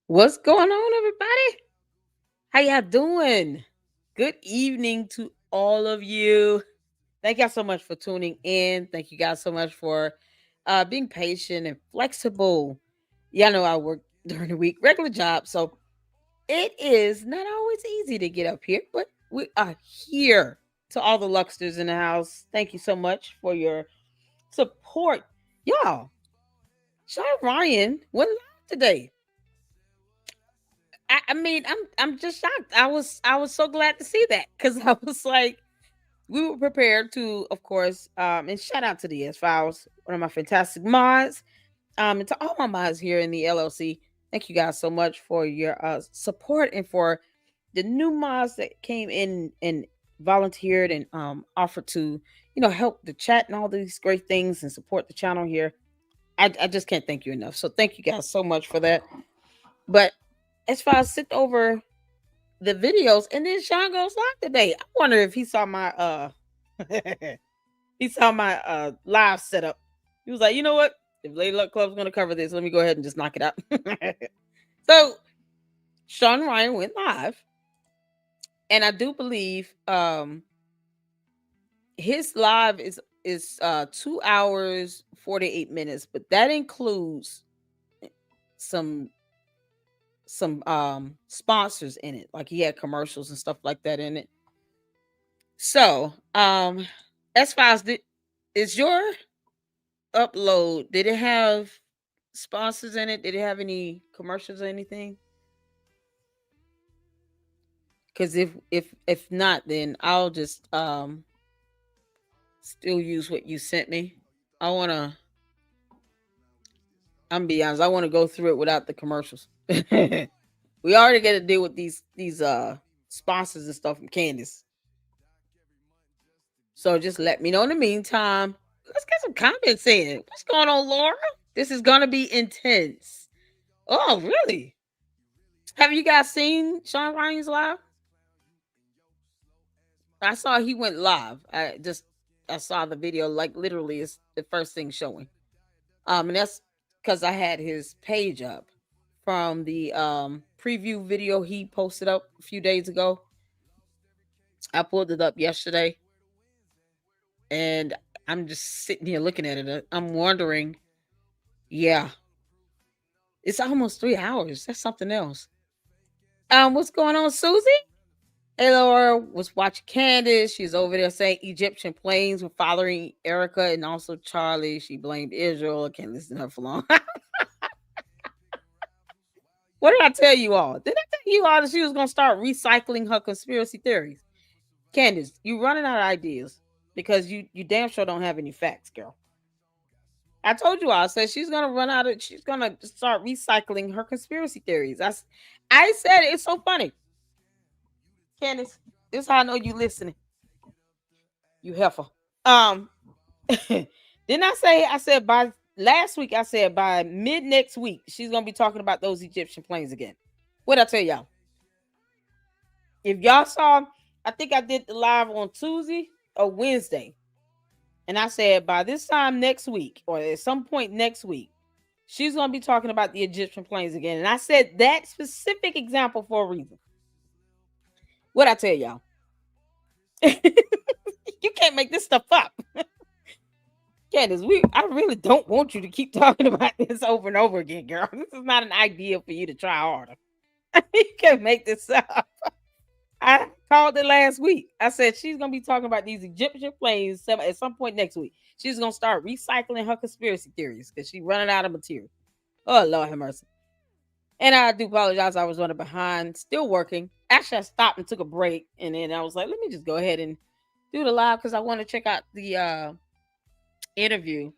What's going on, everybody? How y'all doing? Good evening to all of you. Thank y'all so much for tuning in. Thank you guys so much for being patient and flexible. Y'all know I work during the week, regular job, so it is not always easy to get up here, but we are here. To all the Lucksters in the house, thank you so much for your support, y'all. Shawn Ryan went live today. I mean, I'm just shocked. I was so glad to see that because I was like, we were prepared to, of course, and shout out to the S Files, one of my fantastic mods, and to all my mods here in the LLC. Thank you guys so much for your support and for the new mods that came in and volunteered and offered to, help the chat and all these great things and support the channel here. I just can't thank you enough. So thank you guys so much for that. But as far as sit over the videos, and then Shawn goes live today. I wonder if he saw my he saw my live setup. He was like, you know what? If Lady Luck Club's gonna cover this, let me go ahead and just knock it out. So Shawn Ryan went live, and I do believe his live is 2 hours 48 minutes, but that includes some sponsors in it. Like he had commercials and stuff like that in it. So, as far as is your upload, did it have sponsors in it? Did it have any commercials or anything? Because if not, then I'll just still use what you sent me. I wanna I'm be honest, I want to go through it without the commercials. We already got to deal with these sponsors and stuff from Candace. So just let me know in the meantime. Let's get some comments in. What's going on, Laura? This is gonna be intense. Oh, really? Have you guys seen Shawn Ryan's live? I saw he went live. I saw the video, like literally it's the first thing showing. And that's because I had his page up from the preview video he posted up a few days ago. I pulled it up yesterday, and I'm just sitting here looking at it. I'm wondering, yeah, it's almost 3 hours. That's something else. What's going on, Susie? Laura was watching Candace. She's over there saying Egyptian planes were following Erica and also Charlie. She blamed Israel. I can't listen to her for long. What did I tell you all? Did I tell you all that she was going to start recycling her conspiracy theories? Candace, you running out of ideas because you damn sure don't have any facts, girl. I told you all. I said she's gonna run out of. She's gonna start recycling her conspiracy theories. I said it. It's so funny, Candace. This is how I know you listening. You heifer. Um, didn't I say? I said by last week. I said by mid next week she's gonna be talking about those Egyptian planes again. What I tell y'all? If y'all saw, I think I did the live on Tuesday or Wednesday. And I said by this time next week, or at some point next week, she's going to be talking about the Egyptian planes again. And I said that specific example for a reason. What I tell y'all? You can't make this stuff up. Candace, I really don't want you to keep talking about this over and over again, girl. This is not an idea for you to try harder. You can't make this up. I called it last week. I said she's gonna be talking about these Egyptian planes at some point next week. She's gonna start recycling her conspiracy theories because she's running out of material. Oh Lord have mercy. And I do apologize. I was running behind, still working. Actually, I stopped and took a break, and then I was like, let me just go ahead and do the live because I want to check out the interview,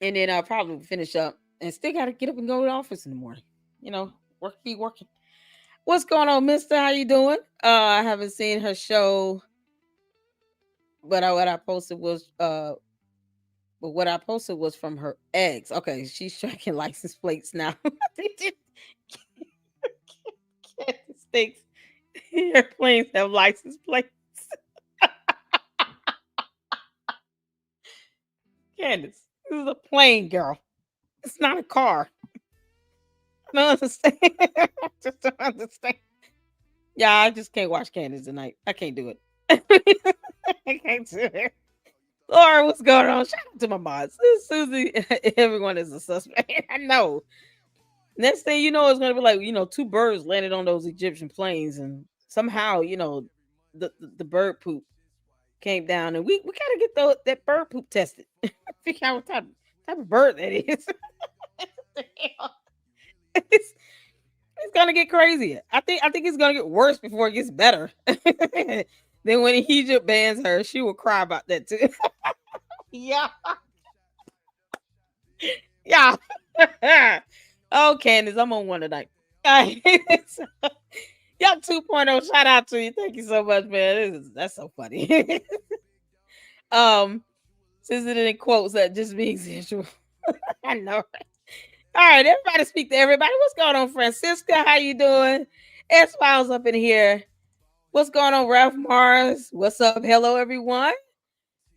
and then I'll probably finish up. And still got to get up and go to the office in the morning. Be working. What's going on, Mister? How you doing? I haven't seen her show, but what I posted was from her ex. Okay, she's tracking license plates now. Stakes. Airplanes have license plates. Candace, this is a plane, girl. It's not a car. don't understand. I just don't understand. Yeah, I just can't watch Candace tonight. I can't do it. I can't do it. Laura, what's going on? Shout out to my mods. This Susie, everyone is a suspect. I know. Next thing you know, it's gonna be like, two birds landed on those Egyptian plains, and somehow, the bird poop came down, and we gotta get that bird poop tested. Figure out what type of bird that is. it's, it's gonna get crazier. I think it's gonna get worse before it gets better. Then when Egypt bans her, she will cry about that too. Yeah, yeah. Oh, Candace, I'm on one tonight. So, y'all 2.0, shout out to you. Thank you so much, man. That's so funny. um, since it in quotes, that just means visual. I know. Right? All right, everybody speak to everybody. What's going on, Francisca? How you doing? S Files up in here. What's going on, Ralph Mars? What's up? Hello, everyone.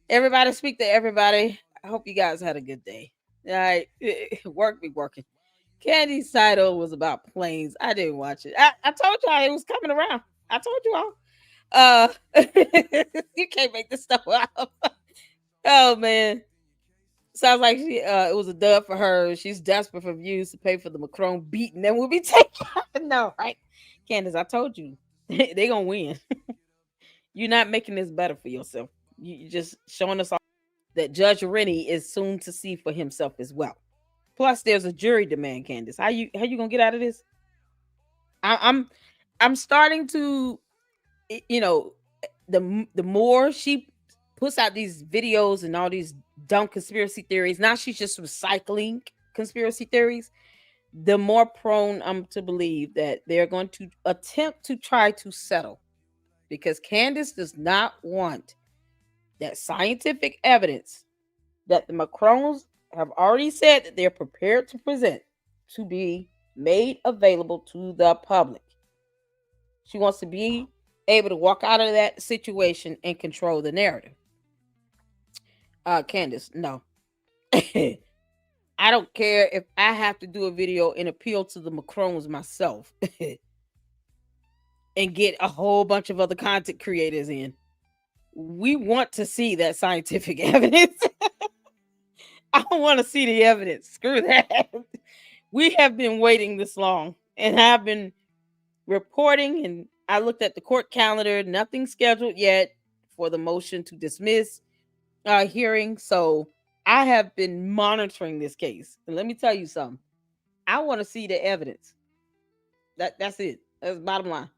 Everybody speak to everybody. I hope you guys had a good day. All right, work be working. Candy's title was about planes. I didn't watch it. I told y'all it was coming around. I told you all. You can't make this stuff up. Oh man. Sounds like it was a dub for her. She's desperate for views to pay for the Macron beating. Then we'll be taking. No, right? Candace, I told you. They gonna win. You're not making this better for yourself. You just showing us all that Judge Rennie is soon to see for himself as well. Plus, there's a jury demand, Candace. How you gonna get out of this? I'm starting to, the more she puts out these videos and all these dumb conspiracy theories. Now she's just recycling conspiracy theories. The more prone I'm to believe that they're going to attempt to try to settle, because Candace does not want that scientific evidence that the Macrons have already said that they're prepared to present to be made available to the public. She wants to be able to walk out of that situation and control the narrative. Candace, no. I don't care if I have to do a video and appeal to the Macrons myself and get a whole bunch of other content creators in. We want to see that scientific evidence. I don't want to see the evidence. Screw that. We have been waiting this long, and I've been reporting, and I looked at the court calendar. Nothing scheduled yet for the motion to dismiss hearing. So I have been monitoring this case, and let me tell you something. I want to see the evidence. That's it. That's the bottom line.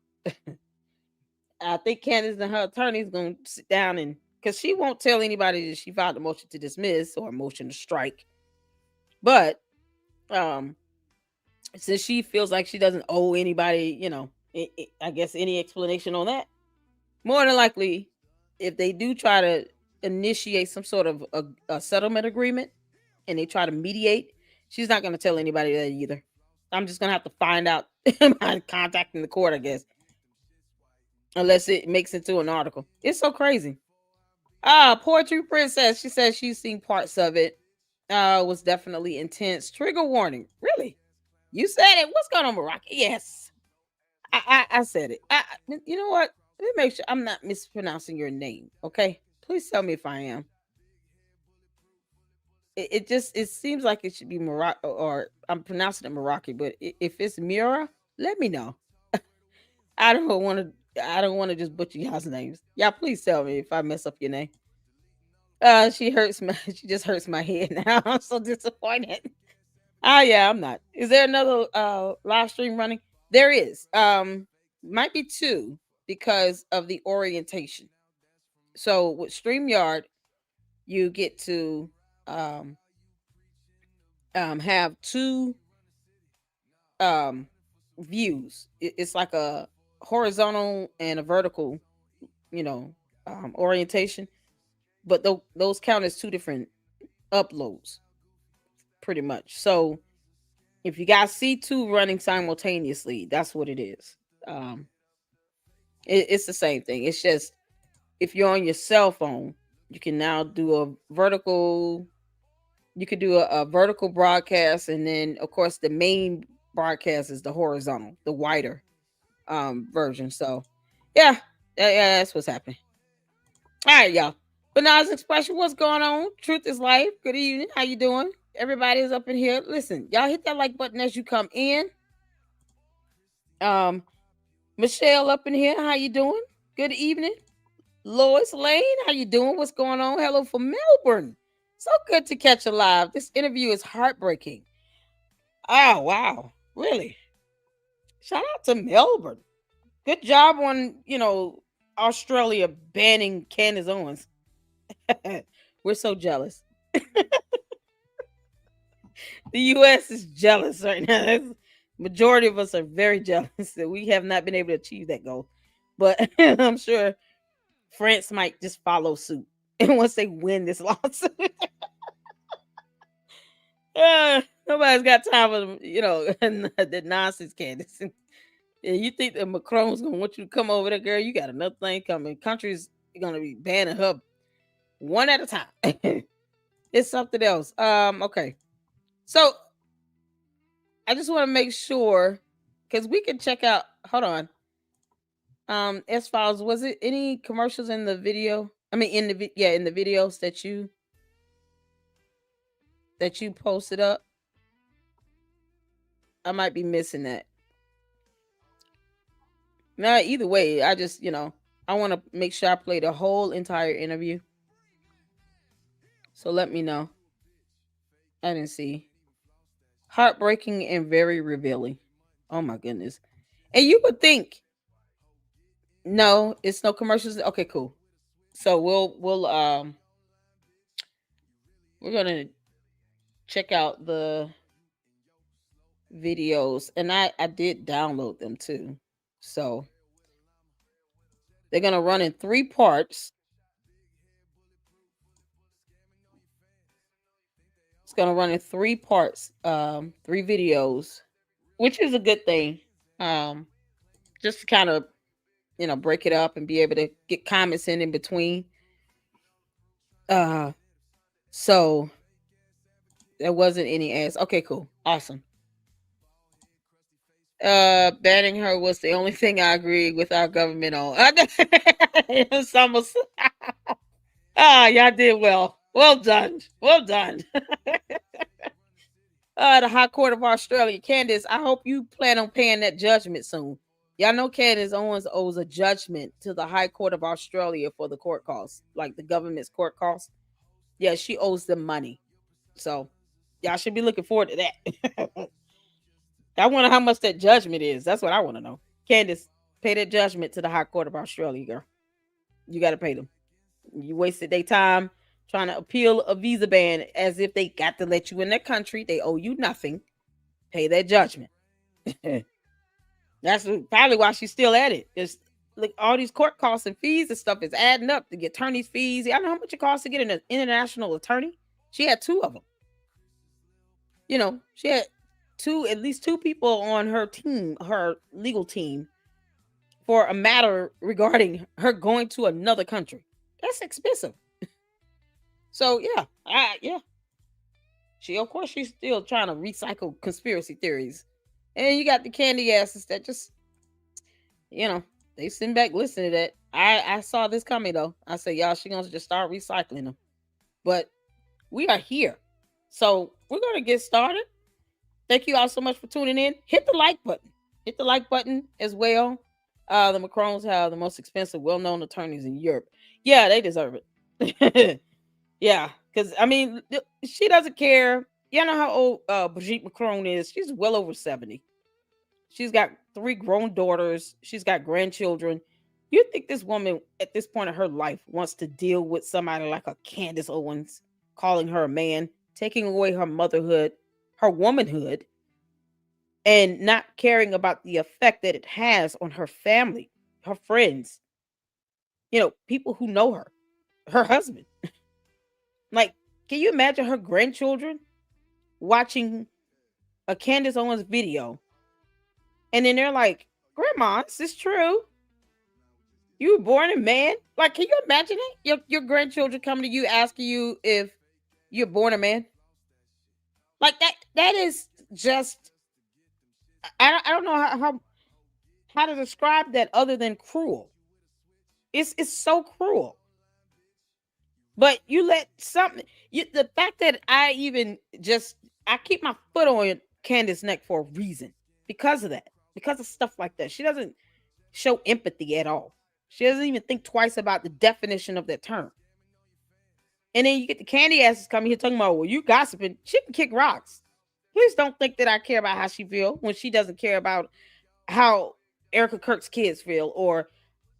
I think Candace and her attorney is going to sit down, and because she won't tell anybody that she filed a motion to dismiss or a motion to strike, but since she feels like she doesn't owe anybody, I guess any explanation on that, more than likely, if they do try to initiate some sort of a settlement agreement and they try to mediate, she's not going to tell anybody that either. I'm just going to have to find out by contacting the court, I guess, unless it makes it to an article. It's so crazy. Poetry Princess, she says she's seen parts of it. Was definitely intense. Trigger warning. Really? You said it. What's going on, Morocco? Yes. I said it. You know what? Let me make sure I'm not mispronouncing your name, okay? Please tell me if I am. It seems like it should be Morocco, or I'm pronouncing it Morocco, but if it's Mira, let me know. I don't want to just butcher y'all's names. Y'all please tell me if I mess up your name. She just hurts my head now. I'm so disappointed. Yeah, I'm not. Is there another live stream running? There is. Might be two because of the orientation. So with StreamYard, you get to have two views. It's like a horizontal and a vertical, orientation. But those count as two different uploads, pretty much. So if you got C2 running simultaneously, that's what it is. It's the same thing. It's just if you're on your cell phone, you can now do a vertical. You could do a vertical broadcast, and then of course the main broadcast is the horizontal, the wider version. So yeah, that's what's happening. All right, y'all. Banana's expression, what's going on? Truth is life. Good evening. How you doing? Everybody's up in here. Listen, y'all hit that like button as you come in. Michelle up in here. How you doing? Good evening. Lois Lane, how you doing? What's going on? Hello from Melbourne. So good to catch you live. This interview is heartbreaking. Oh, wow. Really? Shout out to Melbourne. Good job on, Australia banning Candace Owens. We're so jealous. The U.S. is jealous right now. Majority of us are very jealous that we have not been able to achieve that goal. But I'm sure France might just follow suit. And once they win this lawsuit, nobody's got time for the nonsense, Candace. You think that Macron's gonna want you to come over there, girl? You got another thing coming. Countries are gonna be banning her one at a time. It's something else. Okay. So I just want to make sure because we can check out. Hold on. S Files. Was it any commercials in the video? I mean, in the videos that you posted up. I might be missing that. Nah, either way, I just I want to make sure I play the whole entire interview. So let me know. I didn't see. Heartbreaking and very revealing. Oh my goodness. And you would think no, it's no commercials. Okay, cool. So we're gonna check out the videos, and I did download them too. So they're gonna run in 3 parts. It's gonna run in 3 parts, 3 videos, which is a good thing. Just to kind of break it up and be able to get comments in between. So there wasn't any ads. Okay, cool. Awesome. Banning her was the only thing I agree with our government on. It's almost y'all did well. Well done. Well done. The High Court of Australia. Candace, I hope you plan on paying that judgment soon. Y'all know Candace Owens owes a judgment to the High Court of Australia for the court costs, like the government's court costs. Yeah, she owes them money. So y'all should be looking forward to that. I wonder how much that judgment is. That's what I want to know. Candace, pay that judgment to the High Court of Australia, girl. You got to pay them. You wasted their time trying to appeal a visa ban as if they got to let you in their country. They owe you nothing. Pay that judgment. That's probably why she's still at it. Just like all these court costs and fees and stuff is adding up to get attorney's fees. I know how much it costs to get an international attorney. She had 2 of them. She had at least 2 people on her team, her legal team, for a matter regarding her going to another country. That's expensive. So yeah. Of course, she's still trying to recycle conspiracy theories. And you got the candy asses that just, they sitting back listening to that. I saw this coming though. I said, y'all, she gonna just start recycling them. But we are here. So we're gonna get started. Thank you all so much for tuning in. Hit the like button. Hit the like button as well. The Macrons have the most expensive, well-known attorneys in Europe. Yeah, they deserve it. Yeah, because I mean, she doesn't care. You know how old Brigitte Macron is. She's well over 70. She's got 3 grown daughters. She's got grandchildren. You think this woman at this point of her life wants to deal with somebody like a Candace Owens, calling her a man, taking away her motherhood, her womanhood, and not caring about the effect that it has on her family, her friends, people who know her husband. Like, can you imagine her grandchildren watching a Candace Owens video? And then they're like, Grandma, is this true? You were born a man? Like, can you imagine it? Your grandchildren coming to you asking you if you're born a man? Like that is just I don't know how to describe that other than cruel. It's so cruel. But you let something, the fact that I keep my foot on Candace's neck for a reason, because of that, because of stuff like that. She doesn't show empathy at all. She doesn't even think twice about the definition of that term. And then you get the candy asses coming here talking about, well, you gossiping. She can kick rocks. Please don't think that I care about how she feels when she doesn't care about how Erica Kirk's kids feel, or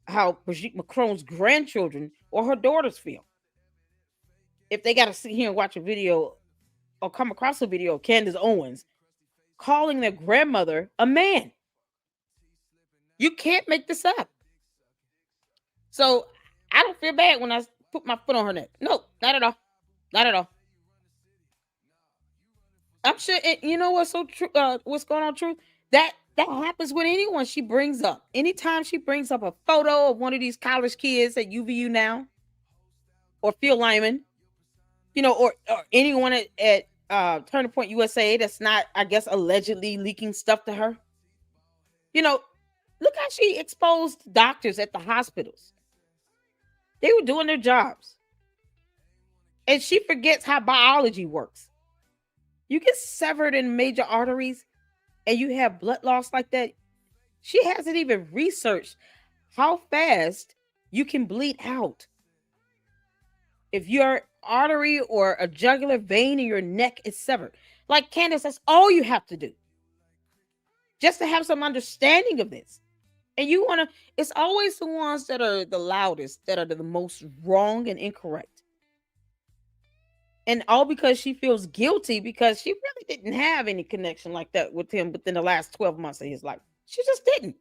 how Brigitte Macron's grandchildren or her daughters feel. If they got to sit here and watch a video or come across a video of Candace Owens calling their grandmother a man. You can't make this up. So I don't feel bad when I put my foot on her neck. No, not at all. Not at all. I'm sure you know what's so true. What's going on, Truth? That happens with anyone she brings up. Anytime she brings up a photo of one of these college kids at UVU now, or Phil Lyman, or anyone at Turning Point USA that's not, I guess, allegedly leaking stuff to her. Look how she exposed doctors at the hospitals. They were doing their jobs. And she forgets how biology works. You get severed in major arteries and you have blood loss like that. She hasn't even researched how fast you can bleed out. If your artery or a jugular vein in your neck is severed, like Candace, that's all you have to do. Just to have some understanding of this. And it's always the ones that are the loudest, that are the most wrong and incorrect. And all because she feels guilty because she really didn't have any connection like that with him within the last 12 months of his life. She just didn't.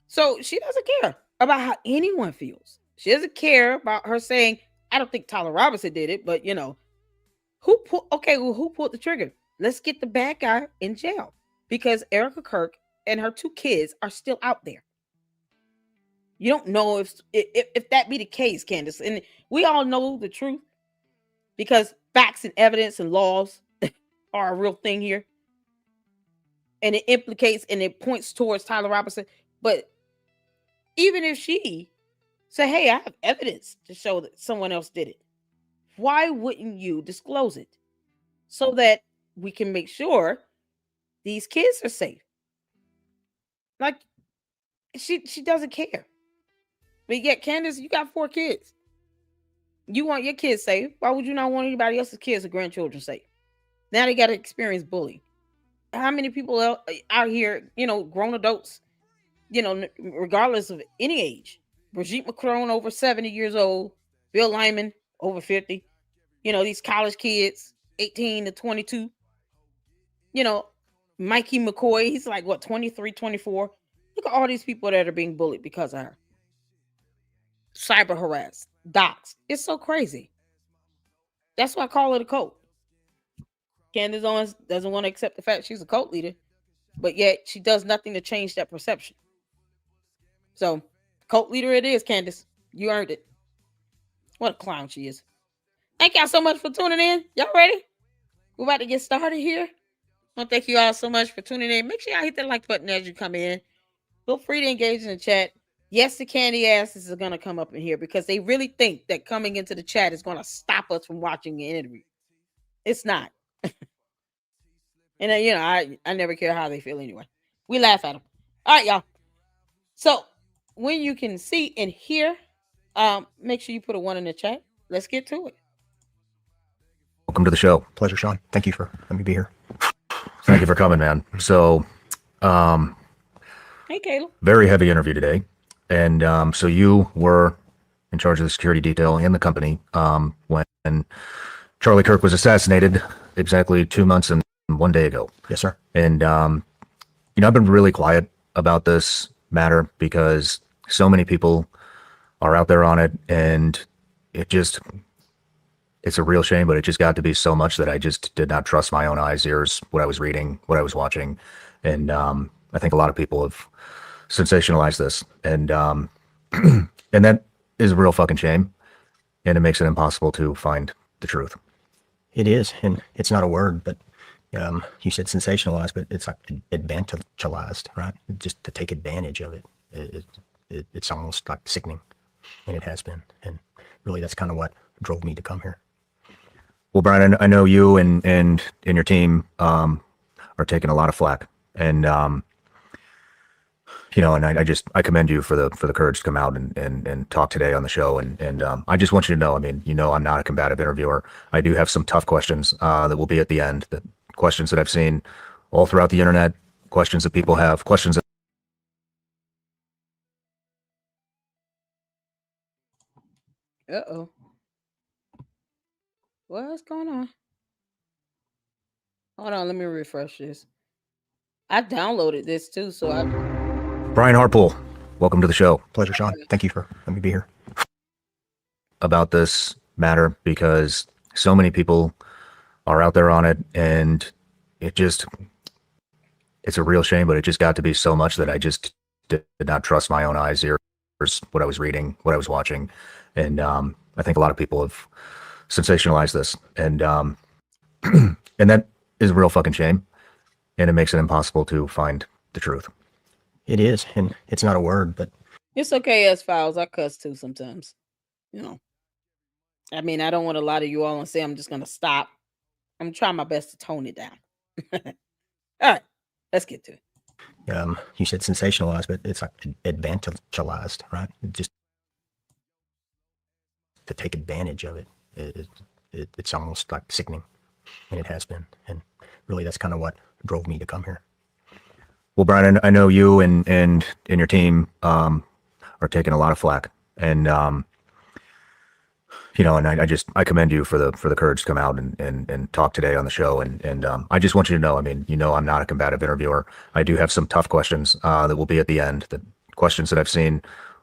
So she doesn't care about how anyone feels. She doesn't care about her saying, I don't think Tyler Robinson did it, but who pulled the trigger? Let's get the bad guy in jail, because Erica Kirk and her 2 kids are still out there. You don't know if that be the case, Candace. And we all know the truth, because facts and evidence and laws are a real thing here. And it implicates and it points towards Tyler Robinson. But even if she say, hey, I have evidence to show that someone else did it, why wouldn't you disclose it so that we can make sure these kids are safe? Like, she doesn't care. But yet, Candace, you got 4 kids. You want your kids safe. Why would you not want anybody else's kids or grandchildren safe? Now they got to experience bullying. How many people out here, grown adults, regardless of any age? Brigitte Macron, over 70 years old. Bill Lyman, over 50. These college kids, 18 to 22. Mikey McCoy, he's like, 23, 24. Look at all these people that are being bullied because of her. Cyber harassed, doxed. It's so crazy. That's why I call it a cult. Candace Owens doesn't want to accept the fact she's a cult leader, but yet she does nothing to change that perception. So, cult leader it is, Candace. You earned it. What a clown she is. Thank y'all so much for tuning in. Y'all ready? We're about to get started here. I want to thank you all so much for tuning in. Make sure y'all hit that like button as you come in. Feel free to engage in the chat. Yes, the candy asses are going to come up in here because they really think that coming into the chat is going to stop us from watching the interview. It's not. And I never care how they feel anyway. We laugh at them. All right, y'all. So when you can see and hear, make sure you put a 1 in the chat. Let's get to it. Welcome to the show. Pleasure, Shawn. Thank you for letting me be here. Thank you for coming, man. So, hey, Caleb. Very heavy interview today. And so you were in charge of the security detail in the company when Charlie Kirk was assassinated exactly 2 months and 1 day ago. Yes, sir. And, I've been really quiet about this matter because so many people are out there on it, and it's a real shame, but it just got to be so much that I just did not trust my own eyes, ears, what I was reading, what I was watching. And I think a lot of people have sensationalized this. And and that is a real fucking shame. And it makes it impossible to find the truth. It is. And it's not a word, but You said sensationalized, but it's like advantageized, right? Just to take advantage of it. It's almost like sickening, and it has been. And really, that's kind of what drove me to come here. Well, Brian, I know you and your team are taking a lot of flack, and and I commend you for the courage to come out and talk today on the show, and I just want you to know, I mean, I'm not a combative interviewer. I do have some tough questions that will be at the end. The questions that I've seen all throughout the internet, questions that people have, questions that. Uh-oh. What's going on? Hold on, let me refresh this. I downloaded this too, so I. Brian Harpool, welcome to the show. Pleasure, Shawn. Thank you for letting me be here. About this matter, because so many people are out there on it, and it's a real shame, but it just got to be so much that I just did not trust my own eyes, ears, what I was reading, what I was watching. And I think a lot of people have sensationalized this, and and that is a real fucking shame, and it makes it impossible to find the truth. It is, and it's not a word, but It's okay, S-Files. I cuss too sometimes. I mean, I don't want a lot of you all and say I'm just going to stop. I'm trying my best to tone it down. All right, let's get to it. You said sensationalized, but it's like advantageized, right? Just to take advantage of it. It's almost like sickening, and it has been. And really, that's kind of what drove me to come here. Well, Brian, I know you and your team are taking a lot of flack, and and I commend you for the courage to come out and talk today on the show, and I just want you to know, I mean, I'm not a combative interviewer. I do have some tough questions that will be at the end. The questions that I've seen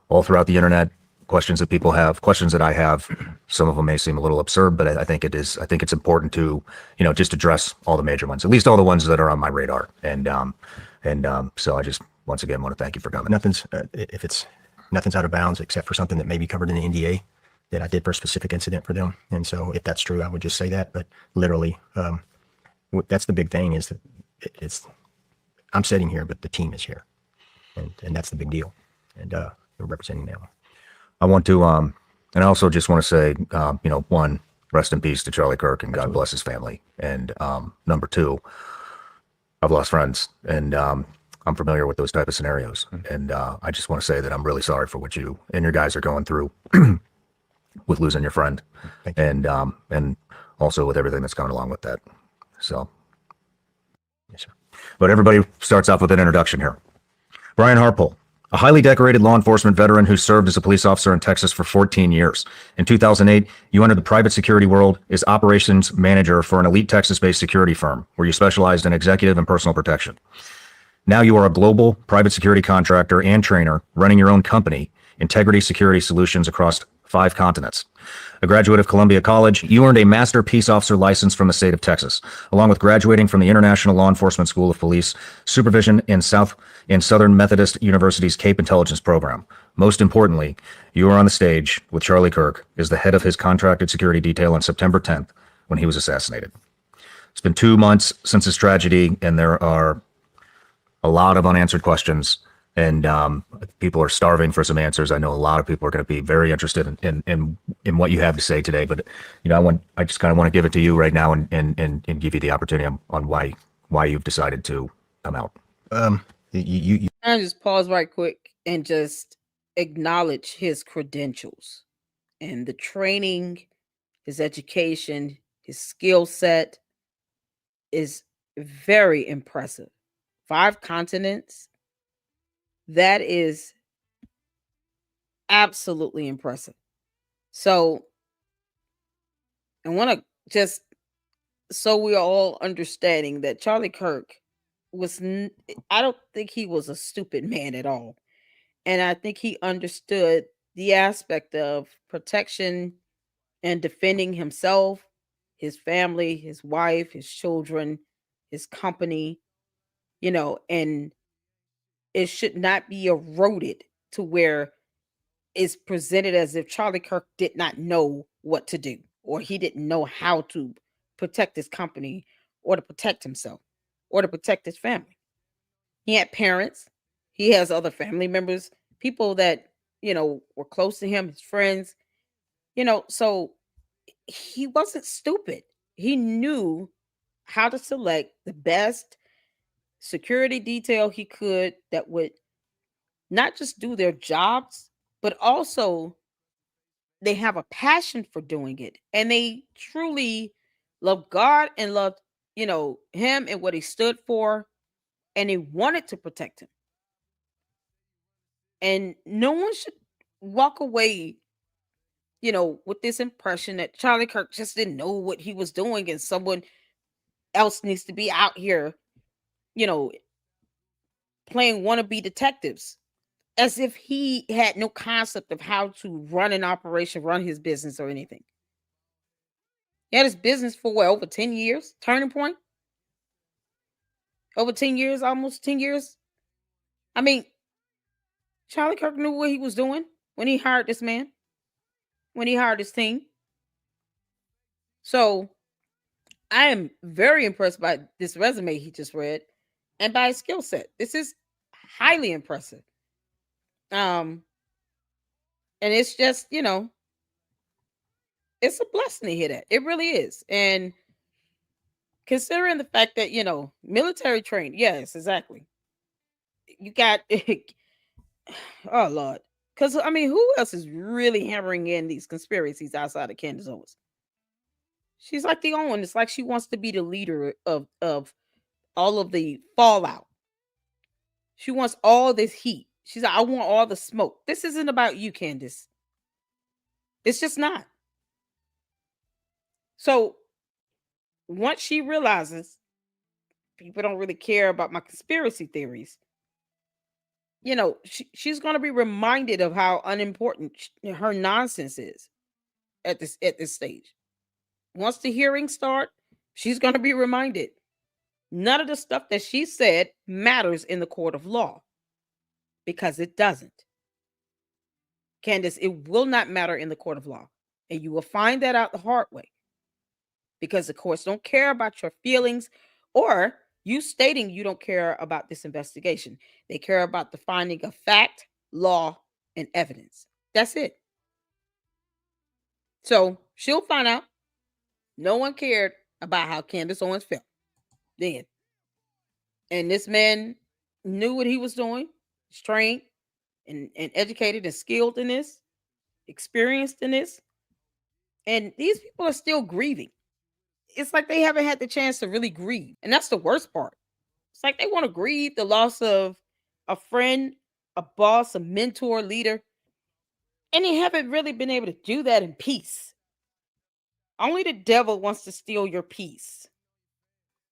all throughout the internet, questions that people have, questions that I have. Some of them may seem a little absurd, but I think it's important to just address all the major ones, at least all the ones that are on my radar. And so I just once again want to thank you for coming. Nothing's out of bounds except for something that may be covered in the NDA that I did for a specific incident for them. And so if that's true, I would just say that. But literally, that's the big thing, is that I'm sitting here, but the team is here. And that's the big deal. And we're representing them. I want to, and I also just want to say, one, rest in peace to Charlie Kirk, and God bless his family. And number two, I've lost friends, and I'm familiar with those type of scenarios. And I just want to say that I'm really sorry for what you and your guys are going through with losing your friend, and also with everything that's coming along with that. So, yes, sir. But everybody starts off with an introduction here. Brian Harpool, a highly decorated law enforcement veteran who served as a police officer in Texas for 14 years. In 2008, you entered the private security world as operations manager for an elite Texas-based security firm, where you specialized in executive and personal protection. Now you are a global private security contractor and trainer, running your own company, Integrity Security Solutions, across 5 continents. A graduate of Columbia College, you earned a Master Peace Officer license from the state of Texas, along with graduating from the International Law Enforcement School of Police Supervision in Southern Methodist University's CAPE Intelligence Program. Most importantly, you were on the stage with Charlie Kirk as the head of his contracted security detail on September 10th when he was assassinated. It's been 2 months since this tragedy, and there are a lot of unanswered questions, and people are starving for some answers. I know a lot of people are going to be very interested in what you have to say today, but I just kind of want to give it to you right now and give you the opportunity on why you've decided to come out. I just pause right quick and just acknowledge his credentials and the training, his education, his skill set is very impressive. 5 continents. That is absolutely impressive. So I want to just, so we're all understanding that Charlie Kirk I don't think he was a stupid man at all. And I think he understood the aspect of protection and defending himself, his family, his wife, his children, his company, and it should not be eroded to where it's presented as if Charlie Kirk did not know what to do, or he didn't know how to protect his company, or to protect himself or to protect his family. He had parents. He has other family members, people that, were close to him, his friends, so he wasn't stupid. He knew how to select the best security detail he could that would not just do their jobs, but also they have a passion for doing it. And they truly love God and loved, him and what he stood for. And they wanted to protect him. And no one should walk away, with this impression that Charlie Kirk just didn't know what he was doing and someone else needs to be out here, playing wannabe detectives, as if he had no concept of how to run an operation, run his business or anything. He had his business for over 10 years, Turning Point. Over 10 years, almost 10 years. I mean, Charlie Kirk knew what he was doing when he hired this man, when he hired his team. So I am very impressed by this resume he just read and by his skill set. This is highly impressive. And it's just, it's a blessing to hear that. It really is. And considering the fact that, military trained, yes, exactly. You got, oh Lord. Because, I mean, who else is really hammering in these conspiracies outside of Candace Owens? She's like the only one. It's like she wants to be the leader of all of the fallout. She wants all this heat. She's like, I want all the smoke. This isn't about you, Candace. It's just not. So once she realizes people don't really care about my conspiracy theories, she's going to be reminded of how unimportant her nonsense is at this stage. Once the hearings start, she's going to be reminded none of the stuff that she said matters in the court of law, because it doesn't. Candace, it will not matter in the court of law, and you will find that out the hard way, because the courts don't care about your feelings or you stating you don't care about this investigation. They care about the finding of fact, law, and evidence. That's it. So she'll find out no one cared about how Candace Owens felt then. And this man knew what he was doing, was trained and educated and skilled in this, experienced in this. And these people are still grieving. It's like they haven't had the chance to really grieve. And that's the worst part. It's like they want to grieve the loss of a friend, a boss, a mentor, leader. And they haven't really been able to do that in peace. Only the devil wants to steal your peace.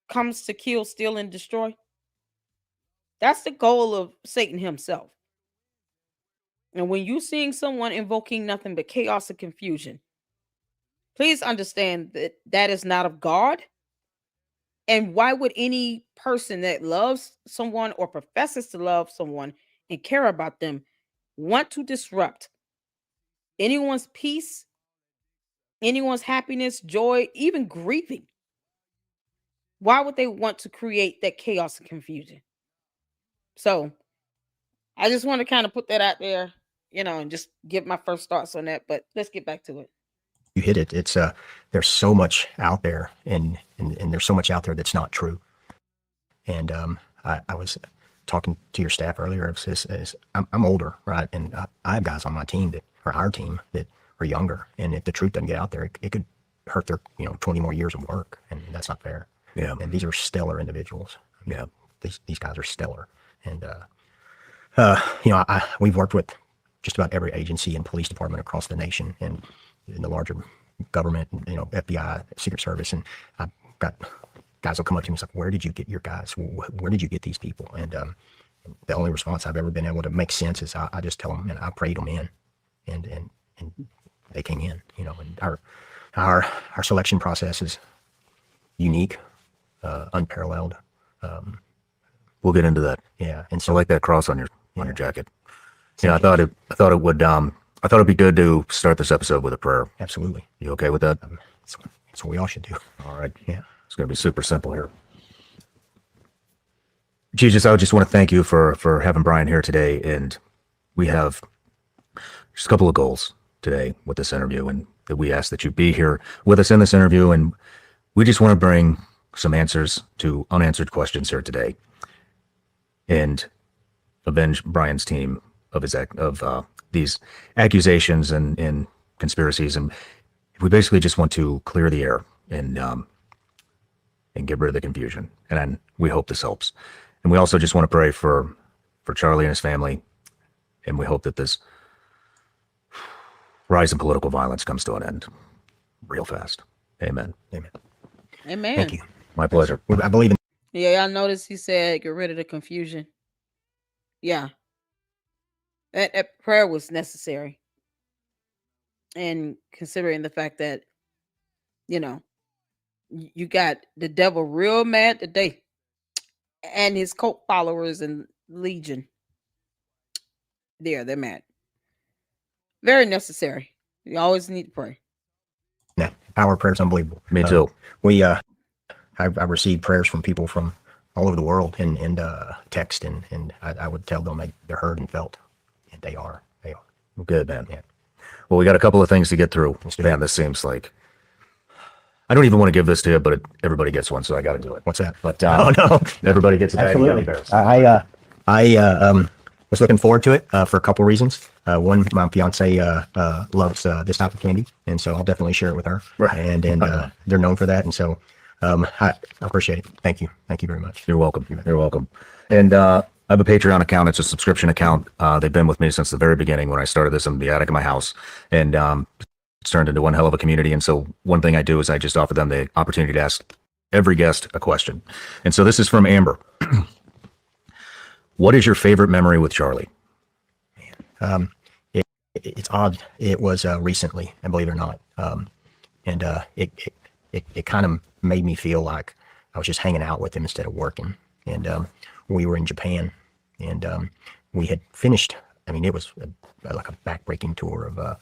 Comes to kill, steal, and destroy. That's the goal of Satan himself. And when you're seeing someone invoking nothing but chaos and confusion, please understand that that is not of God. And why would any person that loves someone or professes to love someone and care about them want to disrupt anyone's peace, anyone's happiness, joy, even grieving? Why would they want to create that chaos and confusion? So I just want to kind of put that out there, and just give my first thoughts on that. But let's get back to it. You hit it. It's there's so much out there, and there's so much out there that's not true. And I was talking to your staff earlier. I'm older, right? And I have guys on my team or our team that are younger. And if the truth doesn't get out there, it could hurt their 20 more years of work, and that's not fair. Yeah. And these are stellar individuals. Yeah. These guys are stellar. And we've worked with just about every agency and police department across the nation and in the larger government, FBI, Secret Service. And I've got guys will come up to me and say, where did you get your guys? Where did you get these people? And the only response I've ever been able to make sense is I just tell them, and I prayed them in, and they came in, and our selection process is unique, unparalleled. We'll get into that. Yeah. And I so like that cross on your jacket. Yeah, I thought it'd be good to start this episode with a prayer. absolutely. You okay with that? That's what we all should do. All right. Yeah. It's going to be super simple here. Jesus, I just want to thank you for having Brian here today. And we have just a couple of goals today with this interview, and that we ask that you be here with us in this interview. And we just want to bring some answers to unanswered questions here today and avenge Brian's team of these accusations and conspiracies. And we basically just want to clear the air and get rid of the confusion. And we hope this helps. And we also just want to pray for Charlie and his family. And we hope that this rise in political violence comes to an end real fast. Amen. Amen. Amen. Thank you. My pleasure. I believe in. Yeah, y'all notice he said get rid of the confusion. Yeah. That prayer was necessary. And considering the fact that, you got the devil real mad today and his cult followers and legion. They're mad. Very necessary. You always need to pray. Yeah, power of prayer is unbelievable. Me too. I received prayers from people from all over the world and text and I would tell them they're heard and felt, and they are. Good, man. Yeah. Well, we got a couple of things to get through. Man, this seems like I don't even want to give this to you, but everybody gets one, so I got to do it. What's that? But Oh no, everybody gets a bag of gummy absolutely. bears. I was looking forward to it for a couple reasons. One, my fiance loves this type of candy, and so I'll definitely share it with her. Right. And they're known for that, and so I appreciate it. Thank you very much. You're welcome. You're welcome. And I have a Patreon account. It's a subscription account. They've been with me since the very beginning when I started this in the attic of my house, and it's turned into one hell of a community. And so one thing I do is I just offer them the opportunity to ask every guest a question. And so this is from Amber. What is your favorite memory with Charlie? It's odd. It was recently, and believe it or not, and it kind of made me feel like I was just hanging out with him instead of working. And we were in Japan, and we had finished. I mean, it was like a backbreaking tour of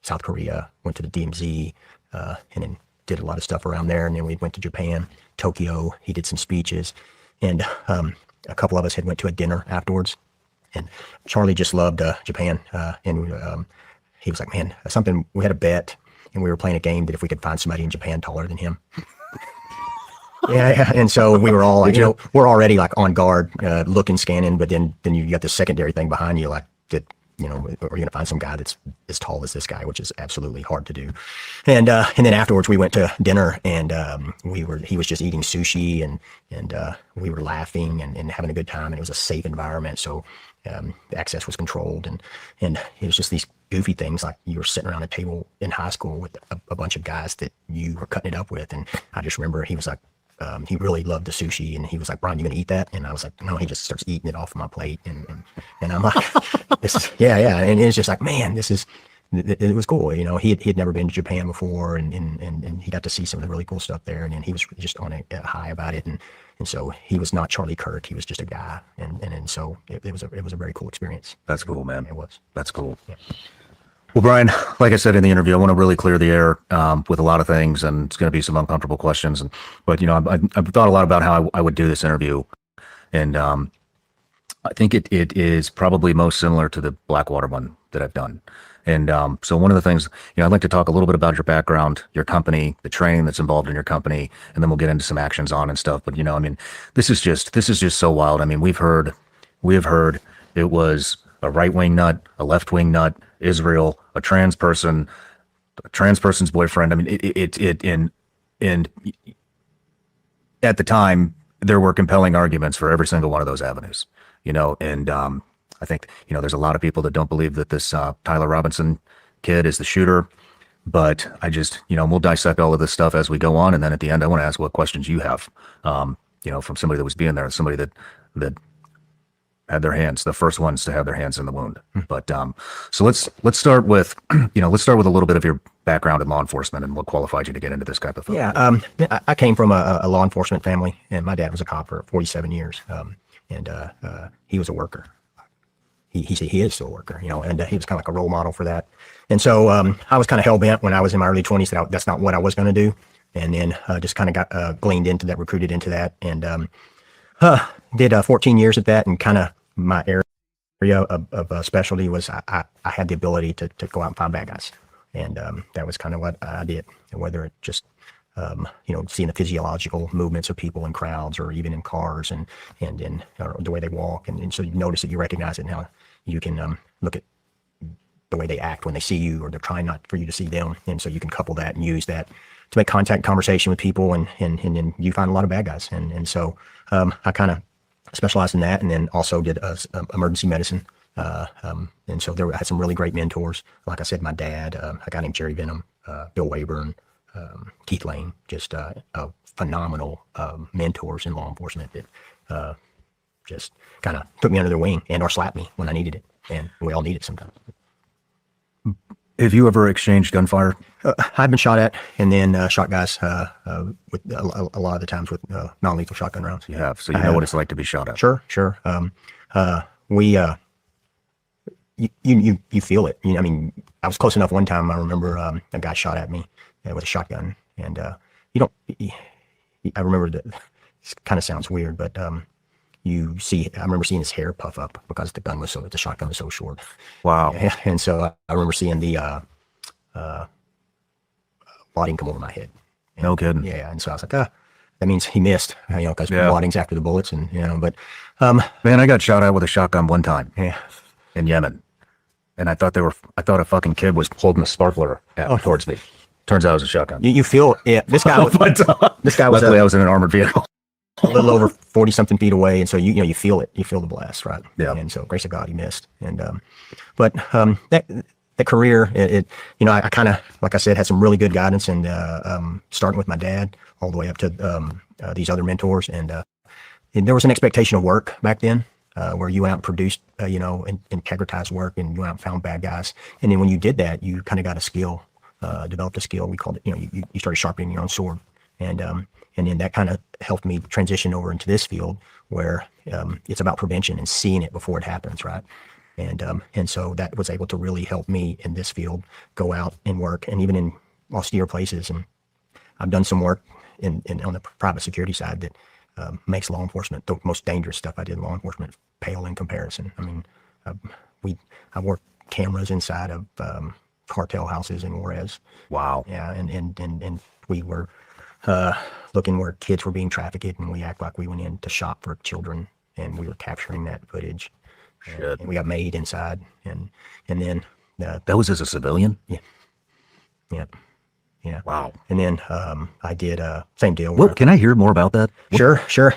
South Korea. Went to the DMZ, and then did a lot of stuff around there. And then we went to Japan, Tokyo. He did some speeches, and a couple of us had went to a dinner afterwards. And Charlie just loved Japan, and he was like, "Man, something." We had a bet, and we were playing a game that if we could find somebody in Japan taller than him. Yeah, and so we were all like, we're already like on guard, looking, scanning, but then you got this secondary thing behind you, like that, are you going to find some guy that's as tall as this guy, which is absolutely hard to do. And then afterwards we went to dinner, and he was just eating sushi, and we were laughing and having a good time, and it was a safe environment. So the access was controlled, and it was just these goofy things, like you were sitting around a table in high school with a bunch of guys that you were cutting it up with. And I just remember he was like, he really loved the sushi, and he was like, "Brian, you gonna eat that?" And I was like, "No." He just starts eating it off my plate, and I'm like, "This is, yeah." And it's just like, man, it was cool. He had never been to Japan before, and he got to see some of the really cool stuff there. And then he was just on a high about it, and so he was not Charlie Kirk. He was just a guy, and so it was a very cool experience. That's cool, man. It was. That's cool. Yeah. Well, Brian, like I said in the interview, I want to really clear the air with a lot of things, and it's going to be some uncomfortable questions. But I've thought a lot about how I would do this interview, and I think it is probably most similar to the Blackwater one that I've done. And so one of the things, I'd like to talk a little bit about your background, your company, the training that's involved in your company, and then we'll get into some actions on and stuff. But this is just so wild. I mean, we have heard it was a right-wing nut, a left-wing nut, Israel, a trans person's boyfriend. I mean, and at the time there were compelling arguments for every single one of those avenues, and I think, there's a lot of people that don't believe that this Tyler Robinson kid is the shooter, but I just, we'll dissect all of this stuff as we go on. And then at the end, I want to ask what questions you have, from somebody that was being there, somebody that had their hands, the first ones to have their hands in the wound. But so let's start with, let's start with a little bit of your background in law enforcement and what qualified you to get into this type of thing. Yeah, I came from a law enforcement family, and my dad was a cop for 47 years, and he was a worker. He is still a worker, and he was kind of like a role model for that. And so I was kind of hell bent when I was in my early 20s that that's not what I was going to do. and then just kind of got gleaned into that, recruited into that, and did 14 years at that. And kind of my area of specialty was I had the ability to go out and find bad guys, and that was kind of what I did. Whether it just seeing the physiological movements of people in crowds or even in cars, and in the way they walk, and so you notice it, you recognize it, and how you can look at the way they act when they see you, or they're trying not for you to see them, and so you can couple that and use that to make contact, conversation with people, and then you find a lot of bad guys, and so I kind of specialized in that, and then also did emergency medicine. And so I had some really great mentors. Like I said, my dad, a guy named Jerry Benham, Bill Wayburn, Keith Lane, just phenomenal mentors in law enforcement that just kind of took me under their wing and or slapped me when I needed it. And we all need it sometimes. Have you ever exchanged gunfire? I've been shot at, and then shot guys with a lot of the times with non-lethal shotgun rounds. You have, so you know what it's like to be shot at. Sure. You feel it. I mean, I was close enough one time. I remember a guy shot at me with a shotgun, and I remember that. It kind of sounds weird, but I remember seeing his hair puff up because the shotgun was so short. Wow. And so I remember seeing the wadding come over my head. And, no kidding. Yeah, and so I was like, that means he missed, because wadding's after the bullets, and but man, I got shot at with a shotgun one time. Yeah. In Yemen, and I thought a fucking kid was holding a sparkler towards me. Turns out it was a shotgun. You feel it. This guy was. Luckily, I was in an armored vehicle. A little over 40 something feet away, and so you feel it. You feel the blast, right? Yeah. And so, grace of God, he missed. And but that career, I kind of, like I said, had some really good guidance, and starting with my dad all the way up to these other mentors, and there was an expectation of work back then. Where you went out and produced, and integritized work, and you went out and found bad guys. And then when you did that, you kind of got a skill, developed a skill. We called it, you started sharpening your own sword. And then that kind of helped me transition over into this field where it's about prevention and seeing it before it happens, right? And so that was able to really help me in this field go out and work, and even in austere places. And I've done some work on the private security side that makes law enforcement, the most dangerous stuff I did in law enforcement, pale in comparison. I mean, I worked cameras inside of cartel houses in Juarez. Wow. Yeah, and we were looking where kids were being trafficked, and we act like we went in to shop for children, and we were capturing that footage. Shit. And we got made inside, and then that was as a civilian. Yeah. Wow. And then I did same deal. Well, can I hear more about that? Sure.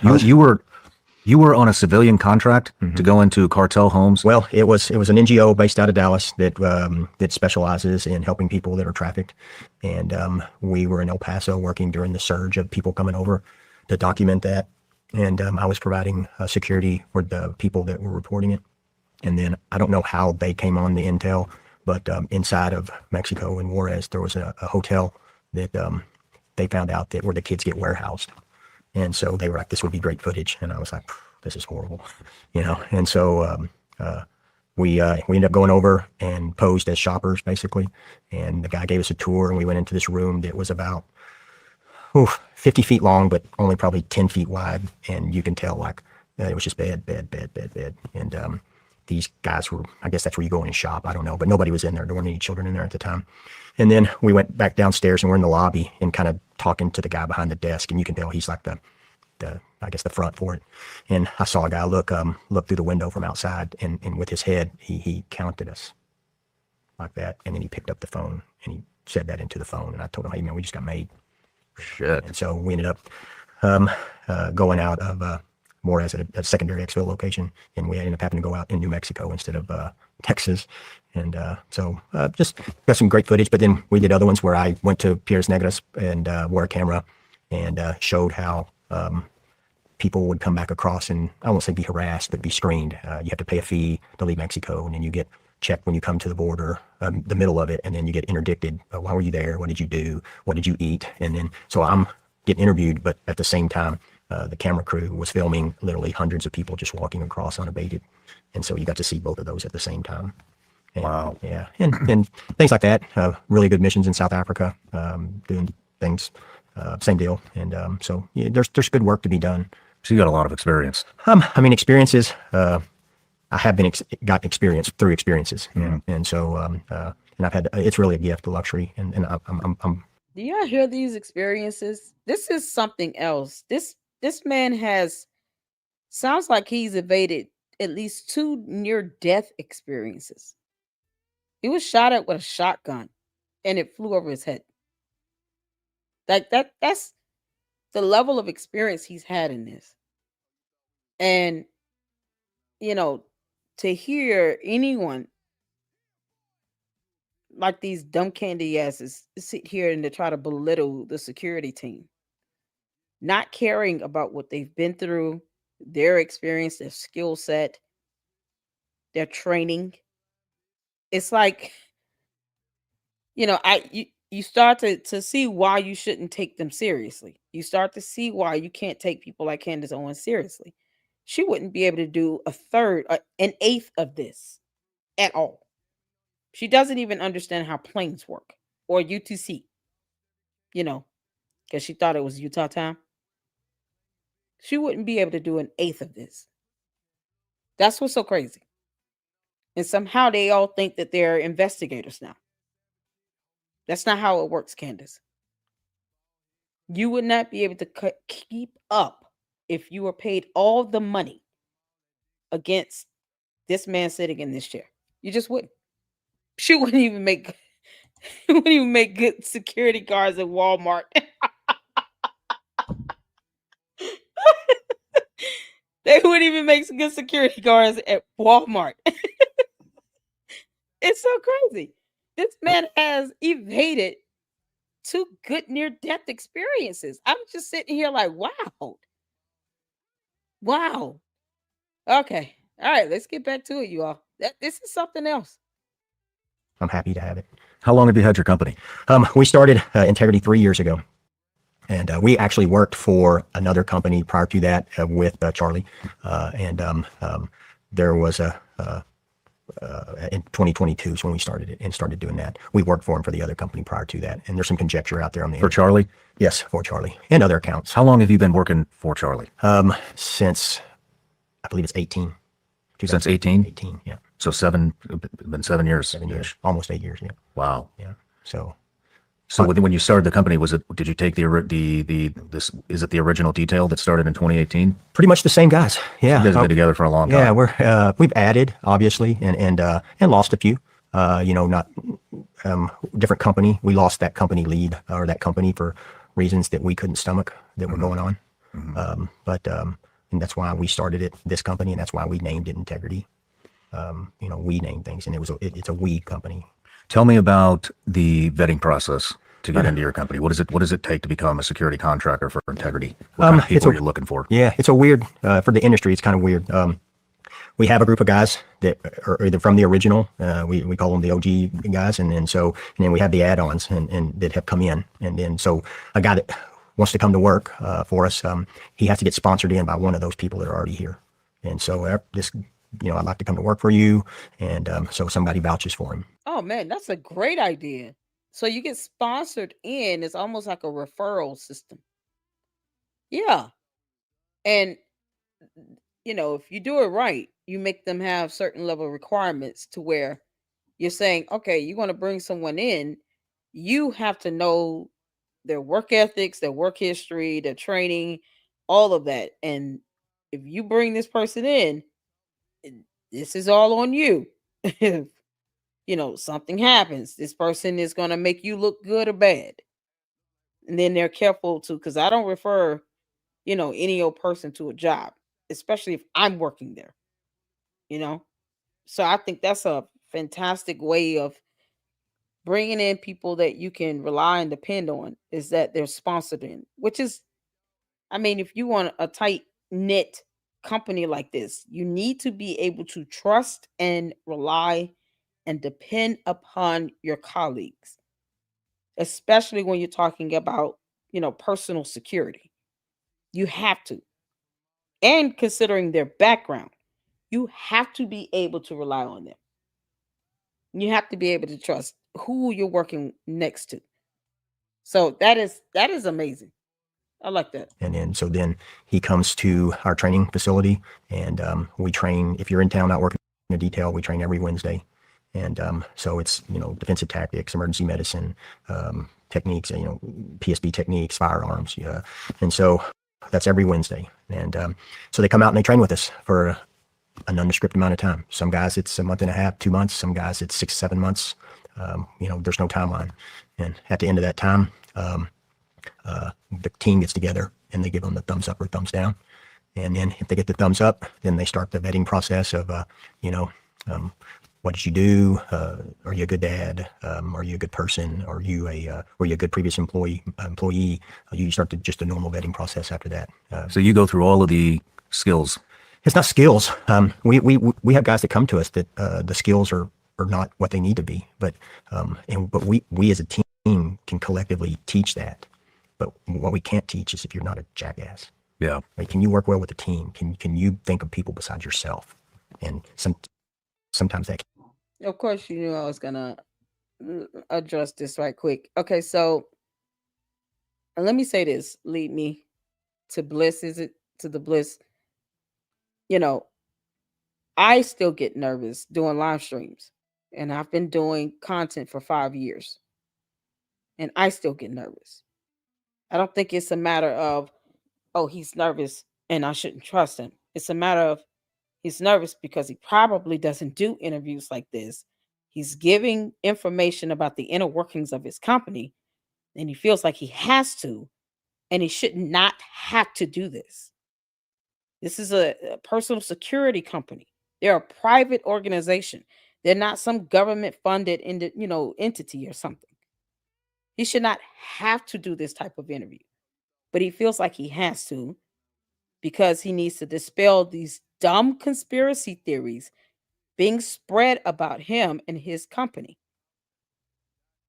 You were on a civilian contract to go into cartel homes. Well, it was an NGO based out of Dallas that specializes in helping people that are trafficked, and we were in El Paso working during the surge of people coming over to document that, and I was providing security for the people that were reporting it. And then I don't know how they came on the intel, but inside of Mexico in Juarez, there was a hotel that they found out that where the kids get warehoused. And so they were like, this would be great footage. And I was like, this is horrible, And so we ended up going over and posed as shoppers, basically. And the guy gave us a tour, and we went into this room that was about 50 feet long, but only probably 10 feet wide. And you can tell, like, it was just bed. And these guys were, I guess that's where you go in and shop. I don't know, but nobody was in there. There weren't any children in there at the time. And then we went back downstairs, and we're in the lobby and kind of talking to the guy behind the desk. And you can tell he's like the front for it. And I saw a guy look through the window from outside, and with his head, he counted us like that. And then he picked up the phone and he said that into the phone. And I told him, hey man, we just got made. Shit. And so we ended up going out of Juarez at a secondary exfil location, and we ended up having to go out in New Mexico instead of Texas. And so just got some great footage. But then we did other ones where I went to Piedras Negras and wore a camera and showed how people would come back across, and I won't say be harassed, but be screened. You have to pay a fee to leave Mexico, and then you get checked when you come to the border, the middle of it, and then you get interdicted. Why were you there? What did you do? What did you eat? And then, so I'm getting interviewed, but at the same time, the camera crew was filming literally hundreds of people just walking across unabated. And so you got to see both of those at the same time. And, wow. Yeah. And things like that. Really good missions in South Africa, doing things same deal. And so yeah, there's good work to be done. So you got a lot of experience. I mean, experiences. I have been got experience through experiences, and so and I've had. It's really a gift, a luxury, and I'm Do y'all hear these experiences? This is something else. This man has sounds like he's evaded at least 2 near-death experiences. He was shot at with a shotgun and it flew over his head. Like that's the level of experience he's had in this. And you know, to hear anyone like these dumb candy asses sit here and to try to belittle the security team, not caring about what they've been through, their experience, their skill set, their training. It's like, you start to see why you shouldn't take them seriously. You start to see why you can't take people like Candace Owens seriously. She wouldn't be able to do a third, an eighth of this at all. She doesn't even understand how planes work or UTC, because she thought it was Utah time. She wouldn't be able to do an eighth of this. That's what's so crazy. And somehow they all think that they're investigators now. That's not how it works, Candace. You would not be able to keep up if you were paid all the money against this man sitting in this chair. You just wouldn't. She wouldn't even make wouldn't even make good security guards at Walmart. They wouldn't even make good security guards at Walmart. It's so crazy. This man has evaded 2 good near-death experiences. I'm just sitting here like, wow. Wow. Okay. All right, let's get back to it, you all. This is something else. I'm happy to have it. How long have you had your company? We started Integrity 3 years ago, and we actually worked for another company prior to that with Charlie, and there was in 2022 is when we started it and started doing that. We worked for him for the other company prior to that, and there's some conjecture out there on the For Charlie? Yes, for Charlie and other accounts. How long have you been working for Charlie? Since I believe it's 18. Since 18? 18, yeah. So been 7 years. 7 years, almost 8 years, yeah. Wow. Yeah. So when you started the company, did you take is it the original detail that started in 2018? pretty much the same guys. Yeah. You guys have been together for a long time. Yeah, we've added obviously and lost a few. Not different company. We lost that company lead or that company for reasons that we couldn't stomach that were going on. And that's why we started this company, and that's why we named it Integrity. We name things, and it's a we company. Tell me about the vetting process to get into your company. What does it take to become a security contractor for Integrity? What kind of people are you looking for? Yeah, it's a weird for the industry. It's kind of weird. We have a group of guys that are either from the original. We call them the OG guys, and then we have the add-ons and that have come in, and then so a guy that wants to come to work for us, he has to get sponsored in by one of those people that are already here, and so I'd like to come to work for you, and so somebody vouches for him. Oh man, that's a great idea. So you get sponsored in. It's almost like a referral system. Yeah. And if you do it right, you make them have certain level requirements to where you're saying, okay, you're going to bring someone in, you have to know their work ethics, their work history, their training, all of that. And if you bring this person in, this is all on you. If something happens, this person is going to make you look good or bad. And then they're careful to, because I don't refer, any old person to a job, especially if I'm working there, So I think that's a fantastic way of bringing in people that you can rely and depend on, is that they're sponsored in, which is, if you want a tight knit company like this, you need to be able to trust and rely and depend upon your colleagues, especially when you're talking about, personal security. You have to. And considering their background, you have to be able to rely on them. You have to be able to trust who you're working next to. So that is amazing. I like that. And then he comes to our training facility, and we train. If you're in town not working a detail, we train every Wednesday. And so it's, defensive tactics, emergency medicine, techniques, PSB techniques, firearms. Yeah. And so that's every Wednesday. And so they come out and they train with us for an undescript amount of time. Some guys it's a month and a half, 2 months. Some guys it's 6, 7 months. There's no timeline. And at the end of that time, the team gets together and they give them the thumbs up or thumbs down. And then if they get the thumbs up, then they start the vetting process of, what did you do? Are you a good dad? Are you a good person? Were you a good previous employee? You start just a normal vetting process after that. So you go through all of the skills. It's not skills. We have guys that come to us that the skills are not what they need to be, but we as a team can collectively teach that. But what we can't teach is if you're not a jackass. Yeah. Right? Can you work well with a team? Can you think of people besides yourself? And sometimes that. Of course, you knew I was gonna address this right quick. Okay, so let me say this. Lead me to bliss. Is it to the bliss? I still get nervous doing live streams, and I've been doing content for 5 years, and I still get nervous. I don't think it's a matter of, oh, he's nervous and I shouldn't trust him. It's a matter of he's nervous because he probably doesn't do interviews like this. He's giving information about the inner workings of his company, and he feels like he has to, and he should not have to do this. This is a personal security company. They're a private organization. They're not some government funded entity or something. He should not have to do this type of interview, but he feels like he has to because he needs to dispel these dumb conspiracy theories being spread about him and his company.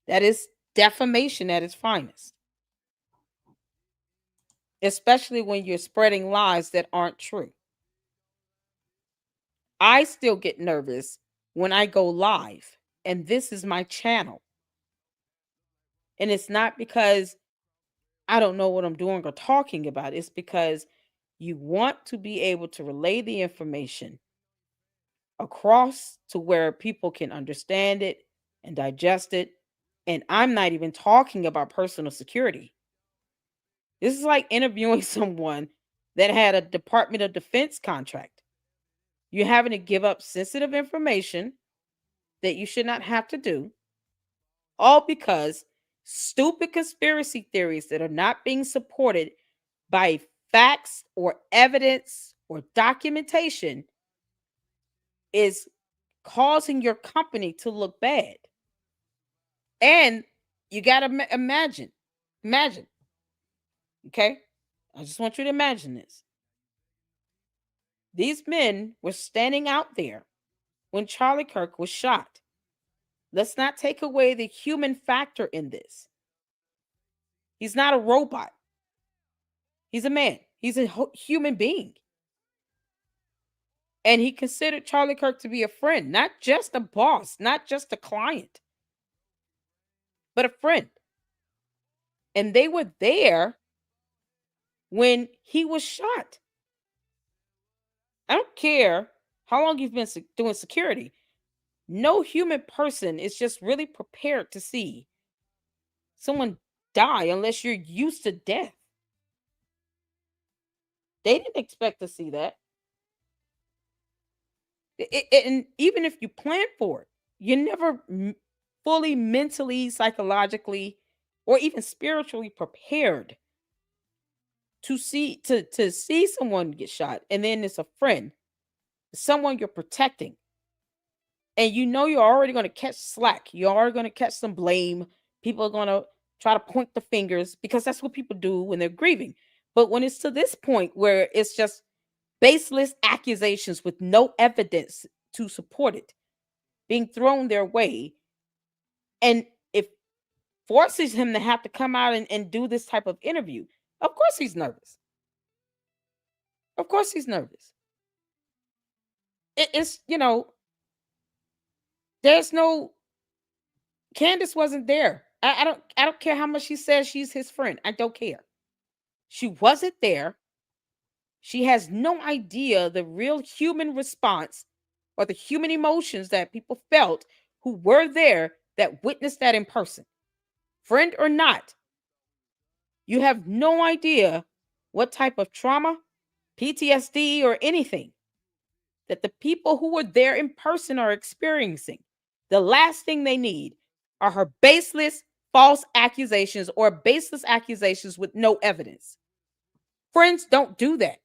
That is defamation at its finest, especially when you're spreading lies that aren't true. I still get nervous when I go live, and this is my channel. And it's not because I don't know what I'm doing or talking about. It's because you want to be able to relay the information across to where people can understand it and digest it. And I'm not even talking about personal security. This is like interviewing someone that had a Department of Defense contract. You're having to give up sensitive information that you should not have to do, all because stupid conspiracy theories that are not being supported by facts or evidence or documentation is causing your company to look bad. And you got to imagine, okay? I just want you to imagine this. These men were standing out there when Charlie Kirk was shot. Let's not take away the human factor in this. He's not a robot. He's a man. He's a human being. And he considered Charlie Kirk to be a friend, not just a boss, not just a client, but a friend. And they were there when he was shot. I don't care how long you've been doing security. No human person is just really prepared to see someone die unless you're used to death. They didn't expect to see that. And even if you plan for it, you're never fully mentally, psychologically, or even spiritually prepared to see someone get shot. And then it's a friend, someone you're protecting. And you're already going to catch slack. You're already going to catch some blame. People are going to try to point the fingers because that's what people do when they're grieving. But when it's to this point where it's just baseless accusations with no evidence to support it being thrown their way, and it forces him to have to come out and do this type of interview, of course he's nervous. Of course he's nervous. It's, there's no, Candace wasn't there. I don't care how much she says she's his friend. I don't care. She wasn't there. She has no idea the real human response or the human emotions that people felt who were there that witnessed that in person. Friend or not, you have no idea what type of trauma, PTSD, or anything that the people who were there in person are experiencing. The last thing they need are her baseless, false accusations or baseless accusations with no evidence. Friends don't do that.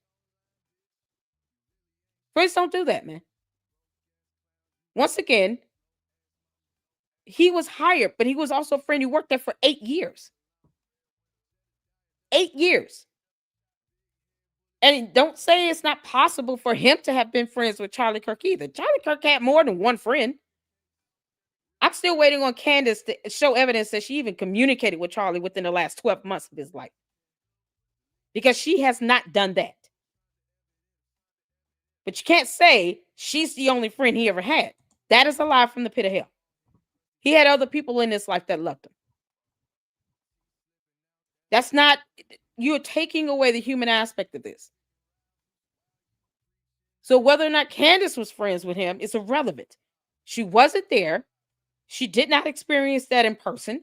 Friends don't do that, man. Once again, he was hired, but he was also a friend who worked there for 8 years. 8 years. And don't say it's not possible for him to have been friends with Charlie Kirk either. Charlie Kirk had more than one friend. I'm still waiting on Candace to show evidence that she even communicated with Charlie within the last 12 months of his life. Because she has not done that. But you can't say she's the only friend he ever had. That is a lie from the pit of hell. He had other people in his life that loved him. That's not, you're taking away the human aspect of this. So whether or not Candace was friends with him is irrelevant. She wasn't there. She did not experience that in person.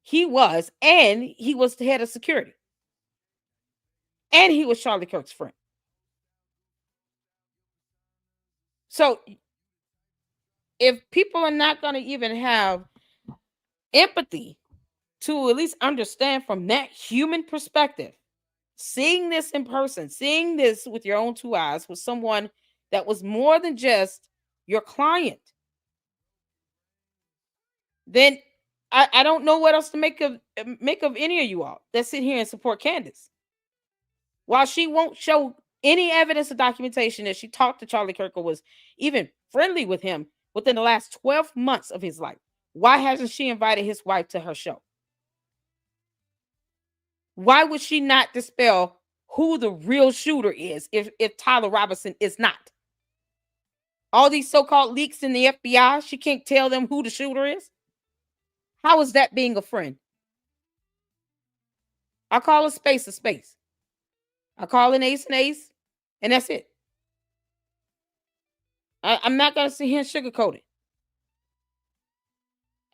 He was, and he was the head of security. And he was Charlie Kirk's friend. So if people are not going to even have empathy to at least understand from that human perspective, seeing this in person, seeing this with your own two eyes with someone that was more than just your client, then I don't know what else to make of any of you all that sit here and support Candace. While she won't show any evidence or documentation that she talked to Charlie Kirk or was even friendly with him within the last 12 months of his life, why hasn't she invited his wife to her show? Why would she not dispel who the real shooter is if Tyler Robinson is not? All these so-called leaks in the FBI, she can't tell them who the shooter is? How is that being a friend? I call a space a space. I call an ace, and that's it. I'm not going to sit here and sugarcoat it.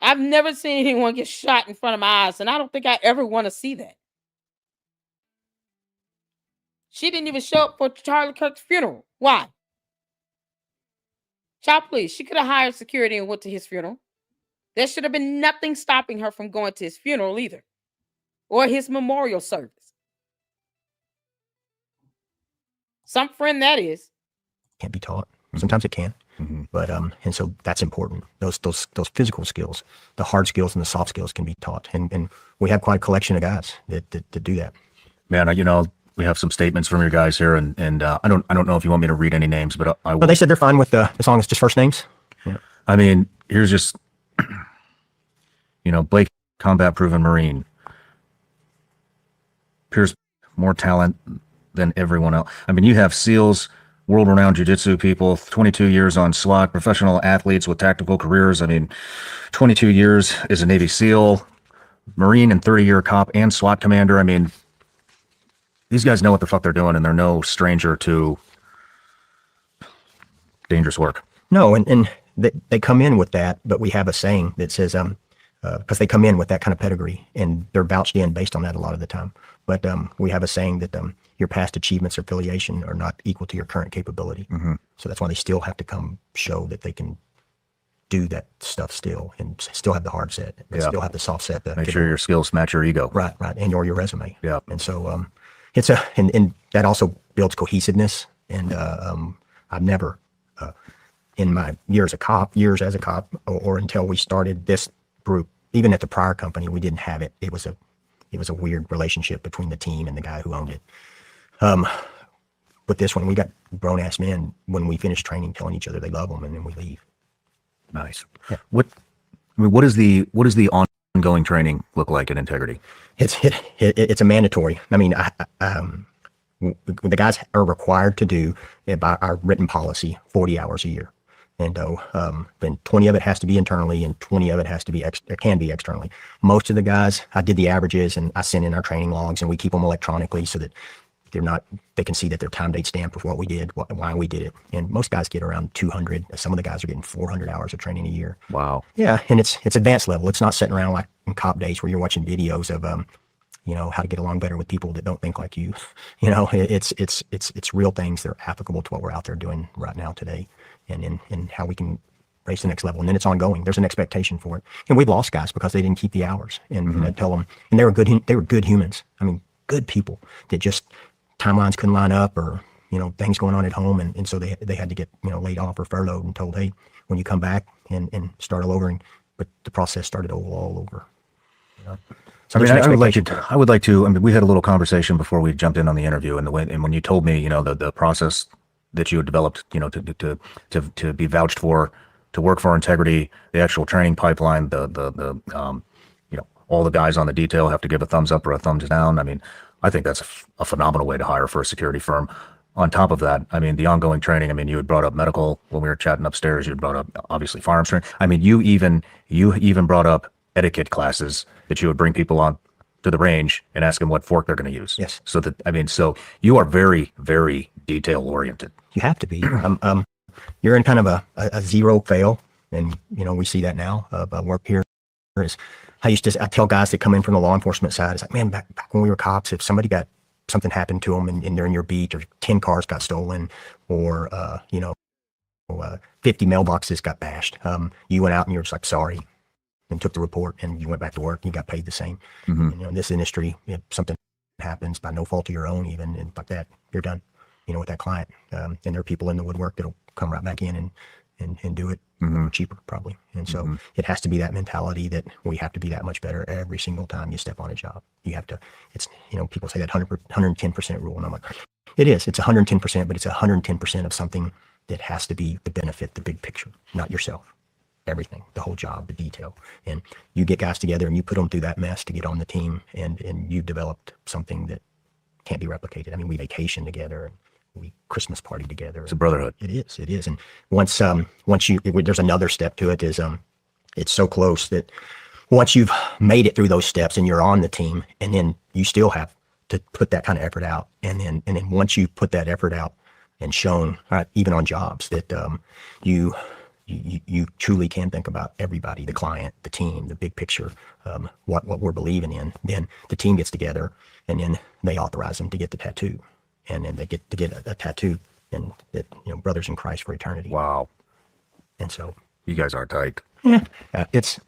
I've never seen anyone get shot in front of my eyes, and I don't think I ever want to see that. She didn't even show up for Charlie Kirk's funeral. Why? Child, please. She could have hired security and went to his funeral. There should have been nothing stopping her from going to his funeral either, or his memorial service. Some friend that is. Can't be taught. Sometimes it can, but and so that's important. Those physical skills, the hard skills and the soft skills can be taught, and we have quite a collection of guys that do that. Man, we have some statements from your guys here, and I don't know if you want me to read any names, but I will. Well, they said they're fine with as long as it's just first names. Yeah. I mean, here's just, Blake, combat proven Marine. Appears more talent than everyone else. I mean, you have SEALs, world-renowned jiu-jitsu people, 22 years on SWAT, professional athletes with tactical careers. I mean, 22 years as a Navy SEAL, Marine and 30-year cop and SWAT commander. I mean, these guys know what the fuck they're doing, and they're no stranger to dangerous work. No, and they come in with that, but we have a saying that says, because they come in with that kind of pedigree, and they're vouched in based on that a lot of the time. But we have a saying that your past achievements or affiliation are not equal to your current capability. So that's why they still have to come show that they can do that stuff still, and still have the hard set, but still have the soft set. Make sure your skills match your ego. Right, and your resume. Yeah. And so it's and that also builds cohesiveness. And I've never, in my years as a cop, or until we started this group, even at the prior company, we didn't have it. It was a weird relationship between the team and the guy who owned it. But this one, we got grown ass men when we finish training telling each other they love them, and then we leave. Nice. Yeah. What is the ongoing training look like at Integrity? It's a mandatory. I mean, the guys are required to do, by our written policy, 40 hours a year. And then 20 of it has to be internally, and 20 of it has to be can be externally. Most of the guys, I did the averages, and I sent in our training logs, and we keep them electronically so that they can see that their time date stamped with what we did, why we did it. And most guys get around 200. Some of the guys are getting 400 hours of training a year. Wow. Yeah, and it's advanced level. It's not sitting around like in cop days where you're watching videos of how to get along better with people that don't think like you. It's real things that are applicable to what we're out there doing right now today, and how we can raise the next level. And then it's ongoing. There's an expectation for it. And we've lost guys because they didn't keep the hours. And I tell them, and they were good humans. I mean, good people that just timelines couldn't line up, or things going on at home, and so they had to get laid off or furloughed and told, hey, when you come back and start all over. But the process started all over. So I would like to. I mean, we had a little conversation before we jumped in on the interview, and when you told me, the process that you had developed, to be vouched for, to work for integrity, the actual training pipeline, the all the guys on the detail have to give a thumbs up or a thumbs down. I mean, I think that's a phenomenal way to hire for a security firm. On top of that, I mean, the ongoing training. I mean, you had brought up medical when we were chatting upstairs. You had brought up obviously firearms training. I mean, you even brought up etiquette classes that you would bring people on to the range and ask them what fork they're going to use. Yes. So you are very, very detail oriented. You have to be. You're in kind of a zero fail, and we see that now. Work here is. I tell guys that come in from the law enforcement side, it's like, man, back when we were cops, if something happened to them and they're in your beat, or 10 cars got stolen, or 50 mailboxes got bashed, you went out and you're just like, sorry, and took the report, and you went back to work and you got paid the same. And, in this industry, if something happens by no fault of your own, even, and like that, you're done, with that client. And there are people in the woodwork that'll come right back in and do it cheaper, probably. And so it has to be that mentality that we have to be that much better every single time you step on a job. You have to, it's, people say that 110% rule. And I'm like, it's 110%, but it's 110% of something that has to be the benefit, the big picture, not yourself. Everything, the whole job, the detail. And you get guys together and you put them through that mess to get on the team, and you've developed something that can't be replicated. I mean, we vacation together, and we Christmas party together. It's a brotherhood. It is. And once there's another step to it, is it's so close that once you've made it through those steps and you're on the team, and then you still have to put that kind of effort out. And then once you put that effort out and shown, even on jobs, that you truly can think about everybody, the client, the team, the big picture, what we're believing in. Then the team gets together, and then they authorize them to get the tattoo, and then they get to get a tattoo, and that, brothers in Christ for eternity. Wow. And so you guys are tight. Yeah, it's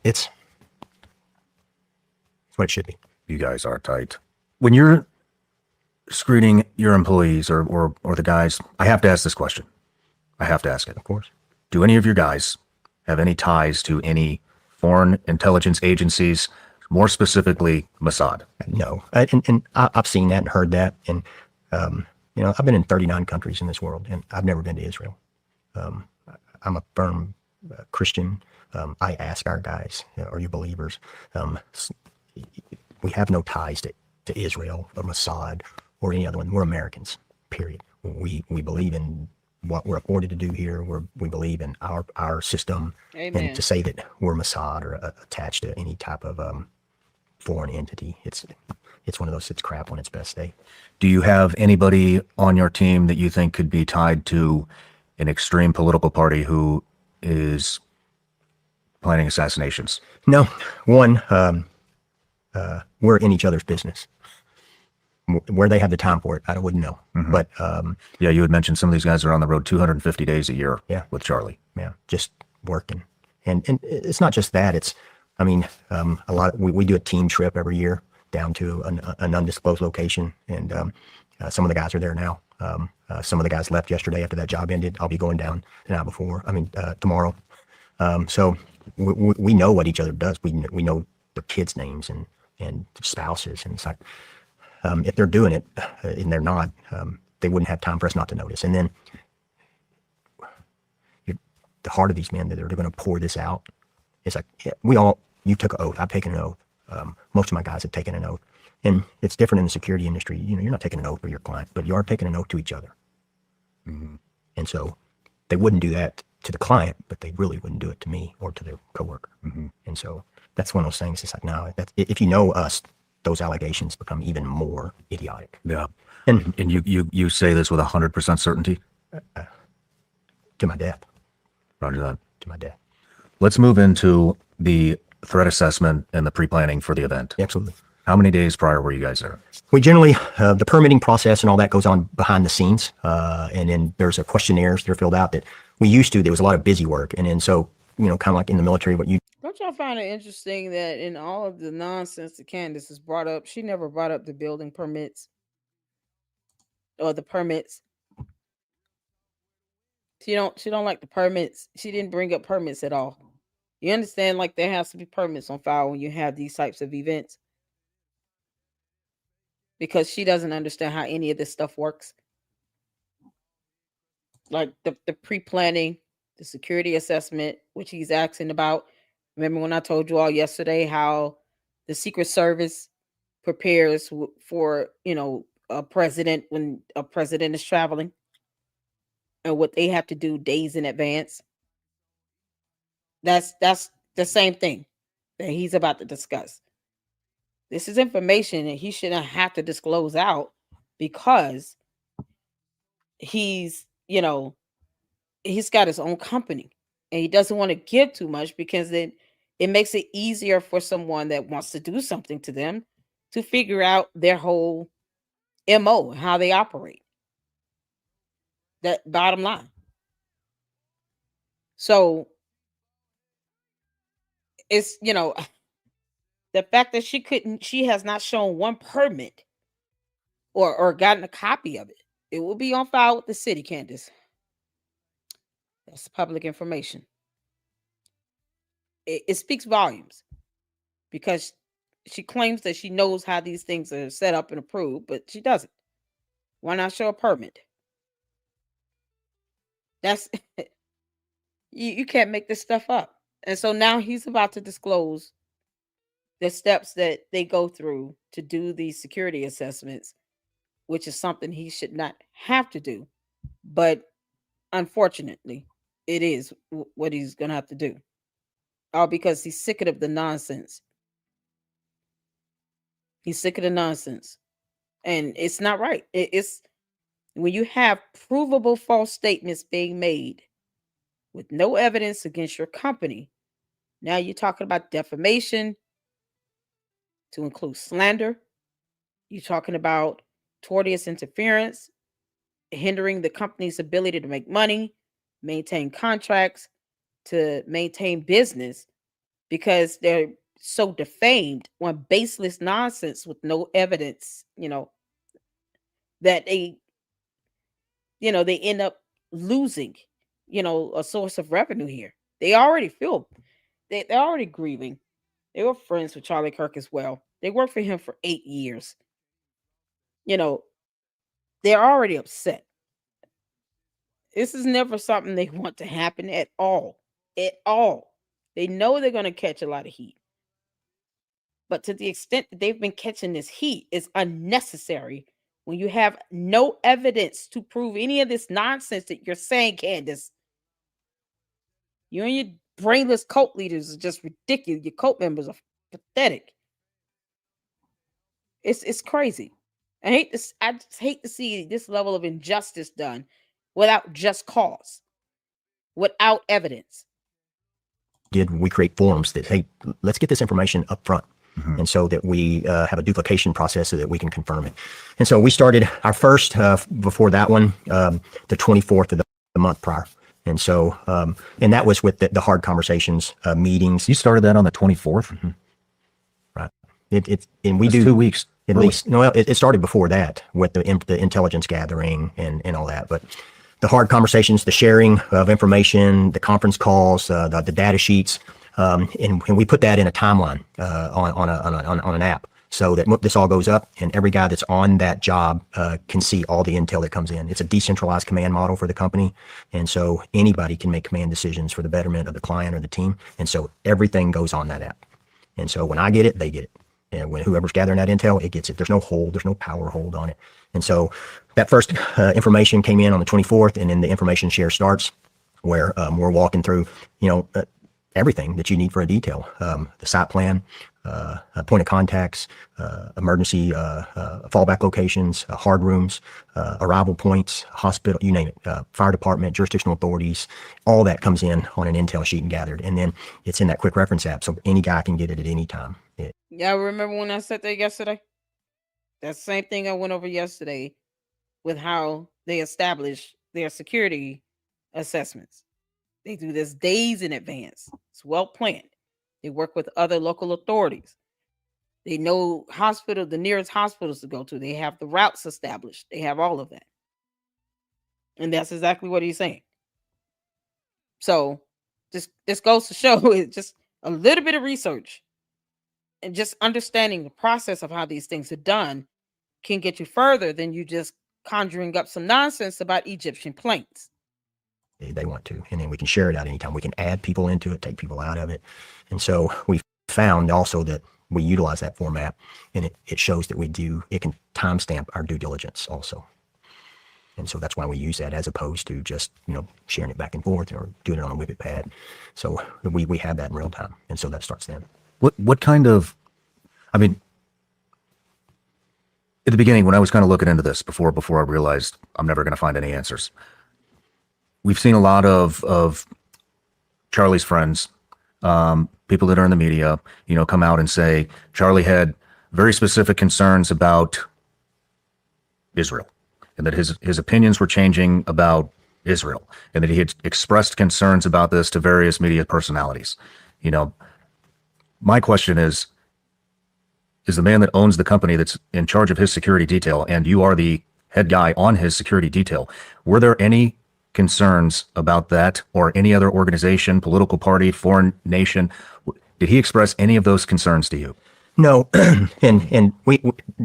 what it should be. You guys are tight. When you're screening your employees or the guys, I have to ask this question. I have to ask it. Of course. Do any of your guys have any ties to any foreign intelligence agencies, more specifically Mossad? No. And I've seen that and heard that. And, I've been in 39 countries in this world, and I've never been to Israel. I'm a firm Christian. I ask our guys, are you believers? We have no ties to Israel or Mossad or any other one. We're Americans, period. We believe in what we're afforded to do here. We believe in our system. Amen. And to say that we're Mossad or attached to any type of foreign entity, it's one of those, it's crap on its best day. Do you have anybody on your team that you think could be tied to an extreme political party who is planning assassinations? No. One, we're in each other's business. Where they have the time for it, I wouldn't know. But yeah, you had mentioned some of these guys are on the road 250 days a year. Yeah. With Charlie. Yeah, just working, and it's not just that. It's, a lot. We do a team trip every year down to an undisclosed location, and some of the guys are there now. Some of the guys left yesterday after that job ended. I'll be going down the night before. Tomorrow. So we know what each other does. We know their kids' names and their spouses, and it's like, if they're doing it and they're not, they wouldn't have time for us not to notice. And then the heart of these men that are going to pour this out, it's like, you took an oath. I've taken an oath. Most of my guys have taken an oath. And it's different in the security industry. You're not taking an oath for your client, but you are taking an oath to each other. And so they wouldn't do that to the client, but they really wouldn't do it to me or to their coworker. And so that's one of those things. It's like, no, if you know us, those allegations become even more idiotic. Yeah. And you say this with 100% certainty? to my death, Roger that. to my death. Let's move into the threat assessment and the pre-planning for the event. Absolutely. How many days prior were you guys there? We generally, the permitting process and all that goes on behind the scenes. And then there's a questionnaires that are filled out that we used to, there was a lot of busy work. And then so, kind of like in the military, what you Don't y'all find it interesting that in all of the nonsense that Candace has brought up, she never brought up the building permits or the permits. She don't like the permits. She didn't bring up permits at all. You understand, like there has to be permits on file when you have these types of events. Because she doesn't understand how any of this stuff works. Like the pre-planning, the security assessment, which he's asking about. Remember when I told you all yesterday how the Secret Service prepares for, a president when a president is traveling and what they have to do days in advance. That's the same thing that he's about to discuss. This is information that he shouldn't have to disclose out because he's got his own company and he doesn't want to give too much because then it makes it easier for someone that wants to do something to them to figure out their whole MO, how they operate. That bottom line. So it's, the fact that she has not shown one permit or gotten a copy of it. It will be on file with the city, Candace. That's public information. It speaks volumes because she claims that she knows how these things are set up and approved, but she doesn't. Why not show a permit? That's you can't make this stuff up. And so now he's about to disclose the steps that they go through to do these security assessments, which is something he should not have to do. But unfortunately, it is what he's going to have to do. All because he's sick of the nonsense. He's sick of the nonsense. And it's not right. It's when you have provable false statements being made with no evidence against your company. Now you're talking about defamation to include slander. You're talking about tortious interference, hindering the company's ability to make money, maintain contracts, to maintain business because they're so defamed on baseless nonsense with no evidence, that they end up losing, a source of revenue here. They already feel they're already grieving. They were friends with Charlie Kirk as well. They worked for him for 8 years. They're already upset. This is never something they want to happen at all. At all. They know they're going to catch a lot of heat. But to the extent that they've been catching this heat is unnecessary when you have no evidence to prove any of this nonsense that you're saying, Candace. You and your brainless cult leaders are just ridiculous. Your cult members are pathetic. It's crazy. I just hate to see this level of injustice done without just cause, without evidence. We create forms that, hey, let's get this information up front. And so that we have a duplication process so that we can confirm it. And so we started our first, before that one, the 24th of the month prior. And so, and that was with the hard conversations, meetings. You started that on the 24th? Right. And we That's do 2 weeks. at least. No, it started before that with the intelligence gathering and all that. But the hard conversations, the sharing of information, the conference calls, the data sheets, and we put that in a timeline on an app so that this all goes up and every guy that's on that job can see all the intel that comes in. It's a decentralized command model for the company. And so anybody can make command decisions for the betterment of the client or the team. And so everything goes on that app. And so when I get it, they get it. And when whoever's gathering that intel, it gets it. There's no hold, there's no power hold on it. And so that first information came in on the 24th, and then the information share starts. where we're walking through, everything that you need for a detail, the site plan, point of contacts, emergency fallback locations, hard rooms, arrival points, hospital, you name it, fire department, jurisdictional authorities, all that comes in on an intel sheet and gathered. And then it's in that quick reference app, so any guy can get it at any time. Yeah, I remember when I said that yesterday? That same thing I went over yesterday with how they establish their security assessments. They do this days in advance. It's well planned. They work with other local authorities. They know the nearest hospitals to go to. They have the routes established. They have all of that. And that's exactly what he's saying. So this goes to show it's just a little bit of research and just understanding the process of how these things are done can get you further than you just conjuring up some nonsense about Egyptian planes. They want to, and then we can share it out anytime. We can add people into it, take people out of it. And so we found also that we utilize that format, and it shows that it can timestamp our due diligence also. And so that's why we use that as opposed to just, sharing it back and forth or doing it on a Whippet pad. So we have that in real time. And so that starts then. What kind of, at the beginning, when I was kind of looking into this before I realized I'm never going to find any answers, we've seen a lot of Charlie's friends, people that are in the media, come out and say Charlie had very specific concerns about Israel, and that his opinions were changing about Israel, and that he had expressed concerns about this to various media personalities. My question is the man that owns the company that's in charge of his security detail, and you are the head guy on his security detail, were there any concerns about that or any other organization, political party, foreign nation? Did he express any of those concerns to you? No, and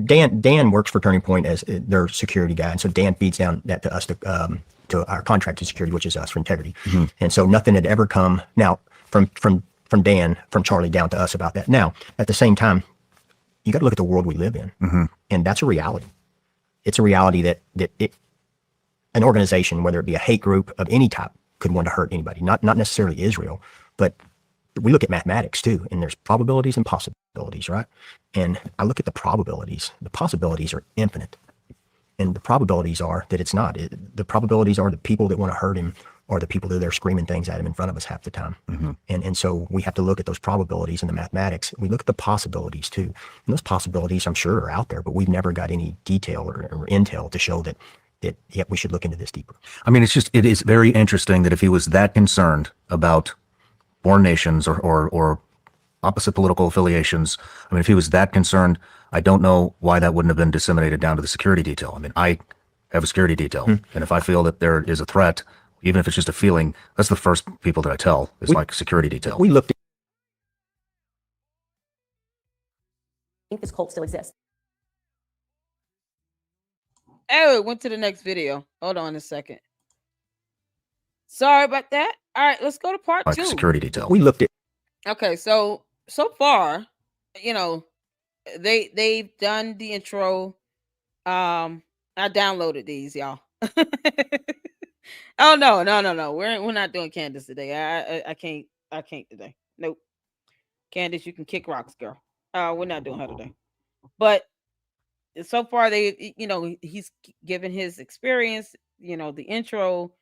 Dan works for Turning Point as their security guy, and so Dan feeds down that to us to our contracted security, which is us for integrity. Mm-hmm. And so nothing had ever come now from Dan, from Charlie down to us about that. Now, at the same time, you got to look at the world we live in, mm-hmm. and that's a reality. It's a reality that an organization, whether it be a hate group of any type, could want to hurt anybody. Not necessarily Israel, but we look at mathematics too, and there's probabilities and possibilities, right? And I look at the probabilities. The possibilities are infinite, and the probabilities are that it's not. The probabilities are the people that want to hurt him or the people that are screaming things at him in front of us half the time. Mm-hmm. And so we have to look at those probabilities and the mathematics. We look at the possibilities too, and those possibilities I'm sure are out there, but we've never got any detail or intel to show that we should look into this deeper. It is very interesting that if he was that concerned about foreign nations or opposite political affiliations, if he was that concerned, I don't know why that wouldn't have been disseminated down to the security detail. I have a security detail, and if I feel that there is a threat, even if it's just a feeling, that's the first people that I tell is my security detail. We looked at think this cult still exists. Oh, it went to the next video. Hold on a second. Sorry about that. All right, let's go to part 2. Security detail. We looked at. Okay, so far, they've done the intro. I downloaded these, y'all. Oh no. We're not doing Candace today. I can't today. Nope. Candace, you can kick rocks, girl. We're not doing her today. But so far he's given his experience, the intro.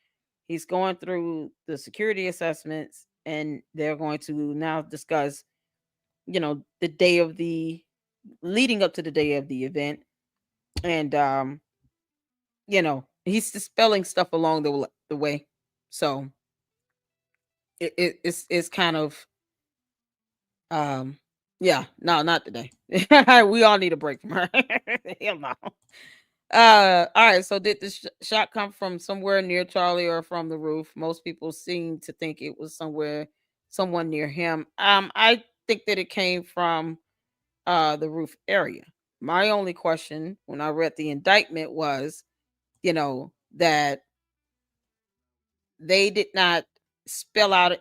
He's going through the security assessments, and they're going to now discuss, the day of the leading up to the day of the event. And he's dispelling stuff along the way. So it's kind of yeah, no, not today. We all need a break from her. Hell no. All right, so did the shot come from somewhere near Charlie or from the roof? Most people seem to think it was someone near him. I think that it came from the roof area. My only question when I read the indictment was, that they did not spell out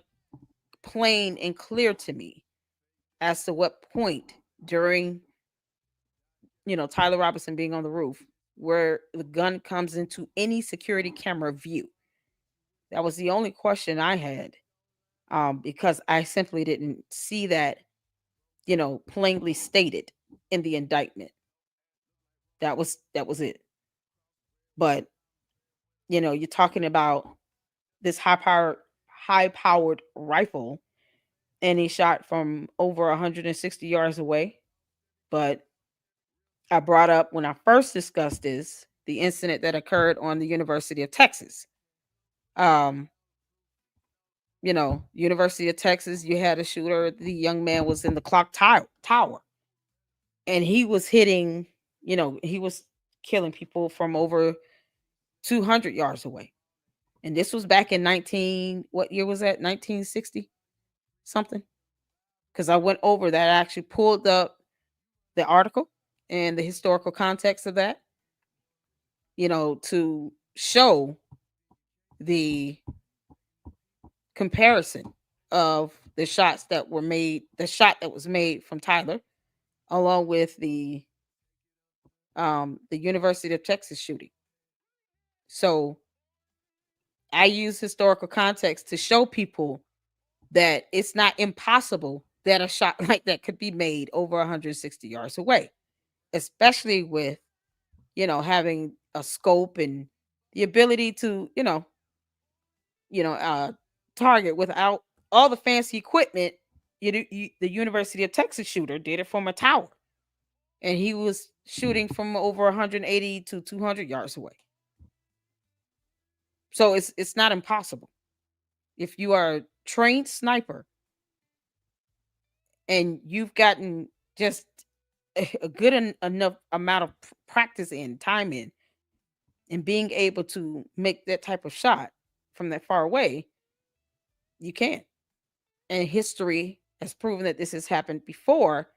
plain and clear to me as to what point during, Tyler Robinson being on the roof where the gun comes into any security camera view. That was the only question I had, because I simply didn't see that, plainly stated in the indictment. That was it. But you're talking about this high powered rifle, and he shot from over 160 yards away. But I brought up, when I first discussed this, the incident that occurred on the University of Texas. University of Texas, you had a shooter. The young man was in the clock tower, and he was hitting, he was killing people from over 200 yards away. And this was back in what year was that? 1960 something? Because I went over that. I actually pulled up the article and the historical context of that, to show the comparison of the shots that were made, the shot that was made from Tyler, along with the University of Texas shooting. So I use historical context to show people that it's not impossible that a shot like that could be made over 160 yards away, especially with, having a scope and the ability to, target without all the fancy equipment. The University of Texas shooter did it from a tower, and he was shooting from over 180 to 200 yards away. So it's not impossible. If you are a trained sniper and you've gotten just a good enough amount of practice and time in, and being able to make that type of shot from that far away, you can. And history has proven that this has happened before,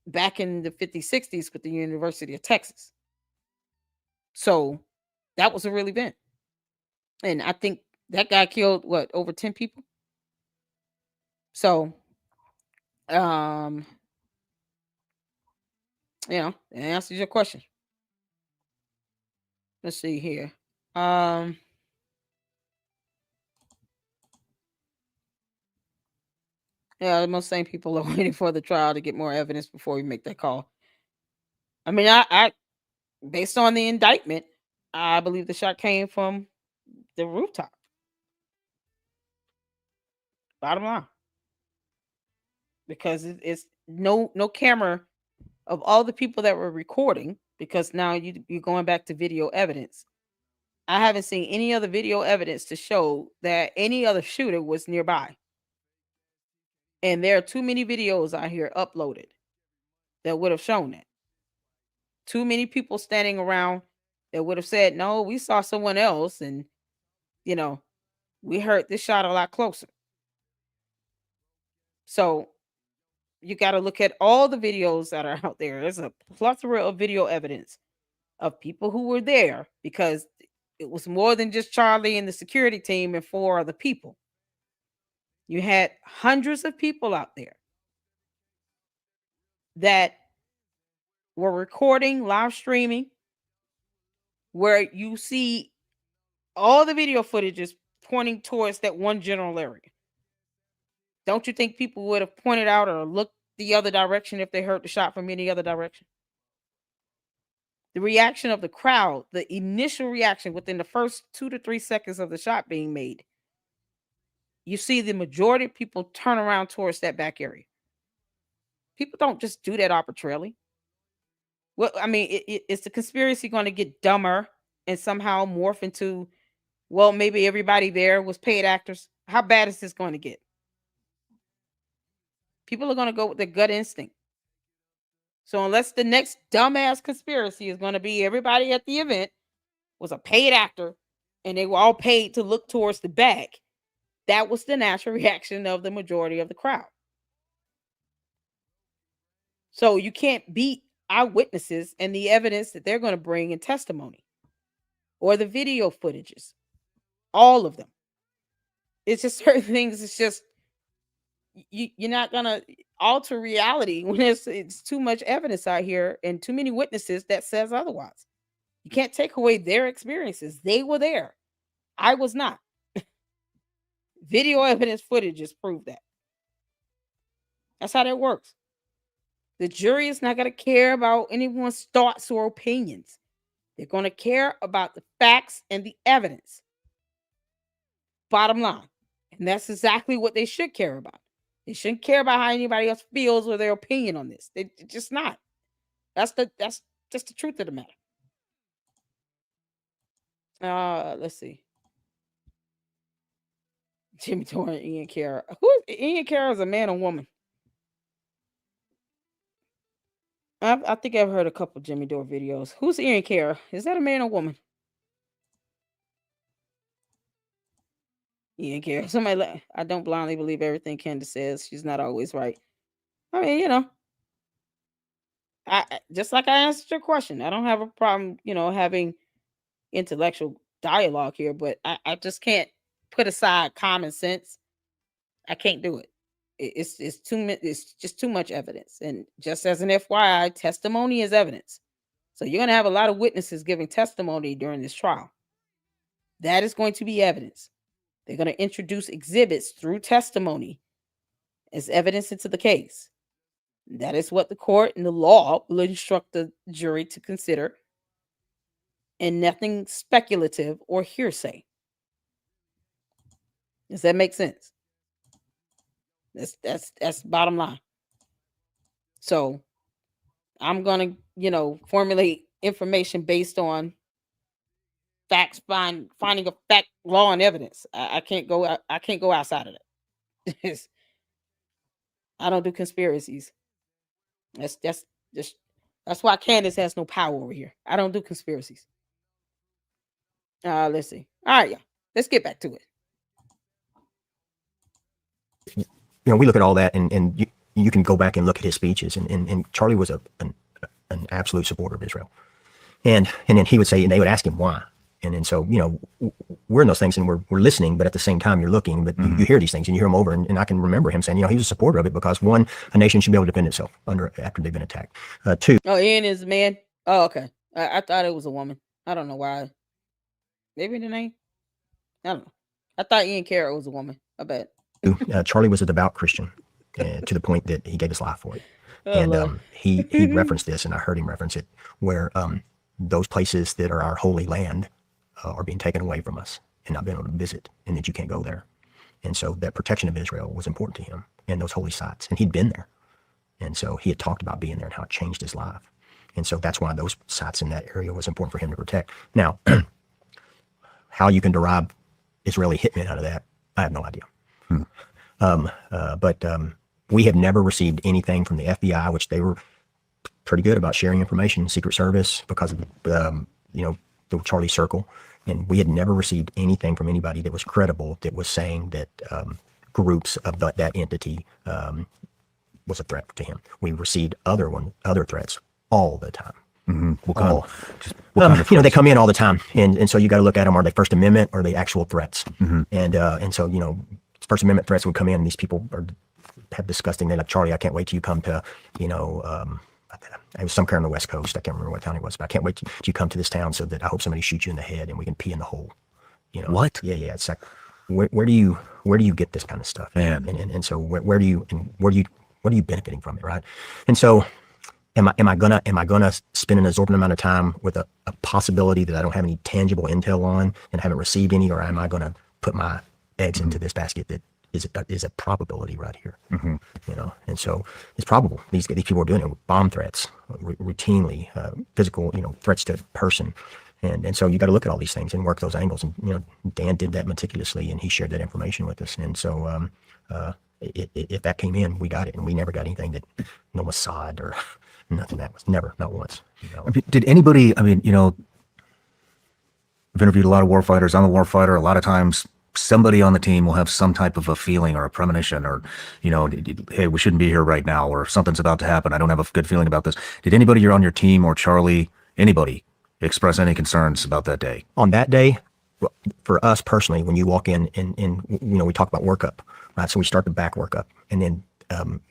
back in the 50s, 60s with the University of Texas. So that was a real event. And I think that guy killed over 10 people. So, that answers your question. Let's see here. Yeah, most same people are waiting for the trial to get more evidence before we make that call. I mean, I based on the indictment, I believe the shot came from the rooftop. Bottom line, because it's no camera of all the people that were recording. Because now you're going back to video evidence. I haven't seen any other video evidence to show that any other shooter was nearby. And there are too many videos out here uploaded that would have shown that. Too many people standing around that would have said, no, we saw someone else, and we heard this shot a lot closer. So you got to look at all the videos that are out there. There's a plethora of video evidence of people who were there, because it was more than just Charlie and the security team and 4 other people. You had hundreds of people out there that were recording, live streaming, where you see all the video footage is pointing towards that one general area. Don't you think people would have pointed out or looked the other direction if they heard the shot from any other direction? The reaction of the crowd, the initial reaction within the first 2 to 3 seconds of the shot being made, you see the majority of people turn around towards that back area. People don't just do that arbitrarily. Well, I mean, is the conspiracy going to get dumber and somehow morph into, well, maybe everybody there was paid actors? How bad is this going to get? People are going to go with their gut instinct. So unless the next dumbass conspiracy is going to be everybody at the event was a paid actor and they were all paid to look towards the back, that was the natural reaction of the majority of the crowd. So you can't beat eyewitnesses and the evidence that they're going to bring in testimony or the video footages, all of them. It's just certain things. It's just, you're not going to alter reality when it's too much evidence out here and too many witnesses that says otherwise. You can't take away their experiences. They were there. I was not. Video evidence footages prove that. That's how that works. The jury is not going to care about anyone's thoughts or opinions. They're going to care about the facts and the evidence. Bottom line. And that's exactly what they should care about. They shouldn't care about how anybody else feels or their opinion on this. They're just not. That's just the truth of the matter. Let's see. Jimmy Dore and Ian Carroll. Ian Carroll is a man or woman? I think I've heard a couple Jimmy Dore videos. Who's Ian Carroll? Is that a man or woman? Ian Carroll. Somebody. I don't blindly believe everything Candace says. She's not always right. I mean, I just like I answered your question. I don't have a problem, having intellectual dialogue here, but I just can't put aside common sense. I can't do it. It's just too much evidence. And just as an FYI, testimony is evidence. So you're going to have a lot of witnesses giving testimony during this trial. That is going to be evidence. They're going to introduce exhibits through testimony as evidence into the case. That is what the court and the law will instruct the jury to consider, and nothing speculative or hearsay. Does that make sense? That's bottom line. So I'm gonna, formulate information based on facts, finding a fact, law, and evidence. I can't go outside of that. I don't do conspiracies. That's why Candace has no power over here. I don't do conspiracies. Let's see. All right, yeah. Let's get back to it. We look at all that, and you can go back and look at his speeches, and Charlie was an absolute supporter of Israel, and then he would say, and they would ask him why, and so we're in those things, and we're listening, but at the same time you're looking, but you hear these things, and you hear them over, and I can remember him saying, he was a supporter of it because one, a nation should be able to defend itself after they've been attacked. Two, Ian is a man. Oh, okay. I thought it was a woman. I don't know why. Maybe the name. I don't know. I thought Ian Carroll was a woman. I bet. Charlie was a devout Christian to the point that he gave his life for it. And he referenced this, and I heard him reference it, where those places that are our holy land are being taken away from us and not being able to visit, and that you can't go there. And so that protection of Israel was important to him and those holy sites. And he'd been there. And so he had talked about being there and how it changed his life. And so that's why those sites in that area was important for him to protect. Now, how you can derive Israeli hitmen out of that, I have no idea. But we have never received anything from the FBI, which they were pretty good about sharing information, Secret Service, because of the Charlie Circle, and we had never received anything from anybody that was credible that was saying that groups of that entity was a threat to him. We received other threats all the time. Mm-hmm. They come in all the time, and so you got to look at them. Are they First Amendment or are they actual threats? Mm-hmm. And so First Amendment threats would come in, and these people have disgusting. They're like, Charlie, I can't wait till you come to, it was somewhere on the West Coast. I can't remember what town it was, but I can't wait till you come to this town so that I hope somebody shoots you in the head and we can pee in the hole. What? Yeah. It's like, where do you get this kind of stuff? Man. And so what are you benefiting from it, right? And so, am I gonna spend an exorbitant amount of time with a possibility that I don't have any tangible intel on and haven't received any, or am I gonna put my eggs into this basket that is a probability right here? And so it's probable these people are doing it with bomb threats routinely, physical threats to person, and so you got to look at all these things and work those angles, and Dan did that meticulously, and he shared that information with us, and so if that came in, we got it, and we never got anything that no Mossad or nothing. That was never, not once. Did anybody? I've interviewed a lot of warfighters. I'm a warfighter. A lot of times, somebody on the team will have some type of a feeling or a premonition, or hey, we shouldn't be here right now, or something's about to happen. I don't have a good feeling about this. Did anybody on your team or Charlie, anybody, express any concerns about that day? On that day, for us personally, when you walk in and we talk about workup, right? So we start the back workup, and then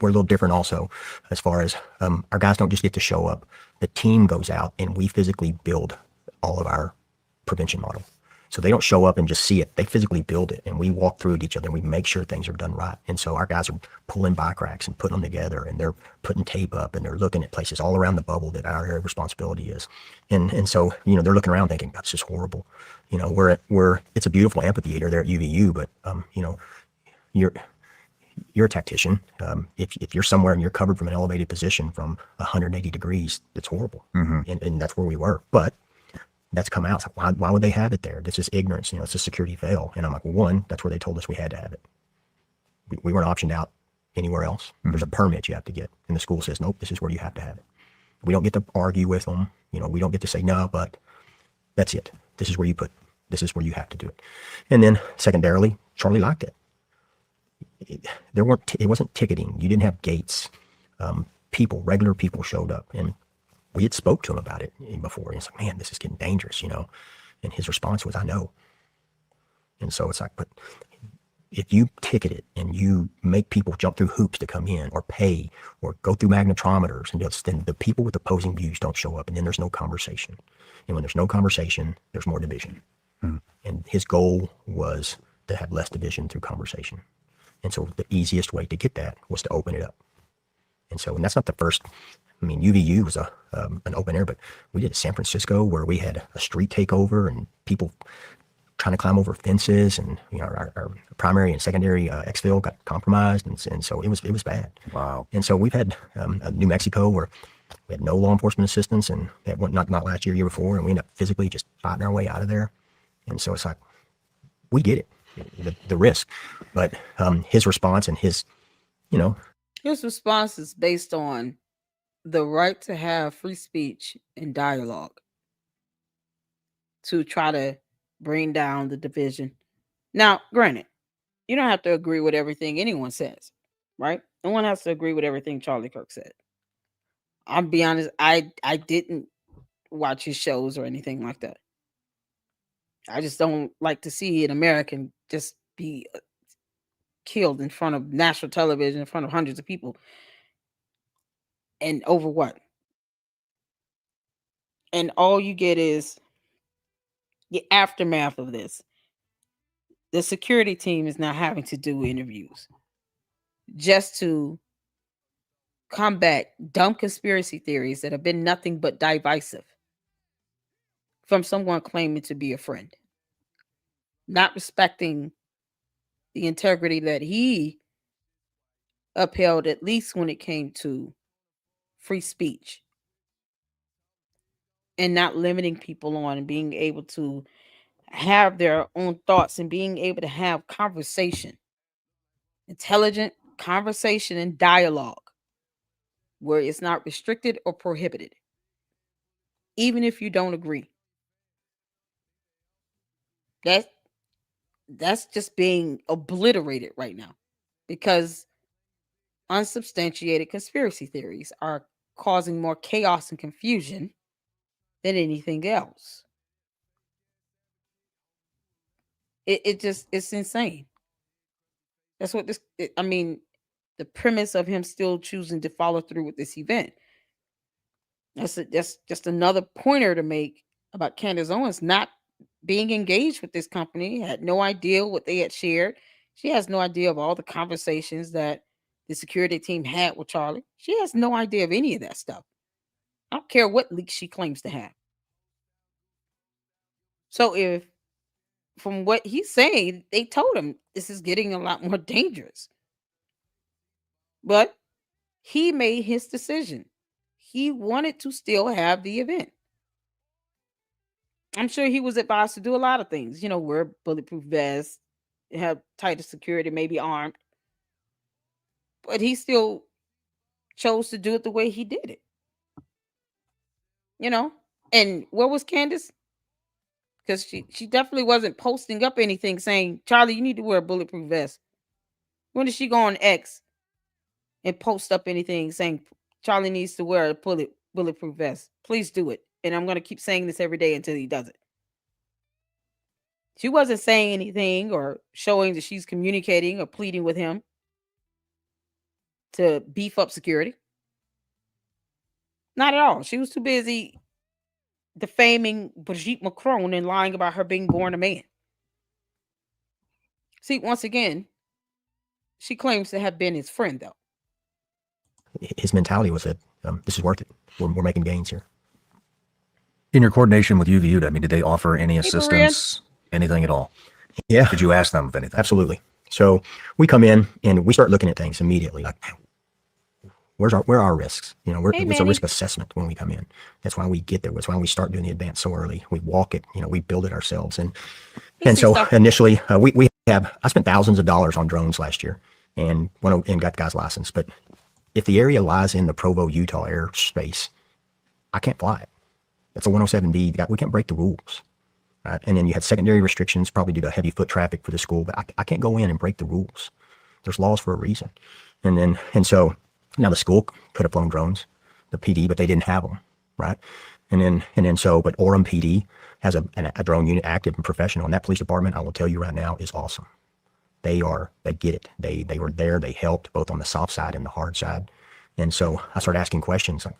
we're a little different also as far as our guys don't just get to show up. The team goes out and we physically build all of our prevention model. So they don't show up and just see it. They physically build it, and we walk through it each other and we make sure things are done right. And so our guys are pulling bike racks and putting them together, and they're putting tape up, and they're looking at places all around the bubble that our area of responsibility is. And so, they're looking around thinking, God, this is horrible. It's a beautiful amphitheater there at UVU, but, you're a tactician. If you're somewhere and you're covered from an elevated position from 180 degrees, that's horrible. And that's where we were. But that's come out. It's like, why would they have it there? This is ignorance. It's a security fail. And I'm like, well, one, that's where they told us we had to have it. We weren't optioned out anywhere else. There's a permit you have to get. And the school says, nope, this is where you have to have it. We don't get to argue with them. We don't get to say, no, but that's it. This is where you have to do it. And then secondarily, Charlie liked it. It wasn't ticketing. You didn't have gates. Regular people showed up, and we had spoke to him about it before. And it's like, man, this is getting dangerous, And his response was, I know. And so it's like, but if you ticket it and you make people jump through hoops to come in or pay or go through magnetometers, and then the people with opposing views don't show up, and then there's no conversation. And when there's no conversation, there's more division. And his goal was to have less division through conversation. And so the easiest way to get that was to open it up. And that's not the first. UVU was an open air, but we did San Francisco where we had a street takeover and people trying to climb over fences, and our primary and secondary exfil got compromised, and so it was bad. Wow. And so we've had New Mexico where we had no law enforcement assistance, and that went not last year before, and we ended up physically just fighting our way out of there. And so it's like, we get it. The risk, but his response and his response is based on the right to have free speech and dialogue to try to bring down the division. Now, granted, you don't have to agree with everything anyone says, right? No one has to agree with everything Charlie Kirk said. I'll be honest, I didn't watch his shows or anything like that. I just don't like to see an American just be killed in front of national television, in front of hundreds of people. And over what? And all you get is the aftermath of this. The security team is now having to do interviews just to combat dumb conspiracy theories that have been nothing but divisive from someone claiming to be a friend, not respecting the integrity that he upheld, at least when it came to free speech, and not limiting people on and being able to have their own thoughts and being able to have conversation, intelligent conversation and dialogue where it's not restricted or prohibited, even if you don't agree. That's just being obliterated right now because unsubstantiated conspiracy theories are causing more chaos and confusion than anything else. It's insane. That's what the premise of him still choosing to follow through with this event. That's just another pointer to make about Candace Owens not being engaged with this company, had no idea what they had shared. She has no idea of all the conversations that the security team had with Charlie. She has no idea of any of that stuff. I don't care what leaks she claims to have. So if, from what he's saying, they told him this is getting a lot more dangerous. But he made his decision. He wanted to still have the event. I'm sure he was advised to do a lot of things. Wear bulletproof vests, have tighter security, maybe armed. But he still chose to do it the way he did it. And where was Candace? Because she definitely wasn't posting up anything saying, Charlie, you need to wear a bulletproof vest. When did she go on X and post up anything saying Charlie needs to wear a bulletproof vest? Please do it. And I'm going to keep saying this every day until he does it. She wasn't saying anything or showing that she's communicating or pleading with him to beef up security. Not at all. She was too busy defaming Brigitte Macron and lying about her being born a man. See, once again, she claims to have been his friend, though. His mentality was that this is worth it. We're making gains here. In your coordination with UVU, I mean, did they offer any Hey, assistance, anything at all? Yeah, Did you ask them of anything? absolutely. So we come in and we start looking at things immediately. Like, where are our risks? You know, Hey, it's a Manny. risk assessment when we come in. That's why we get there. That's why we start doing the advance so early. We walk it. You know, we build it ourselves. And so stuff. initially, I spent thousands of dollars on drones last year, and got the guy's license. But if the area lies in the Provo, Utah airspace, I can't fly it. That's a 107B. We can't break the rules. Right? And then you had secondary restrictions, probably due to heavy foot traffic for the school. But I can't go in and break the rules. There's laws for a reason. And so now the school could have flown drones, the PD, but they didn't have them, right? But Orem PD has a drone unit active and professional. And that police department, I will tell you right now, is awesome. They get it. They were there. They helped both on the soft side and the hard side. And so I started asking questions like,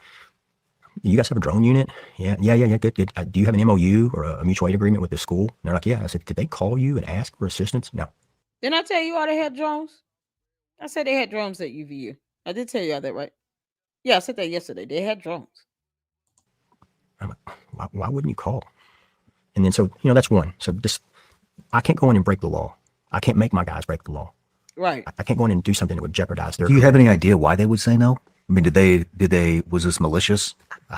you guys have a drone unit? Yeah, good. Do you have an MOU or a mutual aid agreement with the school? And they're like, yeah. I said, did they call you and ask for assistance? No. Didn't I tell you all they had drones? I said they had drones at UVU. I did tell you all that, right? Yeah, I said that yesterday. They had drones. I'm like, why wouldn't you call? And then so, that's one. So I can't go in and break the law. I can't make my guys break the law. Right. I can't go in and do something that would jeopardize their Do you career. have any idea why they would say no? I mean, was this malicious?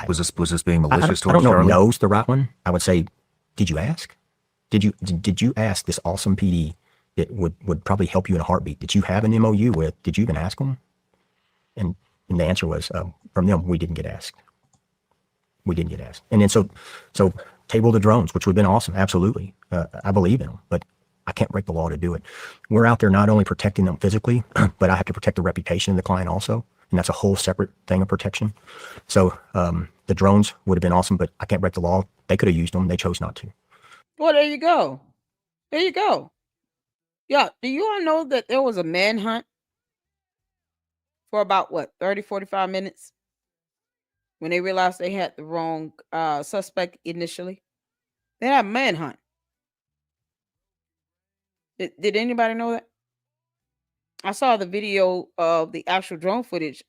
Was this being malicious I don't towards know if Charlie? no's the right one. I would say, did you ask? Did you ask this awesome PD that would probably help you in a heartbeat? Did you have an MOU with? Did you even ask them? And the answer was, from them, we didn't get asked. We didn't get asked. And then so table the drones, which would have been awesome. Absolutely. I believe in them, but I can't break the law to do it. We're out there not only protecting them physically, but I have to protect the reputation of the client also. And that's a whole separate thing of protection. So the drones would have been awesome, but I can't break the law. They could have used them. They chose not to. Well, there you go. There you go. Yeah. Do you all know that there was a manhunt for about 30, 45 minutes when they realized they had the wrong suspect initially? They had a manhunt. Did anybody know that? I saw the video of the actual drone footage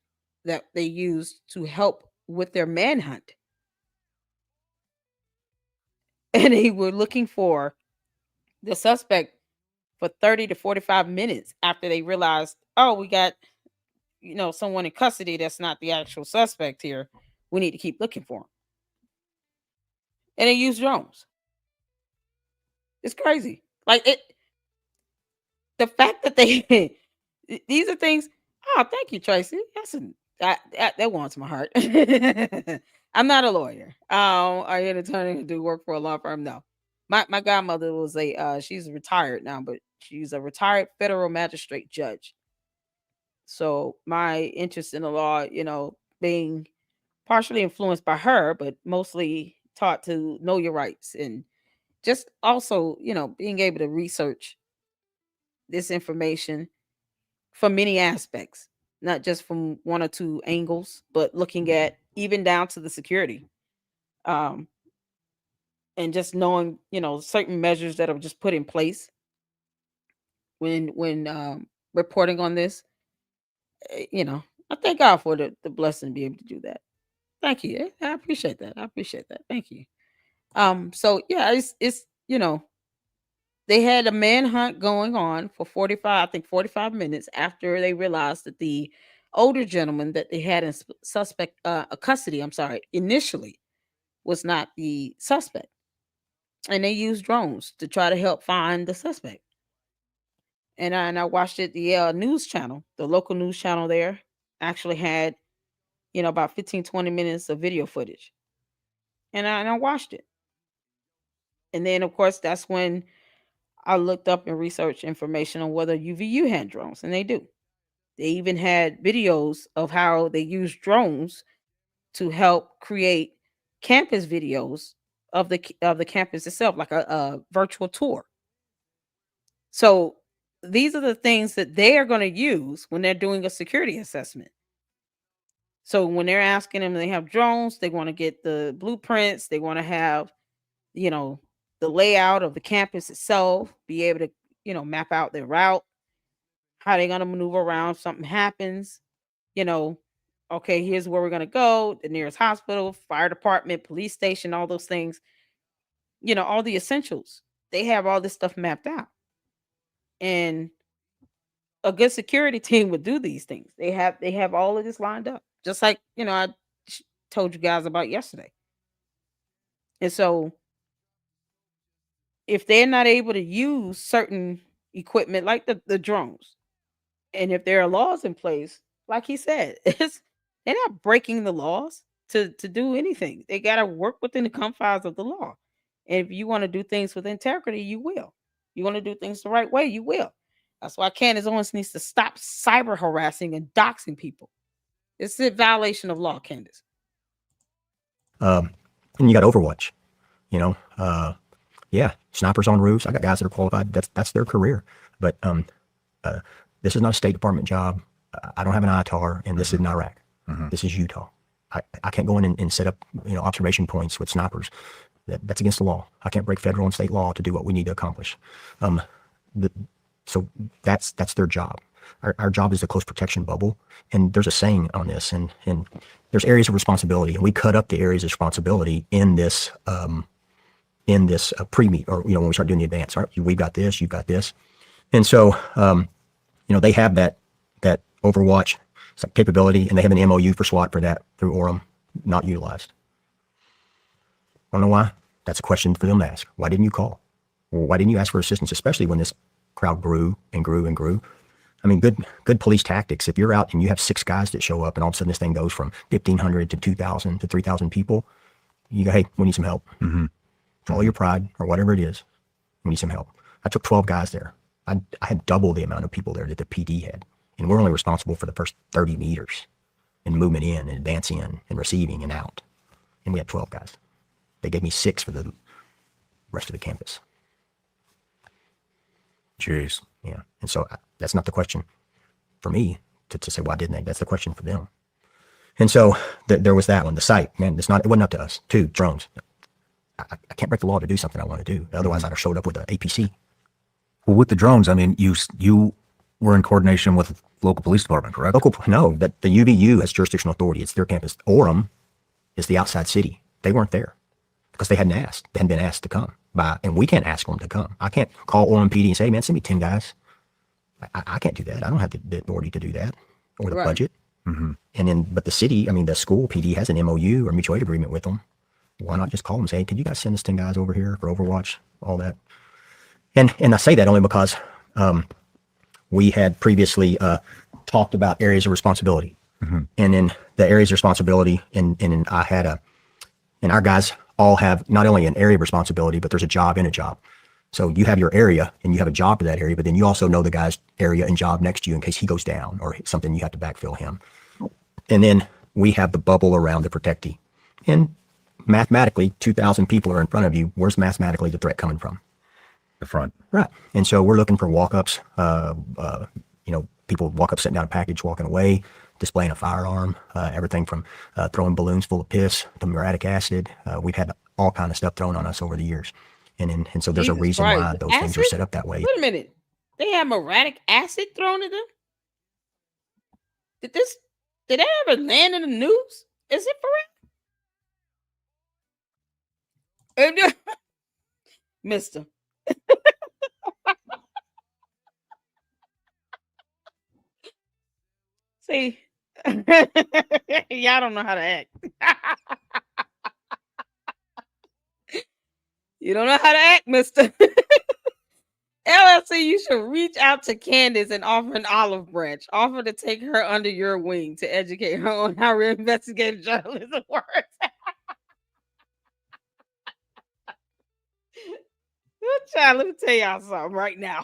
that they used to help with their manhunt. And they were looking for the suspect for 30 to 45 minutes after they realized, oh, we got, someone in custody that's not the actual suspect here. We need to keep looking for him. And they used drones. It's crazy. The fact that they these are things. Oh, thank you, Tracy. That warms my heart. I'm not a lawyer. Are you an attorney who do work for a law firm? No. My godmother was she's retired now, but she's a retired federal magistrate judge. So my interest in the law, being partially influenced by her, but mostly taught to know your rights and just also, being able to research this information from many aspects, not just from one or two angles, but looking at even down to the security. And just knowing, certain measures that are just put in place when reporting on this. I thank God for the blessing to be able to do that. Thank you. I appreciate that. Thank you. So yeah, it's they had a manhunt going on for 45 minutes after they realized that the older gentleman that they had in suspect custody, I'm sorry, initially was not the suspect. And they used drones to try to help find the suspect. And I watched it, the news channel, the local news channel there actually had, about 15, 20 minutes of video footage. And I watched it. And then, of course, that's when I looked up and researched information on whether UVU had drones, and they do. They even had videos of how they use drones to help create campus videos of the campus itself, like a virtual tour. So these are the things that they are going to use when they're doing a security assessment. So when they're asking them, they have drones, they want to get the blueprints, they want to have, you know, the layout of the campus itself, be able to, map out their route, how they're going to maneuver around if something happens, you know, okay, here's where we're going to go, the nearest hospital, fire department, police station, all those things, all the essentials. They have all this stuff mapped out. And a good security team would do these things. They have all of this lined up. Just like, I told you guys about yesterday. And so if they're not able to use certain equipment like the drones, and if there are laws in place, like he said, they're not breaking the laws to do anything. They got to work within the confines of the law. And if you want to do things with integrity, you will. You want to do things the right way, you will. That's why Candace Owens needs to stop cyber harassing and doxing people. It's a violation of law, Candace. And you got Overwatch, yeah, snipers on roofs. I got guys that are qualified. That's their career. But this is not a State Department job. I don't have an ITAR, and this isn't Iraq. This is Utah. I can't go in and set up observation points with snipers. That's against the law. I can't break federal and state law to do what we need to accomplish. So that's their job. Our job is a close protection bubble, and there's a saying on this, and there's areas of responsibility, and we cut up the areas of responsibility in this pre-meet, or when we start doing the advance. All right, we've got this, you've got this, and so they have that Overwatch capability, and they have an MOU for SWAT for that through Orem, not utilized. I don't know why. That's a question for them to ask. Why didn't you call? Well, why didn't you ask for assistance, especially when this crowd grew and grew and grew? I mean, good police tactics. If you're out and you have 6 guys that show up, and all of a sudden this thing goes from 1,500 to 2,000 to 3,000 people, you go, hey, we need some help. Follow your pride or whatever it is. We need some help. I took 12 guys there. I had double the amount of people there that the PD had. And we're only responsible for the first 30 meters and movement in and advance in and receiving and out. And we had 12 guys. They gave me 6 for the rest of the campus. Jeez. Yeah. And so that's not the question for me to say, why didn't they? That's the question for them. And so there was that one. The site, man, it wasn't up to us. 2, drones. I can't break the law to do something I want to do. Otherwise, I'd have showed up with an APC. Well, with the drones, I mean, you were in coordination with local police department, correct? No, that the UVU has jurisdictional authority. It's their campus. Orem is the outside city. They weren't there because they hadn't asked. They hadn't been asked to come by, and we can't ask them to come. I can't call Orem PD and say, man, send me 10 guys. I can't do that. I don't have the authority to do that or the budget. And then, but the city, I mean, the school PD has an MOU or mutual aid agreement with them. Why not just call them and say, hey, could you guys send us 10 guys over here for Overwatch, all that? And I say that only because we had previously talked about areas of responsibility. And in the areas of responsibility, and I had and our guys all have not only an area of responsibility, but there's a job in a job. So you have your area and you have a job for that area, but then you also know the guy's area and job next to you in case he goes down or something, you have to backfill him. And then we have the bubble around the protectee. And mathematically, 2,000 people are in front of you. Where's mathematically the threat coming from? The front. Right. And so we're looking for walk-ups, people walk up, setting down a package, walking away, displaying a firearm, everything from throwing balloons full of piss to muriatic acid. We've had all kind of stuff thrown on us over the years. And so there's Jesus a reason Christ. why those things are set up that way. Wait a minute. They have muriatic acid thrown at them? Did that ever land in the news? Is it for real? Mister. See, y'all don't know how to act. You don't know how to act, mister. LLC, you should reach out to Candace and offer an olive branch. Offer to take her under your wing to educate her on how investigative journalism works. Child, let me tell y'all something right now.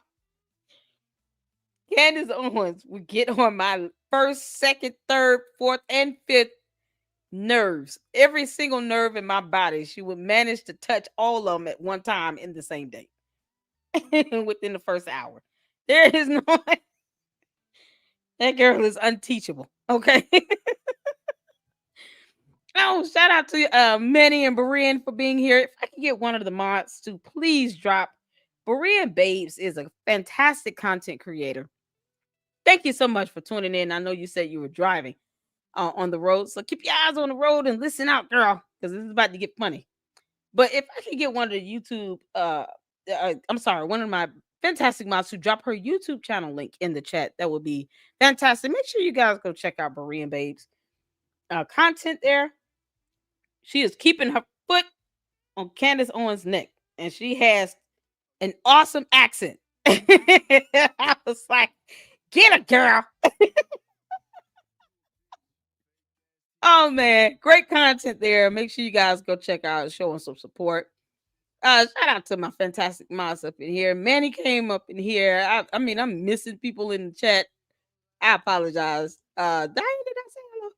Candace Owens would get on my first, second, third, fourth, and fifth nerves. Every single nerve in my body. She would manage to touch all of them at one time in the same day. Within the first hour. There is no that girl is unteachable. Okay. Oh, shout out to Manny and Berean for being here. If I can get one of the mods to please drop. Berean Babes is a fantastic content creator. Thank you so much for tuning in. I know you said you were driving on the road, so keep your eyes on the road and listen out, girl, because this is about to get funny. But if I can get one of the YouTube, I'm sorry, one of my fantastic mods to drop her YouTube channel link in the chat, that would be fantastic. Make sure you guys go check out Berean Babes content there. She is keeping her foot on Candace Owens' neck, and she has an awesome accent. I was like, get a girl. Oh man, great content there. Make sure you guys go check out, showing some support. Shout out to my fantastic moms up in here. Manny came up in here. I mean, I'm missing people in the chat. I apologize. Diane, did I say hello?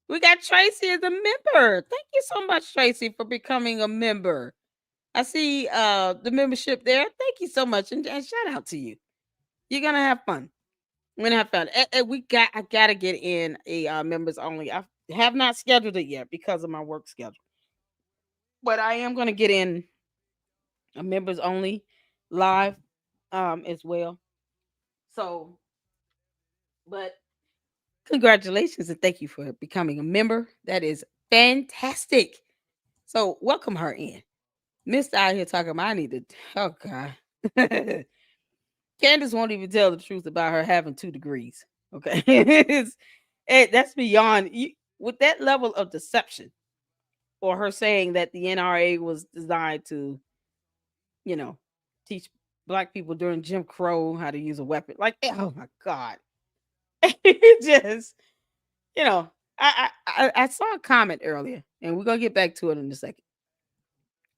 We got Tracy as a member. Thank you so much, Tracy, for becoming a member. I see the membership there. Thank you so much, and shout out to you. You're gonna have fun. We're gonna have fun. I gotta get in a members only. I have not scheduled it yet because of my work schedule, but I am gonna get in a members only live as well. So, but congratulations and thank you for becoming a member. That is fantastic. So welcome her in. Mr. out here talking about I need to. Oh God. Candace won't even tell the truth about her having 2 degrees. Okay. That's beyond with that level of deception, or her saying that the NRA was designed to, teach black people during Jim Crow how to use a weapon. Like, oh my God. It just, I saw a comment earlier, and we're gonna get back to it in a second.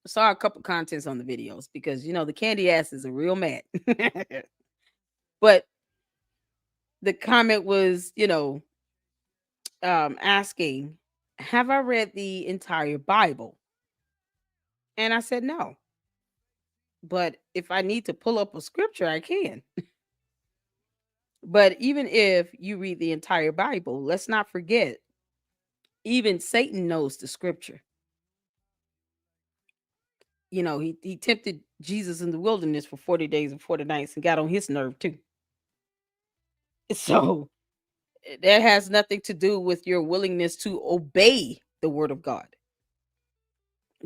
I saw a couple contents on the videos because the candy asses are real mad. But the comment was, asking, have I read the entire Bible? And I said no. But if I need to pull up a scripture, I can. But even if you read the entire Bible, let's not forget, even Satan knows the scripture. He tempted Jesus in the wilderness for 40 days and 40 nights and got on his nerve too. So that has nothing to do with your willingness to obey the word of God.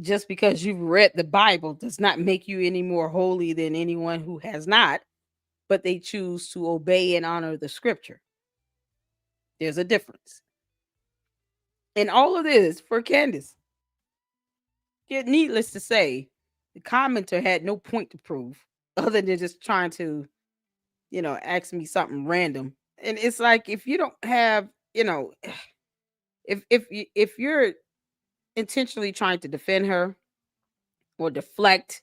Just because you've read the Bible does not make you any more holy than anyone who has not, but they choose to obey and honor the scripture. There's a difference. And all of this for Candace. Yet, needless to say, the commenter had no point to prove other than just trying to, ask me something random. And it's like, if you don't have, if you're intentionally trying to defend her or deflect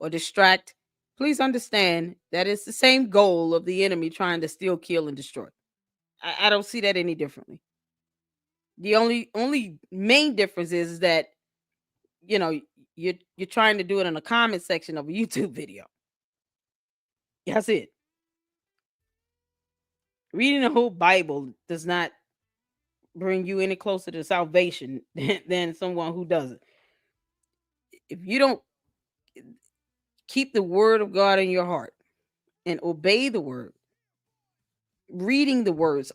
or distract, please understand that it's the same goal of the enemy trying to steal, kill, and destroy. I don't see that any differently. The only main difference is that you're trying to do it in a comment section of a YouTube video. That's it. Reading the whole Bible does not bring you any closer to salvation than someone who doesn't. If you don't keep the word of God in your heart and obey the word, reading the words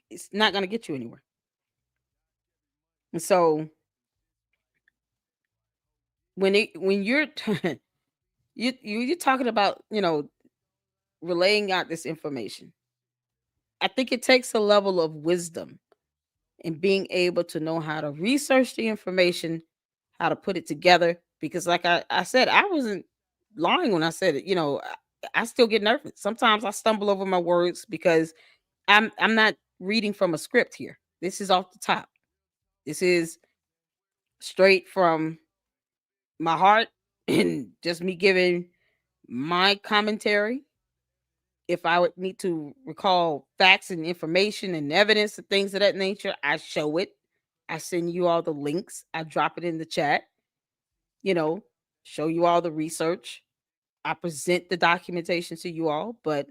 it's not going to get you anywhere. And so when you're you're talking about, relaying out this information, I think it takes a level of wisdom and being able to know how to research the information, how to put it together. Because like I said, I wasn't lying when I said it. I still get nervous. Sometimes I stumble over my words because I'm not reading from a script here. This is off the top. This is straight from my heart and just me giving my commentary. If I would need to recall facts and information and evidence and things of that nature, I show it. I send you all the links. I drop it in the chat, show you all the research. I present the documentation to you all, but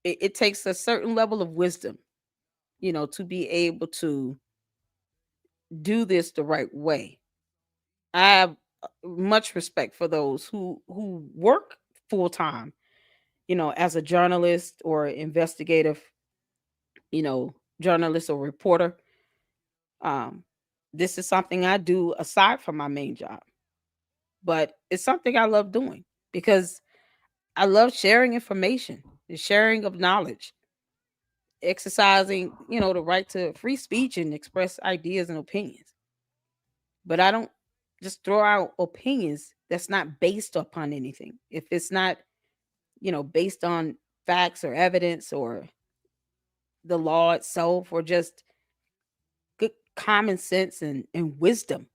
it takes a certain level of wisdom, to be able to do this the right way. I have much respect for those who work full time, as a journalist or investigative, journalist or reporter. Um, this is something I do aside from my main job, but it's something I love doing because I love sharing information, the sharing of knowledge, exercising, the right to free speech and express ideas and opinions. But I don't just throw out opinions that's not based upon anything. If it's not, based on facts or evidence or the law itself or just good common sense and wisdom,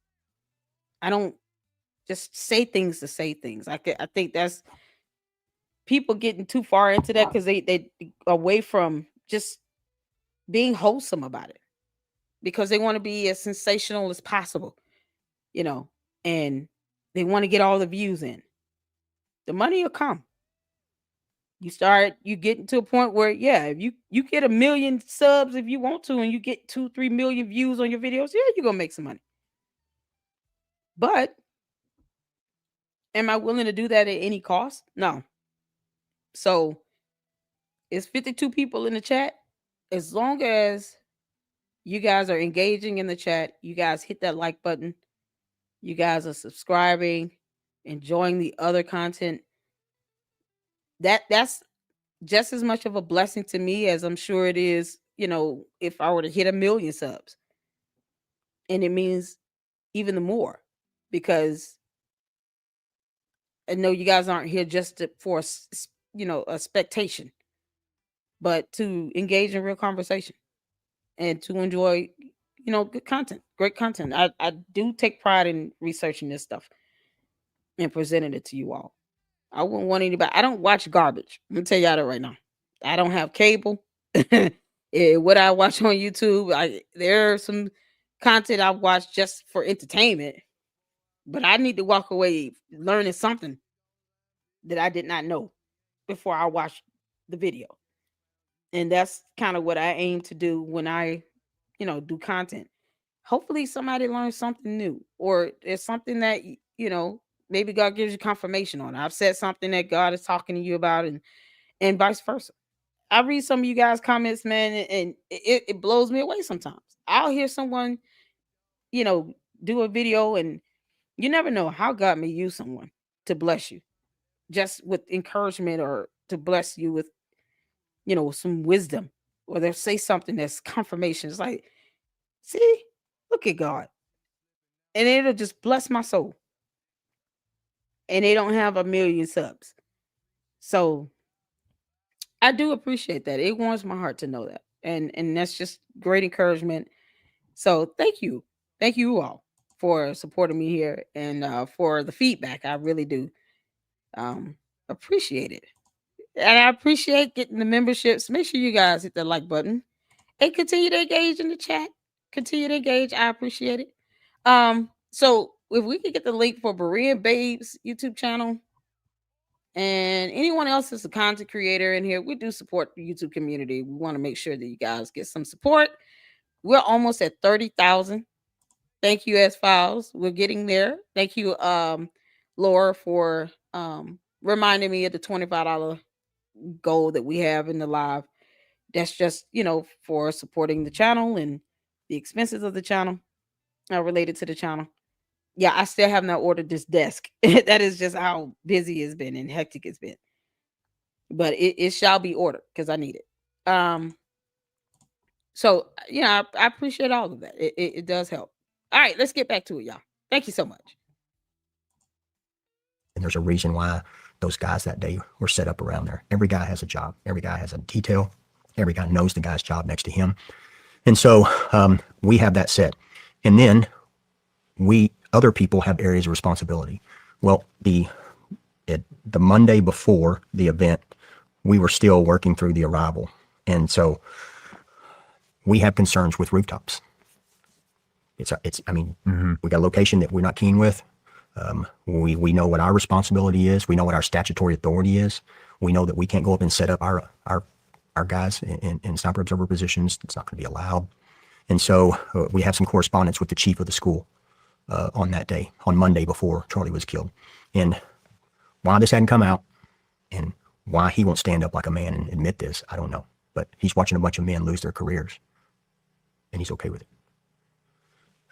I don't just say things to say things. I think that's people getting too far into that because they away from just being wholesome about it because they want to be as sensational as possible, and they want to get all the views in. The money will come. You get to a point where, yeah, if you get 1 million subs if you want to, and you get 2-3 million views on your videos, yeah, you're gonna make some money. But am I willing to do that at any cost? No. So it's 52 people in the chat. As long as you guys are engaging in the chat, you guys hit that like button, you guys are subscribing, enjoying the other content, that's just as much of a blessing to me as I'm sure it is, if I were to hit 1 million subs. And it means even the more because I know you guys aren't here just for a spectation, but to engage in real conversation and to enjoy, good content, great content. I do take pride in researching this stuff and presenting it to you all. I wouldn't want anybody. I don't watch garbage. I'm gonna tell y'all that right now. I don't have cable. What I watch on YouTube, there's some content I watch just for entertainment, but I need to walk away learning something that I did not know before I watch the video. And that's kind of what I aim to do when I, do content. Hopefully somebody learns something new, or it's something that, maybe God gives you confirmation on. I've said something that God is talking to you about, and vice versa. I read some of you guys' comments, man, and it blows me away sometimes. I'll hear someone, do a video, and you never know how God may use someone to bless you, just with encouragement or to bless you with, some wisdom, or they'll say something that's confirmation. It's like, see, look at God. And it'll just bless my soul. And they don't have 1 million subs. So I do appreciate that. It warms my heart to know that. And that's just great encouragement. So thank you. Thank you all for supporting me here and for the feedback. I really do appreciate it. And I appreciate getting the memberships. Make sure you guys hit the like button and continue to engage in the chat. Continue to engage. I appreciate it. So if we could get the link for Berean Babes YouTube channel and anyone else that's a content creator in here, we do support the YouTube community. We want to make sure that you guys get some support. We're almost at 30,000. Thank you, S Files. We're getting there. Thank you, Laura, for reminding me of the $25 goal that we have in the live. That's just, for supporting the channel and the expenses of the channel related to the channel. Yeah, I still have not ordered this desk. That is just how busy it's been and hectic it's been. But it shall be ordered because I need it. So, I appreciate all of that. It does help. All right, let's get back to it, y'all. Thank you so much. And there's a reason why those guys that day were set up around there. Every guy has a job. Every guy has a detail. Every guy knows the guy's job next to him. And so we have that set. And then other people have areas of responsibility. Well, the Monday before the event, we were still working through the arrival. And so we have concerns with rooftops. We got a location that we're not keen with. We know what our responsibility is. We know what our statutory authority is. We know that we can't go up and set up our guys in sniper observer positions. It's not going to be allowed. And so we have some correspondence with the chief of the school on that day, on Monday before Charlie was killed. And why this hadn't come out and why he won't stand up like a man and admit this, I don't know. But he's watching a bunch of men lose their careers, and he's okay with it.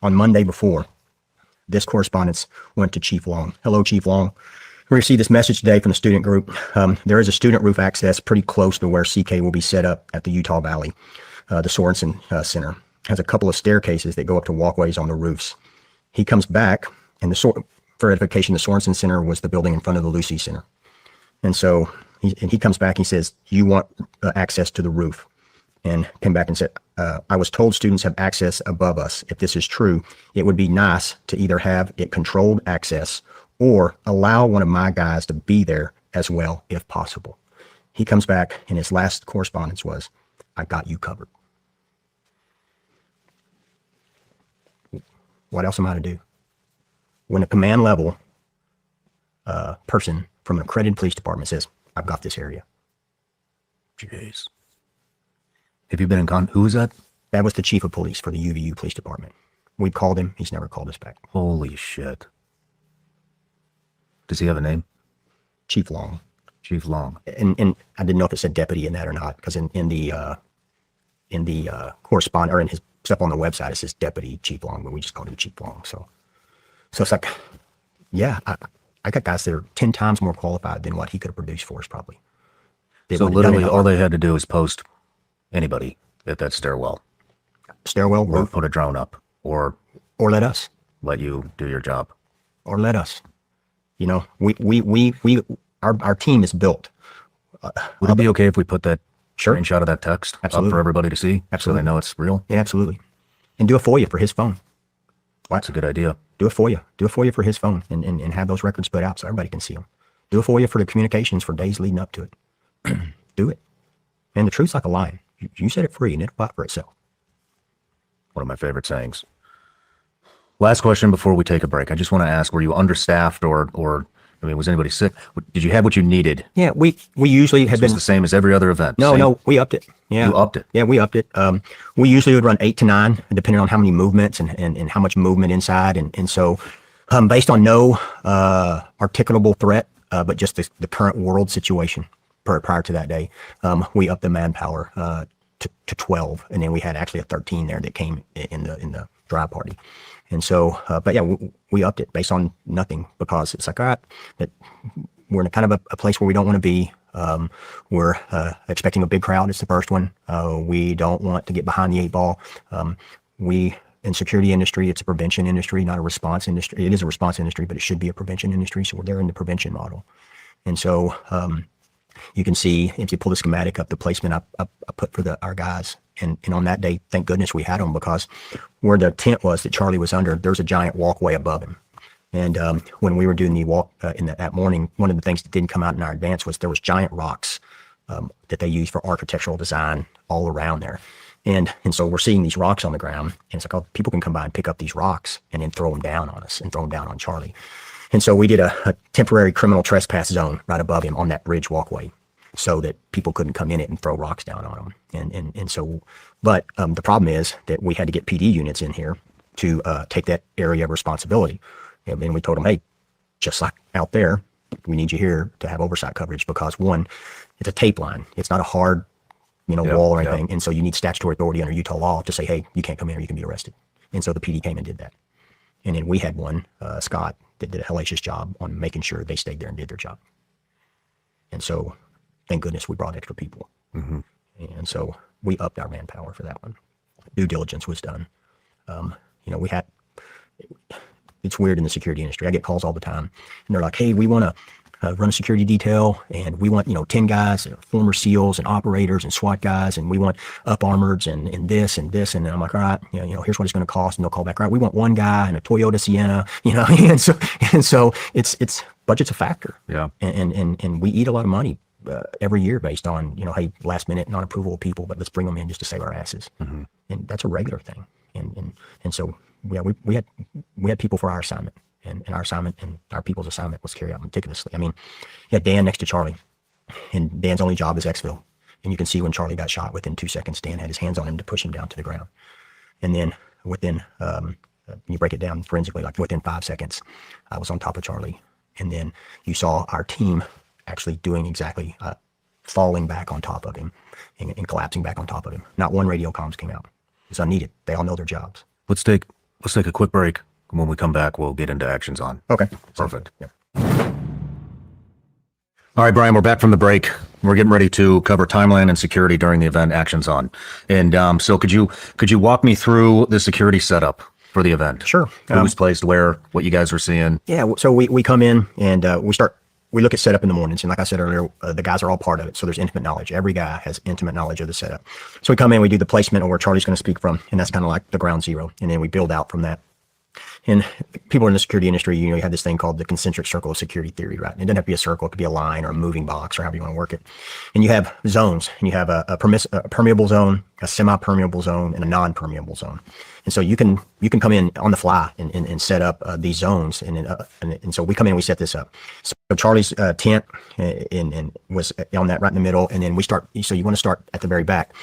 On Monday before, this correspondence went to Chief Long. Hello, Chief Long. We received this message today from the student group. There is a student roof access pretty close to where CK will be set up at the Utah Valley. The Sorensen Center has a couple of staircases that go up to walkways on the roofs. He comes back, and for edification, the Sorensen Center was the building in front of the Lucy Center. And so he comes back, he says, you want access to the roof. And came back and said, I was told students have access above us. If this is true, it would be nice to either have it controlled access or allow one of my guys to be there as well, if possible. He comes back, and his last correspondence was, I got you covered. What else am I to do? When a command level person from an accredited police department says, I've got this area. Jeez. Have you been in who is that? That was the chief of police for the UVU police department. We called him. He's never called us back. Holy shit. Does he have a name? Chief Long. Chief Long. And I didn't know if it said deputy in that or not, because in the correspondence or in his stuff on the website, it says Deputy Chief Long, but we just called him Chief Long. So it's like, yeah, I got guys that are 10 times more qualified than what he could have produced for us, probably. So literally all they had to do is post anybody at that stairwell. Stairwell, Or roof, put a drone up, or let us. let you do your job. Or let us. You know, our team is built. Would it be okay if we put that Sure. screenshot of that text up Absolutely. for everybody to see? Absolutely. So they know it's real? Yeah, absolutely. And do a FOIA for his phone. That's a good idea. Do a FOIA. Do a FOIA for his phone and have those records put out so everybody can see them. Do a FOIA for the communications for days leading up to it. Do it. And the truth's like a lion. You set it free and it'll fight for itself. One of my favorite sayings. Last question before we take a break. I just want to ask, were you understaffed or I mean, was anybody sick? Did you have what you needed? Yeah, we usually have It's been the same as every other event. Same? No, we upped it. Yeah. You upped it? Yeah, we upped it. We usually would run 8 to 9, depending on how many movements and how much movement inside. And so based on no articulable threat, but just the current world situation prior to that day, we upped the manpower to 12. And then we had actually a 13 there that came in the drive party. And so, but yeah, we upped it based on nothing, because it's like, all right, that we're in a kind of a place where we don't want to be. We're expecting a big crowd. It's the first one. We don't want to get behind the 8 ball. In security industry, it's a prevention industry, not a response industry. It is a response industry, but it should be a prevention industry. So we're there in the prevention model. And so you can see, if you pull the schematic up, the placement I put for our guys. And on that day, thank goodness we had them, because where the tent was that Charlie was under, there's a giant walkway above him. And when we were doing the walk that morning, one of the things that didn't come out in our advance was there was giant rocks that they use for architectural design all around there. And so we're seeing these rocks on the ground, and it's like, oh, people can come by and pick up these rocks and then throw them down on us and throw them down on Charlie. And so we did a temporary criminal trespass zone right above him on that bridge walkway, so that people couldn't come in it and throw rocks down on them. And so, but the problem is that we had to get PD units in here to take that area of responsibility. And we told them, hey, just like out there, we need you here to have oversight coverage, because one, it's a tape line. It's not a hard, wall or anything. And so you need statutory authority under Utah law to say, hey, you can't come in or you can be arrested. And so the PD came and did that. And then we had one, Scott, that did a hellacious job on making sure they stayed there and did their job. And so thank goodness we brought extra people. Mm-hmm. And so we upped our manpower for that one. Due diligence was done. It's weird in the security industry. I get calls all the time, and they're like, hey, we want to run a security detail, and we want, 10 guys, former SEALs and operators and SWAT guys, and we want up armoreds and this and this. And I'm like, all right, here's what it's going to cost. And they'll call back, all right, we want one guy and a Toyota Sienna, and so it's budget's a factor. Yeah. And we eat a lot of money every year based on, hey, last minute non-approval of people, but let's bring them in just to save our asses. Mm-hmm. And that's a regular thing. And so, yeah, we had people for our assignment, and our assignment and our people's assignment was carried out meticulously. I mean, you had Dan next to Charlie, and Dan's only job is exfil. And you can see when Charlie got shot, within 2 seconds, Dan had his hands on him to push him down to the ground. And then within, you break it down forensically, like within 5 seconds, I was on top of Charlie. And then you saw our team actually doing exactly, falling back on top of him and collapsing back on top of him. Not one radio comms came out. It's unneeded. They all know their jobs. Let's take a quick break. When we come back, we'll get into actions on. Okay. Perfect. Yep. All right, Brian, we're back from the break. We're getting ready to cover timeline and security during the event actions on. And so could you walk me through the security setup for the event? Sure. Who's placed where, what you guys are seeing? Yeah. So we come in and we look at setup in the mornings. And like I said earlier, the guys are all part of it. So there's intimate knowledge. Every guy has intimate knowledge of the setup. So we come in, we do the placement of where Charlie's going to speak from. And that's kind of like the ground zero. And then we build out from that. And people in the security industry, you have this thing called the concentric circle of security theory, right? And it doesn't have to be a circle. It could be a line or a moving box or however you want to work it. And you have zones, and you have a permeable zone, a semi-permeable zone, and a non-permeable zone. And so you can come in on the fly and set up these zones. And so we come in and we set this up. So Charlie's tent and was on that right in the middle. And then we start, so you want to start at the very back.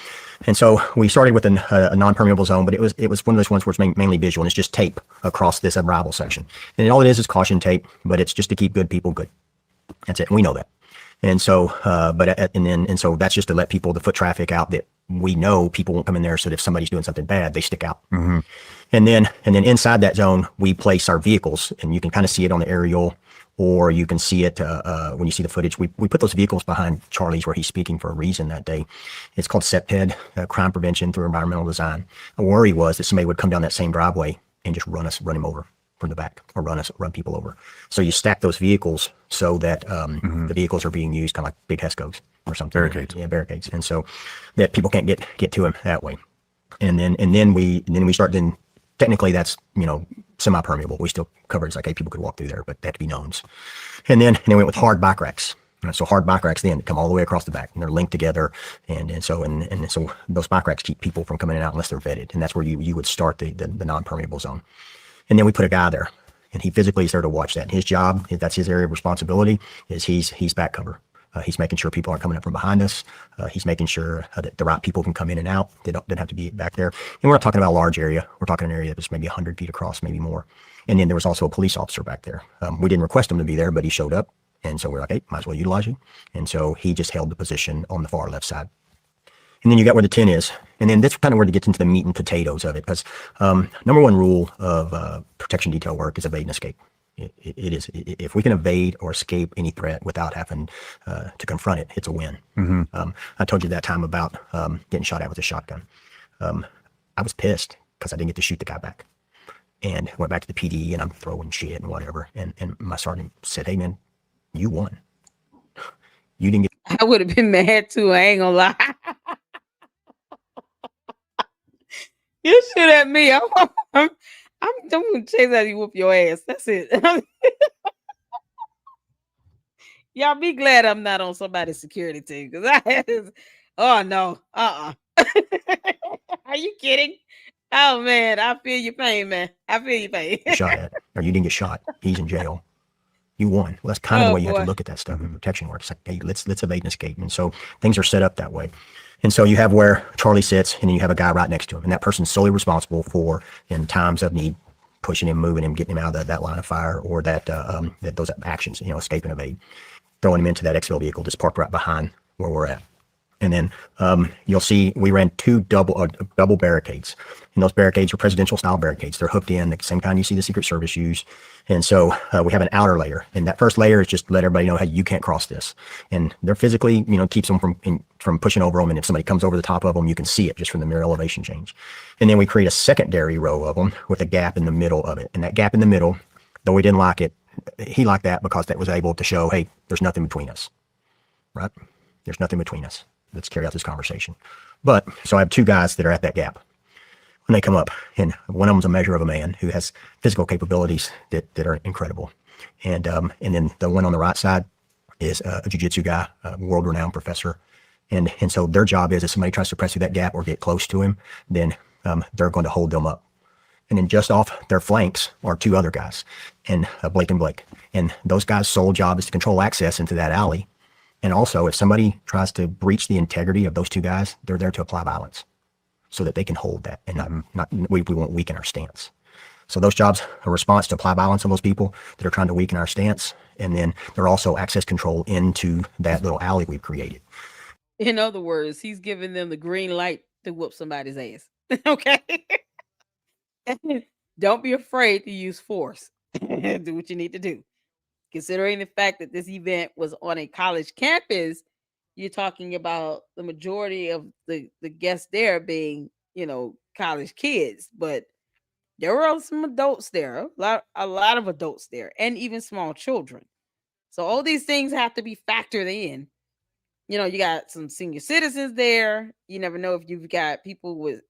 And so we started with a non-permeable zone, but it was one of those ones where it's mainly visual, and it's just tape across this arrival section. And all it is caution tape, but it's just to keep good people good. That's it. And we know that. And so, so that's just to let people, the foot traffic out, that we know people won't come in there. So that if somebody's doing something bad, they stick out. Mm-hmm. And then inside that zone, we place our vehicles, and you can kind of see it on the aerial, or you can see it when you see the footage. We put those vehicles behind Charlie's where he's speaking for a reason that day. It's called CEPTED, Crime Prevention Through Environmental Design. A worry was that somebody would come down that same driveway and just run him over from the back, or run people over. So you stack those vehicles so that the vehicles are being used kind of like big HESCOs or something. Barricades. Yeah, barricades. And so that people can't get to him that way. And then we start, technically that's, semi-permeable. We still cover it's like, hey, people could walk through there, but they have to be knowns. And then we went with hard bike racks. So hard bike racks then come all the way across the back, and they're linked together. And so those bike racks keep people from coming in and out unless they're vetted. And that's where you would start the non-permeable zone. And then we put a guy there, and he physically is there to watch that. And his job, that's his area of responsibility, is he's back cover. He's making sure people aren't coming up from behind us. He's making sure that the right people can come in and out. They don't have to be back there. And we're not talking about a large area. We're talking an area that was maybe 100 feet across, maybe more. And then there was also a police officer back there. We didn't request him to be there, but he showed up. And so we're like, hey, might as well utilize you. And so he just held the position on the far left side. And then you got where the 10 is. And then that's kind of where it gets into the meat and potatoes of it. Because number one rule of protection detail work is evade and escape. It is. If we can evade or escape any threat without having to confront it, it's a win. Mm-hmm. I told you that time about getting shot at with a shotgun. I was pissed because I didn't get to shoot the guy back, and went back to the PD, and I'm throwing shit and whatever. And my sergeant said, "Hey man, you won. You didn't get." I would have been mad too. I ain't gonna lie. You shoot at me. I'm gonna chase out you, whoop your ass. That's it. Y'all be glad I'm not on somebody's security team, because oh no, Are you kidding? Oh man, I feel your pain, man. I feel your pain. Shot at, or you didn't get shot. He's in jail. You won. Well, that's kind of the way you have to look at that stuff in protection work. It's like, hey, let's evade and escape. And so things are set up that way. And so you have where Charlie sits, and then you have a guy right next to him, and that person's solely responsible for, in times of need, pushing him, moving him, getting him out of that line of fire, or that those actions, escape and evade, throwing him into that exfil vehicle that's parked right behind where we're at. And then you'll see we ran two double barricades, and those barricades are presidential style barricades. They're hooked in the same kind you see the Secret Service use. And so we have an outer layer, and that first layer is just to let everybody know, hey, you can't cross this. And they're physically, keeps them from pushing over them. And if somebody comes over the top of them, you can see it just from the mere elevation change. And then we create a secondary row of them with a gap in the middle of it. And that gap in the middle, though we didn't like it, he liked that because that was able to show, hey, there's nothing between us, right? There's nothing between us. Let's carry out this conversation. But so I have two guys that are at that gap when they come up, and one of them's a measure of a man who has physical capabilities that are incredible. And then the one on the right side is a jiu-jitsu guy, a world-renowned professor. And so their job is if somebody tries to press through that gap or get close to him, then they're going to hold them up. And then just off their flanks are two other guys, and Blake and Blake. And those guys' sole job is to control access into that alley. And also, if somebody tries to breach the integrity of those two guys, they're there to apply violence. so that they can hold that, and we won't weaken our stance. So those jobs are a response to apply violence on those people that are trying to weaken our stance. And then they're also access control into that little alley we've created. In other words, he's giving them the green light to whoop somebody's ass. Okay. Don't be afraid to use force. Do what you need to do. Considering the fact that this event was on a college campus, you're talking about the majority of the guests there being, college kids, but there were some adults there, a lot of adults there, and even small children. So all these things have to be factored in. You got some senior citizens there. You never know if you've got people with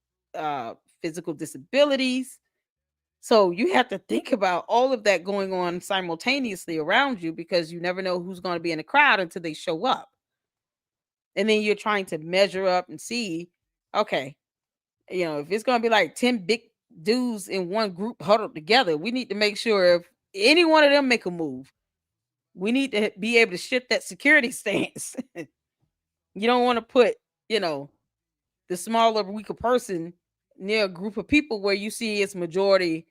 physical disabilities. So you have to think about all of that going on simultaneously around you, because you never know who's going to be in the crowd until they show up. And then you're trying to measure up and see, okay, if it's going to be like 10 big dudes in one group huddled together, we need to make sure if any one of them make a move, we need to be able to shift that security stance. You don't want to put, the smaller, weaker person near a group of people where you see it's majority,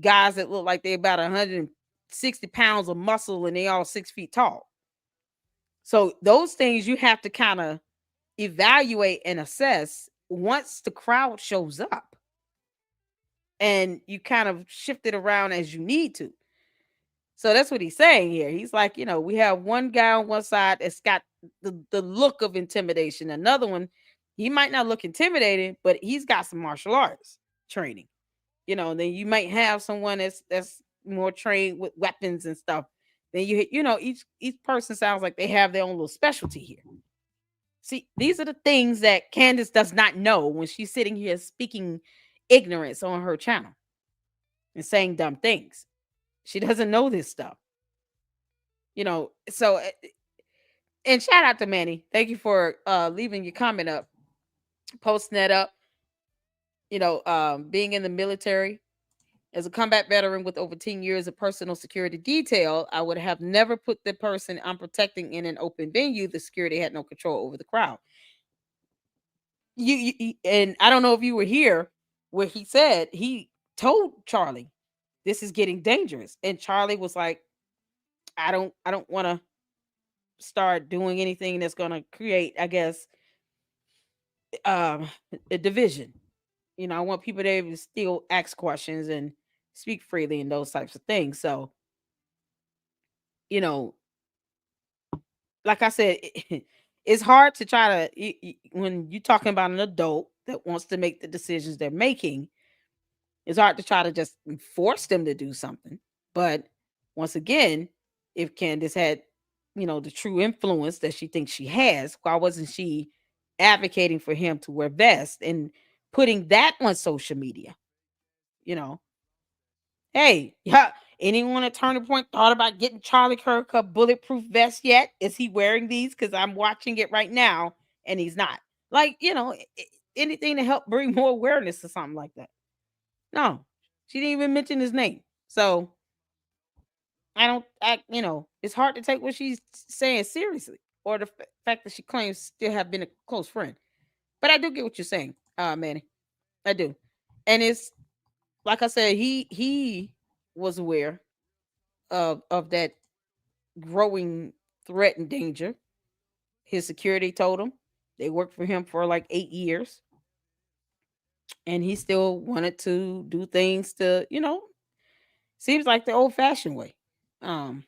guys that look like they're about 160 pounds of muscle and they all 6 feet tall. So those things you have to kind of evaluate and assess once the crowd shows up, and you kind of shift it around as you need to. So that's what he's saying here. He's like, we have one guy on one side that's got the look of intimidation. Another one, he might not look intimidating, but he's got some martial arts training. And then you might have someone that's more trained with weapons and stuff. Then each person sounds like they have their own little specialty here. See, these are the things that Candace does not know when she's sitting here speaking ignorance on her channel and saying dumb things. She doesn't know this stuff. So, and shout out to Manny. Thank you for leaving your comment up, posting that up. Being in the military as a combat veteran with over 10 years of personal security detail, I would have never put the person I'm protecting in an open venue. The security had no control over the crowd. You and I don't know if you were here where he said he told Charlie, this is getting dangerous. And Charlie was like, I don't want to start doing anything that's going to create, I guess, a division. I want people to be able to still ask questions and speak freely and those types of things. So, like I said, it's hard to try to, when you're talking about an adult that wants to make the decisions they're making, it's hard to try to just force them to do something. But once again, if Candace had, the true influence that she thinks she has, why wasn't she advocating for him to wear vests and putting that on social media? Hey, yeah, anyone at Turning Point thought about getting Charlie Kirk a bulletproof vest yet? Is he wearing these? Because I'm watching it right now and he's not. Like, anything to help bring more awareness to something like that. No, she didn't even mention his name. So it's hard to take what she's saying seriously, or the fact that she claims still have been a close friend. But I do get what you're saying, Manny. I do. And it's like I said, he was aware of that growing threat and danger. His security told him. They worked for him for like 8 years. And he still wanted to do things to, seems like the old-fashioned way. And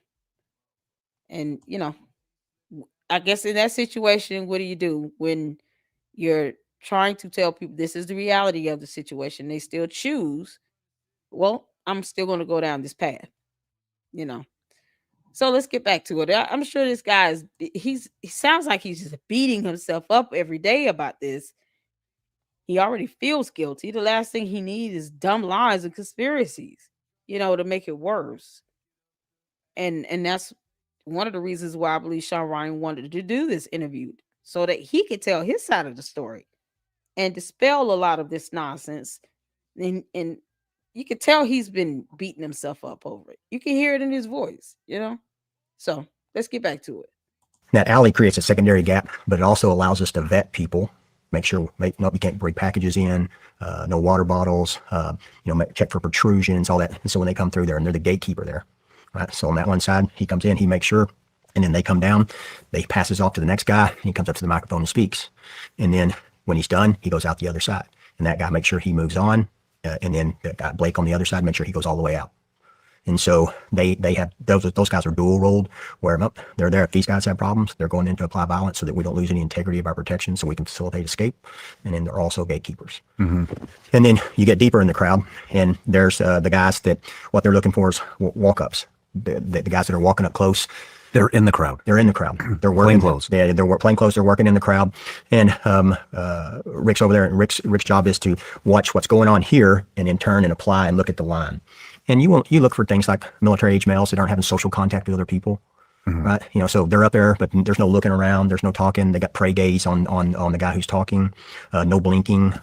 I guess in that situation, what do you do when you're trying to tell people this is the reality of the situation? They still choose, well, I'm still going to go down this path, So let's get back to it. I'm sure this guy he sounds like he's just beating himself up every day about this. He already feels guilty. The last thing he needs is dumb lies and conspiracies, to make it worse. And that's one of the reasons why I believe Shawn Ryan wanted to do this interview, so that he could tell his side of the story and dispel a lot of this nonsense. And you could tell he's been beating himself up over it. You can hear it in his voice, So let's get back to it. That alley creates a secondary gap, but it also allows us to vet people Make sure no, you can't bring packages in, no water bottles, check for protrusions, all that. And so when they come through there, and they're the gatekeeper there, right? So on that one side, he comes in, he makes sure, and then they come down, they passes off to the next guy, and he comes up to the microphone and speaks. And then when he's done, he goes out the other side, and that guy makes sure he moves on, and then that guy Blake on the other side, make sure he goes all the way out. And so they have those guys are dual rolled, where they're there if these guys have problems, they're going in to apply violence so that we don't lose any integrity of our protection, so we can facilitate escape. And then they're also gatekeepers. And then you get deeper in the crowd, and there's the guys that what they're looking for is walk-ups. The guys that are walking up close. They're in the crowd. They're in the crowd. They're working. Plainclothes. They're plainclothes. They're working in the crowd. And Rick's over there, and Rick's job is to watch what's going on here, and in turn and apply and look at the line. And you look for things like military-age males that aren't having social contact with other people, right? So they're up there, but there's no looking around. There's no talking. They got prey gaze on the guy who's talking. No blinking.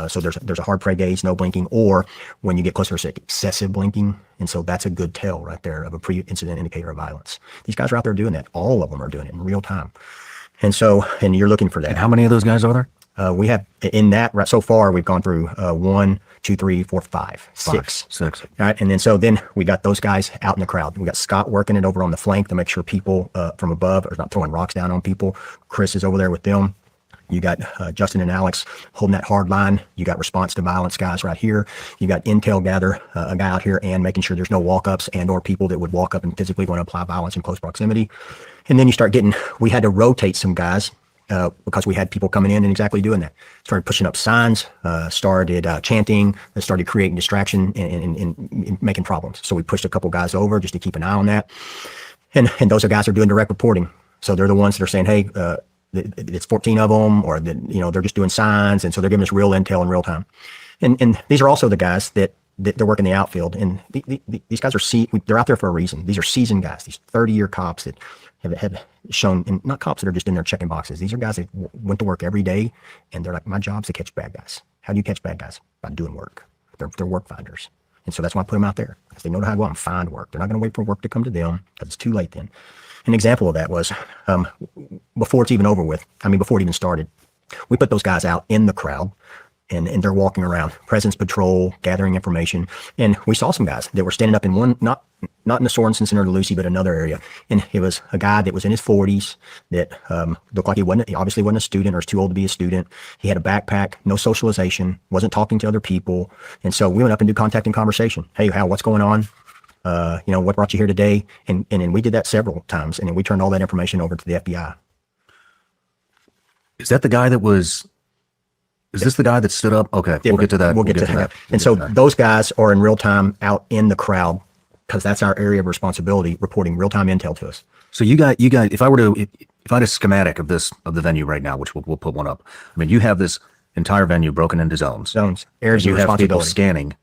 So there's a hard prey gaze, no blinking, or when you get closer, it's excessive blinking. And so that's a good tell right there of a pre-incident indicator of violence. These guys are out there doing that. All of them are doing it in real time. And you're looking for that. And how many of those guys are there? We have in that right so far, we've gone through 1, 2, 3, 4, 5, 6. Six. All right. And then we got those guys out in the crowd. We got Scott working it over on the flank to make sure people from above are not throwing rocks down on people. Chris is over there with them. You got Justin and Alex holding that hard line. You got response to violence guys right here. You got intel gather, a guy out here, and making sure there's no walk-ups and or people that would walk up and physically want to apply violence in close proximity. And then you start we had to rotate some guys because we had people coming in and exactly doing that. Started pushing up signs, started chanting, started creating distraction and making problems. So we pushed a couple guys over just to keep an eye on that. And those are guys that are doing direct reporting. So they're the ones that are saying, hey, it's 14 of them, or they're just doing signs. And so they're giving us real intel in real time. And these are also the guys that they're working the outfield. And these guys they're out there for a reason. These are seasoned guys, these 30-year cops that have shown, and not cops that are just in there checking boxes. These are guys that went to work every day, and they're like, my job's to catch bad guys. How do you catch bad guys? By doing work. They're work finders. And so that's why I put them out there, because they know how to go out and find work. They're not going to wait for work to come to them, because it's too late then. An example of that was before it's even over with, before it even started, we put those guys out in the crowd, and they're walking around, presence patrol, gathering information. And we saw some guys that were standing up in one, not in the Sorensen Center to Lucy, but another area. And it was a guy that was in his 40s that looked like he obviously wasn't a student or was too old to be a student. He had a backpack, no socialization, wasn't talking to other people. And so we went up and did contact and conversation. Hey, Hal, what's going on? What brought you here today? And we did that several times. And then we turned all that information over to the FBI. Is that the guy that was... Is this the guy that stood up? Okay, we'll get to that. We'll get to that. And so those guys are in real time out in the crowd, because that's our area of responsibility, reporting real time intel to us. So you got. If I had a schematic of the venue right now, which we'll put one up. You have this entire venue broken into zones. Areas of responsibility. You have people scanning.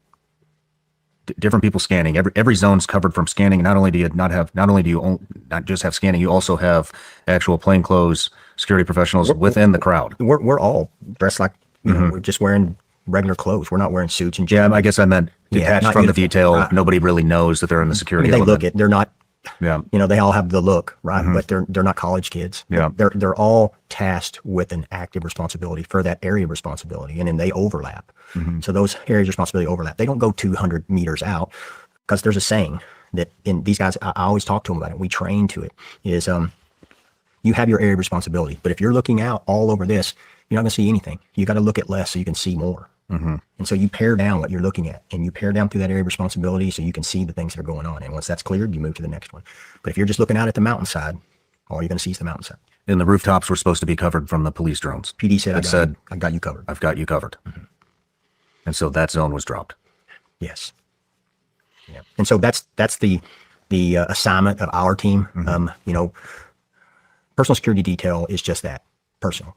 Different people scanning. Every zone's covered from scanning. Not only do you not just have scanning, you also have actual plainclothes security professionals within the crowd. We're all dressed like. We're just wearing regular clothes. We're not wearing suits and jeans. Yeah, I guess I meant detached from the detail. Right. Nobody really knows that they're in the security. They look it. They're not. Yeah. They all have the look, right? But they're not college kids. Yeah. They're all tasked with an active responsibility for that area of responsibility, and then they overlap. So those areas of responsibility overlap. They don't go 200 meters out, because there's a saying that in these guys, I always talk to them about it. We train to it. Is you have your area of responsibility, but if you're looking out all over this, you're not going to see anything. You got to look at less so you can see more. And so you pare down what you're looking at, and you pare down through that area of responsibility so you can see the things that are going on. And once that's cleared, you move to the next one. But if you're just looking out at the mountainside, all you're going to see is the mountainside. And the rooftops were supposed to be covered from the police drones. PD said, I got you covered. I've got you covered. And so that zone was dropped. Yes. Yeah. And so that's the assignment of our team. Personal security detail is just that, personal.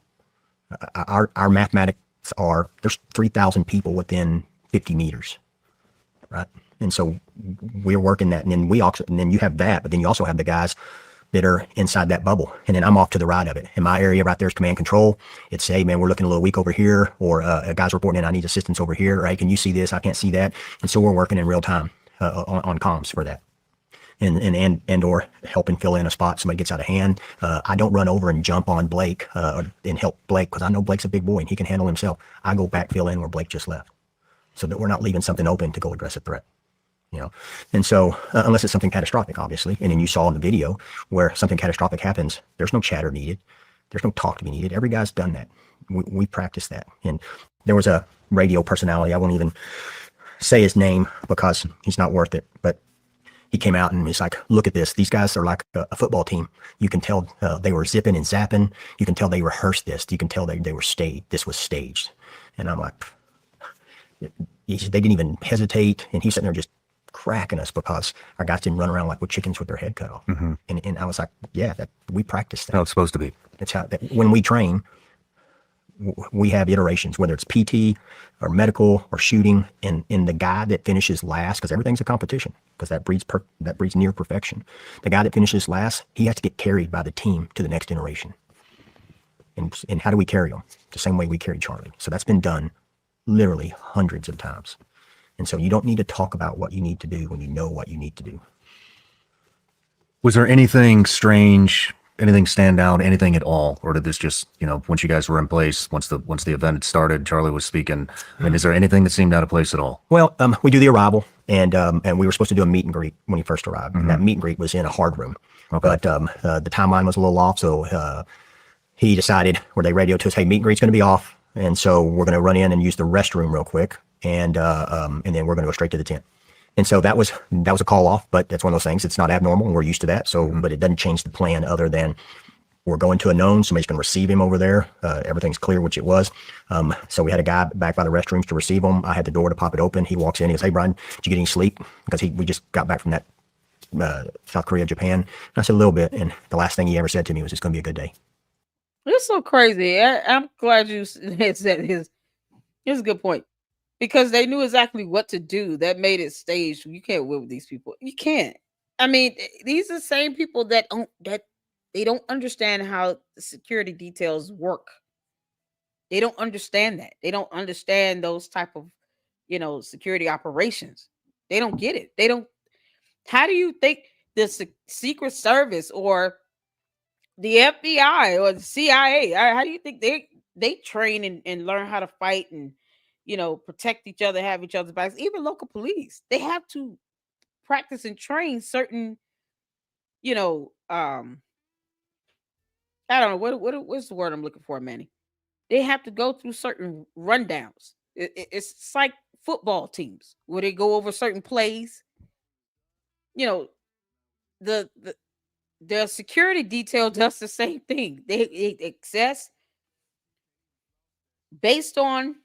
Our mathematics are, there's 3,000 people within 50 meters, right? And so we're working that, and then you have that, but then you also have the guys that are inside that bubble, and then I'm off to the right of it. In my area right there is command control. It's, hey man, we're looking a little weak over here, or a guy's reporting in, I need assistance over here, or hey, can you see this? I can't see that. And so we're working in real time on comms for that. and or helping fill in a spot somebody gets out of hand. I don't run over and jump on Blake and help Blake because I know Blake's a big boy and he can handle himself. I go back fill in where Blake just left, so that we're not leaving something open to go address a threat. And so unless it's something catastrophic, obviously, and then you saw in the video where something catastrophic happens, there's no chatter needed. There's no talk to be needed. Every guy's done that. We practice that. And there was a radio personality. I won't even say his name because he's not worth it. But he came out and he's like, look at this. These guys are like a football team. You can tell they were zipping and zapping. You can tell they rehearsed this. You can tell they were staged. This was staged. And I'm like, they didn't even hesitate. And he's sitting there just cracking us because our guys didn't run around like with chickens with their head cut off. Mm-hmm. And I was like, yeah, we practice that. How it's supposed to be. That's how when we train, we have iterations, whether it's PT or medical or shooting, and the guy that finishes last, because everything's a competition, because that breeds near perfection. The guy that finishes last, he has to get carried by the team to the next iteration. And how do we carry them? The same way we carried Charlie. So that's been done literally hundreds of times. And so you don't need to talk about what you need to do when you know what you need to do. Was there anything strange, anything stand out, anything at all? Or did this just, once you guys were in place, once the event had started, Charlie was speaking, I mean, is there anything that seemed out of place at all? Well, we do the arrival, and we were supposed to do a meet and greet when he first arrived. Mm-hmm. And that meet and greet was in a hard room. Okay. But the timeline was a little off, so he decided, where they radioed to us, hey, meet and greet's going to be off, and so we're going to run in and use the restroom real quick, and then we're going to go straight to the tent. And so that was a call off, but that's one of those things. It's not abnormal, and we're used to that. So, but it doesn't change the plan other than we're going to a known. Somebody's going to receive him over there. Everything's clear, which it was. So we had a guy back by the restrooms to receive him. I had the door to pop it open. He walks in. He goes, "Hey, Brian, did you get any sleep?" Because we just got back from that South Korea, Japan. And I said a little bit, and the last thing he ever said to me was, "It's going to be a good day." It's so crazy. I'm glad you said his. Here's a good point. Because they knew exactly what to do. That made it staged. You can't win with these people. You can't. I mean, these are the same people that they don't understand how the security details work. They don't understand that. They don't understand those type of, security operations. They don't get it. They don't. How do you think the Secret Service or the FBI or the CIA? How do you think they train and learn how to fight and protect each other, have each other's backs? Even local police, they have to practice and train certain, I don't know what's the word I'm looking for, Manny. They have to go through certain rundowns. It's like football teams where they go over certain plays. The security detail does the same thing. They access based on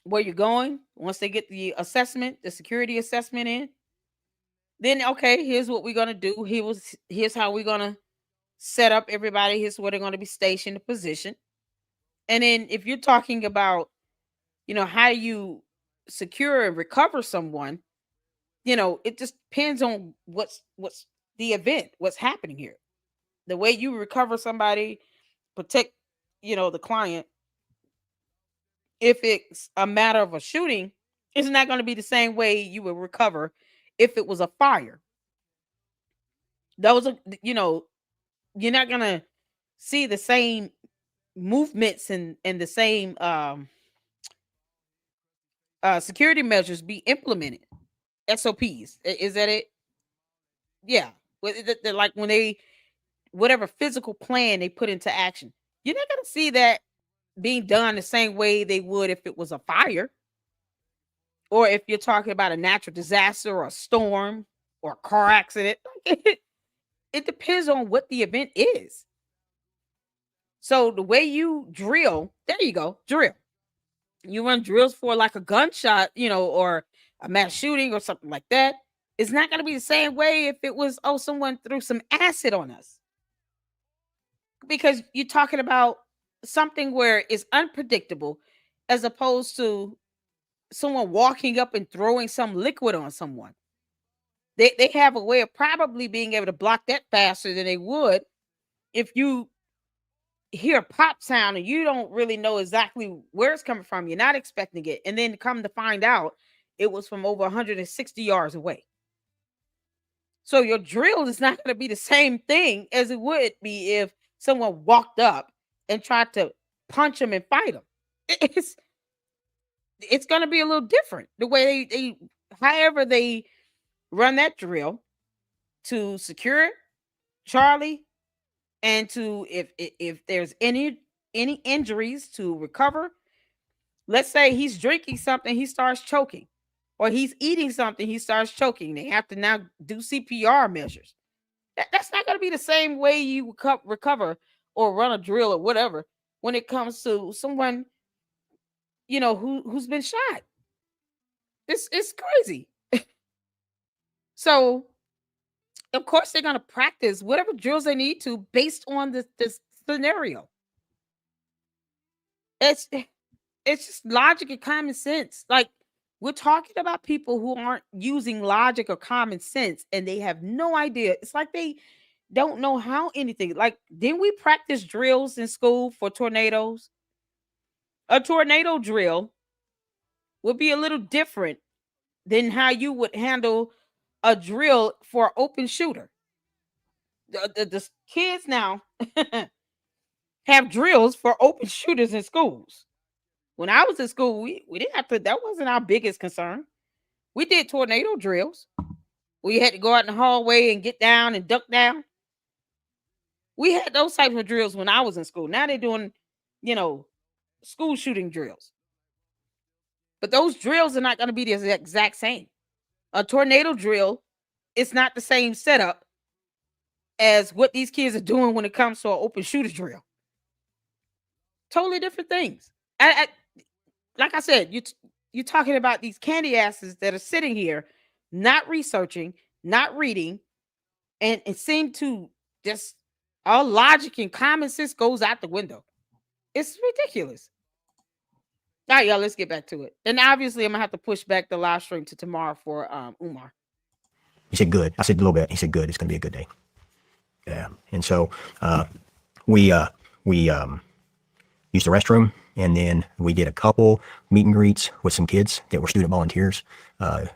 where you're going. Once they get the security assessment in, then okay, here's what we're gonna do. Here's how we're gonna set up everybody. Here's where they're gonna be stationed, the position. And then if you're talking about, how you secure and recover someone, it just depends on what's the event, what's happening here. The way you recover somebody, protect, the client. If it's a matter of a shooting, it's not going to be the same way you would recover if it was a fire. Those are, you're not going to see the same movements and the same security measures be implemented. SOPs. Is that it? Yeah. Like when whatever physical plan they put into action, you're not going to see that being done the same way they would if it was a fire, or if you're talking about a natural disaster or a storm or a car accident. It depends on what the event is. So the way you drill, there you go, drill. You run drills for like a gunshot, or a mass shooting or something like that. It's not going to be the same way if it was, someone threw some acid on us. Because you're talking about something where it's unpredictable, as opposed to someone walking up and throwing some liquid on someone. They have a way of probably being able to block that faster than they would if you hear a pop sound and you don't really know exactly where it's coming from. You're not expecting it. And then come to find out it was from over 160 yards away. So your drill is not going to be the same thing as it would be if someone walked up and tried to punch him and fight him. It's it's going to be a little different the way they however they run that drill to secure Charlie, and to if there's any injuries to recover. Let's say he's drinking something, he starts choking, or he's eating something, he starts choking. They have to now do CPR measures. That's not going to be the same way you recover or run a drill or whatever when it comes to someone who's been shot. It's crazy. So of course they're going to practice whatever drills they need to based on this scenario. It's it's just logic and common sense. Like, we're talking about people who aren't using logic or common sense and they have no idea. It's like they don't know how anything. Like, didn't we practice drills in school for tornadoes? A tornado drill would be a little different than how you would handle a drill for an open shooter. The kids now have drills for open shooters in schools. When I was in school, we didn't have to, that wasn't our biggest concern. We did tornado drills. We had to go out in the hallway and get down and duck down. We had those types of drills when I was in school. Now they're doing, school shooting drills. But those drills are not going to be the exact same. A tornado drill is not the same setup as what these kids are doing when it comes to an open shooter drill. Totally different things. Like I said, you're talking about these candy asses that are sitting here, not researching, not reading, and it seemed to just all logic and common sense goes out the window. It's ridiculous. All right, y'all, let's get back to it. And obviously, I'm gonna have to push back the live stream to tomorrow for Umar. He said good. I said a little bit. He said good. It's gonna be a good day. Yeah. And so we used the restroom, and then we did a couple meet and greets with some kids that were student volunteers,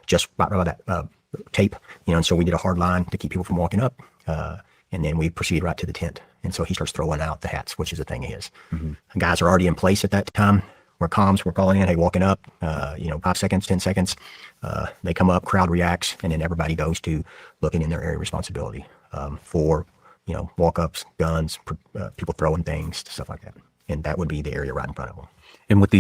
just right by that tape, and so we did a hard line to keep people from walking up, and then we proceeded right to the tent. And so he starts throwing out the hats, which is a thing of his. Mm-hmm. Guys are already in place at that time. Where comms were calling in, hey, walking up, 5 seconds, 10 seconds. They come up, crowd reacts, and then everybody goes to looking in their area of responsibility for, walk-ups, guns, people throwing things, stuff like that. And that would be the area right in front of them. And with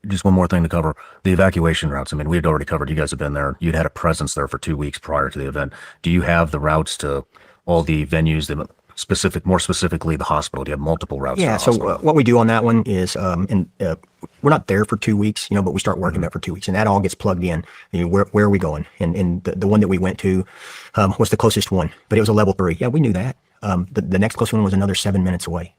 just one more thing to cover, the evacuation routes. I mean, we had already covered, you guys have been there. You'd had a presence there for 2 weeks prior to the event. Do you have the routes to all the venues that more specifically the hospital? Do you have multiple routes? Yeah. So what we do on that one is, we're not there for 2 weeks, but we start working that for 2 weeks, and that all gets plugged in. Where are we going? And the one that we went to was the closest one, but it was a level 3. Yeah, we knew that. The next closest one was another 7 minutes away.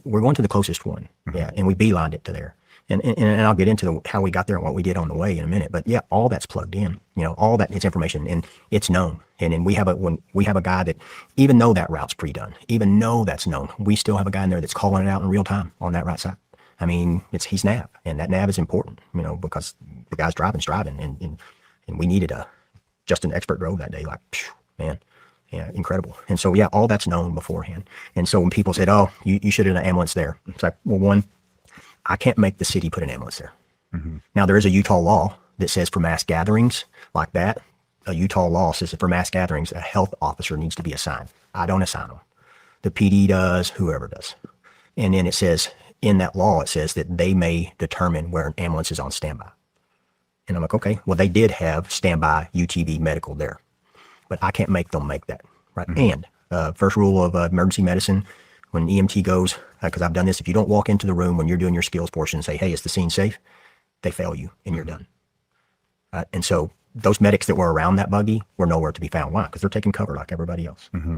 We're going to the closest one. Mm-hmm. Yeah, and we beelined it to there. And I'll get into how we got there and what we did on the way in a minute. But yeah, all that's plugged in. All that is information, and it's known. And then we have a guy that, even though that route's pre-done, even though that's known, we still have a guy in there that's calling it out in real time on that right side. I mean, he's nav, and that nav is important, because the guy's driving, and we needed just an expert drove that day. Like, man, yeah, incredible. And so yeah, all that's known beforehand. And so when people said, "Oh, you should have an ambulance there," it's like, well, one, I can't make the city put an ambulance there. Mm-hmm. Now, there is a Utah law that says for mass gatherings like that, a Utah law says that for mass gatherings, a health officer needs to be assigned. I don't assign them. The PD does, whoever does. And then it says, in that law, it says that they may determine where an ambulance is on standby. And I'm like, okay, well, they did have standby UTV medical there, but I can't make them make that, right? Mm-hmm. And first rule of emergency medicine, when EMT goes, because I've done this, if you don't walk into the room when you're doing your skills portion and say, hey, is the scene safe? They fail you and you're done. And so those medics that were around that buggy were nowhere to be found. Why? Because they're taking cover like everybody else. Mm-hmm.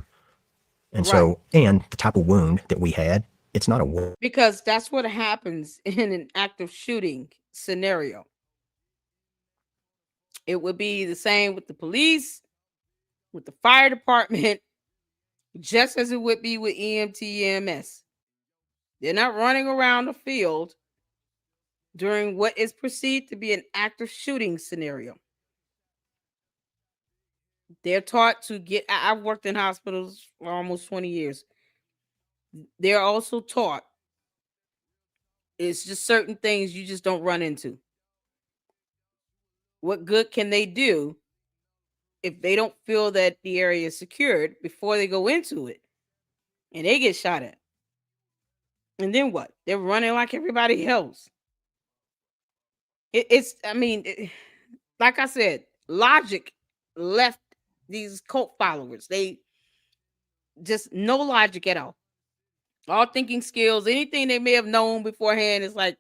And so, and the type of wound that we had, it's not a wound. Because that's what happens in an active shooting scenario. It would be the same with the police, with the fire department, just as it would be with EMT, EMS. They're not running around the field during what is perceived to be an active shooting scenario. They're taught to get. I've worked in hospitals for almost 20 years. They're also taught it's just certain things you just don't run into. What good can they do if they don't feel that the area is secured before they go into it and they get shot at? And then what? They're running like everybody else. I mean, like I said, logic left these cult followers. They just no logic at all. All thinking skills, anything they may have known beforehand is like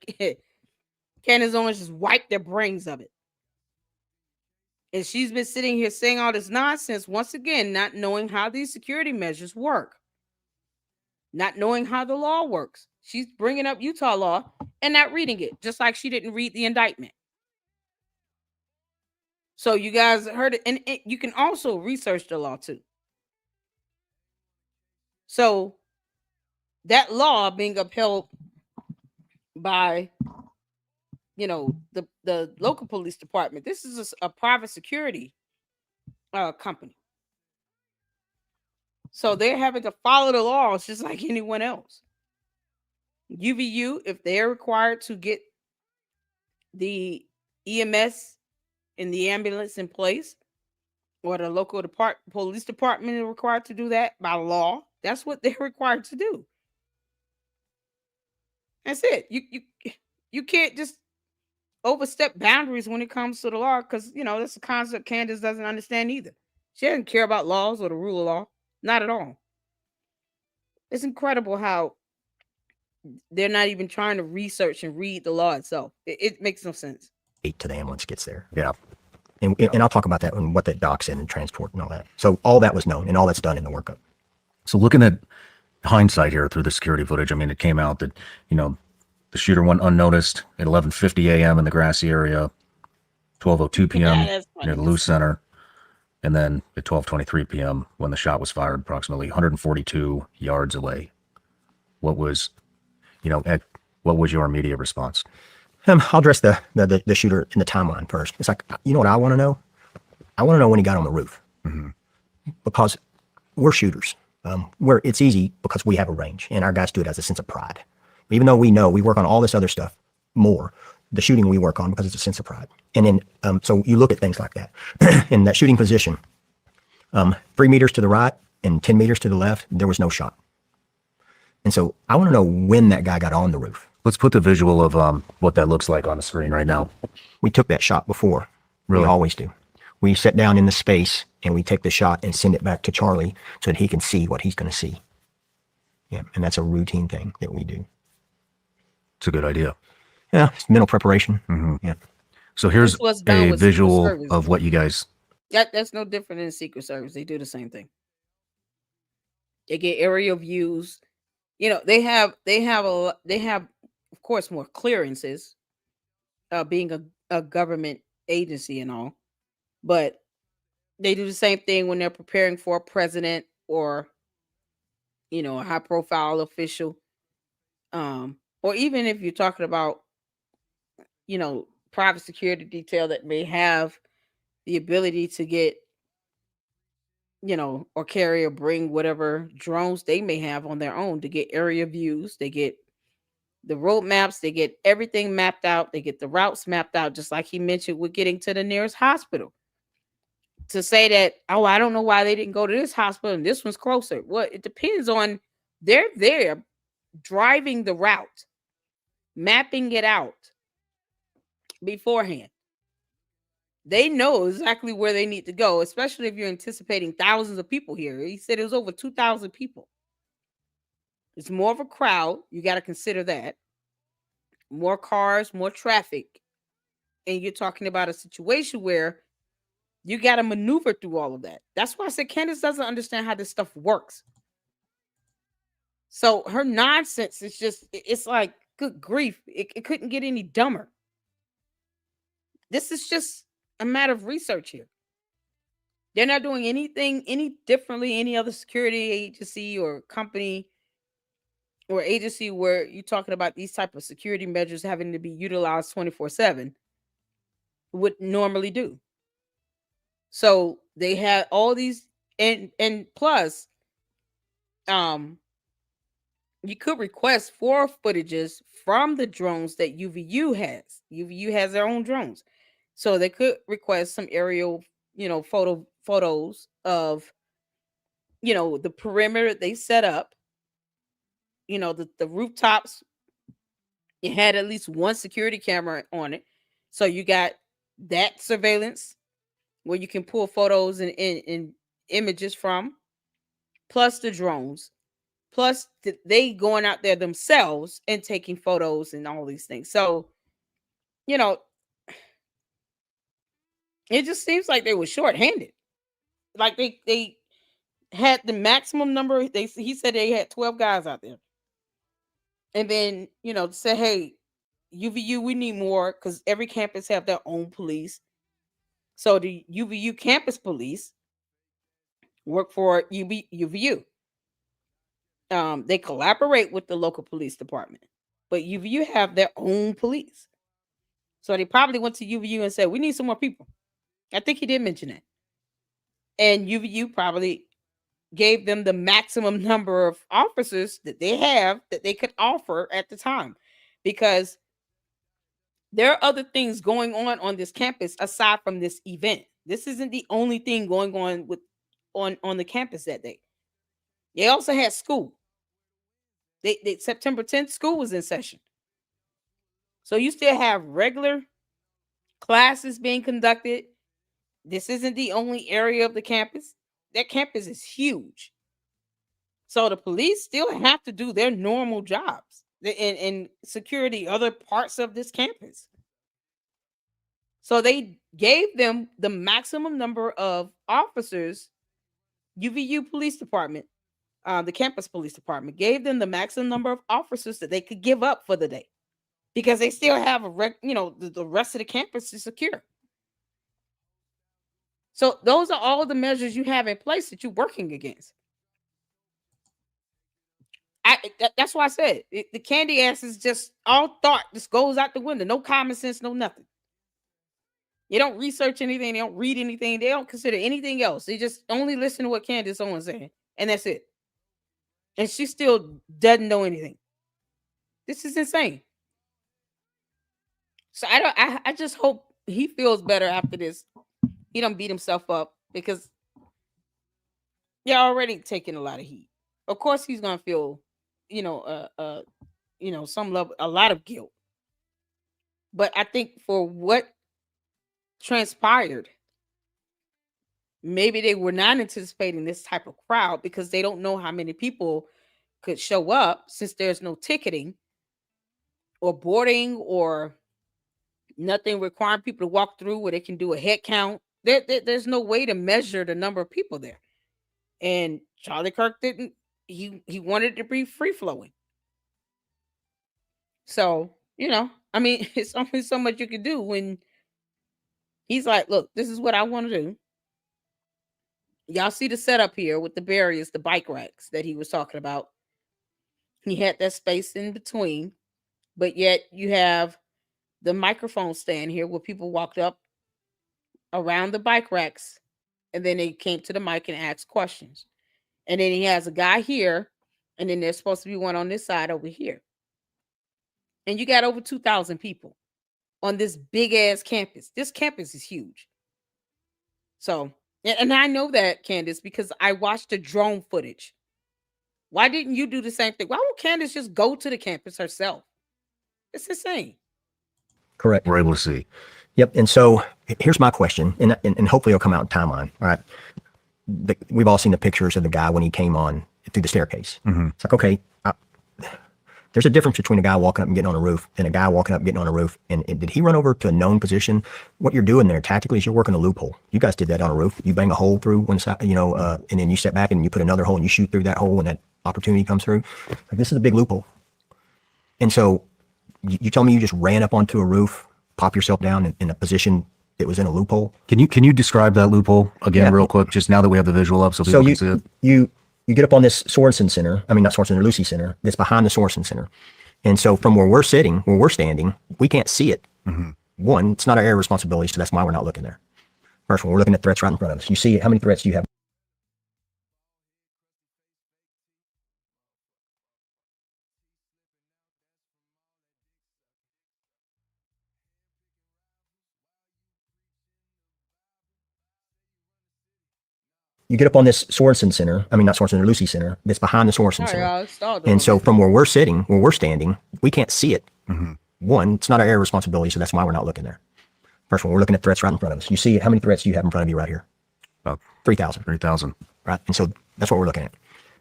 Candace Owens just wiped their brains of it. And she's been sitting here saying all this nonsense, once again, not knowing how these security measures work, not knowing how the law works. She's bringing up Utah law and not reading it, just like she didn't read the indictment. So you guys heard it, and you can also research the law too. So that law being upheld by, the local police department. This is a private security company. So they're having to follow the laws just like anyone else. UVU, if they're required to get the EMS and the ambulance in place, or the local police department is required to do that by law, that's what they're required to do. That's it. You can't just overstep boundaries when it comes to the law, because that's a concept Candace doesn't understand either. She doesn't care about laws or the rule of law. Not at all. It's incredible how they're not even trying to research and read the law itself. It makes no sense. To the ambulance gets there. Yeah. And I'll talk about that and what that doc said and transport and all that. So all that was known and all that's done in the workup. So looking at hindsight here through the security footage, I mean, it came out that, the shooter went unnoticed at 11:50 a.m. in the grassy area, 12:02 p.m. near the Luce Center, and then at 12:23 p.m. when the shot was fired approximately 142 yards away. What was your immediate response? I'll address the shooter in the timeline first. It's like, you know what I want to know? I want to know when he got on the roof. Mm-hmm. Because we're shooters. It's easy because we have a range, and our guys do it as a sense of pride. Even though we know we work on all this other stuff more, the shooting we work on because it's a sense of pride. And then, so you look at things like that. In that shooting position, 3 meters to the right and 10 meters to the left, there was no shot. And so I want to know when that guy got on the roof. Let's put the visual of what that looks like on the screen right now. We took that shot before. Really? We always do. We sit down in the space and we take the shot and send it back to Charlie so that he can see what he's going to see. Yeah, and that's a routine thing that we do. It's a good idea. Yeah, it's mental preparation. Mm-hmm. Yeah. So here's a visual of what you guys. That's no different than Secret Service. They do the same thing. They get aerial views. They have of course more clearances, being a government agency and all, but they do the same thing when they're preparing for a president or a high profile official, or even if you're talking about private security detail that may have the ability to get or carry or bring whatever drones they may have on their own to get area views. They get the road maps, they get everything mapped out, they get the routes mapped out, just like he mentioned with getting to the nearest hospital. To say that, oh, I don't know why they didn't go to this hospital and this one's closer. Well, it depends on, they're there driving the route, mapping it out beforehand. They know exactly where they need to go, especially if you're anticipating thousands of people here. He said it was over 2,000 people. It's more of a crowd. You got to consider that. More cars, more traffic. And you're talking about a situation where you got to maneuver through all of that. That's why I said Candace doesn't understand how this stuff works. So her nonsense is just, it's like, good grief. It couldn't get any dumber. This is just a matter of research here. They're not doing anything any differently, any other security agency or company or agency where you're talking about these type of security measures having to be utilized 24/7 would normally do. So they had all these, and plus, you could request for footages from the drones that UVU has. UVU has their own drones, so they could request some aerial, photos of, the perimeter they set up. The rooftops. It had at least one security camera on it, so you got that surveillance where you can pull photos and images from, plus the drones, plus they going out there themselves and taking photos and all these things. So, it just seems like they were shorthanded. Like they had the maximum number. He said they had 12 guys out there, and then say, hey, UVU, we need more, because every campus have their own police. So the UVU campus police work for UVU. They collaborate with the local police department, but UVU have their own police. So they probably went to UVU and said, we need some more people. I think he did mention that. And UVU probably gave them the maximum number of officers that they have that they could offer at the time, because there are other things going on this campus aside from this event. This isn't the only thing going on the campus that day. They also had school. They September 10th, school was in session. So you still have regular classes being conducted. This isn't the only area of the campus. That campus is huge. So the police still have to do their normal jobs and security other parts of this campus. So they gave them the maximum number of officers. UVU Police Department, the campus police department, gave them the maximum number of officers that they could give up for the day, because they still have the rest of the campus to secure. So those are all the measures you have in place that you're working against. That's why I said the candy ass is just all thought just goes out the window. No common sense, no nothing. They don't research anything. They don't read anything. They don't consider anything else. They just only listen to what Candace Owens saying, and that's it. And she still doesn't know anything. This is insane. So I just hope he feels better after this. He don't beat himself up, because you're already taking a lot of heat. Of course, he's gonna feel, some level, a lot of guilt. But I think for what transpired, maybe they were not anticipating this type of crowd, because they don't know how many people could show up, since there's no ticketing or boarding or nothing requiring people to walk through where they can do a head count. There's no way to measure the number of people there. And Charlie Kirk didn't. He wanted it to be free flowing. So, it's only so much you can do when he's like, look, this is what I want to do. Y'all see the setup here with the barriers, the bike racks that he was talking about. He had that space in between, but yet you have the microphone stand here where people walked up around the bike racks, and then they came to the mic and asked questions. And then he has a guy here, and then there's supposed to be one on this side over here. And you got over 2,000 people on this big ass campus. This campus is huge. So, and I know that, Candace, because I watched the drone footage. Why didn't you do the same thing? Why won't Candace just go to the campus herself? It's insane. Correct. We're able to see. Yep. And so here's my question, and hopefully it'll come out in timeline. All right. We've all seen the pictures of the guy when he came on through the staircase. Mm-hmm. It's like, okay, there's a difference between a guy walking up and getting on a roof and a guy walking up and getting on a roof. And did he run over to a known position? What you're doing there tactically is you're working a loophole. You guys did that on a roof. You bang a hole through one side, and then you step back and you put another hole and you shoot through that hole when that opportunity comes through. Like, this is a big loophole. And so you tell me you just ran up onto a roof, pop yourself down in a position that was in a loophole. Can you describe that loophole again, real quick, just now that we have the visual up so people can see it? You get up on this Sorensen Center. I mean, not Sorensen Center, Lucy Center. That's behind the Sorensen Center. And so from where we're standing, we can't see it. Mm-hmm. One, it's not our area responsibility, so that's why we're not looking there. First one, we're looking at threats right in front of us. You see how many threats do you have? You get up on this Sorensen Center. I mean, not Sorensen, Lucy Center. That's behind the Sorensen Center. And so from where we're sitting, where we're standing, we can't see it. One, it's not our area responsibility, so that's why we're not looking there. First one, we're looking at threats right in front of us. You see how many threats do you have in front of you right here? About 3,000. 3,000. Right. And so that's what we're looking at.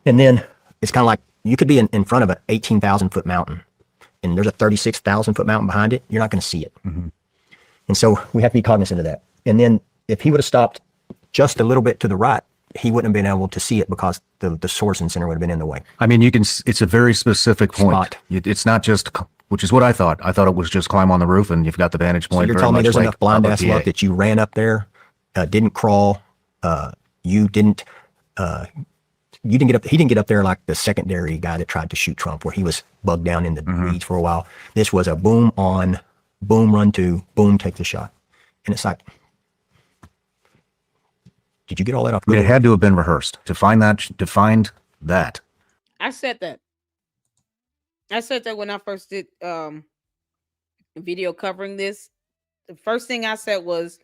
And then it's kind of like you could be in front of an 18,000 foot mountain and there's a 36,000 foot mountain behind it. You're not going to see it. And so we have to be cognizant of that. And then if he would have stopped just a little bit to the right, he wouldn't have been able to see it because the Sorensen Center would have been in the way. I mean, it's a very specific point. It's not just, which is what I thought. I thought it was just climb on the roof and you've got the vantage point. So you're telling me there's enough blind ass luck that you ran up there, didn't crawl, you didn't get up. He didn't get up there like the secondary guy that tried to shoot Trump, where he was bugged down in the weeds for a while. This was a boom on, boom run to, boom take the shot, and it's like, did you get all that off? It had to have been rehearsed to find that. To find that. I said that. I said that when I first did a video covering this. The first thing I said was,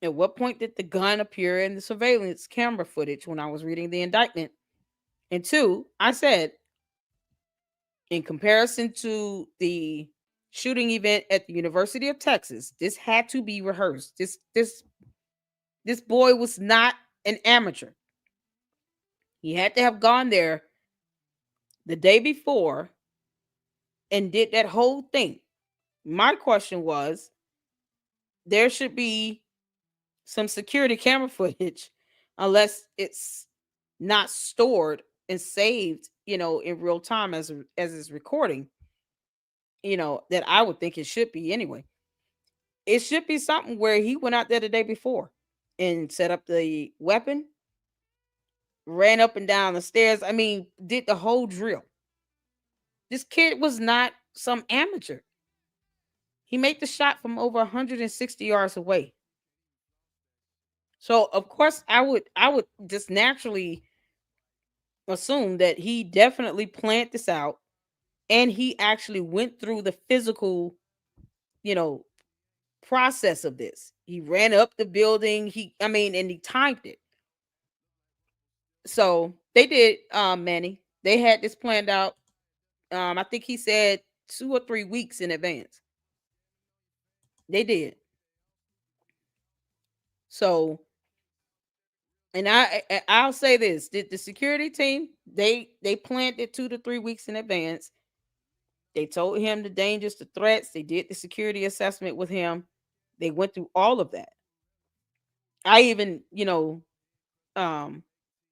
at what point did the gun appear in the surveillance camera footage when I was reading the indictment? And two, I said, in comparison to the shooting event at the University of Texas, this had to be rehearsed. This boy was not an amateur. He had to have gone there the day before and did that whole thing. My question was, there should be some security camera footage, unless it's not stored and saved, in real time as it's recording, that I would think it should be anyway. It should be something where he went out there the day before and set up the weapon, ran up and down the stairs. I mean, did the whole drill. This kid was not some amateur. He made the shot from over 160 yards away. So of course I would just naturally assume that he definitely planned this out, and he actually went through the physical, process of this. He ran up the building. And he timed it. So they did, Manny. They had this planned out. I think he said 2 or 3 weeks in advance. They did. So, and I'll say this: did the security team, they planned it 2 to 3 weeks in advance. They told him the dangers, the threats. They did the security assessment with him. They went through all of that. I even,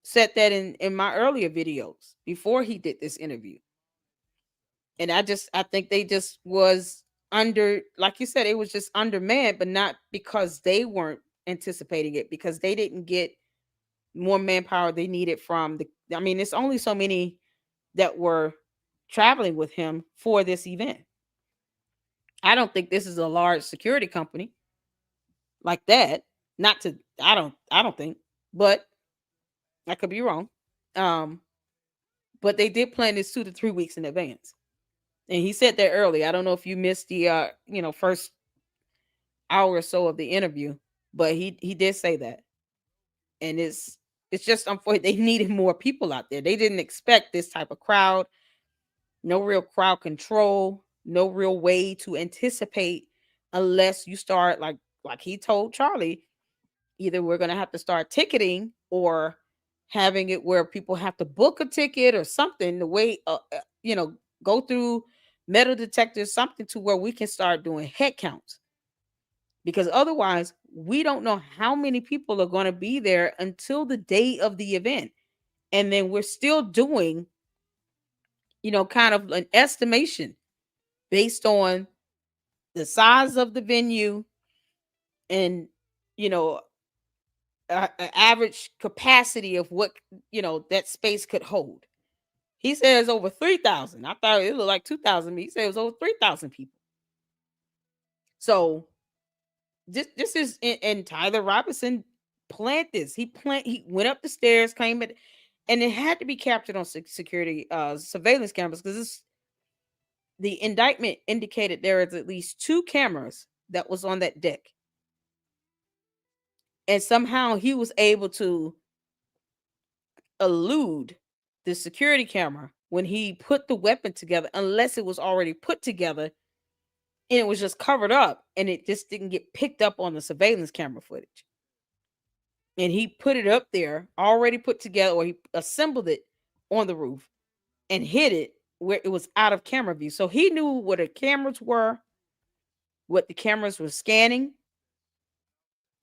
said that in my earlier videos before he did this interview. And I think they just was under, like you said, it was just undermanned, but not because they weren't anticipating it, because they didn't get more manpower they needed from it's only so many that were traveling with him for this event. I don't think this is a large security company like that. I don't think, but I could be wrong. But they did plan this 2 to 3 weeks in advance. And he said that early. I don't know if you missed the first hour or so of the interview, but he did say that. And it's just unfortunate. They needed more people out there. They didn't expect this type of crowd. No real crowd control, no real way to anticipate, unless you start like he told Charlie, either we're going to have to start ticketing or having it where people have to book a ticket or something, the way go through metal detectors, something to where we can start doing head counts, because otherwise we don't know how many people are going to be there until the day of the event. And then we're still doing kind of an estimation based on the size of the venue and average capacity of what that space could hold. He says over 3,000. I thought it looked like 2,000. He said it was over 3,000 people. So this is and Tyler Robinson planned this. He went up the stairs, came at, and it had to be captured on security surveillance cameras because the indictment indicated there is at least 2 cameras that was on that deck. And somehow he was able to elude the security camera when he put the weapon together, unless it was already put together and it was just covered up and it just didn't get picked up on the surveillance camera footage. And he put it up there, already put together, or he assembled it on the roof and hid it where it was out of camera view. So he knew where the cameras were, what the cameras were scanning.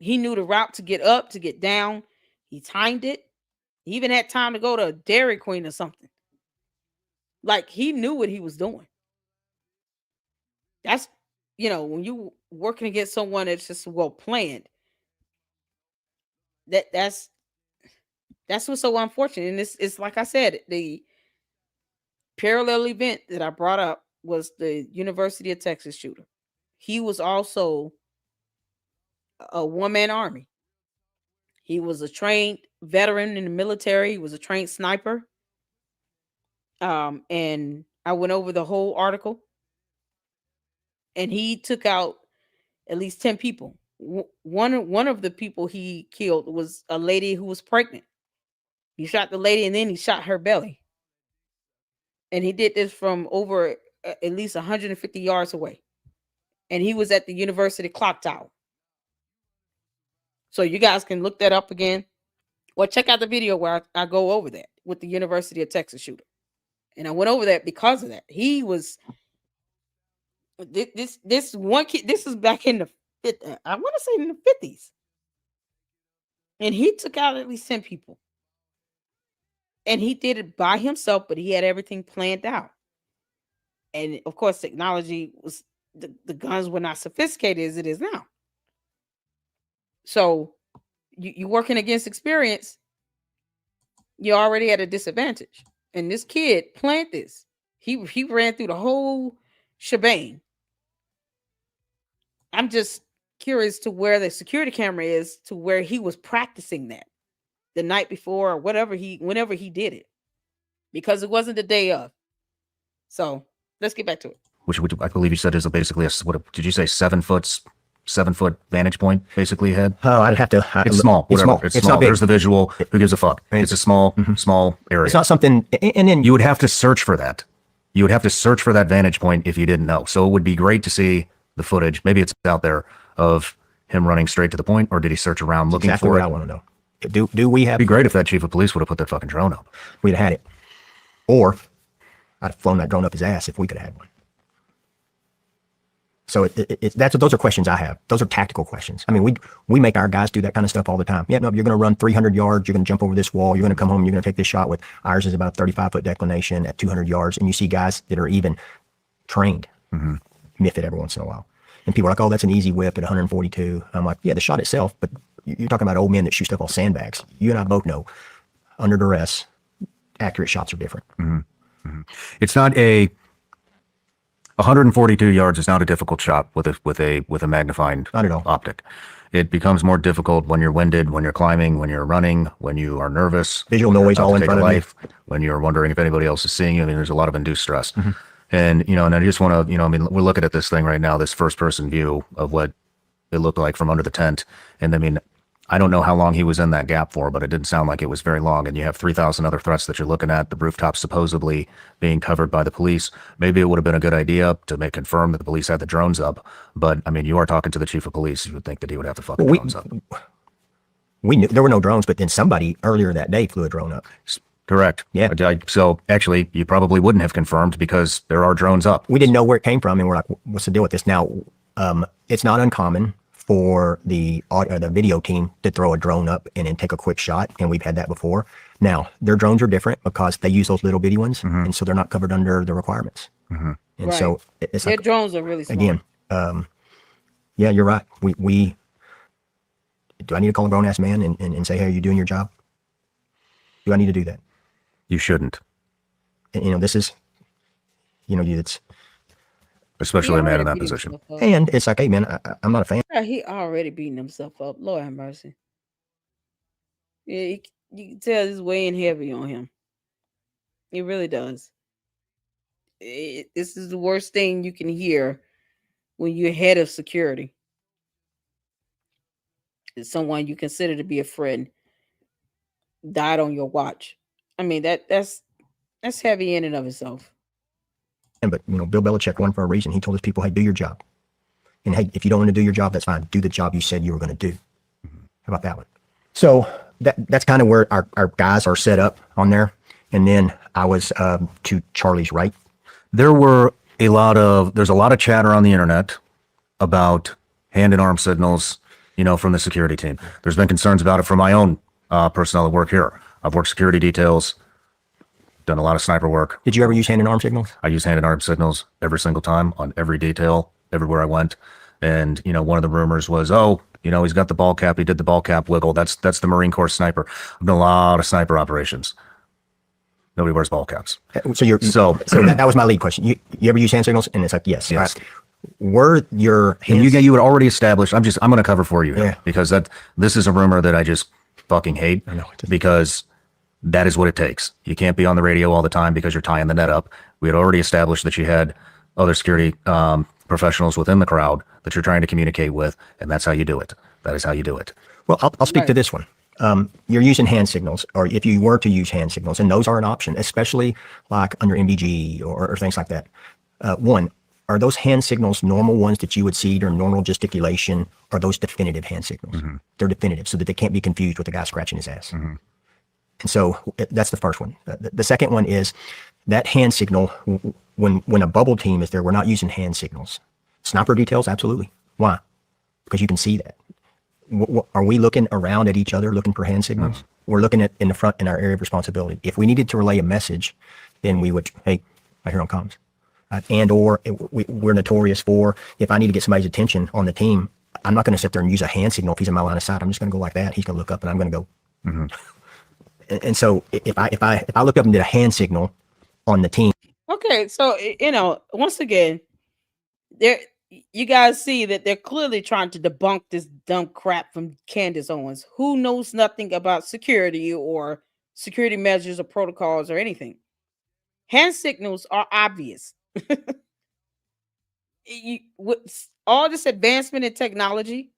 He knew the route to get up, to get down. He timed it. He even had time to go to Dairy Queen or something. Like, he knew what he was doing. That's, when you working against someone that's just well planned, that's what's so unfortunate. And it's like I said, the parallel event that I brought up was the University of Texas shooter. He was also a one-man army. He was a trained veteran in the military. He was a trained sniper. And I went over the whole article. And he took out at least 10 people. One of the people he killed was a lady who was pregnant. He shot the lady and then he shot her belly. And he did this from over at least 150 yards away. And he was at the University Clock Tower. So you guys can look that up again. Or check out the video where I go over that with the University of Texas shooter. And I went over that because of that. He was... This one kid, this is back in the, I want to say in the 50s. And he took out at least 10 people. And he did it by himself, but he had everything planned out. And of course, technology was, the guns were not sophisticated as it is now. So you working against experience, you're already at a disadvantage. And this kid planned this. He ran through the whole shebang. I'm just curious to where the security camera is, to where he was practicing that the night before or whenever he did it, because it wasn't the day of. So let's get back to it. Which I believe you said is basically what did you say? 7 foot vantage point basically ahead? Oh, I'd have to. It's small. It's small. It's small. Not big. There's the visual. Who gives a fuck? It's a small area. It's not something. And then you would have to search for that. You would have to search for that vantage point if you didn't know. So it would be great to see the footage. Maybe it's out there of him running straight to the point, or did he search around looking exactly for what it? I want to know. Do we have? It'd be great if that chief of police would have put that fucking drone up. We'd have had it, or I'd have flown that drone up his ass if we could have had one. So those are questions I have. Those are tactical questions. I mean, we make our guys do that kind of stuff all the time. Yeah, no, you're going to run 300 yards. You're going to jump over this wall. You're going to come home. You're going to take this shot with ours is about a 35-foot declination at 200 yards. And you see guys that are even trained miff it every once in a while. And people are like, oh, that's an easy whip at 142. I'm like, yeah, the shot itself. But you're talking about old men that shoot stuff off sandbags. You and I both know, under duress, accurate shots are different. It's not 142 yards is not a difficult shot with a magnifying Not at all. optic. It becomes more difficult when you're winded, when you're climbing, when you're running, when you are nervous. Visual when you're noise about all to in take front a of you. life, when you're wondering if anybody else is seeing you. I mean, there's a lot of induced stress. And, and I just want to, I mean, we're looking at this thing right now, this first person view of what it looked like from under the tent. And I mean, I don't know how long he was in that gap for, but it didn't sound like it was very long. And you have 3,000 other threats that you're looking at, the rooftop supposedly being covered by the police. Maybe it would have been a good idea to confirm that the police had the drones up. But I mean, you are talking to the chief of police. You would think that he would have the fucking drones up. We knew there were no drones, but then somebody earlier that day flew a drone up. Correct. Yeah. So actually, you probably wouldn't have confirmed because there are drones up. We didn't know where it came from, and we're like, what's the deal with this? Now, it's not uncommon for the video team to throw a drone up and then take a quick shot, and we've had that before. Now, their drones are different because they use those little bitty ones, and so they're not covered under the requirements. And Right. so it's Their like, drones are really small. again, yeah, you're right. We do I need to call a grown ass man and say, hey, are you doing your job? Do I need to do that? You shouldn't. And, this is, it's especially a man in already that beat position. himself up. And it's like, hey, man, I'm not a fan. Yeah, he already beating himself up. Lord have mercy. Yeah, you can tell this weighing heavy on him. It really does. This is the worst thing you can hear when you're head of security. It's someone you consider to be a friend died on your watch. I mean that's heavy in and of itself. But, Bill Belichick won for a reason. He told his people, hey, do your job. And hey, if you don't want to do your job, that's fine. Do the job you said you were going to do. How about that one? So that's kind of where our guys are set up on there. And then I was to Charlie's right. There's a lot of chatter on the internet about hand and arm signals, from the security team. There's been concerns about it from my own personnel that work here. I've worked security details, done a lot of sniper work. Did you ever use hand and arm signals? I use hand and arm signals every single time on every detail, everywhere I went. And, one of the rumors was, he's got the ball cap. He did the ball cap wiggle. That's the Marine Corps sniper. I've done a lot of sniper operations. Nobody wears ball caps. So that was my lead question. You ever use hand signals? And it's like, yes. Yes. Were your hands... And you had already established, I'm going to cover for you here, Yeah. because this is a rumor that I just fucking hate. I know. Because that is what it takes. You can't be on the radio all the time because you're tying the net up. We had already established that you had other security professionals within the crowd that you're trying to communicate with, and that's how you do it. That is how you do it. Well, I'll speak to this one. You're using hand signals, or if you were to use hand signals, and those are an option, especially like under MBG or things like that. One, are those hand signals normal ones that you would see during normal gesticulation? Or are those definitive hand signals? Mm-hmm. They're definitive, so that they can't be confused with the guy scratching his ass. Mm-hmm. And so that's the first one. The second one is that hand signal, when a bubble team is there, we're not using hand signals. Sniper details, absolutely. Why? Because you can see that. Are we looking around at each other looking for hand signals? Mm-hmm. We're looking at in the front in our area of responsibility. If we needed to relay a message, then we would, hey, right here on comms. We're notorious for, if I need to get somebody's attention on the team, I'm not going to sit there and use a hand signal if he's in my line of sight. I'm just going to go like that. He's going to look up and I'm going to go. Mm-hmm. And so if I look up and did a hand signal on the team. Okay, so once again, you guys see that they're clearly trying to debunk this dumb crap from Candace Owens, who knows nothing about security or security measures or protocols or anything. Hand signals are obvious. With all this advancement in technology,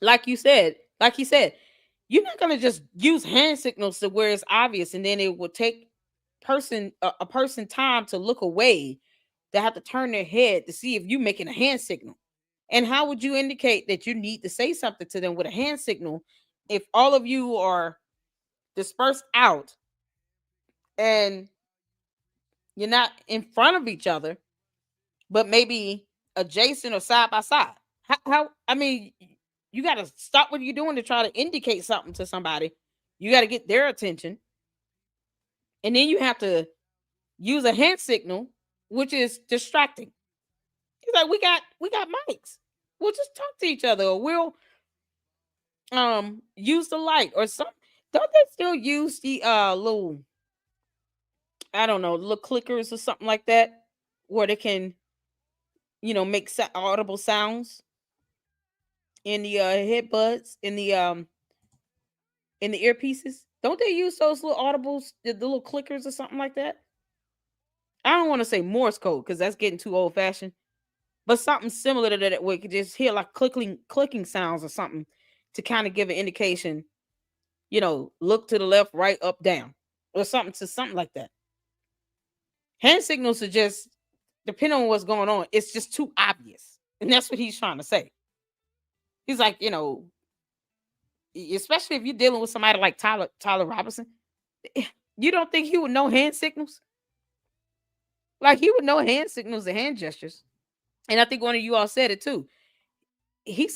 like he said, you're not going to just use hand signals to where it's obvious, and then it will take a person time to look away. They have to turn their head to see if you're making a hand signal. And how would you indicate that you need to say something to them with a hand signal if all of you are dispersed out and you're not in front of each other, but maybe adjacent or side by side? You got to stop what you're doing to try to indicate something to somebody. You got to get their attention. And then you have to use a hand signal, which is distracting. He's like, we got mics. We'll just talk to each other, or we'll use the light or something. Don't they still use the little, I don't know, little clickers or something like that, where they can, make audible sounds in the headbuds, in the earpieces? Don't they use those little audibles, the little clickers or something like that? I don't want to say Morse code because that's getting too old fashioned, but something similar to that, where you could just hear like clicking sounds or something to kind of give an indication, look to the left, right, up, down, or something like that. Hand signals are just, depending on what's going on, it's just too obvious. And that's what he's trying to say. He's like, especially if you're dealing with somebody like Tyler Robinson, you don't think he would know hand signals? Like, he would know hand signals and hand gestures. And I think one of you all said it too. He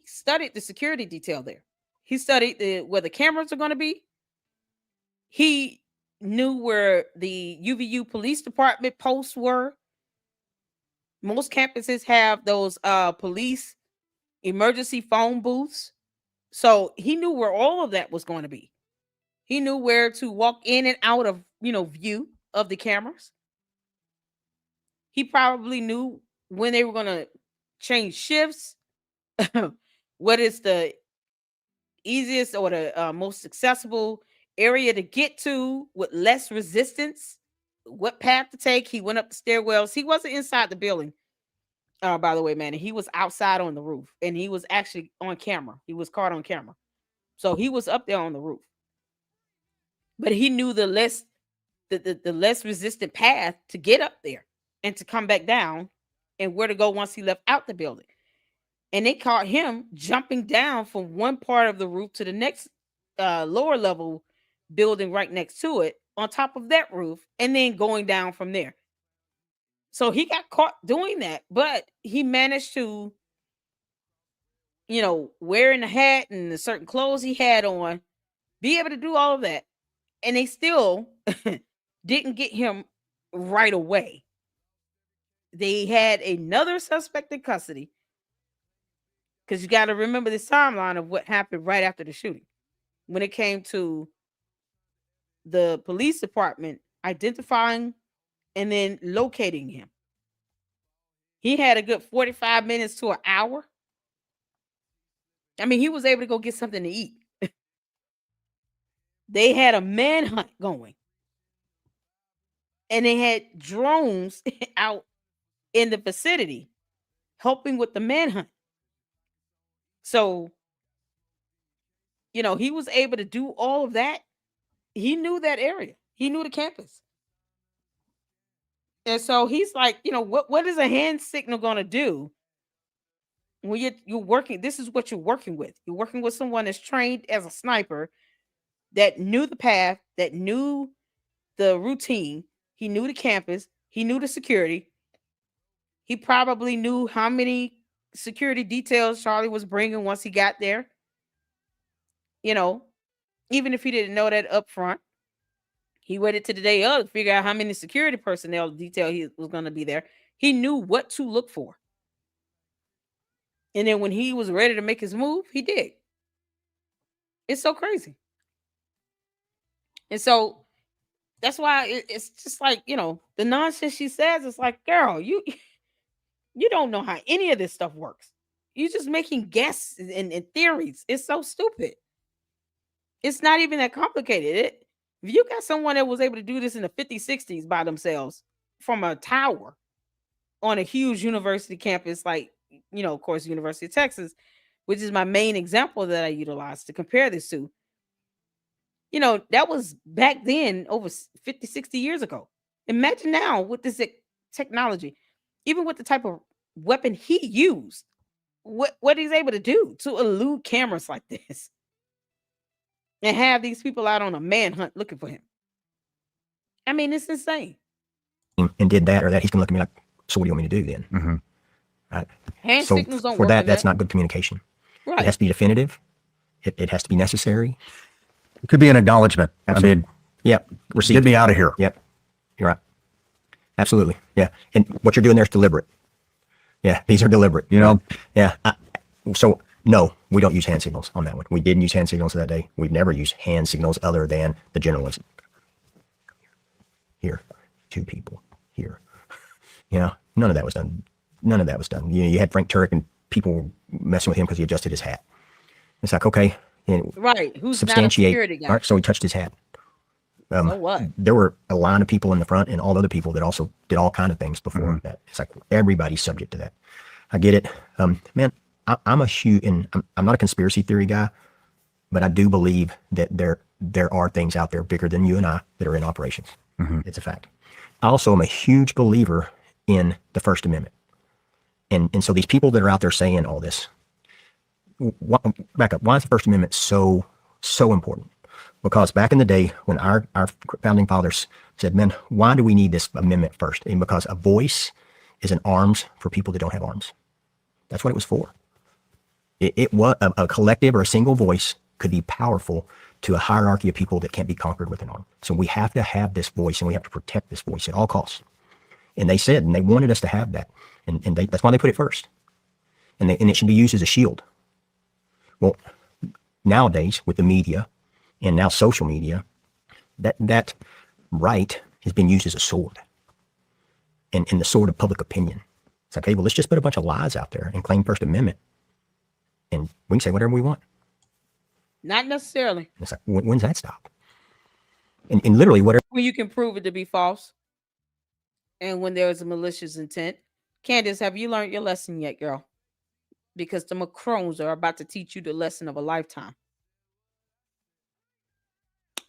studied the security detail there. He studied where the cameras are going to be. He knew where the UVU police department posts were. Most campuses have those police emergency phone booths. So he knew where all of that was going to be. He knew where to walk in and out of, view of the cameras. He probably knew when they were going to change shifts, what is the easiest or the most accessible area to get to with less resistance, what path to take. He went up the stairwells. He wasn't inside the building, by the way, man. He was outside on the roof, and he was actually on camera. He was caught on camera. So he was up there on the roof. But he knew the less resistant path to get up there and to come back down, and where to go once he left out the building. And they caught him jumping down from one part of the roof to the next lower level building right next to it, on top of that roof, and then going down from there. So he got caught doing that, but he managed to, wearing the hat and the certain clothes he had on, be able to do all of that. And they still didn't get him right away. They had another suspect in custody, because you got to remember this timeline of what happened right after the shooting. When it came to the police department identifying and then locating him, he had a good 45 minutes to an hour. I mean, he was able to go get something to eat. They had a manhunt going, and they had drones out in the vicinity helping with the manhunt. So, he was able to do all of that. He knew that area. He knew the campus. And so he's like, what is a hand signal going to do when you're working? This is what you're working with. You're working with someone that's trained as a sniper, that knew the path, that knew the routine. He knew the campus. He knew the security. He probably knew how many security details Charlie was bringing once he got there. Even if he didn't know that up front, he waited to the day of to figure out how many security personnel detail he was going to be there. He knew what to look for. And then when he was ready to make his move, he did. It's so crazy. And so that's why it's just like, the nonsense she says, it's like, girl, you don't know how any of this stuff works. You're just making guesses and theories. It's so stupid. It's not even that complicated. If you got someone that was able to do this in the 50s, 60s by themselves from a tower on a huge university campus, like, of course, University of Texas, which is my main example that I utilize to compare this to, that was back then over 50, 60 years ago. Imagine now with this technology, even with the type of weapon he used, what he's able to do to elude cameras like this and have these people out on a manhunt looking for him. I mean, it's insane. And did that or that, he's going to look at me like, so what do you want me to do then? Mm-hmm. Right. Hand signals don't for work. That's not good communication. Right. It has to be definitive. It has to be necessary. It could be an acknowledgement. Absolutely. I mean, yep. Receipt. Get me out of here. Yep. You're right. Absolutely. Yeah. And what you're doing there is deliberate. Yeah. These are deliberate. Yeah. So no, we don't use hand signals on that one. We didn't use hand signals that day. We've never used hand signals other than the general ones. Here, 2 people here. None of that was done. None of that was done. You had Frank Turek and people messing with him because he adjusted his hat. It's like, okay. Right. Who's not a substantiate. security guy? All right, so he touched his hat. So what? There were a line of people in the front and all other people that also did all kind of things before that. It's like everybody's subject to that. I get it. Man, I'm a huge, and I'm not a conspiracy theory guy, but I do believe that there are things out there bigger than you and I that are in operations. Mm-hmm. It's a fact. I also am a huge believer in the First Amendment. And so these people that are out there saying all this, back up, why is the First Amendment so important? Because back in the day when our founding fathers said, man, why do we need this amendment first? And because a voice is an arms for people that don't have arms. That's what it was for. It was a collective or a single voice could be powerful to a hierarchy of people that can't be conquered with an arm. So we have to have this voice and we have to protect this voice at all costs. And they said, and they wanted us to have that. And that's why they put it first. And it should be used as a shield. Well, nowadays with the media and now social media, that right has been used as a sword and the sword of public opinion. It's like, hey, well, let's just put a bunch of lies out there and claim First Amendment, and we can say whatever we want. Not necessarily. And it's like, when's that stop? And literally, whatever. When you can prove it to be false, and when there is a malicious intent. Candace, have you learned your lesson yet, girl? Because the Macrons are about to teach you the lesson of a lifetime.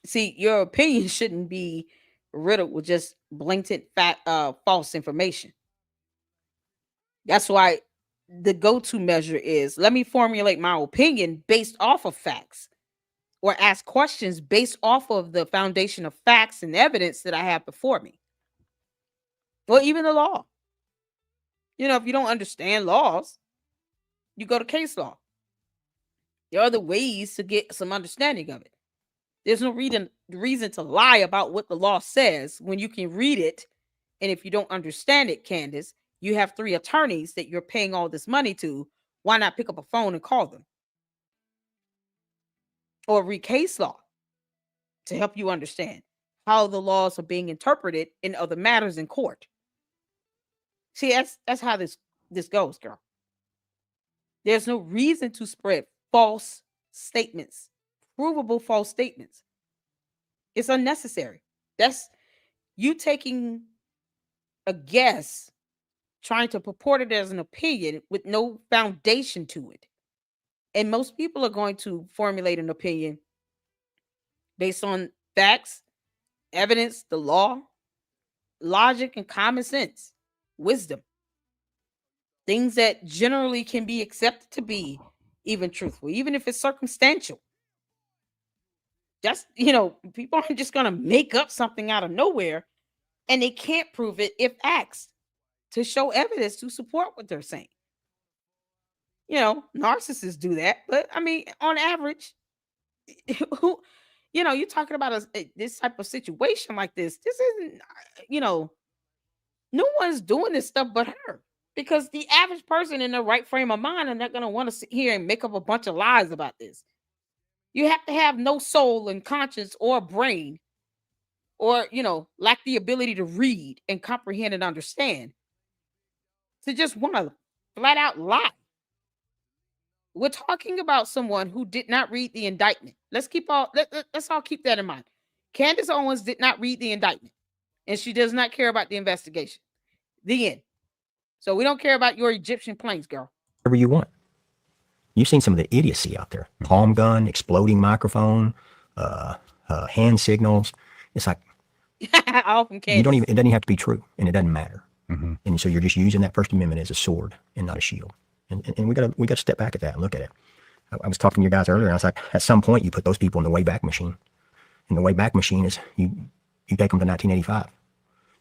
See, your opinion shouldn't be riddled with just blatant false information. That's why the go-to measure is, let me formulate my opinion based off of facts, or ask questions based off of the foundation of facts and evidence that I have before me. Or even the law. If you don't understand laws, you go to case law. There are other ways to get some understanding of it. There's no reason to lie about what the law says when you can read it. And if you don't understand it, Candace, you have 3 attorneys that you're paying all this money to. Why not pick up a phone and call them? Or read case law to help you understand how the laws are being interpreted in other matters in court. See, that's how this goes, girl. There's no reason to spread false statements, provable false statements. It's unnecessary. That's you taking a guess, trying to purport it as an opinion with no foundation to it. And most people are going to formulate an opinion based on facts, evidence, the law, logic, and common sense, wisdom. Things that generally can be accepted to be even truthful, even if it's circumstantial. That's, people aren't just going to make up something out of nowhere, and they can't prove it if asked to show evidence to support what they're saying. Narcissists do that, but I mean, on average, who, you're talking about this type of situation like this. This isn't, no one's doing this stuff but her. Because the average person in the right frame of mind are not going to want to sit here and make up a bunch of lies about this. You have to have no soul and conscience or brain, or, lack the ability to read and comprehend and understand, to just want to flat out lie. We're talking about someone who did not read the indictment. Let's all keep that in mind. Candace Owens did not read the indictment, and she does not care about the investigation. The end. So we don't care about your Egyptian planes, girl. Whatever you want. You've seen some of the idiocy out there. Palm gun, exploding microphone, hand signals. It's like, all from Candace. You don't even, it doesn't have to be true, and it doesn't matter. Mm-hmm. And so you're just using that First Amendment as a sword and not a shield. And we gotta step back at that and look at it. I was talking to you guys earlier, and I was like, at some point you put those people in the Wayback Machine. And the Wayback Machine is you take them to 1985.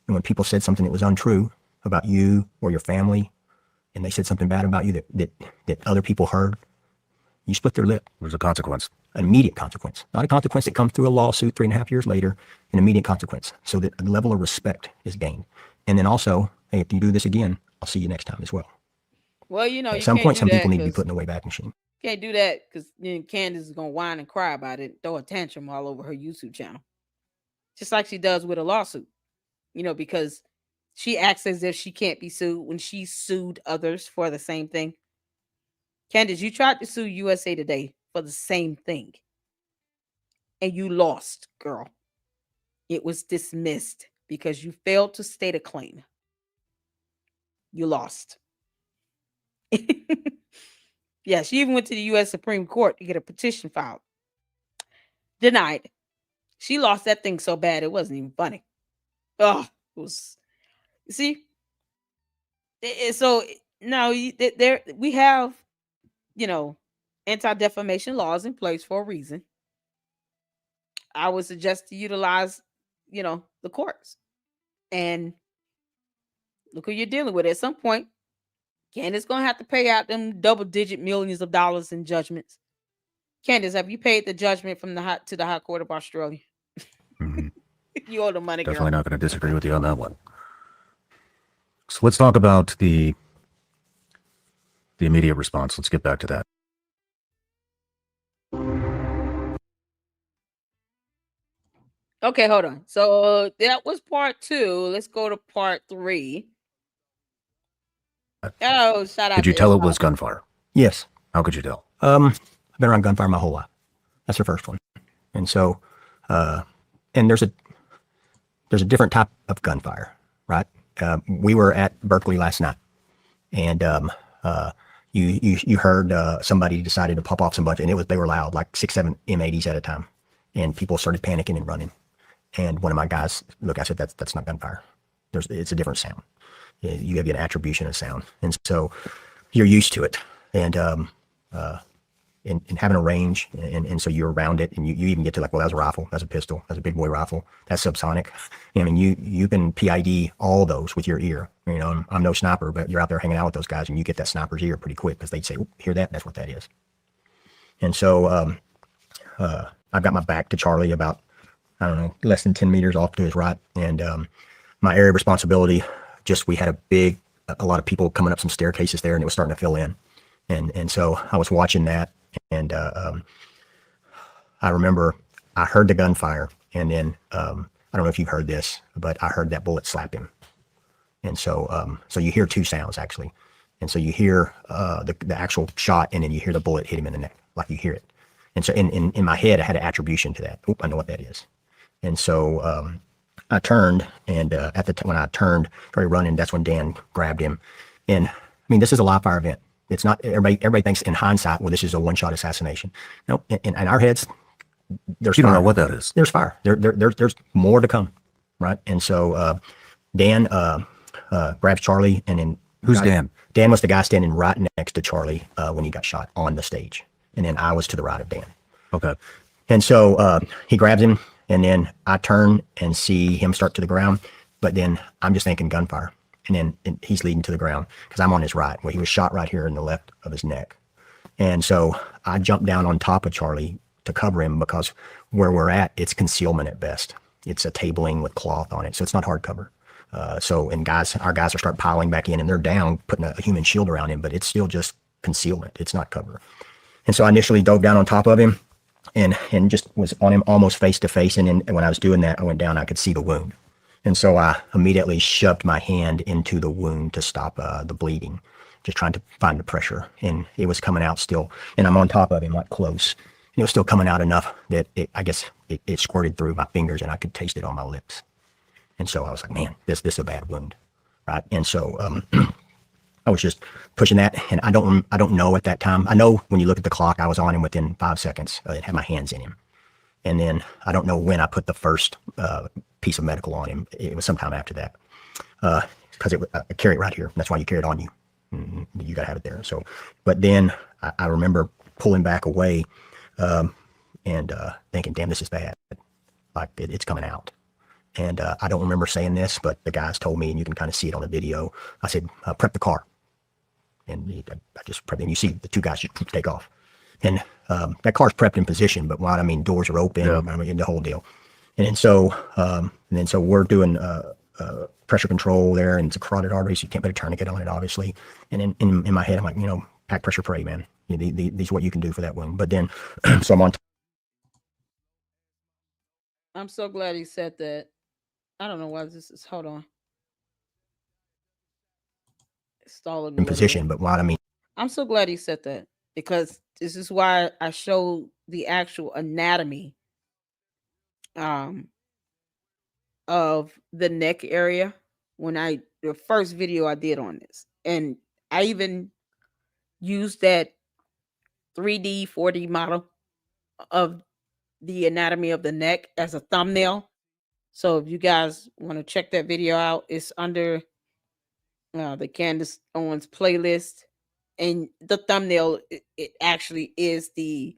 And when people said something that was untrue about you or your family, and they said something bad about you that other people heard, you split their lip. There's a consequence. An immediate consequence. Not a consequence that comes through a lawsuit 3.5 years later, an immediate consequence. So that a level of respect is gained. And then also, hey, if you do this again, I'll see you next time as well. Well, at some point, some people need to be put in the Wayback Machine. Can't do that because then Candace is going to whine and cry about it, throw a tantrum all over her YouTube channel. Just like she does with a lawsuit, because she acts as if she can't be sued when she sued others for the same thing. Candace, you tried to sue USA Today for the same thing, and you lost, girl. It was dismissed because you failed to state a claim. You lost. Yeah, she even went to the U.S. Supreme Court to get a petition filed. Denied. She lost that thing so bad it wasn't even funny. Oh, it was. See, so now there we have, anti-defamation laws in place for a reason. I would suggest to utilize, the courts, and look who you're dealing with. At some point, Candace gonna have to pay out them double-digit millions of dollars in judgments. Candace, have you paid the judgment from the High Court of Australia? Mm-hmm. You owe the money, girl. Definitely not going to disagree with you on that one. So let's talk about the immediate response. Let's get back to that. Okay, hold on. So that was part 2. Let's go to part 3. Oh, shout out Could you to tell it everybody. was gunfire? Yes. How could you tell? I've been around gunfire my whole life. That's the first one. And so, and there's a different type of gunfire, right? We were at Berkeley last night, and you heard somebody decided to pop off some bunch, and they were loud, like 6, 7 M80s at a time, and people started panicking and running. And one of my guys, look, I said that's not gunfire. It's a different sound. You have an attribution of sound, and so you're used to it, and having a range, and so you're around it, and you even get to like, well, that's a rifle, that's a pistol, that's a big boy rifle, that's subsonic. I mean, you can PID all those with your ear. You know, I'm no sniper, but you're out there hanging out with those guys, and you get that sniper's ear pretty quick because they'd say, hear that? That's what that is. And so I've got my back to Charlie about, I don't know, less than 10 meters off to his right, and my area of responsibility, we had a lot of people coming up some staircases there, and it was starting to fill in. And so I was watching that, and I remember I heard the gunfire, and then I don't know if you've heard this, but I heard that bullet slap him. And so so you hear two sounds actually, and so you hear the actual shot, and then you hear the bullet hit him in the neck, like you hear it. And so in my head, I had an attribution to that. Oop, I know what that is. And so I turned, and when I turned, started running, that's when Dan grabbed him. And I mean, this is a live fire event. It's not, everybody thinks in hindsight, well, this is a one-shot assassination. No, in our heads, there's You don't fire. know what that is. There's fire. There's more to come, right? And so Dan grabs Charlie, and then Who's Dan? Dan was the guy standing right next to Charlie when he got shot on the stage, and then I was to the right of Dan. Okay. And so he grabs him, and then I turn and see him start to the ground, but then I'm just thinking gunfire. And then he's leading to the ground because I'm on his right. Well, he was shot right here in the left of his neck. And so I jumped down on top of Charlie to cover him because where we're at, it's concealment at best. It's a tabling with cloth on it, so it's not hard cover. Our guys are start piling back in, and they're down, putting a human shield around him, but it's still just concealment. It's not cover. And so I initially dove down on top of him and just was on him almost face to face. And then when I was doing that, I went down, I could see the wound. And so I immediately shoved my hand into the wound to stop the bleeding, just trying to find the pressure. And it was coming out still. And I'm on top of him, like close. And it was still coming out enough that it squirted through my fingers, and I could taste it on my lips. And so I was like, man, this is a bad wound, right? And so I was just pushing that, and I don't know at that time. I know when you look at the clock, I was on him within 5 seconds. I had my hands in him. And then I don't know when I put the first piece of medical on him. It was sometime after that, because I carry it right here. That's why you carry it on you. You got to have it there. So, but then I remember pulling back away and thinking, damn, this is bad. Like it's coming out. And I don't remember saying this, but the guys told me, and you can kind of see it on the video. I said, prep the car. And I just prepped, and you see the two guys just take off. And that car's prepped in position, but what I mean, doors are open, I mean, the whole deal. And so we're doing pressure control there, and it's a carotid artery, so you can't put a tourniquet on it, obviously. And in my head, I'm like, pack pressure pray, man. These are what you can do for that wound. But then, so I'm on. I'm so glad he said that. I don't know why this is. Hold on. Stalling In position, but what I mean. I'm so glad he said that, because this is why I showed the actual anatomy of the neck area when the first video I did on this. And I even used that 3D, 4D model of the anatomy of the neck as a thumbnail. So if you guys want to check that video out, it's under the Candace Owens playlist. And the thumbnail, it actually is the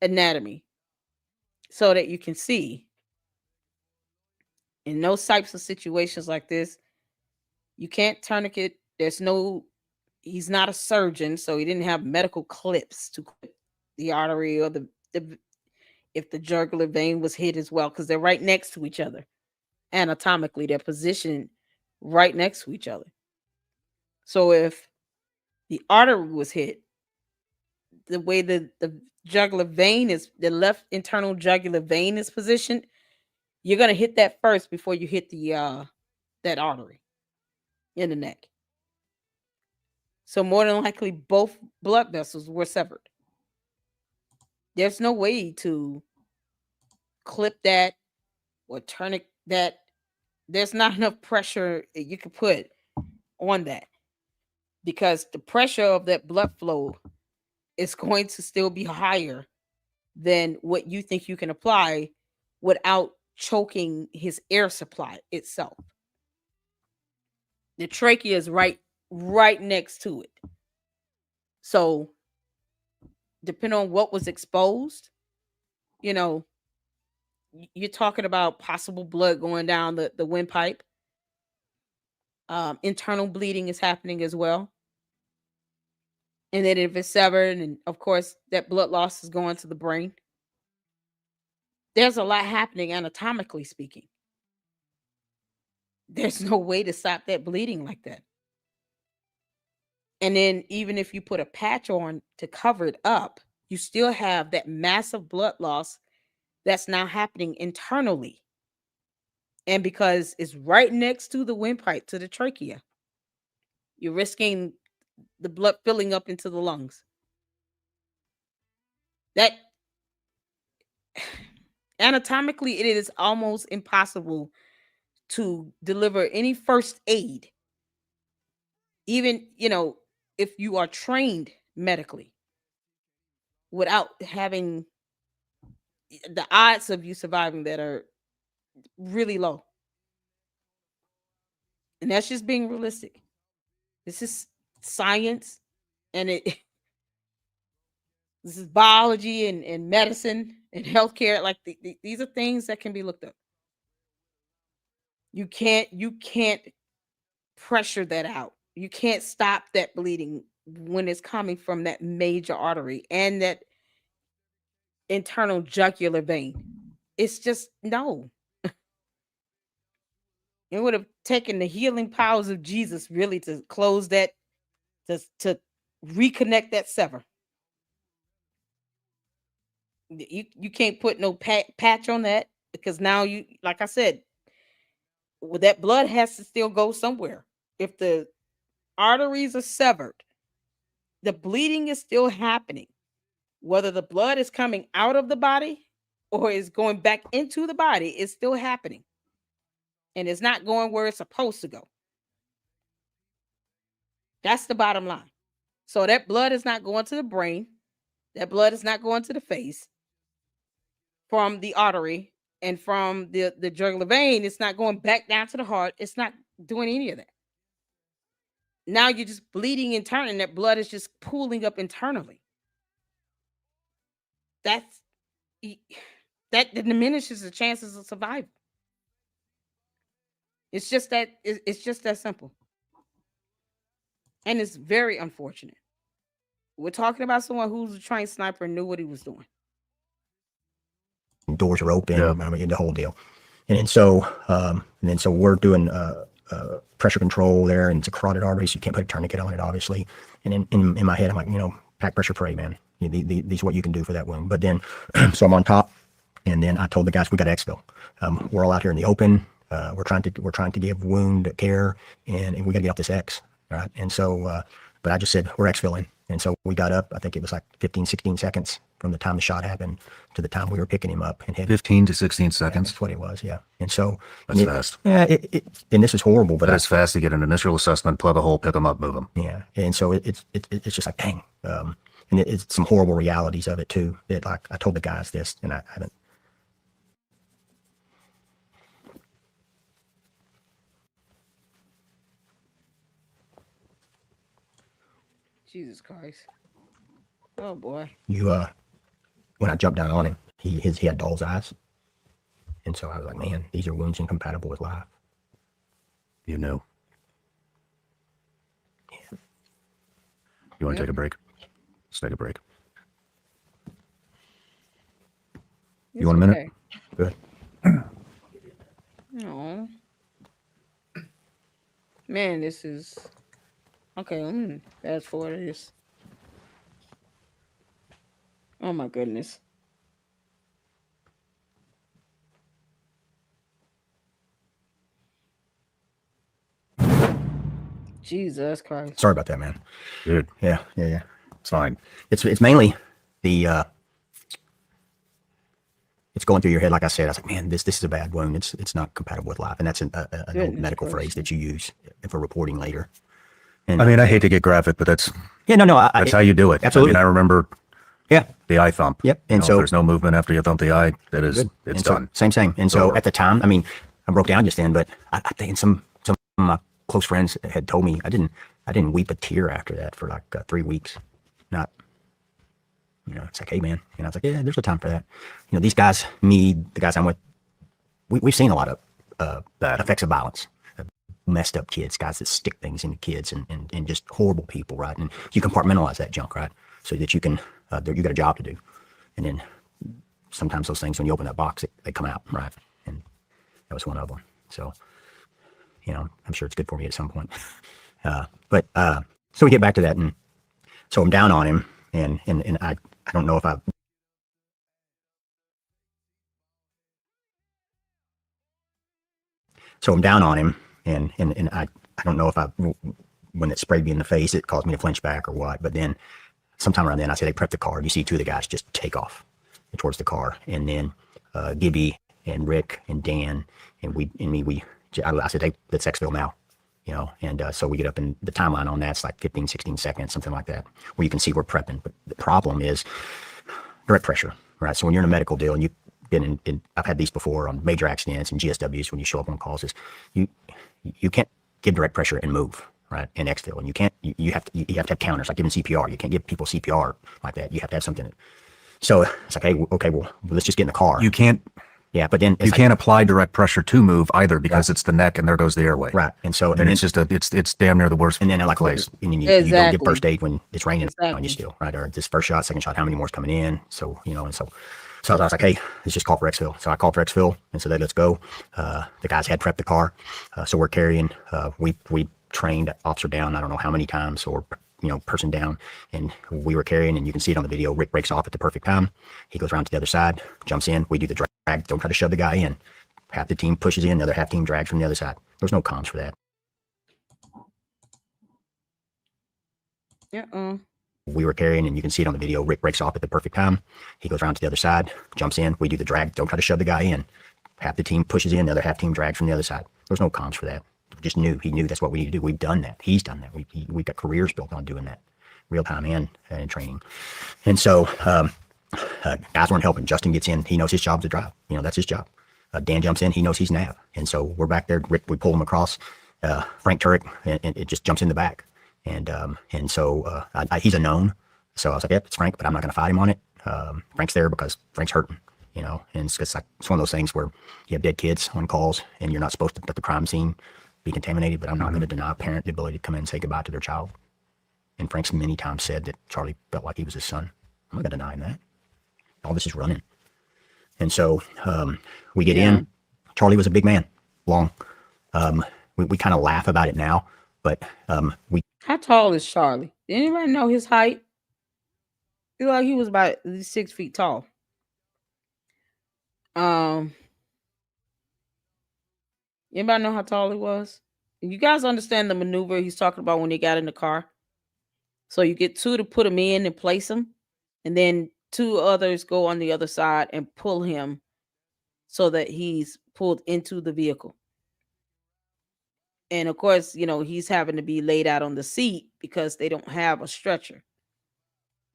anatomy, so that you can see. In those types of situations like this, you can't tourniquet. He's not a surgeon, so he didn't have medical clips to clip the artery or if the jugular vein was hit as well, because they're right next to each other. Anatomically, they're positioned right next to each other. So if the artery was hit, the way the jugular vein is, the left internal jugular vein is positioned, you're going to hit that first before you hit the that artery in the neck. So more than likely, both blood vessels were severed. There's no way to clip that or turn it that. There's not enough pressure you can put on that, because the pressure of that blood flow is going to still be higher than what you think you can apply without choking his air supply itself. The trachea is right next to it. So depending on what was exposed, you know, you're talking about possible blood going down the windpipe. Internal bleeding is happening as well. And then if it's severed, and of course that blood loss is going to the brain, there's a lot happening anatomically speaking. There's no way to stop that bleeding like that. And then even if you put a patch on to cover it up, you still have that massive blood loss that's now happening internally. And because it's right next to the windpipe, to the trachea, you're risking the blood filling up into the lungs. That anatomically, it is almost impossible to deliver any first aid, even, if you are trained medically, without having the odds of you surviving that are really low. And that's just being realistic. This is science, and this is biology and medicine and healthcare. Like these are things that can be looked up. You can't pressure that out. You can't stop that bleeding when it's coming from that major artery and that internal jugular vein. It's just no. It would have taken the healing powers of Jesus really to close that, to reconnect that sever. You can't put no patch on that, because now you, like I said, well, that blood has to still go somewhere. If the arteries are severed, the bleeding is still happening. Whether the blood is coming out of the body or is going back into the body, it's still happening. And it's not going where it's supposed to go. That's the bottom line. So that blood is not going to the brain. That blood is not going to the face from the artery, and from the jugular vein. It's not going back down to the heart. It's not doing any of that. Now you're just bleeding internally, and that blood is just pooling up internally. That diminishes the chances of survival. It's just that simple. And it's very unfortunate. We're talking about someone who's a trained sniper and knew what he was doing. Doors are open, Yeah. I mean, the whole deal. And so we're doing pressure control there, and it's a carotid artery, so you can't put a tourniquet on it, obviously. And in my head, I'm like, pack pressure, pray, man. These are what you can do for that wound. But then, so I'm on top, and then I told the guys, we got to exfil. We're all out here in the open. We're trying to give wound care, and we got to get off this X, right? And so, but I just said, we're exfilling. And so we got up, I think it was like 15, 16 seconds from the time the shot happened to the time we were picking him up and hit. 15 to 16 seconds. That's what it was, yeah. And so That's fast. Yeah, and this is horrible, but That is fast to get an initial assessment, plug a hole, pick them up, move them. yeah. And so it's just like, dang. And it's some horrible realities of it too. That, like, I told the guys this, and I haven't. Jesus Christ. Oh boy. When I jumped down on him, he had doll's eyes. And so I was like, man, these are wounds incompatible with life. You knew. Yeah. You want to take a break? Let's take a break. It's You want a minute? Good. No. Man, this is okay. Let me fast forward this. Oh my goodness. Jesus Christ. Sorry about that, man. Dude, Yeah. it's fine. It's mainly the it's going through your head. Like I said, I was like, man, this is a bad wound. It's not compatible with life, and that's an old Goodness medical gracious. phrase that you use for reporting later. And I mean, I hate to get graphic, but that's that's how you do it. Absolutely. I mean, I remember the eye thump. Yep. And If so there's no movement after you thump the eye, it's and so, done. Same. And so at the time, I mean, I broke down just then, but I think some of my close friends had told me I didn't weep a tear after that for like 3 weeks. Not, it's like, hey man, I was like, yeah, there's a time for that. These guys, the guys I'm with, we've seen a lot of bad effects of violence. Messed up kids, guys that stick things into kids, and just horrible people, right? And you compartmentalize that junk, right? So that you can, you got a job to do. And then sometimes those things, when you open that box, they come out, right? And that was one of them. So, I'm sure it's good for me at some point. But so we get back to that, and so I'm down on him, and I don't know if I. So I'm down on him, and I don't know if when it sprayed me in the face, it caused me to flinch back or what. But then sometime around then, I said, they prepped the car. And you see two of the guys just take off towards the car. And then Gibby and Rick and Dan and I said, hey, let's exfil now. And so we get up, and the timeline on that's like 15, 16 seconds, something like that, where you can see we're prepping. But the problem is direct pressure, right? So when you're in a medical deal, and you've been in I've had these before on major accidents and GSWs, when you show up on calls, is you can't give direct pressure and move, right? And exfil, and you have to have counters, like giving CPR. You can't give people CPR like that. You have to have something. So it's like, hey, okay, well, let's just get in the car. You can't. Yeah, but then You can't apply direct pressure to move either, because it's the neck, and there goes the airway. right. And so And it's just it's damn near the worst. and then like place. and then you don't Exactly. get first aid when it's raining on Exactly. you still, right? Or this first shot, second shot, how many more's coming in? So and so I was like, hey, let's just call for exfil. So I called for exfil and said, let's go. The guys had prepped the car, so we're carrying. We trained officer down, I don't know how many times, or person down, and we were carrying, and you can see it on the video. Rick breaks off at the perfect time. He goes around to the other side, jumps in. We do the drag. Don't try to shove the guy in. Half the team pushes in, the other half team drags from the other side. There's no comms for that. We were carrying, and you can see it on the video. Rick breaks off at the perfect time. He goes around to the other side, jumps in. We do the drag. Don't try to shove the guy in. Half the team pushes in, the other half team drags from the other side. There's no comms for that. Just knew. He knew that's what we need to do. We've done that. He's done that. We've got careers built on doing that, real time and training. And so guys weren't helping. Justin gets in. He knows his job to drive. That's his job. Dan jumps in. He knows he's nav. And so we're back there. Rick, we pull him across. Frank Turek, and it just jumps in the back. And so he's a known. So I was like, yep, it's Frank, but I'm not going to fight him on it. Frank's there because Frank's hurting, and it's one of those things where you have dead kids on calls, and you're not supposed to let the crime scene be contaminated, but I'm not going to deny a parent the ability to come in and say goodbye to their child. And Frank's many times said that Charlie felt like he was his son. I'm not going to deny him that. All this is running. And so we get in. Charlie was a big man, long. We kind of laugh about it now, but How tall is Charlie? Did anybody know his height? Feel like he was about at least 6 feet tall. Anybody know how tall he was? You guys understand the maneuver he's talking about when they got in the car? So you get two to put him in and place him, and then two others go on the other side and pull him so that he's pulled into the vehicle. And of course, he's having to be laid out on the seat because they don't have a stretcher.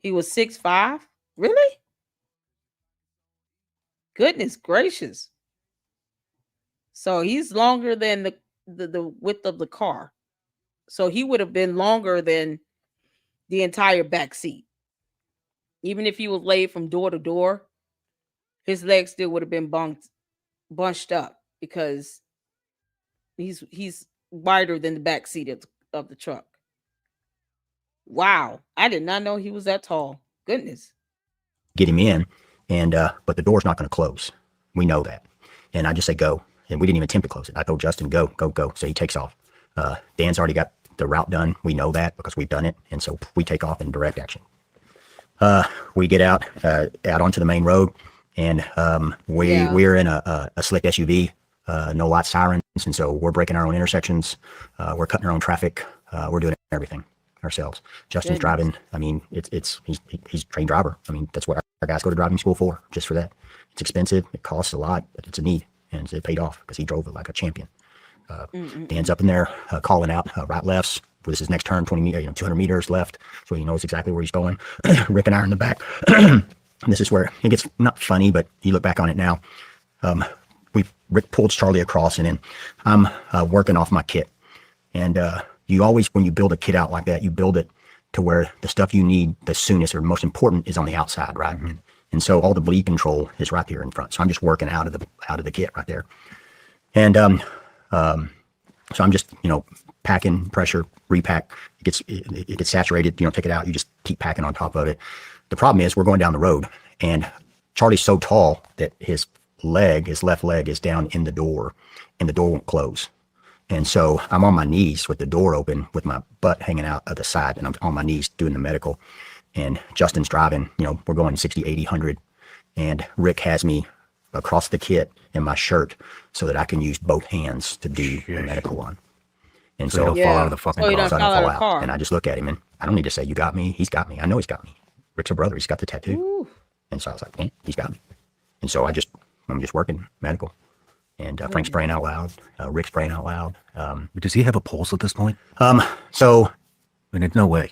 He was 6'5". Really? Goodness gracious. So he's longer than the width of the car. So he would have been longer than the entire back seat. Even if he was laid from door to door, his legs still would have been bunched up because he's wider than the back seat of the truck. Wow. I did not know he was that tall. Goodness. get him in, and but the door's not going to close. We know that. And I just say, go. And we didn't even attempt to close it. I told Justin, go, go, go. So he takes off. Dan's already got the route done. We know that because we've done it. And so we take off in direct action. We get out onto the main road, and we're in a slick SUV, no light sirens. And so we're breaking our own intersections. We're cutting our own traffic. We're doing everything ourselves. Justin's Goodness. driving. I mean, he's a trained driver. I mean, that's what our guys go to driving school for, just for that. It's expensive. It costs a lot, but it's a need, and it paid off because he drove it like a champion. Dan's up in there calling out right lefts. This is next turn, 200 meters left, so he knows exactly where he's going. Rick and I are in the back. This is where it gets not funny, but you look back on it now. Rick pulled Charlie across, and then I'm working off my kit. And you always, when you build a kit out like that, you build it to where the stuff you need the soonest or most important is on the outside, right? And so all the bleed control is right here in front. So I'm just working out of the kit right there. And so I'm just, packing, pressure, repack. It gets saturated, take it out. You just keep packing on top of it. The problem is we're going down the road, and Charlie's so tall that his left leg is down in the door, and the door won't close. And so I'm on my knees with the door open with my butt hanging out of the side, and I'm on my knees doing the medical. And Justin's driving, we're going 60, 80, 100. And Rick has me across the kit in my shirt so that I can use both hands to do the medical on. And So you don't fall out of the fucking So you car. don't so I fall don't out fall of the car. out. And I just look at him, and I don't need to say, you got me. He's got me. I know he's got me. Rick's a brother. He's got the tattoo. Ooh. And so I was like, he's got me. And so I'm just working medical. And Frank's praying out loud. Rick's praying out loud. Does he have a pulse at this point? So I mean, no way.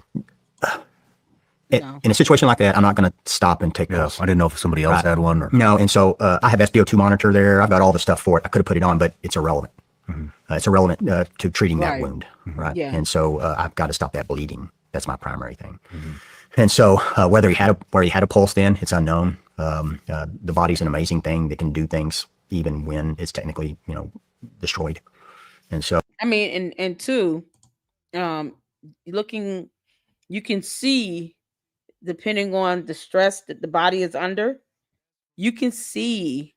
No. in a situation like that, I'm not going to stop and take Yeah, pulse. I didn't know if somebody else Right. had one. Or, No, and so I have SpO2 monitor there. I've got all the stuff for it. I could have put it on, but it's irrelevant. It's irrelevant to treating that Right. wound, right? Yeah. And so I've got to stop that bleeding. That's my primary thing. And so where he had a pulse, then it's unknown. The body's an amazing thing that can do things even when it's technically destroyed. And so I mean, and two, looking, you can see, depending on the stress that the body is under, you can see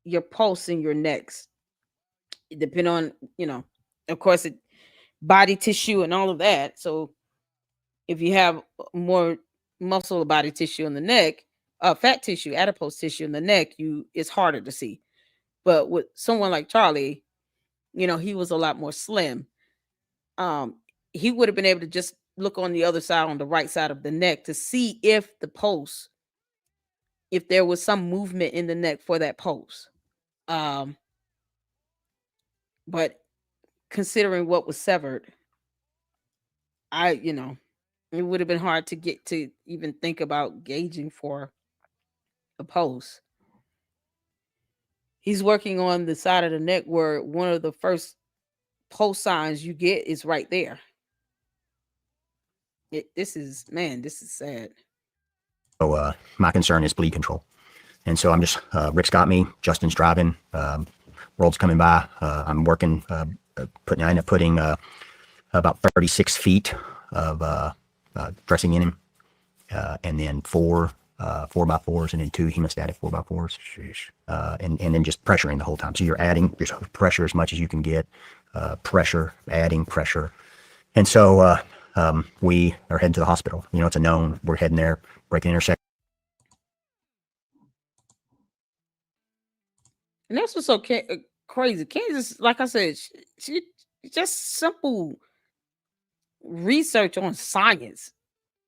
your pulse in your necks. Depending on, of course, body tissue and all of that. So if you have more muscle or body tissue in the neck, fat tissue, adipose tissue in the neck, it's harder to see. But with someone like Charlie, he was a lot more slim. He would have been able to just look on the other side, on the right side of the neck, to see if there was some movement in the neck for that pulse. But considering what was severed, it would have been hard to get to even think about gauging for a pulse. He's working on the side of the neck where one of the first pulse signs you get is right there. This is sad. So my concern is bleed control. And so I'm just, Rick's got me, Justin's driving, world's coming by. I'm working, I end up putting about 36 feet of dressing in him, and then 4x4s, and then 2 hemostatic 4x4s. And then just pressuring the whole time. So you're adding just pressure as much as you can get, adding pressure. And so we are heading to the hospital. It's a known. We're heading there, breaking intersection. And that's what's so crazy. Kansas, like I said, she just simple research on science.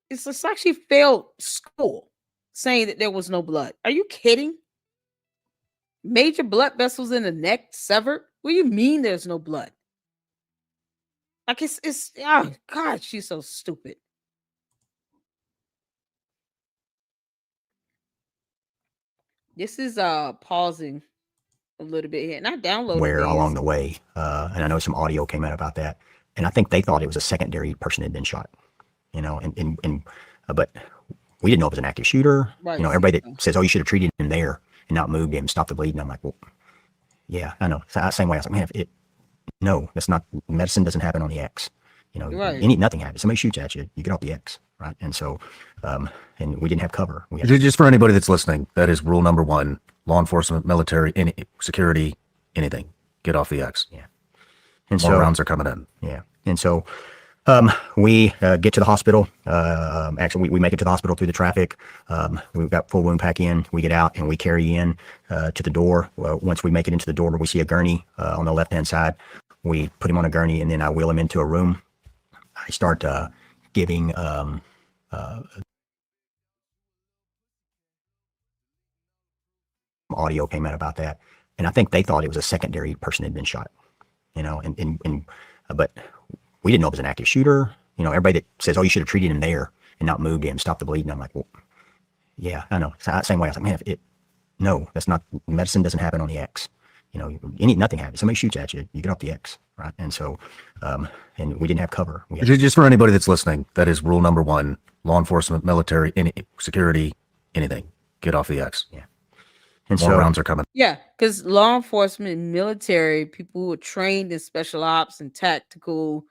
It's just like she failed school, saying that there was no blood. Are you kidding? Major blood vessels in the neck severed? What do you mean there's no blood? Like it's oh God, she's so stupid. This is pausing a little bit here, and I downloaded Where these. along the way, and I know some audio came out about that, and I think they thought it was a secondary person had been shot, but we didn't know it was an active shooter. Right. Everybody that says, "Oh, you should have treated him there and not moved him, stopped the bleeding." I'm like, well, yeah, I know. Same way. I was like, man, no, that's not. Medicine doesn't happen on the X. Right. Nothing happens. Somebody shoots at you, you get off the X, right? And so, and we didn't have cover. We had just for anybody that's listening, that is rule number 1. Law enforcement, military, any security, anything. Get off the X. Yeah. And More so rounds are coming in. Yeah. And so we get to the hospital. Actually, we make it to the hospital through the traffic. We've got full wound pack in. We get out and we carry in to the door. Once we make it into the door, we see a gurney on the left-hand side. We put him on a gurney, and then I wheel him into a room. I start giving audio came out about that, and I think they thought it was a secondary person had been shot, but we didn't know it was an active shooter. Everybody that says, "Oh, you should have treated him there and not moved him, stopped the bleeding," I'm like, well, yeah, I know. Same way. I was like, man, no, that's not, medicine doesn't happen on the X. Nothing happens. Somebody shoots at you, you get off the X, right? And so, and we didn't have cover. Just for anybody that's listening, that is rule number one: law enforcement, military, any security, anything, get off the X. Yeah. And more rounds are coming. Yeah, because law enforcement, military, people who are trained in special ops and tactical,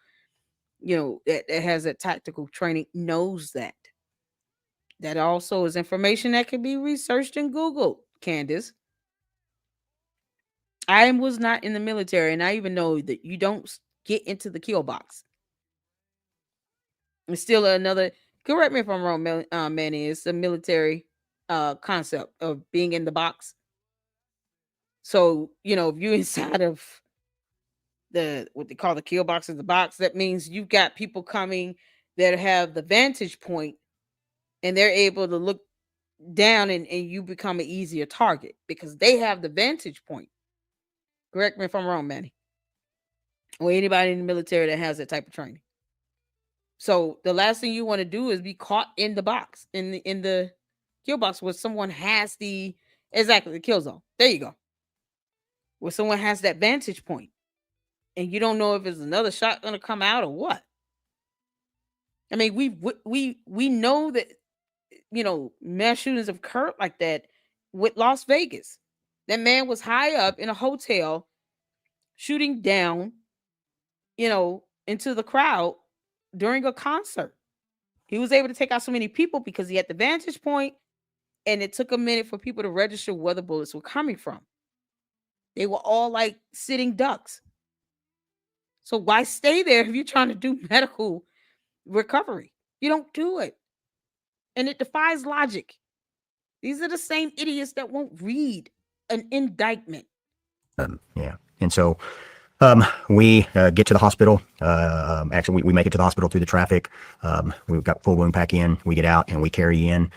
that has that tactical training knows that. That also is information that can be researched in Google, Candace. I was not in the military, and I even know that you don't get into the kill box. It's still another, correct me if I'm wrong, Manny, it's a military concept of being in the box. So, if you're inside of what they call the kill box is the box, that means you've got people coming that have the vantage point and they're able to look down and you become an easier target because they have the vantage point. Correct me if I'm wrong, Manny. Or anybody in the military that has that type of training. So the last thing you want to do is be caught in the box, in the kill box where someone has the kill zone. There you go. Where someone has that vantage point. And you don't know if it's another shot going to come out or what. I mean, we know that, mass shootings have occurred like that with Las Vegas. That man was high up in a hotel shooting down, into the crowd during a concert. He was able to take out so many people because he had the vantage point, and it took a minute for people to register where the bullets were coming from. They were all like sitting ducks. So why stay there if you're trying to do medical recovery? You don't do it. And it defies logic. These are the same idiots that won't read an indictment. Yeah. And so we get to the hospital. Actually, we make it to the hospital through the traffic. We've got full wound pack in. We get out and we carry in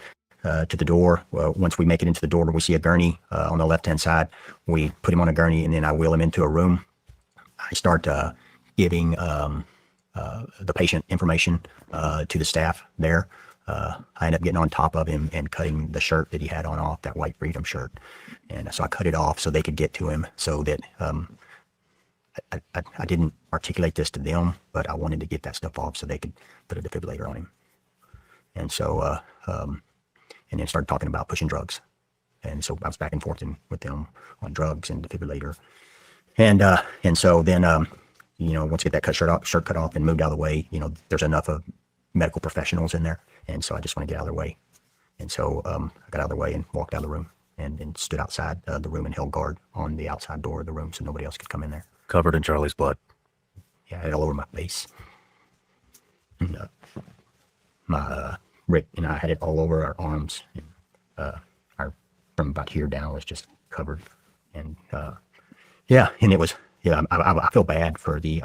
to the door. Once we make it into the door, we see a gurney on the left-hand side. We put him on a gurney, and then I wheel him into a room. I start giving the patient information to the staff there. I end up getting on top of him and cutting the shirt that he had on off, that white Freedom shirt. And so I cut it off so they could get to him, so that I didn't articulate this to them, but I wanted to get that stuff off so they could put a defibrillator on him. And so, and then started talking about pushing drugs. And so I was back and forth with them on drugs and defibrillator. And so then, once you get that shirt cut off and moved out of the way, there's enough of medical professionals in there. And so I just want to get out of the way. And so I got out of the way and walked out of the room and stood outside the room and held guard on the outside door of the room so nobody else could come in there. Covered in Charlie's blood. Yeah, I had it all over my face. And, Rick and I had it all over our arms. And, from about here down was just covered. And and it was, I feel bad for the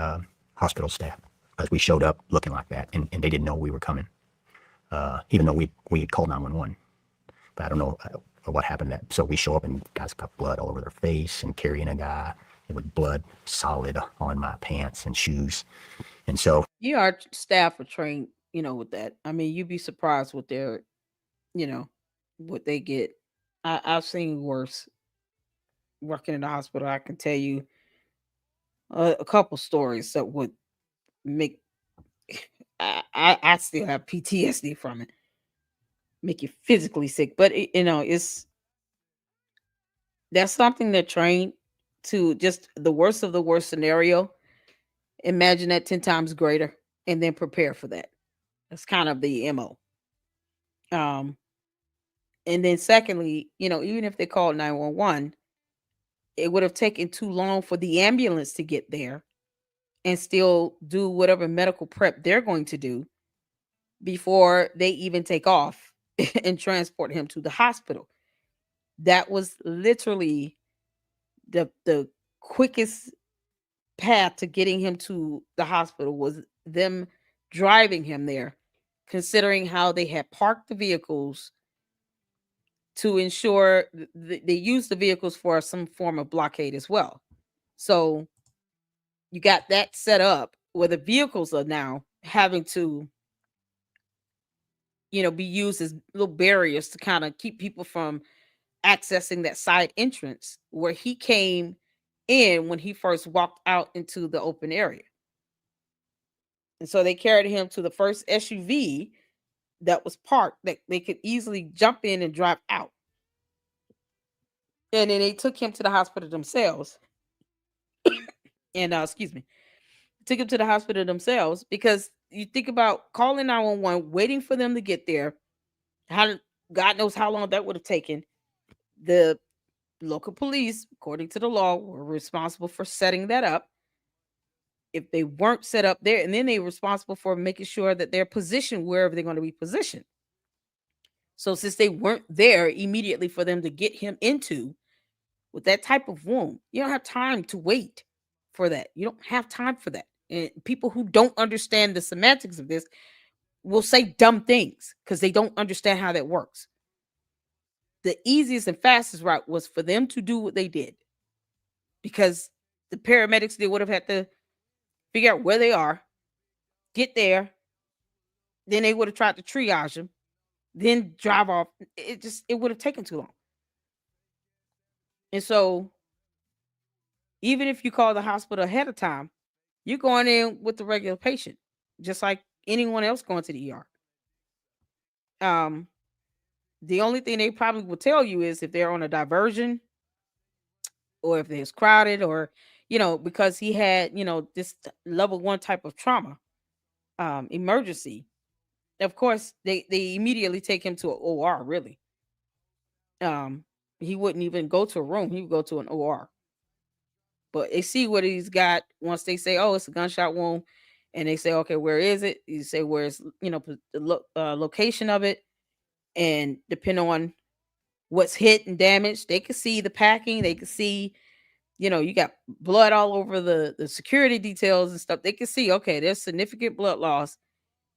hospital staff because we showed up looking like that and they didn't know we were coming. Even though we had called 911. But I don't know what happened. So we show up and guys got blood all over their face and carrying a guy with blood solid on my pants and shoes. And so Our staff are trained, with that. I mean, you'd be surprised what they're, what they get. I've seen worse working in the hospital. I can tell you a couple stories that would make I still have PTSD from it. Make you physically sick. But that's something they're trained to, just the worst of the worst scenario. Imagine that 10 times greater and then prepare for that. That's kind of the MO. And then secondly, even if they called 911, it would have taken too long for the ambulance to get there and still do whatever medical prep they're going to do before they even take off and transport him to the hospital. That was literally the quickest path to getting him to the hospital, was them driving him there, considering how they had parked the vehicles to ensure they used the vehicles for some form of blockade as well. So you got that set up where the vehicles are now having to, be used as little barriers to kind of keep people from accessing that side entrance where he came in when he first walked out into the open area. And so they carried him to the first SUV that was parked that they could easily jump in and drive out. And then they took him to the hospital themselves. And excuse me, took him to the hospital themselves because you think about calling 911, waiting for them to get there. God knows how long that would have taken. The local police, according to the law, were responsible for setting that up. If they weren't set up there, and then they were responsible for making sure that they're positioned wherever they're going to be positioned. So since they weren't there immediately for them to get him into with that type of wound, you don't have time to wait for that. You don't have time for that. And people who don't understand the semantics of this will say dumb things because they don't understand how that works. The easiest and fastest route was for them to do what they did, because the paramedics, they would have had to figure out where they are, get there, then they would have tried to triage them, then drive off. It would have taken too long. And so even if you call the hospital ahead of time, you're going in with the regular patient, just like anyone else going to the ER. The only thing they probably will tell you is if they're on a diversion or if it's crowded or, because he had, this level 1 type of trauma, emergency. Of course, they immediately take him to an OR, really. He wouldn't even go to a room. He would go to an OR. But they see what he's got once they say, oh, it's a gunshot wound. And they say, okay, where is it? You say, where's, the location of it. And depending on what's hit and damaged, they could see the packing. They could see, you got blood all over the security details and stuff. They could see, okay, there's significant blood loss.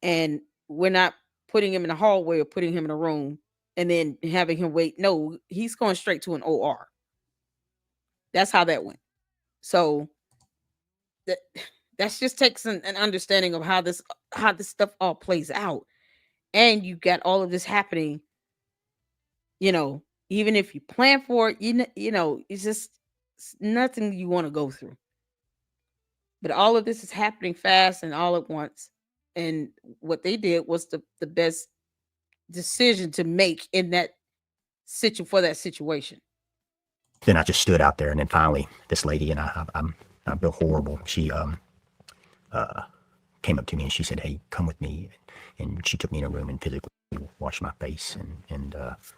And we're not putting him in a hallway or putting him in a room and then having him wait. No, he's going straight to an OR. That's how that went. So that's just takes an understanding of how this stuff all plays out. And you got all of this happening, even if you plan for it, it's just nothing you want to go through. But all of this is happening fast and all at once. And what they did was the best decision to make in that for that situation. Then I just stood out there, and then finally, this lady, and I feel horrible. She came up to me and she said, "Hey, come with me." And she took me in a room and physically washed my face and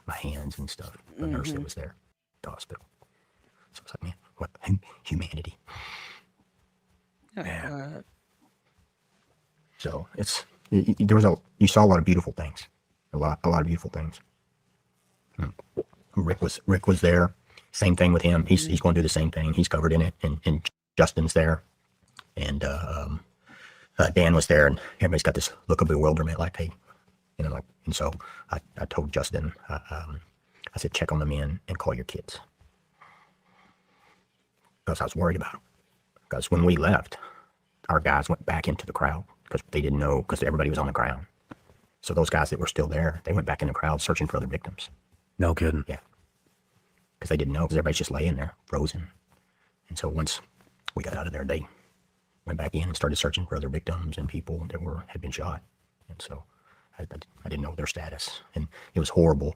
my hands and stuff. The nurse that was there at the hospital. So I was like, man, what humanity? Yeah. So you saw a lot of beautiful things, a lot of beautiful things. Rick was there. Same thing with him. He's going to do the same thing. He's covered in it, and Justin's there, and Dan was there, and everybody's got this look of bewilderment, like, hey, and so I told Justin, I said, check on the men and call your kids, because I was worried about them. Because when we left, our guys went back into the crowd because they didn't know, because everybody was on the ground. So those guys that were still there, they went back in the crowd searching for other victims. No kidding. Yeah. Because they didn't know, because everybody's just laying there, frozen. And so once we got out of there, they went back in and started searching for other victims and people that had been shot. And so I didn't know their status. And it was horrible,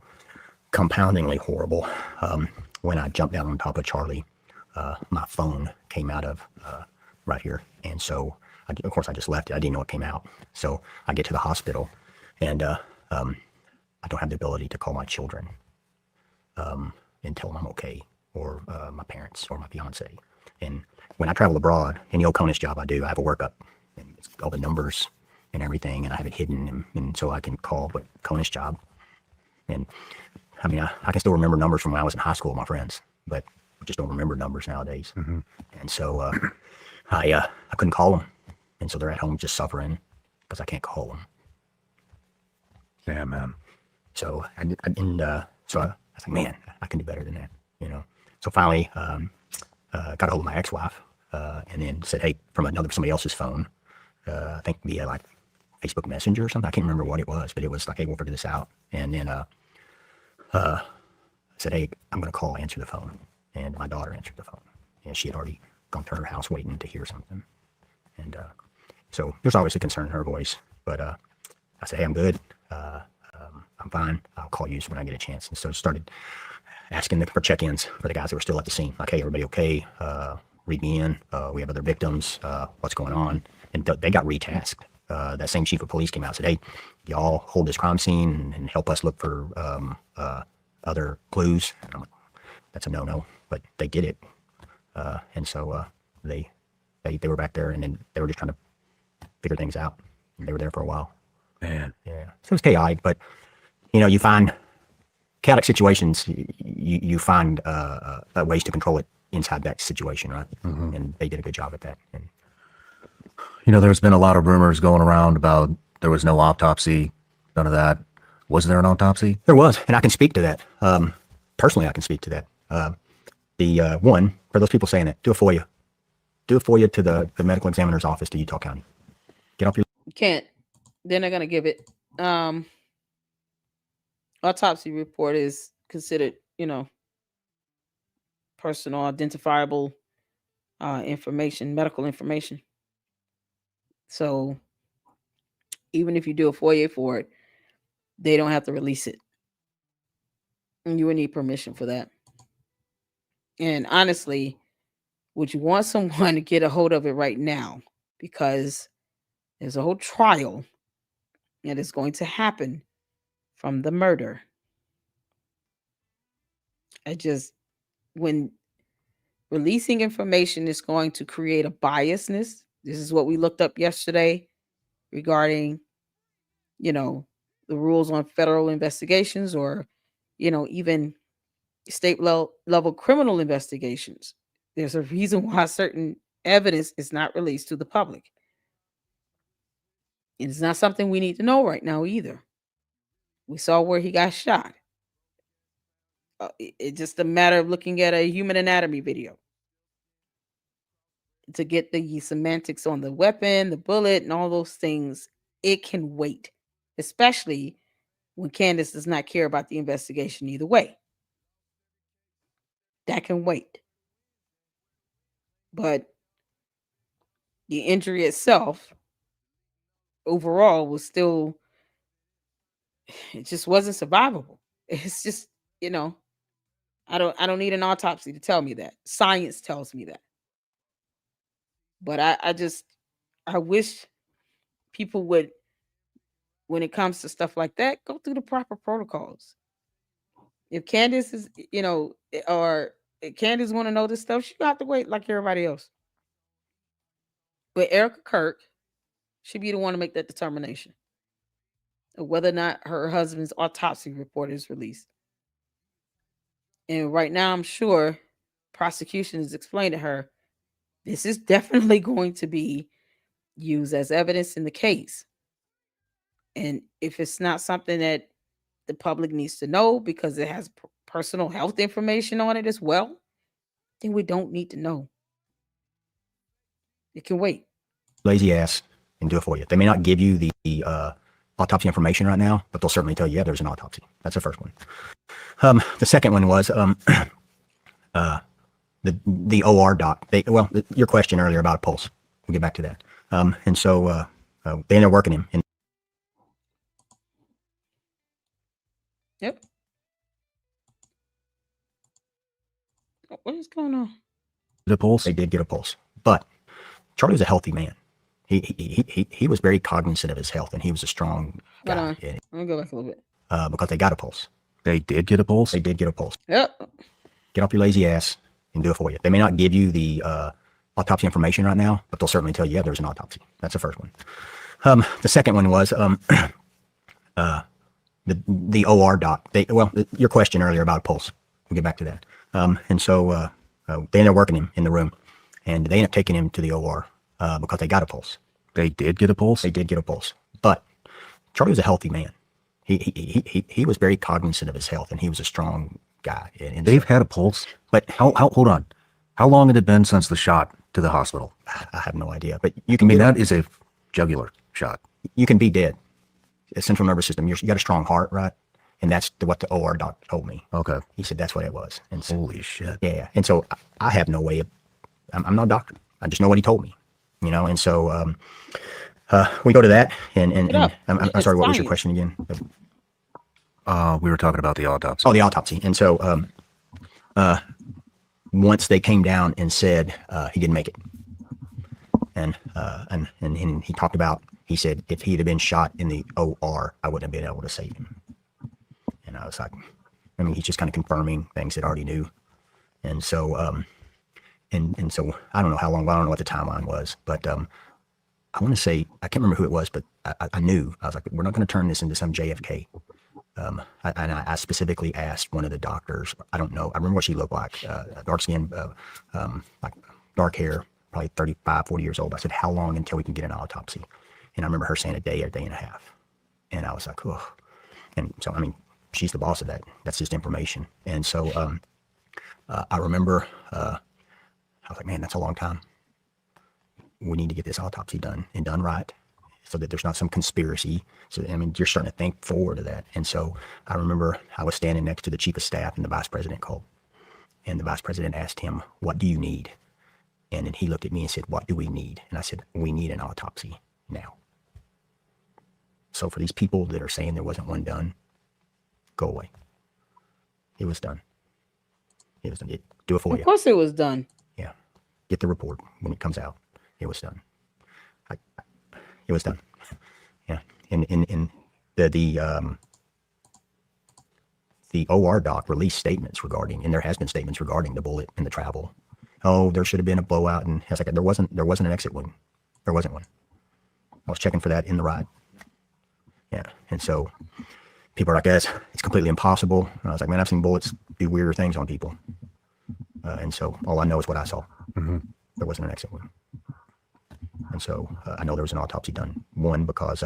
compoundingly horrible. When I jumped down on top of Charlie, my phone came out of right here. And so, of course, I just left it. I didn't know it came out. So I get to the hospital, and I don't have the ability to call my children and tell them I'm okay, or my parents, or my fiance. And when I travel abroad, in the Oconus job I do, I have a workup, and it's all the numbers and everything, and I have it hidden, and so I can call. But Oconus job, and I mean, I can still remember numbers from when I was in high school with my friends, but I just don't remember numbers nowadays. And so I couldn't call them, and so they're at home just suffering. because I can't call them. Yeah, man. So I was like, man, I can do better than that, you know. So finally, got a hold of my ex-wife, and then said, hey, from somebody else's phone, I think via like Facebook Messenger or something. I can't remember what it was, but it was like, hey, we'll figure this out. And then I said, hey, I'm going to answer the phone. And my daughter answered the phone, and she had already gone to her house waiting to hear something. And so there's always a concern in her voice, but I said, hey, I'm good. I'm fine. I'll call you when I get a chance. And so started asking for check-ins for the guys that were still at the scene. Like, hey, everybody okay? Read me in. We have other victims. What's going on? And they got retasked. That same chief of police came out and said, hey, y'all hold this crime scene and help us look for other clues. And I'm like, that's a no-no, but they did it. And so they were back there, and then they were just trying to figure things out. And they were there for a while. Man. Yeah. So it was chaotic, but you know, you find chaotic situations, you find ways to control it inside that situation, right? Mm-hmm. And they did a good job at that. And you know, there's been a lot of rumors going around about there was no autopsy, none of that. Was there an autopsy? There was, and I can speak to that. Personally, I can speak to that. The one, for those people saying that, do a FOIA. Do a FOIA to the medical examiner's office to Utah County. Get off your... You can't. They're not going to give it. Autopsy report is considered, you know, personal identifiable information, medical information. So even if you do a FOIA for it, they don't have to release it. And you would need permission for that. And honestly, would you want someone to get a hold of it right now? Because there's a whole trial that is going to happen from the murder. When releasing information is going to create a biasness. This is what we looked up yesterday regarding, you know, the rules on federal investigations, or, you know, even state level criminal investigations. There's a reason why certain evidence is not released to the public. And it's not something we need to know right now either. We saw where he got shot. It's just a matter of looking at a human anatomy video to get the semantics on the weapon, the bullet, and all those things. It can wait, especially when Candace does not care about the investigation either way. That can wait. But the injury itself, overall, was still, it just wasn't survivable. It's just, you know, I don't need an autopsy to tell me that. Science tells me that. But I wish people would, when it comes to stuff like that, go through the proper protocols. If Candace is, you know, or if Candace want to know this stuff, she got to wait like everybody else. But Erica Kirk should be the one to make that determination of whether or not her husband's autopsy report is released. And right now, I'm sure prosecution has explained to her, this is definitely going to be used as evidence in the case. And if it's not something that the public needs to know because it has personal health information on it as well, then we don't need to know. It can wait. Lazy ass and do it for you. They may not give you the autopsy information right now, but they'll certainly tell you, yeah, there's an autopsy. That's the first one. The second one was the OR doc. Your question earlier about a pulse. We'll get back to that. And so they ended up working him. Yep. What is going on? The pulse? They did get a pulse, but Charlie was a healthy man. He was very cognizant of his health, and he was a strong guy. Hold on. Let me go back a little bit. Because they got a pulse. They did get a pulse? They did get a pulse. Yep. Get off your lazy ass and do it for you. They may not give you the autopsy information right now, but they'll certainly tell you, yeah, there's an autopsy. That's the first one. The second one was the OR doc. Your question earlier about a pulse. We'll get back to that. And so they ended up working him in the room, and they ended up taking him to the OR because they got a pulse. They did get a pulse? They did get a pulse. But Charlie was a healthy man. He was very cognizant of his health, and he was a strong guy. And They've had a pulse? But hold on. How long had it been since the shot to the hospital? I have no idea. But you I can mean, that is a jugular shot. you can be dead. The central nervous system, you got a strong heart, right? And that's what the OR doc told me. Okay. He said that's what it was. And so, Holy shit. yeah. And so I have no way of, I'm not a doctor. I just know what he told me, you know? And so we go to that and I'm sorry, what was your question again? We were talking about the autopsy. Oh, the autopsy. And so once they came down and said he didn't make it. And he talked about, he said, if he'd have been shot in the OR, I wouldn't have been able to save him. And I was like, I mean, he's just kind of confirming things that I already knew. And so, and so I don't know how long, I don't know what the timeline was, but I want to say, I can't remember who it was, but I knew, I was like, we're not going to turn this into some JFK. I specifically asked one of the doctors, I don't know, I remember what she looked like, dark skin, like dark hair, probably 35, 40 years old. I said, how long until we can get an autopsy? And I remember her saying a day and a half. And I was like, oh. And so, I mean, she's the boss of that. That's just information. And so I remember, I was like, man, that's a long time. We need to get this autopsy done and done right so that there's not some conspiracy. So, I mean, you're starting to think forward to that. And so I remember I was standing next to the chief of staff and the vice president called. And the vice president asked him, what do you need? And then he looked at me and said, what do we need? And I said, we need an autopsy now. So for these people that are saying there wasn't one done, go away. It was done. It was done. Do it for you. Of course it was done. Yeah. Get the report when it comes out. It was done. It was done. Yeah. And the OR doc released statements regarding, and there has been statements regarding the bullet and the travel. Oh, there should have been a blowout, and I was like, there wasn't an exit wound. There wasn't one. I was checking for that in the ride. Yeah. And so people are like, it's completely impossible. And I was like, man, I've seen bullets do weirder things on people. And so all I know is what I saw. Mm-hmm. There wasn't an exit wound. And so I know there was an autopsy done. One, because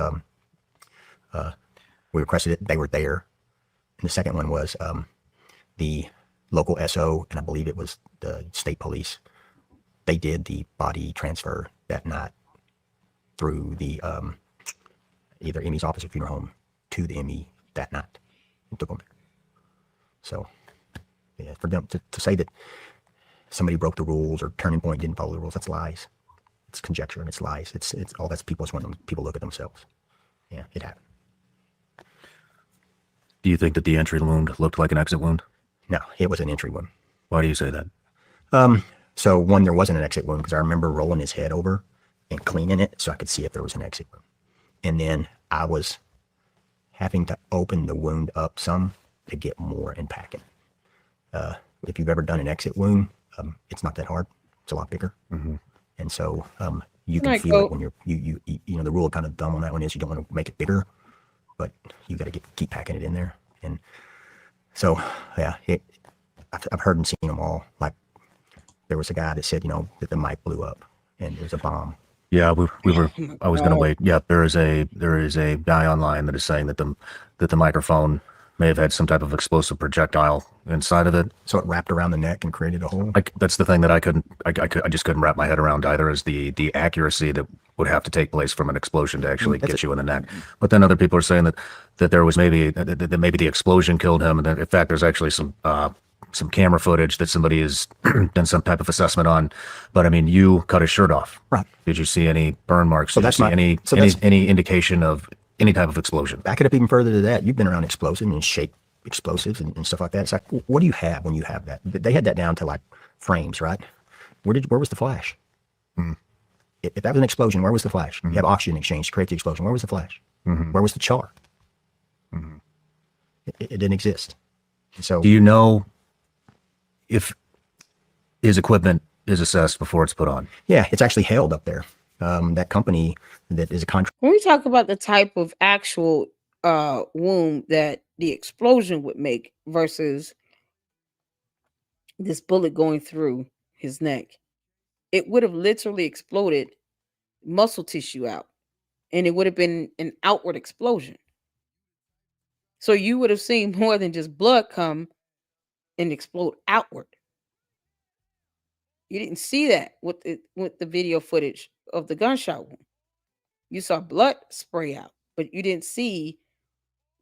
we requested it, they were there. And the second one was the local SO, and I believe it was the state police. They did the body transfer that night through the either Emmy's office or funeral home to the Emmy that night and took them there. So yeah, for them to say that somebody broke the rules or Turning Point didn't follow the rules, that's lies. It's conjecture and it's lies. It's all that's people just want people to look at themselves. Yeah, it happened. Do you think that the entry wound looked like an exit wound? No, it was an entry wound. Why do you say that? So one, there wasn't an exit wound because I remember rolling his head over and cleaning it so I could see if there was an exit wound. And then I was having to open the wound up some to get more and pack it. If you've ever done an exit wound, it's not that hard. It's a lot bigger. Mm-hmm. And so you can feel it when you know, the rule of kind of thumb on that one is you don't want to make it bigger, but you got to keep packing it in there. And so, yeah, I've heard and seen them all. Like there was a guy that said, you know, that the mic blew up and it was a bomb. Yeah, I was going to wait. Yeah, there is a guy online that is saying that the microphone may have had some type of explosive projectile inside of it. So it wrapped around the neck and created a hole. That's the thing that I just couldn't wrap my head around either, is the accuracy that would have to take place from an explosion to actually get you in the neck. But then other people are saying that there was maybe the explosion killed him, and that in fact there's actually some camera footage that somebody has done some type of assessment on. But I mean, you cut his shirt off. Right. Did you see any burn marks? So Did that's you see any indication of any type of explosion? Back it up even further to that. You've been around explosives and shape explosives and stuff like that. It's like, what do you have when you have that? They had that down to like frames, right? Where was the flash? Mm. If that was an explosion, where was the flash? Mm-hmm. You have oxygen exchange to create the explosion. Where was the flash? Mm-hmm. Where was the char? Mm-hmm. It didn't exist. So, do you know if his equipment is assessed before it's put on? Yeah, it's actually held up there. That company that is a contract. When we talk about the type of actual wound that the explosion would make versus this bullet going through his neck, it would have literally exploded muscle tissue out, and it would have been an outward explosion. So you would have seen more than just blood come and explode outward. You didn't see that with the video footage of the gunshot wound. You saw blood spray out, but you didn't see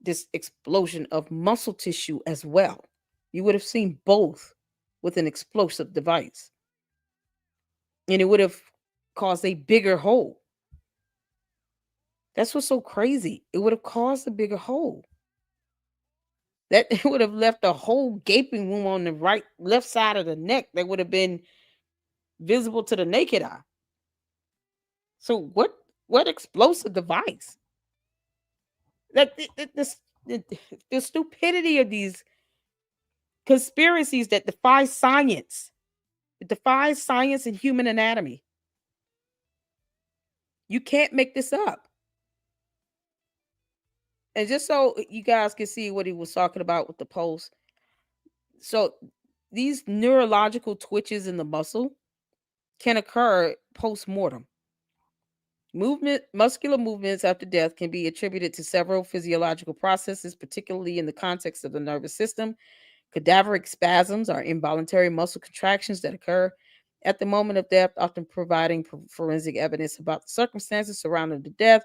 this explosion of muscle tissue as well. You would have seen both with an explosive device. And it would have caused a bigger hole. That's what's so crazy. It would have caused a bigger hole. That it would have left a whole gaping wound on the left side of the neck that would have been visible to the naked eye. So what explosive device? Like the stupidity of these conspiracies that defy science. It defies science and human anatomy. You can't make this up. And just so you guys can see what he was talking about with the pulse. So these neurological twitches in the muscle can occur post-mortem. Muscular movements after death can be attributed to several physiological processes, particularly in the context of the nervous system. Cadaveric spasms are involuntary muscle contractions that occur at the moment of death, often providing forensic evidence about the circumstances surrounding the death.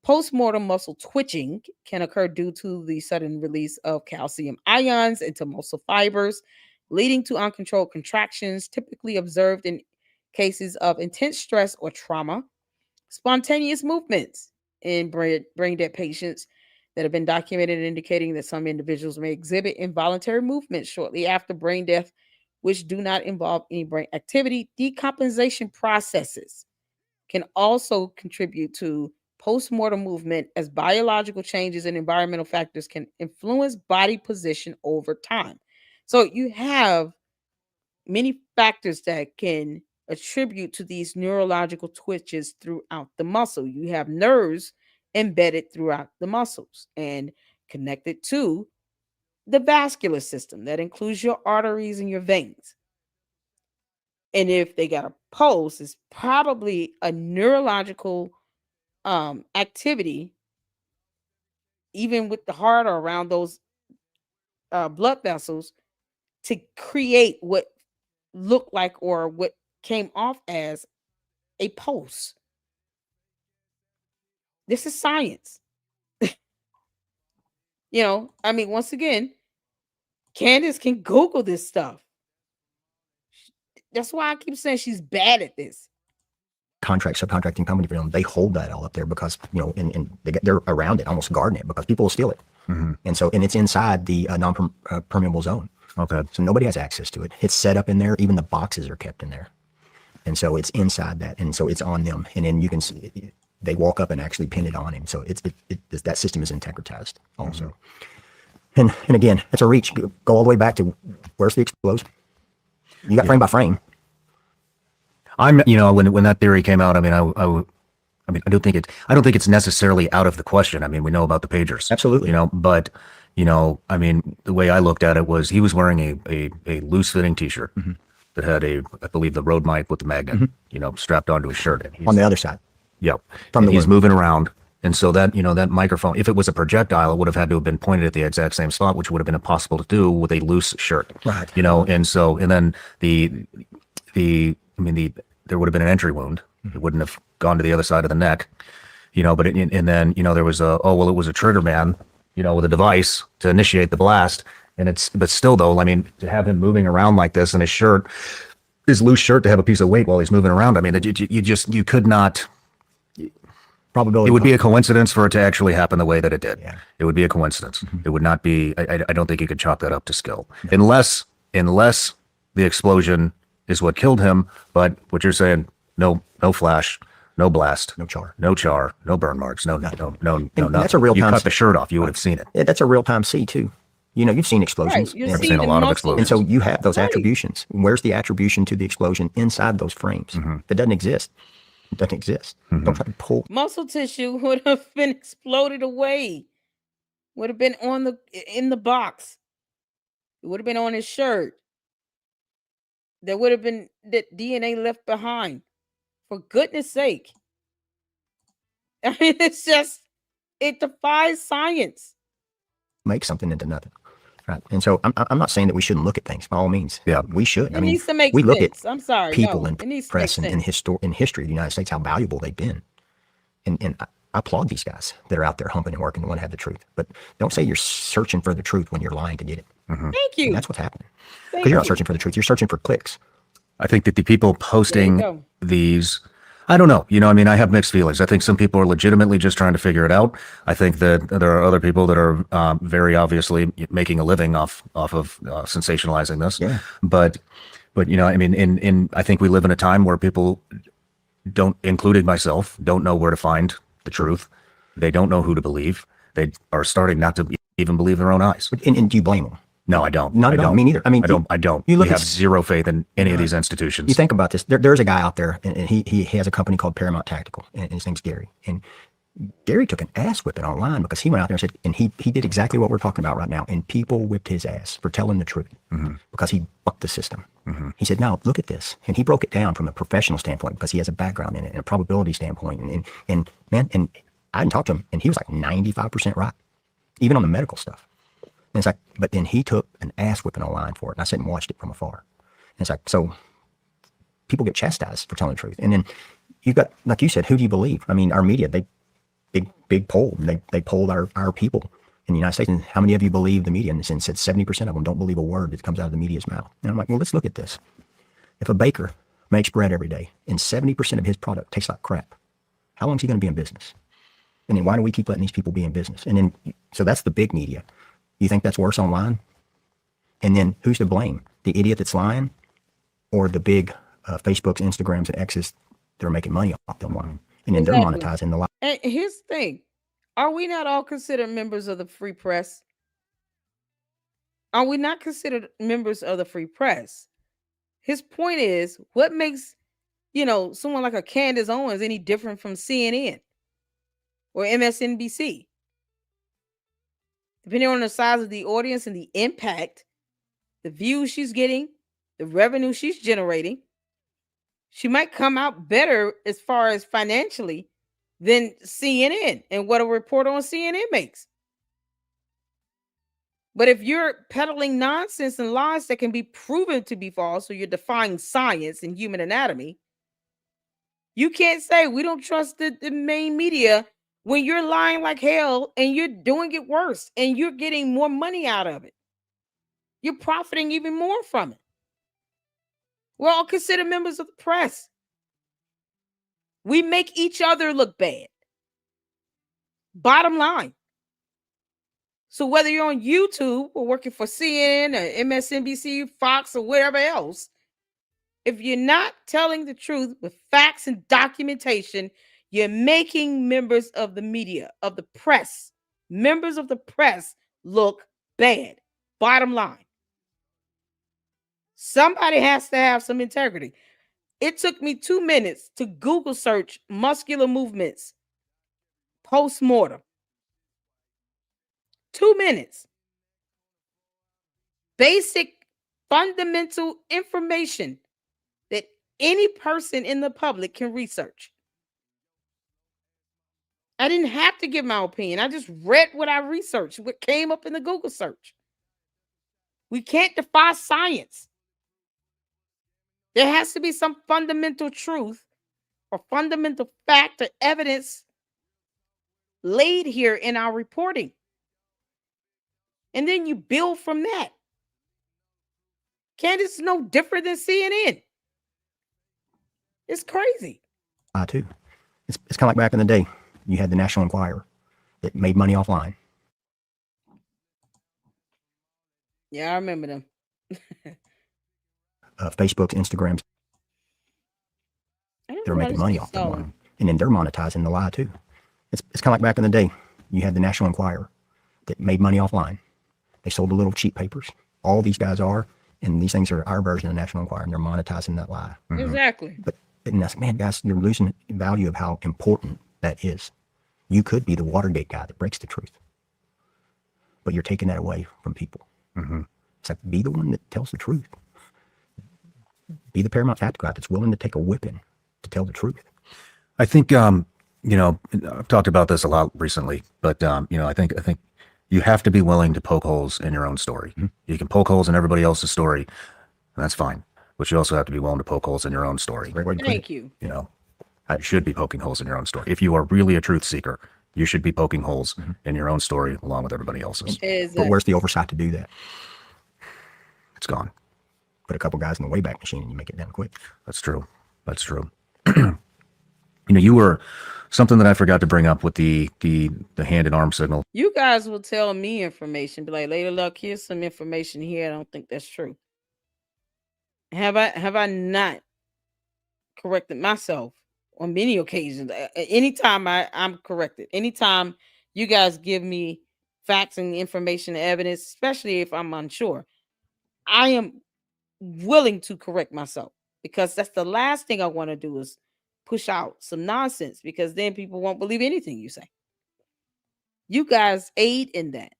Post-mortem muscle twitching can occur due to the sudden release of calcium ions into muscle fibers, leading to uncontrolled contractions, typically observed in cases of intense stress or trauma. Spontaneous movements in brain dead patients that have been documented, indicating that some individuals may exhibit involuntary movements shortly after brain death, which do not involve any brain activity. Decompensation processes can also contribute to post-mortem movement, as biological changes and environmental factors can influence body position over time. So you have many factors that can attribute to these neurological twitches throughout the muscle. You have nerves embedded throughout the muscles and connected to the vascular system that includes your arteries and your veins. And if they got a pulse, it's probably a neurological activity, even with the heart or around those blood vessels, to create what looked like or what came off as a pulse. This is science. I mean, once again, Candace can Google this stuff. That's why I keep saying she's bad at this. Subcontracting company for them, they hold that all up there because, and they're around it, almost guarding it, because people will steal it. Mm-hmm. And it's inside the non-permeable zone. Okay. So nobody has access to it. It's set up in there. Even the boxes are kept in there. And so it's inside that. And so it's on them. And then you can see, they walk up and actually pin it on him. So that system is integritized also. Mm-hmm. And again, it's a reach. Go all the way back to where's the explosion? You got frame by frame. When that theory came out, I don't think it's necessarily out of the question. I mean, we know about the pagers. Absolutely. But the way I looked at it was he was wearing a loose fitting t-shirt that had I believe the road mic with the magnet, strapped onto his shirt. On the other side. Yep. He's moving around. And so that microphone, if it was a projectile, it would have had to have been pointed at the exact same spot, which would have been impossible to do with a loose shirt. Right. And then there would have been an entry wound. It wouldn't have gone to the other side of the neck, but there was it was a trigger man, with a device to initiate the blast. But still though, to have him moving around like this in his loose shirt, to have a piece of weight while he's moving around. You could not. Probability. It would be a coincidence for it to actually happen the way that it did. Yeah. It would be a coincidence. Mm-hmm. It would not be. I don't think you could chalk that up to skill, unless the explosion is what killed him. But what you're saying, no flash, no blast, no char, no burn marks, no. That's a real time. You cut the shirt off, you would have seen it. Yeah, that's a real time see too. You've seen explosions. Right, I've seen a lot of explosions. And so you have those attributions. Where's the attribution to the explosion inside those frames? Mm-hmm. If it doesn't exist, it doesn't exist. Mm-hmm. Don't try to pull. Muscle tissue would have been exploded away. Would have been in the box. It would have been on his shirt. There would have been that DNA left behind. For goodness sake. I mean, it's just, it defies science. Make something into nothing. Right. And so I'm not saying that we shouldn't look at things by all means. Yeah. We should. It needs to make we look sense. at I'm sorry. people No, in it needs to press make and sense. in history of the United States, how valuable they've been. And I applaud these guys that are out there humping and working and want to have the truth. But don't say you're searching for the truth when you're lying to get it. Thank you. And that's what's happening. Thank Because you're not you. searching for the truth. You're searching for clicks. I think that the people There you posting go. these, I don't know. I mean, I have mixed feelings. I think some people are legitimately just trying to figure it out. I think that there are other people that are very obviously making a living off of sensationalizing this. Yeah. But I mean, I think we live in a time where people don't, including myself, don't know where to find the truth. They don't know who to believe. They are starting not to even believe their own eyes. And do you blame them? No, I don't. Not at all. Me neither. I mean, I don't. You look we at have zero faith in any of these institutions. You think about this. There's a guy out there, and he has a company called Paramount Tactical, and his name's Gary. And Gary took an ass whipping online because he went out there and said, and he did exactly what we're talking about right now. And people whipped his ass for telling the truth because he bucked the system. He said, "No, look at this," and he broke it down from a professional standpoint because he has a background in it and a probability standpoint. And I didn't talk to him, and he was like 95% right, even on the medical stuff. And it's like, but then he took an ass whipping online for it. And I sat and watched it from afar. And it's like, so people get chastised for telling the truth. And then you've got, like you said, who do you believe? I mean, our media, big poll. They polled our people in the United States. And how many of you believe the media? And said 70% of them don't believe a word that comes out of the media's mouth. And I'm like, well, let's look at this. If a baker makes bread every day and 70% of his product tastes like crap, how long is he going to be in business? And then why do we keep letting these people be in business? And then, so that's the big media. You think that's worse online? And then who's to blame? The idiot that's lying or the big Facebooks, Instagrams, and X's that are making money off them lying? And then they're monetizing the lie. And here's the thing. Are we not all considered members of the free press? Are we not considered members of the free press? His point is, what makes, someone like a Candace Owens any different from CNN or MSNBC? Depending on the size of the audience and the impact, the views she's getting, the revenue she's generating, she might come out better as far as financially than CNN and what a report on CNN makes. But if you're peddling nonsense and lies that can be proven to be false, so you're defying science and human anatomy, you can't say we don't trust the main media when you're lying like hell and you're doing it worse and you're getting more money out of it. You're profiting even more from it. We're all considered members of the press. We make each other look bad. Bottom line. So whether you're on YouTube or working for CNN or MSNBC, Fox, or whatever else, if you're not telling the truth with facts and documentation, you're making members of the media, of the press, members of the press look bad. Bottom line. Somebody has to have some integrity. It took me 2 minutes to Google search muscular movements post-mortem. 2 minutes. Basic, fundamental information that any person in the public can research. I didn't have to give my opinion. I just read what I researched, what came up in the Google search. We can't defy science. There has to be some fundamental truth or fundamental fact or evidence laid here in our reporting. And then you build from that. Candace is no different than CNN. It's crazy. Too. It's kind of like back in the day. You had the National Enquirer that made money offline. Yeah, I remember them. Facebook's, Instagrams, they're making money off the line. And then they're monetizing the lie too. It's kind of like back in the day. You had the National Enquirer that made money offline. They sold the little cheap papers. All these guys are, and these things are our version of the National Enquirer, and they're monetizing that lie. Exactly. And that's, man, guys, you're losing value of how important that is. You could be the Watergate guy that breaks the truth, but you're taking that away from people. It's like, be the one that tells the truth. Be the Paramount Tactical guy that's willing to take a whipping to tell the truth. I think you know, I've talked about this a lot recently, but you know, I think you have to be willing to poke holes in your own story. You can poke holes in everybody else's story, and that's fine. But you also have to be willing to poke holes in your own story. Great way to put Thank it. you. You know, you should be poking holes in your own story. If you are really a truth seeker, you should be poking holes in your own story along with everybody else's. But where's the oversight to do that? It's gone. Put a couple guys in the Wayback Machine and you make it done quick. That's true. That's true. You know, you were something that I forgot to bring up with the hand and arm signal. You guys will tell me information, be like, Lady Luck, here's some information here. I don't think that's true. Have I not corrected myself on many occasions? Anytime I'm corrected, anytime you guys give me facts and information and evidence, especially if I'm unsure, I am willing to correct myself, because that's the last thing I want to do is push out some nonsense, because then people won't believe anything you say. You guys aid in that.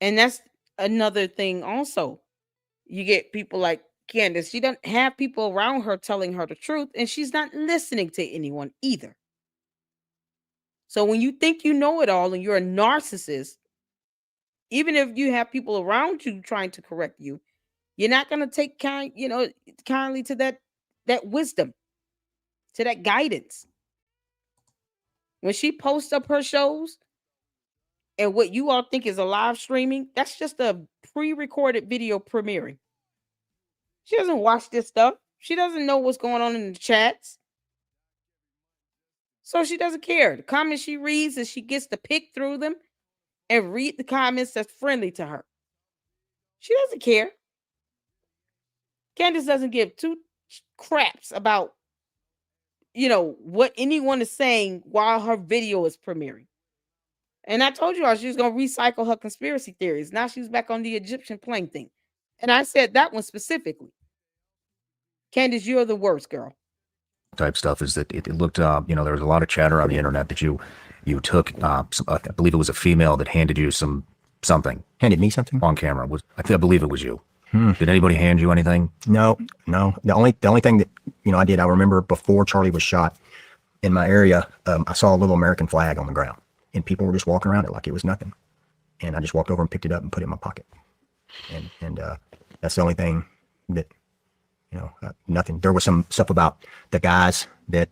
And that's another thing also. You get people like Candace. She doesn't have people around her telling her the truth, and she's not listening to anyone either. So when you think you know it all and you're a narcissist, even if you have people around you trying to correct you, you're not going to take kindly to that wisdom, to that guidance. When she posts up her shows and what you all think is a live streaming, that's just a pre-recorded video premiering. She doesn't watch this stuff. She doesn't know what's going on in the chats. So she doesn't care. The comments she reads, and she gets to pick through them and read the comments that's friendly to her. She doesn't care. Candace doesn't give two craps about, what anyone is saying while her video is premiering. And I told you all she was going to recycle her conspiracy theories. Now she's back on the Egyptian plane thing. And I said that one specifically. Candace, you're the worst, girl. Type stuff is that it looked, there was a lot of chatter on the internet that you took, I believe it was a female that handed you something. Handed me something? On camera. I believe it was you. Did anybody hand you anything? No. The only thing that, I did, I remember before Charlie was shot in my area, I saw a little American flag on the ground and people were just walking around it like it was nothing. And I just walked over and picked it up and put it in my pocket. And that's the only thing that, nothing. There was some stuff about the guys that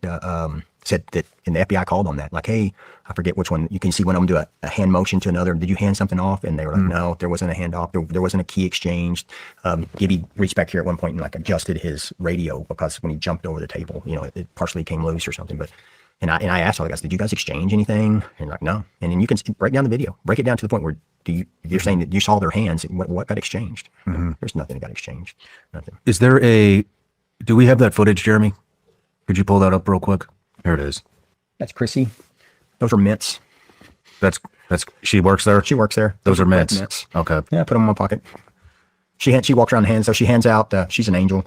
said that, and the FBI called on that. Like, hey, I forget which one. You can see one of them do a hand motion to another. Did you hand something off? And they were like, no, there wasn't a handoff. There wasn't a key exchanged. Gibby reached back here at one point and adjusted his radio because when he jumped over the table, it partially came loose or something. But and I asked all the guys, did you guys exchange anything? And like, no. And then you can break down the video, break it down to the point where you're saying that you saw their hands. What got exchanged? There's nothing that got exchanged. Nothing. Is there do we have that footage, Jeremy? Could you pull that up real quick? Here it is. That's Chrissy. Those are mints. That's she works there? She works there. Those are mints. Okay. Yeah, I put them in my pocket. She walks around hands, so she hands out, she's an angel.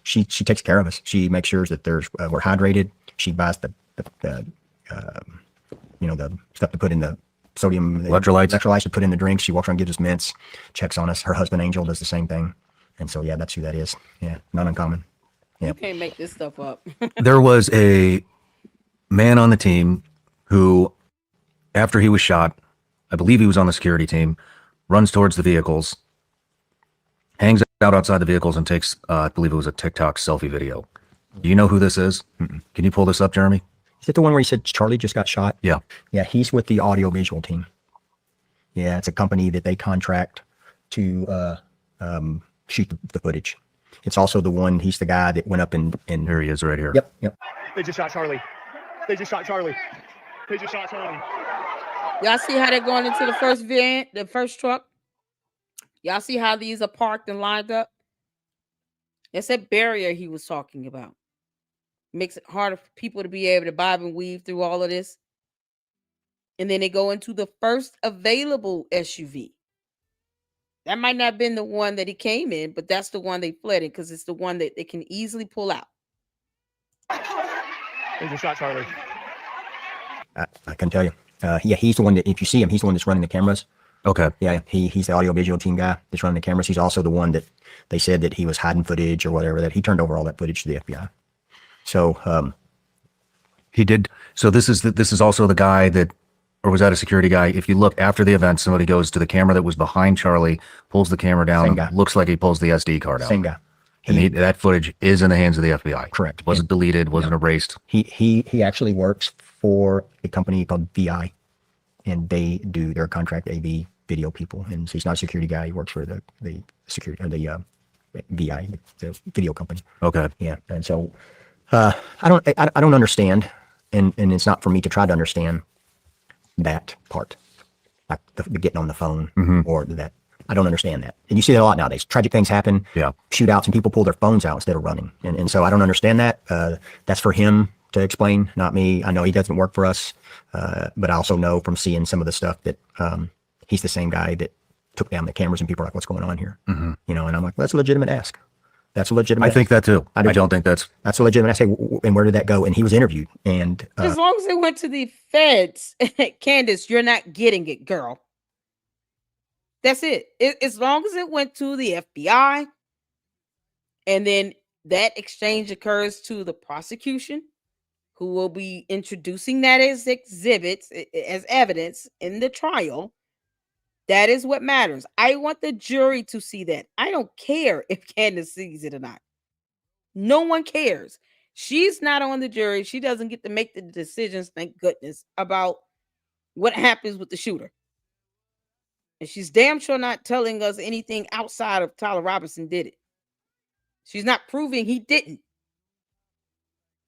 She takes care of us. She makes sure that we're hydrated. She buys the stuff to put in the sodium electrolytes to put in the drinks. She walks around, gives us mints, checks on us. Her husband Angel does the same thing. And so, yeah, that's who that is. Yeah, not uncommon. Yeah. You can't make this stuff up. There was a man on the team who, after he was shot, I believe he was on the security team, runs towards the vehicles, hangs out outside the vehicles and takes, I believe it was a TikTok selfie video. Do you know who this is? Can you pull this up, Jeremy? Is it the one where he said Charlie just got shot? Yeah. Yeah, he's with the audiovisual team. Yeah, it's a company that they contract to shoot the footage. It's also he's the guy that went up and here he is right here. Yep. They just shot Charlie. Y'all see how they're going into the first van, the first truck? Y'all see how these are parked and lined up? It's that barrier he was talking about. Makes it harder for people to be able to bob and weave through all of this. And then they go into the first available SUV. That might not have been the one that he came in, but that's the one they fled in because it's the one that they can easily pull out. They just shot Charlie. I can tell you. Yeah, he's the one that, if you see him, he's the one that's running the cameras. Okay. Yeah, he's the audiovisual team guy that's running the cameras. He's also the one that they said that he was hiding footage or whatever, that he turned over all that footage to the FBI. So, He did. So this is also the guy that, or was that a security guy? If you look after the event, somebody goes to the camera that was behind Charlie, pulls the camera down, Same guy. looks like he pulls the SD card out. Same guy. And that footage is in the hands of the FBI. Correct. Wasn't deleted, wasn't erased. He actually works for a company called VI, and they're contract AV video people. And so he's not a security guy. He works for the security, or the VI, the video company. Okay. Yeah. And so I don't understand, and it's not for me to try to understand that part, like the getting on the phone or that. I don't understand that. And you see that a lot nowadays. Tragic things happen, shootouts, and people pull their phones out instead of running. And so I don't understand that. That's for him to explain, not me. I know he doesn't work for us, but I also know from seeing some of the stuff that he's the same guy that took down the cameras, and people are like, what's going on here? You know, and I'm like, well, that's a legitimate ask. That's a legitimate I think that too. I do. don't think that's a legitimate ask. Hey, and where did that go? And he was interviewed. And as long as it went to the feds, Candace, you're not getting it, girl. That's it. As long as it went to the FBI, and then that exchange occurs to the prosecution, who will be introducing that as exhibits, as evidence in the trial, that is what matters. I want the jury to see that. I don't care if Candace sees it or not. No one cares. She's not on the jury. She doesn't get to make the decisions, thank goodness, about what happens with the shooter. And she's damn sure not telling us anything outside of Tyler Robinson did it. She's not proving he didn't.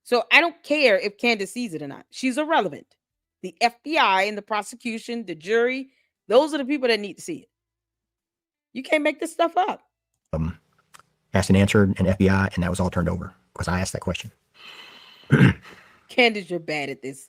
So I don't care if Candace sees it or not. She's irrelevant. The FBI and the prosecution, the jury, those are the people that need to see it. You can't make this stuff up. Asked and answered, and FBI, and that was all turned over because I asked that question. Candace, you're bad at this.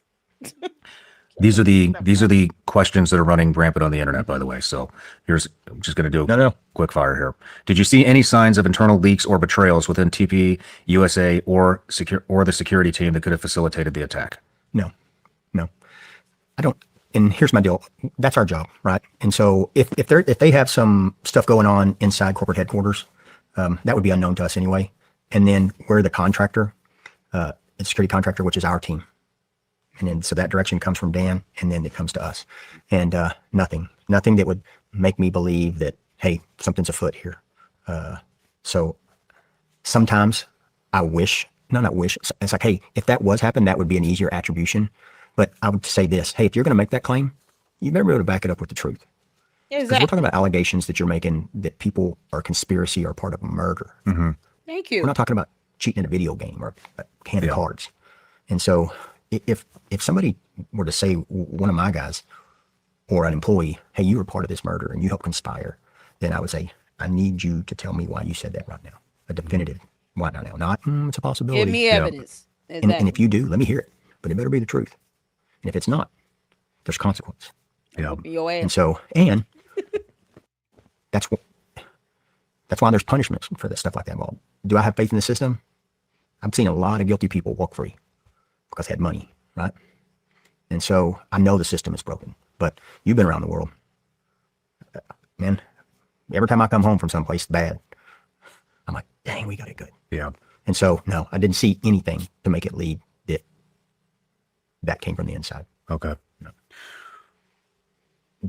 These are the questions that are running rampant on the internet, by the way. So I'm just going to do a quick fire here. Did you see any signs of internal leaks or betrayals within TP USA or the security team that could have facilitated the attack? No. I don't. And here's my deal. That's our job, right? And so if they have some stuff going on inside corporate headquarters, that would be unknown to us anyway. And then we're the contractor, the security contractor, which is our team. And then, so that direction comes from Dan, and then it comes to us. And nothing that would make me believe that, hey, something's afoot here. So sometimes I wish, not wish, it's like, hey, if that was happened, that would be an easier attribution. But I would say this, hey, if you're going to make that claim, you better be able to back it up with the truth. Because we're talking about allegations that you're making that people are conspiracy or part of a murder. Thank you. We're not talking about cheating in a video game or a hand of cards. And so if somebody were to say, one of my guys or an employee, hey, you were part of this murder and you helped conspire, then I would say, I need you to tell me why you said that right now. A definitive why now. Not, it's a possibility. Give me evidence. And if you do, let me hear it. But it better be the truth. And if it's not, there's consequence. Your ass. And so, and that's why there's punishments for that stuff like that. Well, do I have faith in the system? I've seen a lot of guilty people walk free because they had money, right? And so I know the system is broken, but you've been around the world. Man, every time I come home from someplace bad, I'm like, dang, we got it good. Yeah. And so, no, I didn't see anything to make it lead that came from the inside. Okay. No.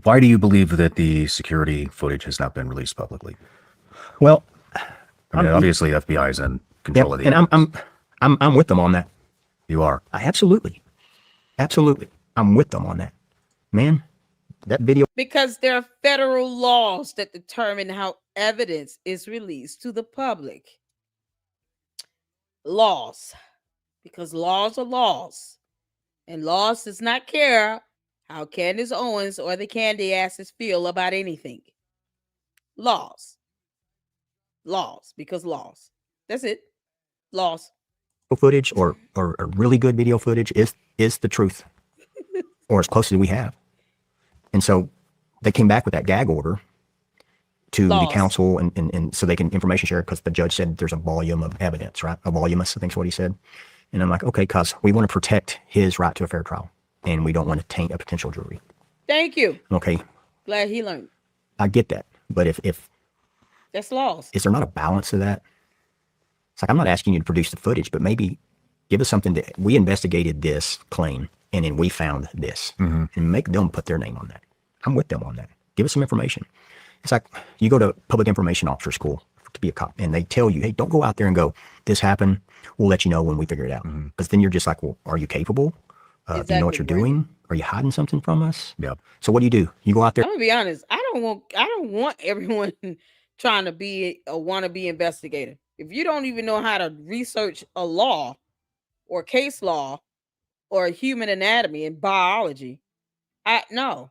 Why do you believe that the security footage has not been released publicly? Well, I mean, obviously FBI is in control of the. And I'm with them on that. You are. Absolutely. I'm with them on that. Man, that video. Because there are federal laws that determine how evidence is released to the public. Laws. Because laws are laws. And laws does not care how Candace Owens or the Candy Asses feel about anything. Laws. Because laws. That's it. Laws. Footage or really good video footage is the truth. Or as close as we have. And so they came back with that gag order to the council and so they can information share because the judge said there's a volume of evidence, right? A voluminous, I think is what he said. And I'm like, okay, cuz we want to protect his right to a fair trial and we don't want to taint a potential jury. Thank you. Okay. Glad he learned. I get that. But if that's laws. Is there not a balance to that? It's like, I'm not asking you to produce the footage, but maybe Give us something that we investigated this claim and then we found this, and make them put their name on that. I'm with them on that. Give us some information. It's like you go to public information officer school to be a cop, and they tell you, hey, don't go out there and go, this happened. We'll let you know when we figure it out. Because then you're just like, well, are you capable? Do you know what you're doing? Are you hiding something from us? Yeah. So what do? You go out there. I'm gonna be honest. I don't want everyone trying to be a wannabe investigator. If you don't even know how to research a law or case law or human anatomy and biology, no.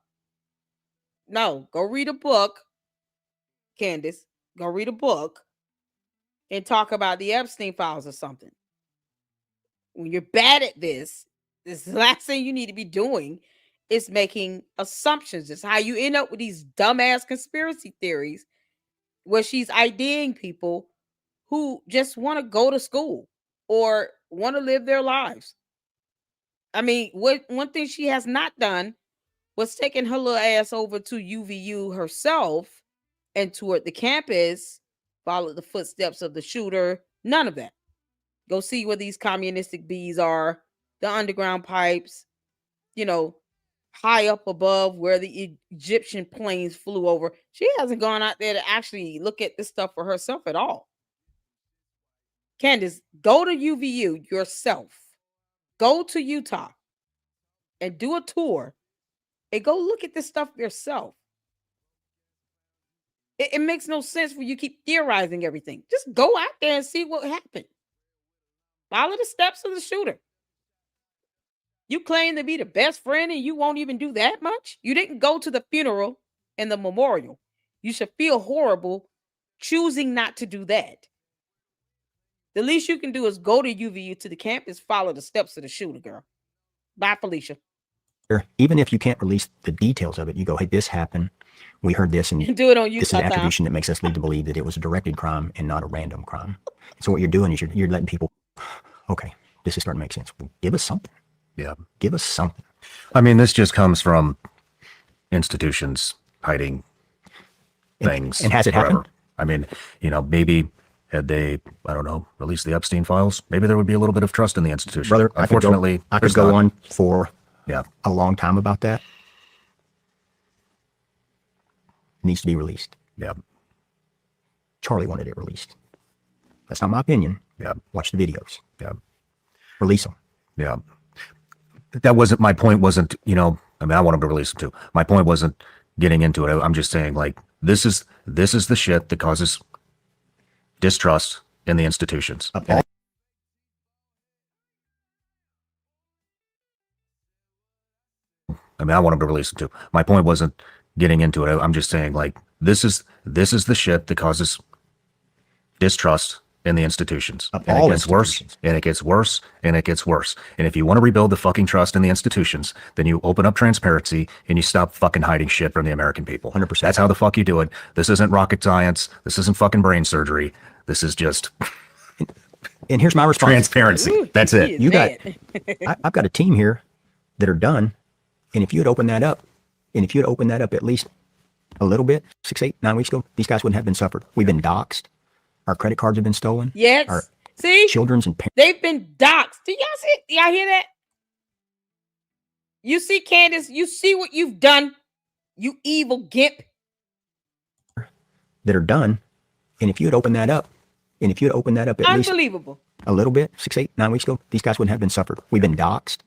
Go read a book, Candace. Go read a book and talk about the Epstein files or something. When you're bad at this is the last thing you need to be doing is making assumptions. It's how you end up with these dumbass conspiracy theories where she's IDing people who just want to go to school or want to live their lives. I mean, one thing she has not done was taking her little ass over to UVU herself and toured the campus, followed the footsteps of the shooter. None of that. Go see where these communistic bees are, the underground pipes, high up above where the Egyptian planes flew over. She hasn't gone out there to actually look at this stuff for herself at all. Candace, go to UVU yourself. Go to Utah and do a tour and go look at this stuff yourself. It makes no sense for you to keep theorizing everything. Just go out there and see what happened. Follow the steps of the shooter. You claim to be the best friend and you won't even do that much? You didn't go to the funeral and the memorial. You should feel horrible choosing not to do that. The least you can do is go to UVU to the campus, follow the steps of the shooter, girl. Bye, Felicia. Even if you can't release the details of it, you go, hey, this happened. We heard this, and do it on Utah this is attribution that makes us lead to believe that it was a directed crime and not a random crime. So what you're doing is you're letting people, okay, this is starting to make sense. Well, give us something. Yeah. Give us something. I mean, this just comes from institutions hiding things. And has it forever. happened? I mean, maybe had they, I don't know, released the Epstein files, maybe there would be a little bit of trust in the institution. Brother, unfortunately, I could go on for a long time about that. It needs to be released. Yeah. Charlie wanted it released. That's not my opinion. Yeah. Watch the videos. Yeah. Release them. Yeah. That wasn't, my point wasn't, I want them to release them too. My point wasn't getting into it. I'm just saying, like, this is the shit that causes distrust in the institutions. I want them to release them too. My point wasn't getting into it. I'm just saying, like, this is the shit that causes distrust in the institutions. And it gets worse, and it gets worse, and it gets worse. And if you want to rebuild the fucking trust in the institutions, then you open up transparency and you stop fucking hiding shit from the American people. 100%. That's how the fuck you do it. This isn't rocket science. This isn't fucking brain surgery. This is just and here's my response. Transparency. Ooh, that's it. You got I've got a team here that are done. And if you had opened that up, at least a little bit, 6, 8, 9 weeks ago, these guys wouldn't have been suffered. We've been doxxed. Our credit cards have been stolen. Yes. Our See? children's and parents. They've been doxxed. Do y'all see? Y'all hear that? You see, Candace, you see what you've done, you evil gimp. That are done. And if you had opened that up, at least Unbelievable. a little bit, 6, 8, 9 weeks ago, these guys wouldn't have been suffered. We've been doxxed.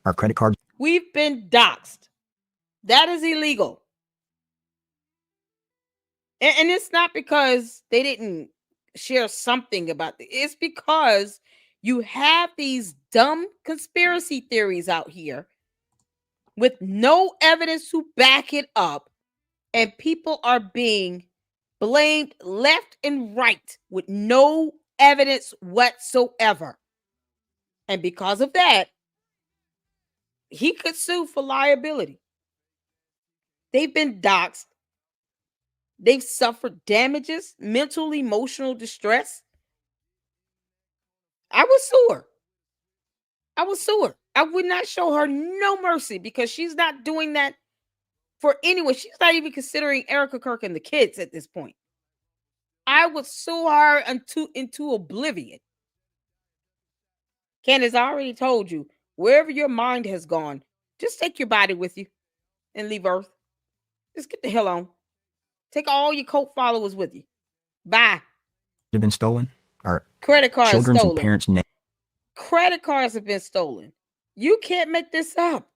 Our credit cards. We've been doxxed. That is illegal. And it's not because they didn't share something about it. It's because you have these dumb conspiracy theories out here with no evidence to back it up, and people are being blamed left and right with no evidence whatsoever. And because of that, he could sue for liability. They've been doxxed. They've suffered damages, mental, emotional distress. I would sue her. I would not show her no mercy because she's not doing that for anyone. She's not even considering Erica Kirk and the kids at this point. I would sue her into oblivion. Candace, I already told you, wherever your mind has gone, just take your body with you and leave Earth. Just get the hell on. Take all your cult followers with you. Bye. Have been stolen. Our Credit cards children's stolen. and parents' Credit cards have been stolen. You can't make this up.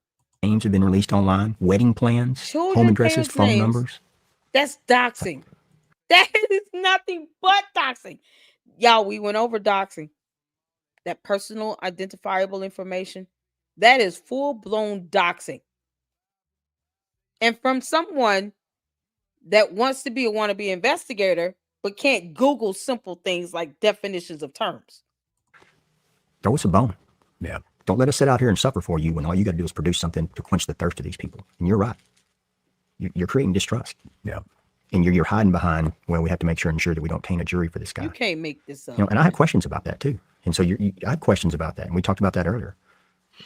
names have been released online. Wedding plans, home addresses, parents' phone names. numbers. That's doxing. That is nothing but doxing. Y'all, we went over doxing. That personal identifiable information. That is full-blown doxing. And from someone that wants to be a wannabe investigator, but can't Google simple things like definitions of terms. Throw us a bone. Yeah. Don't let us sit out here and suffer for you when all you got to do is produce something to quench the thirst of these people. And you're right. You're creating distrust. Yeah. And you're hiding behind, well, we have to make sure and ensure that we don't taint a jury for this guy. You can't make this up. You know, and I have questions about that too. And so I have questions about that. And we talked about that earlier.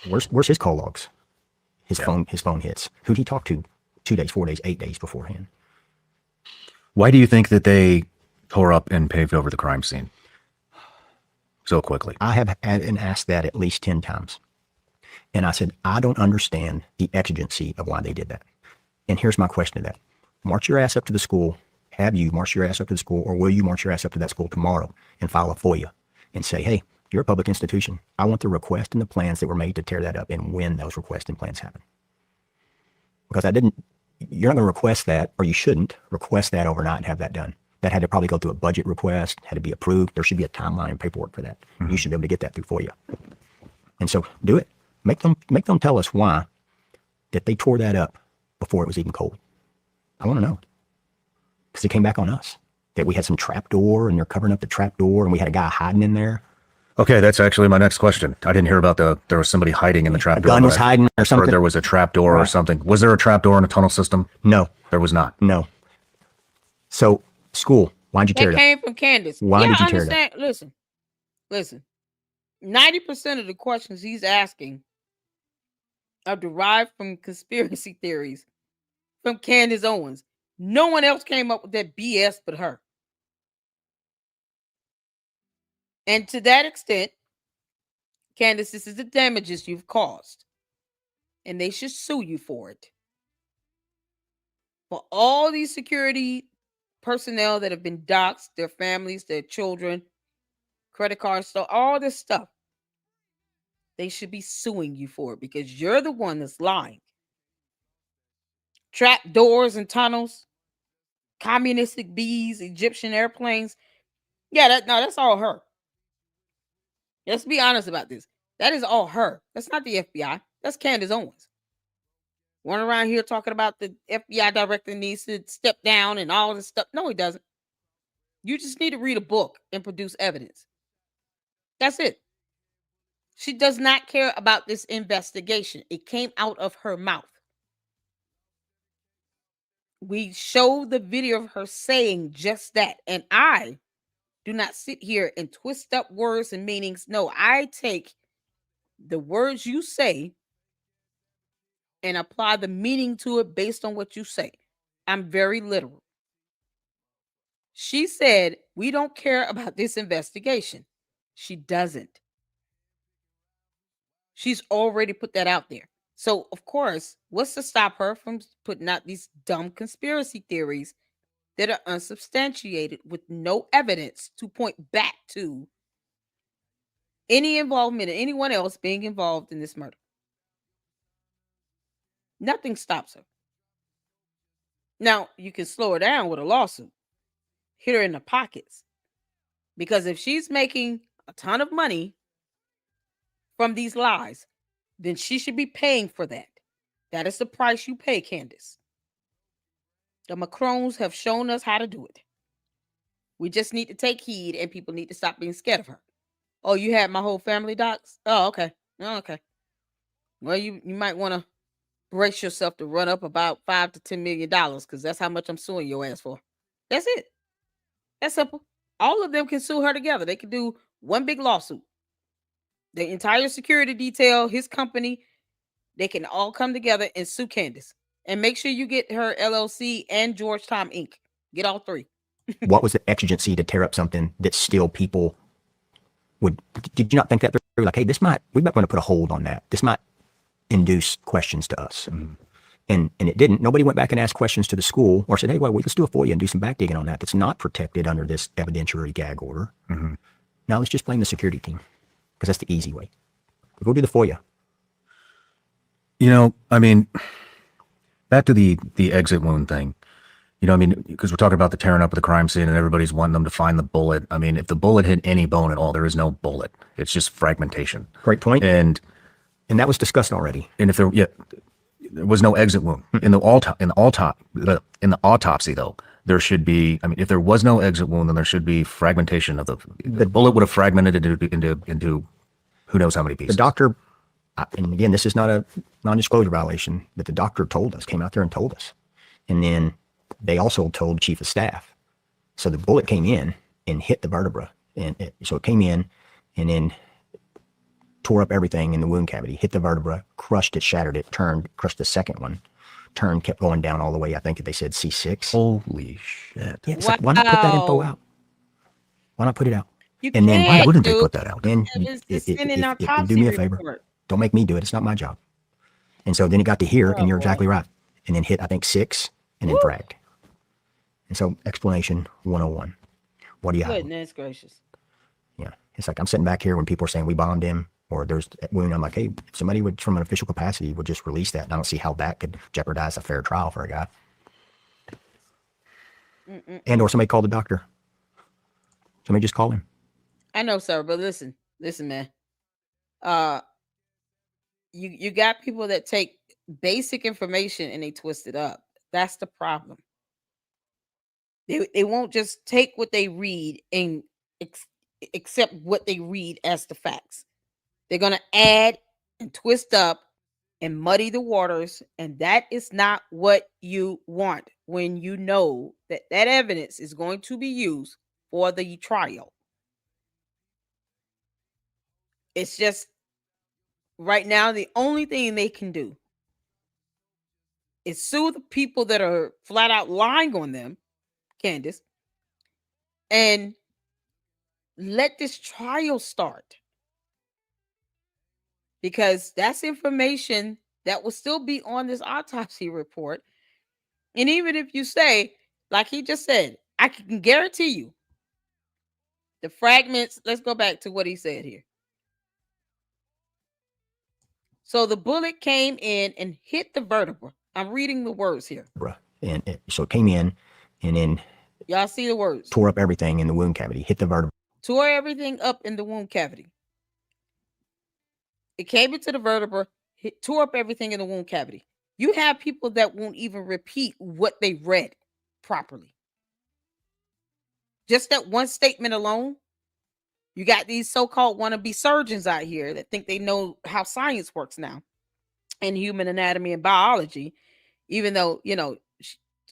Where's his call logs? His phone hits. Who'd he talk to 2 days, 4 days, 8 days beforehand? Why do you think that they tore up and paved over the crime scene so quickly? I have asked that at least 10 times. And I said, I don't understand the exigency of why they did that. And here's my question to that. March your ass up to the school. Have you march your ass up to the school, or will you march your ass up to that school tomorrow and file a FOIA and say, hey, you're a public institution. I want the request and the plans that were made to tear that up and when those requests and plans happen. Because you're not going to request that, or you shouldn't request that overnight and have that done. That had to probably go through a budget request, had to be approved. There should be a timeline and paperwork for that. Mm-hmm. You should be able to get that through FOIA. And so do it. Make them tell us why that they tore that up before it was even cold. I want to know. Because it came back on us. That we had some trap door and they're covering up the trap door and we had a guy hiding in there. Okay, that's actually my next question. I didn't hear about there was somebody hiding in the trap door. A gun was hiding or something. Or there was a trap door or something. Was there a trap door in a tunnel system? No. There was not. No. So, school, why'd you tear it up? That came from Candace. Why did you tear it up? Listen. 90% of the questions he's asking are derived from conspiracy theories from Candace Owens. No one else came up with that BS but her. And to that extent, Candace, this is the damages you've caused. And they should sue you for it. For all these security personnel that have been doxxed, their families, their children, credit cards, so all this stuff, they should be suing you for it because you're the one that's lying. Trap doors and tunnels, communistic bees, Egyptian airplanes. Yeah, that's all her. Let's be honest about this. That is all her. That's not the FBI. That's Candace Owens. Running around here talking about the FBI director needs to step down and all this stuff. No, he doesn't. You just need to read a book and produce evidence. That's it. She does not care about this investigation. It came out of her mouth. We showed the video of her saying just that. And I do not sit here and twist up words and meanings. No, I take the words you say and apply the meaning to it based on what you say. I'm very literal. She said, we don't care about this investigation. She doesn't. She's already put that out there. So, of course, what's to stop her from putting out these dumb conspiracy theories that are unsubstantiated with no evidence to point back to any involvement of anyone else being involved in this murder? Nothing stops her. Now, you can slow her down with a lawsuit. Hit her in the pockets. Because if she's making a ton of money from these lies, then she should be paying for that. That is the price you pay, Candace. The Macrons have shown us how to do it. We just need to take heed and people need to stop being scared of her. Oh, you had my whole family docs? Oh, okay. Oh, okay. Well, you might want to brace yourself to run up about $5 to $10 million because that's how much I'm suing your ass for. That's it. That's simple. All of them can sue her together. They can do one big lawsuit. The entire security detail, his company, they can all come together and sue Candace. And make sure you get her LLC and Georgetown Inc. Get all three. What was the exigency to tear up something that still people would? Did you not think that were like, hey, we might want to put a hold on that. This might induce questions to us. And it didn't. Nobody went back and asked questions to the school or said, hey, well, let's do a FOIA and do some back digging on that. That's not protected under this evidentiary gag order. Now let's just blame the security team because that's the easy way. Go do the FOIA. You know, I mean, back to the exit wound thing. You know, I mean, because we're talking about the tearing up of the crime scene and everybody's wanting them to find the bullet. I mean, if the bullet hit any bone at all, there is no bullet. It's just fragmentation. Great point. And that was discussed already. And if there was no exit wound in the autopsy though, there should be. I mean, if there was no exit wound, then there should be fragmentation of the bullet would have fragmented into who knows how many pieces. The doctor, and again, this is not a non-disclosure violation, but the doctor came out there and told us. And then they also told chief of staff. So the bullet came in and hit the vertebra. So it came in and then tore up everything in the wound cavity, hit the vertebra, crushed it, shattered it, turned, crushed the second one, turned, kept going down all the way. I think they said C6. Holy shit. Yeah, so why not put that info out? Why not put it out? Why wouldn't they put that out? And if you do me a favor, don't make me do it. It's not my job. And so then it got to here, and you're exactly right. And then hit, I think, 6, and then fragged. And so explanation 101. What do you have? Goodness gracious. Yeah. It's like I'm sitting back here when people are saying we bombed him or there's a wound. I'm like, hey, if somebody would, from an official capacity, would just release that. And I don't see how that could jeopardize a fair trial for a guy. And or somebody call the doctor. Somebody just call him. I know, sir, but listen, man. You got people that take basic information and they twist it up. That's the problem. They won't just take what they read and accept what they read as the facts. They're going to add and twist up and muddy the waters, and that is not what you want when you know that evidence is going to be used for the trial. It's just right now the only thing they can do is sue the people that are flat out lying on them, Candace, and let this trial start. Because that's information that will still be on this autopsy report. And even if you say, like he just said, I can guarantee you the fragments, let's go back to what he said here. So the bullet came in and hit the vertebra. I'm reading the words here. And so it came in and then y'all see the words. Tore up everything in the wound cavity, hit the vertebra. Tore everything up in the wound cavity. It came into the vertebra, tore up everything in the wound cavity. You have people that won't even repeat what they read properly. Just that one statement alone. You got these so-called wannabe surgeons out here that think they know how science works now and human anatomy and biology, even though, you know,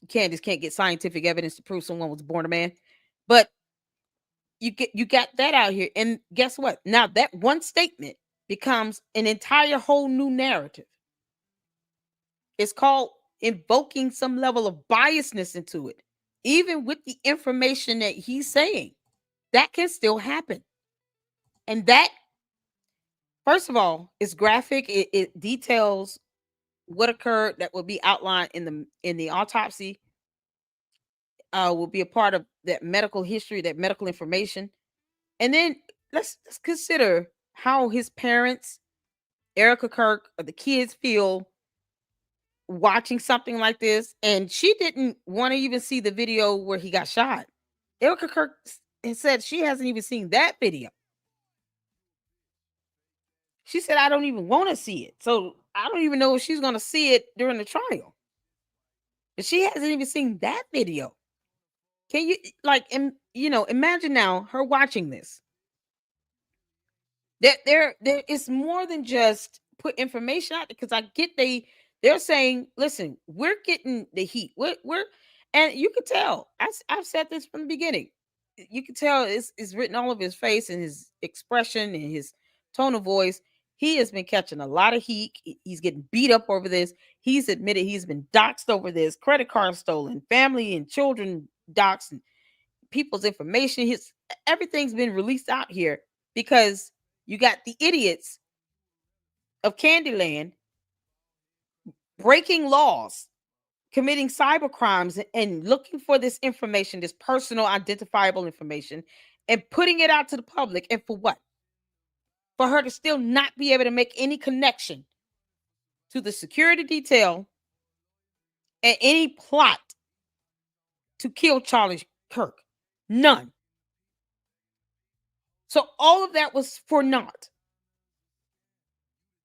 Candace can't get scientific evidence to prove someone was born a man. But you got that out here. And guess what? Now that one statement becomes an entire whole new narrative. It's called invoking some level of biasness into it. Even with the information that he's saying, that can still happen. And that, first of all, is graphic. It details what occurred that will be outlined in the autopsy. Will be a part of that medical history, that medical information. And then let's consider how his parents, Erica Kirk, or the kids feel watching something like this. And she didn't want to even see the video where he got shot. Erica Kirk said she hasn't even seen that video. She said, I don't even want to see it. So I don't even know if she's going to see it during the trial. But she hasn't even seen that video. Can you, like, imagine now her watching this. There is more than just put information out, because I get they're saying, listen, we're getting the heat. We're and you can tell. I've said this from the beginning. You can tell it's written all over his face and his expression and his tone of voice. He has been catching a lot of heat. He's getting beat up over this. He's admitted he's been doxxed over this, credit card stolen, family and children doxxed, and people's information. Everything's been released out here because You got the idiots of Candyland breaking laws, committing cyber crimes, and looking for this information, this personal identifiable information, and putting it out to the public. And for what? For her to still not be able to make any connection to the security detail and any plot to kill Charlie Kirk. None. So all of that was for naught.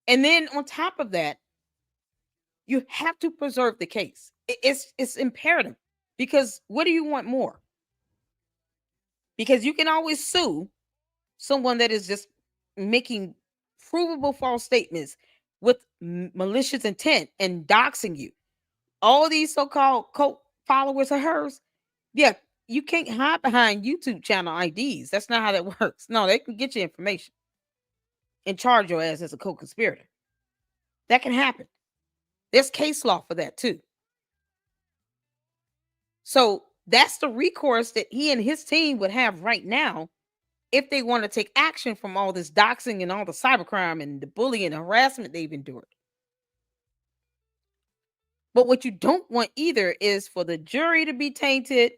And then on top of that, you have to preserve the case. It's imperative, because what do you want more? Because you can always sue someone that is just making provable false statements with malicious intent and doxing you. All these so-called cult followers of hers, yeah, you can't hide behind YouTube channel IDs. That's not how that works. No, they can get you information and charge your ass as a co-conspirator. That can happen. There's case law for that too. So that's the recourse that he and his team would have right now if they want to take action from all this doxing and all the cybercrime and the bullying and harassment they've endured. But what you don't want either is for the jury to be tainted.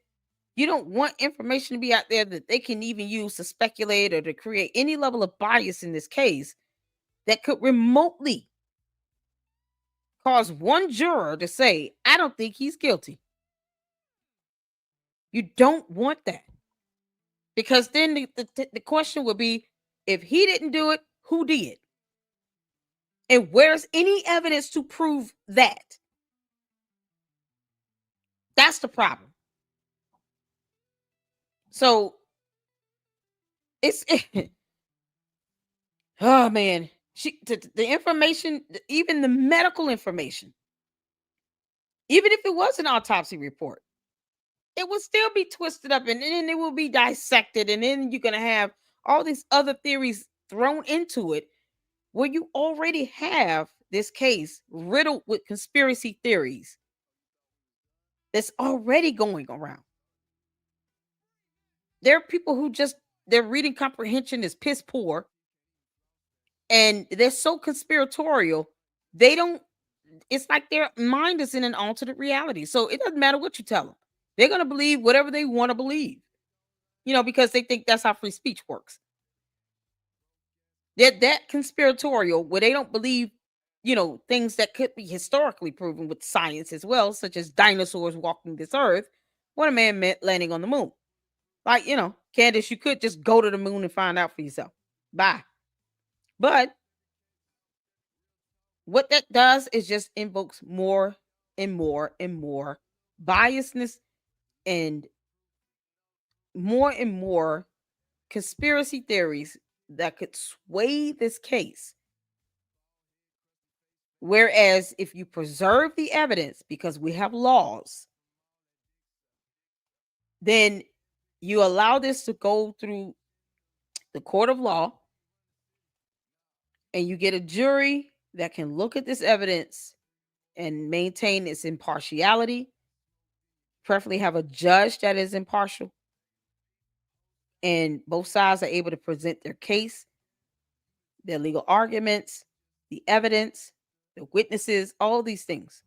You don't want information to be out there that they can even use to speculate or to create any level of bias in this case that could remotely cause one juror to say, I don't think he's guilty. You don't want that. Because then the question would be, if he didn't do it, who did? And where's any evidence to prove that? That's the problem. So it's oh man, the information, even the medical information, even if it was an autopsy report, it will still be twisted up, and then it will be dissected, and then you're going to have all these other theories thrown into it, where you already have this case riddled with conspiracy theories that's already going around. There are people who just, their reading comprehension is piss poor, and they're so conspiratorial, they don't, it's like their mind is in an alternate reality. So it doesn't matter what you tell them. They're going to believe whatever they want to believe, because they think that's how free speech works. They're that conspiratorial where they don't believe, things that could be historically proven with science as well, such as dinosaurs walking this earth, what a man meant landing on the moon. Like, Candace, you could just go to the moon and find out for yourself. Bye. But what that does is just invokes more and more and more biasness and more conspiracy theories that could sway this case. Whereas if you preserve the evidence, because we have laws, then you allow this to go through the court of law, and you get a jury that can look at this evidence and maintain its impartiality, preferably have a judge that is impartial, and both sides are able to present their case, their legal arguments, the evidence, the witnesses, all these things.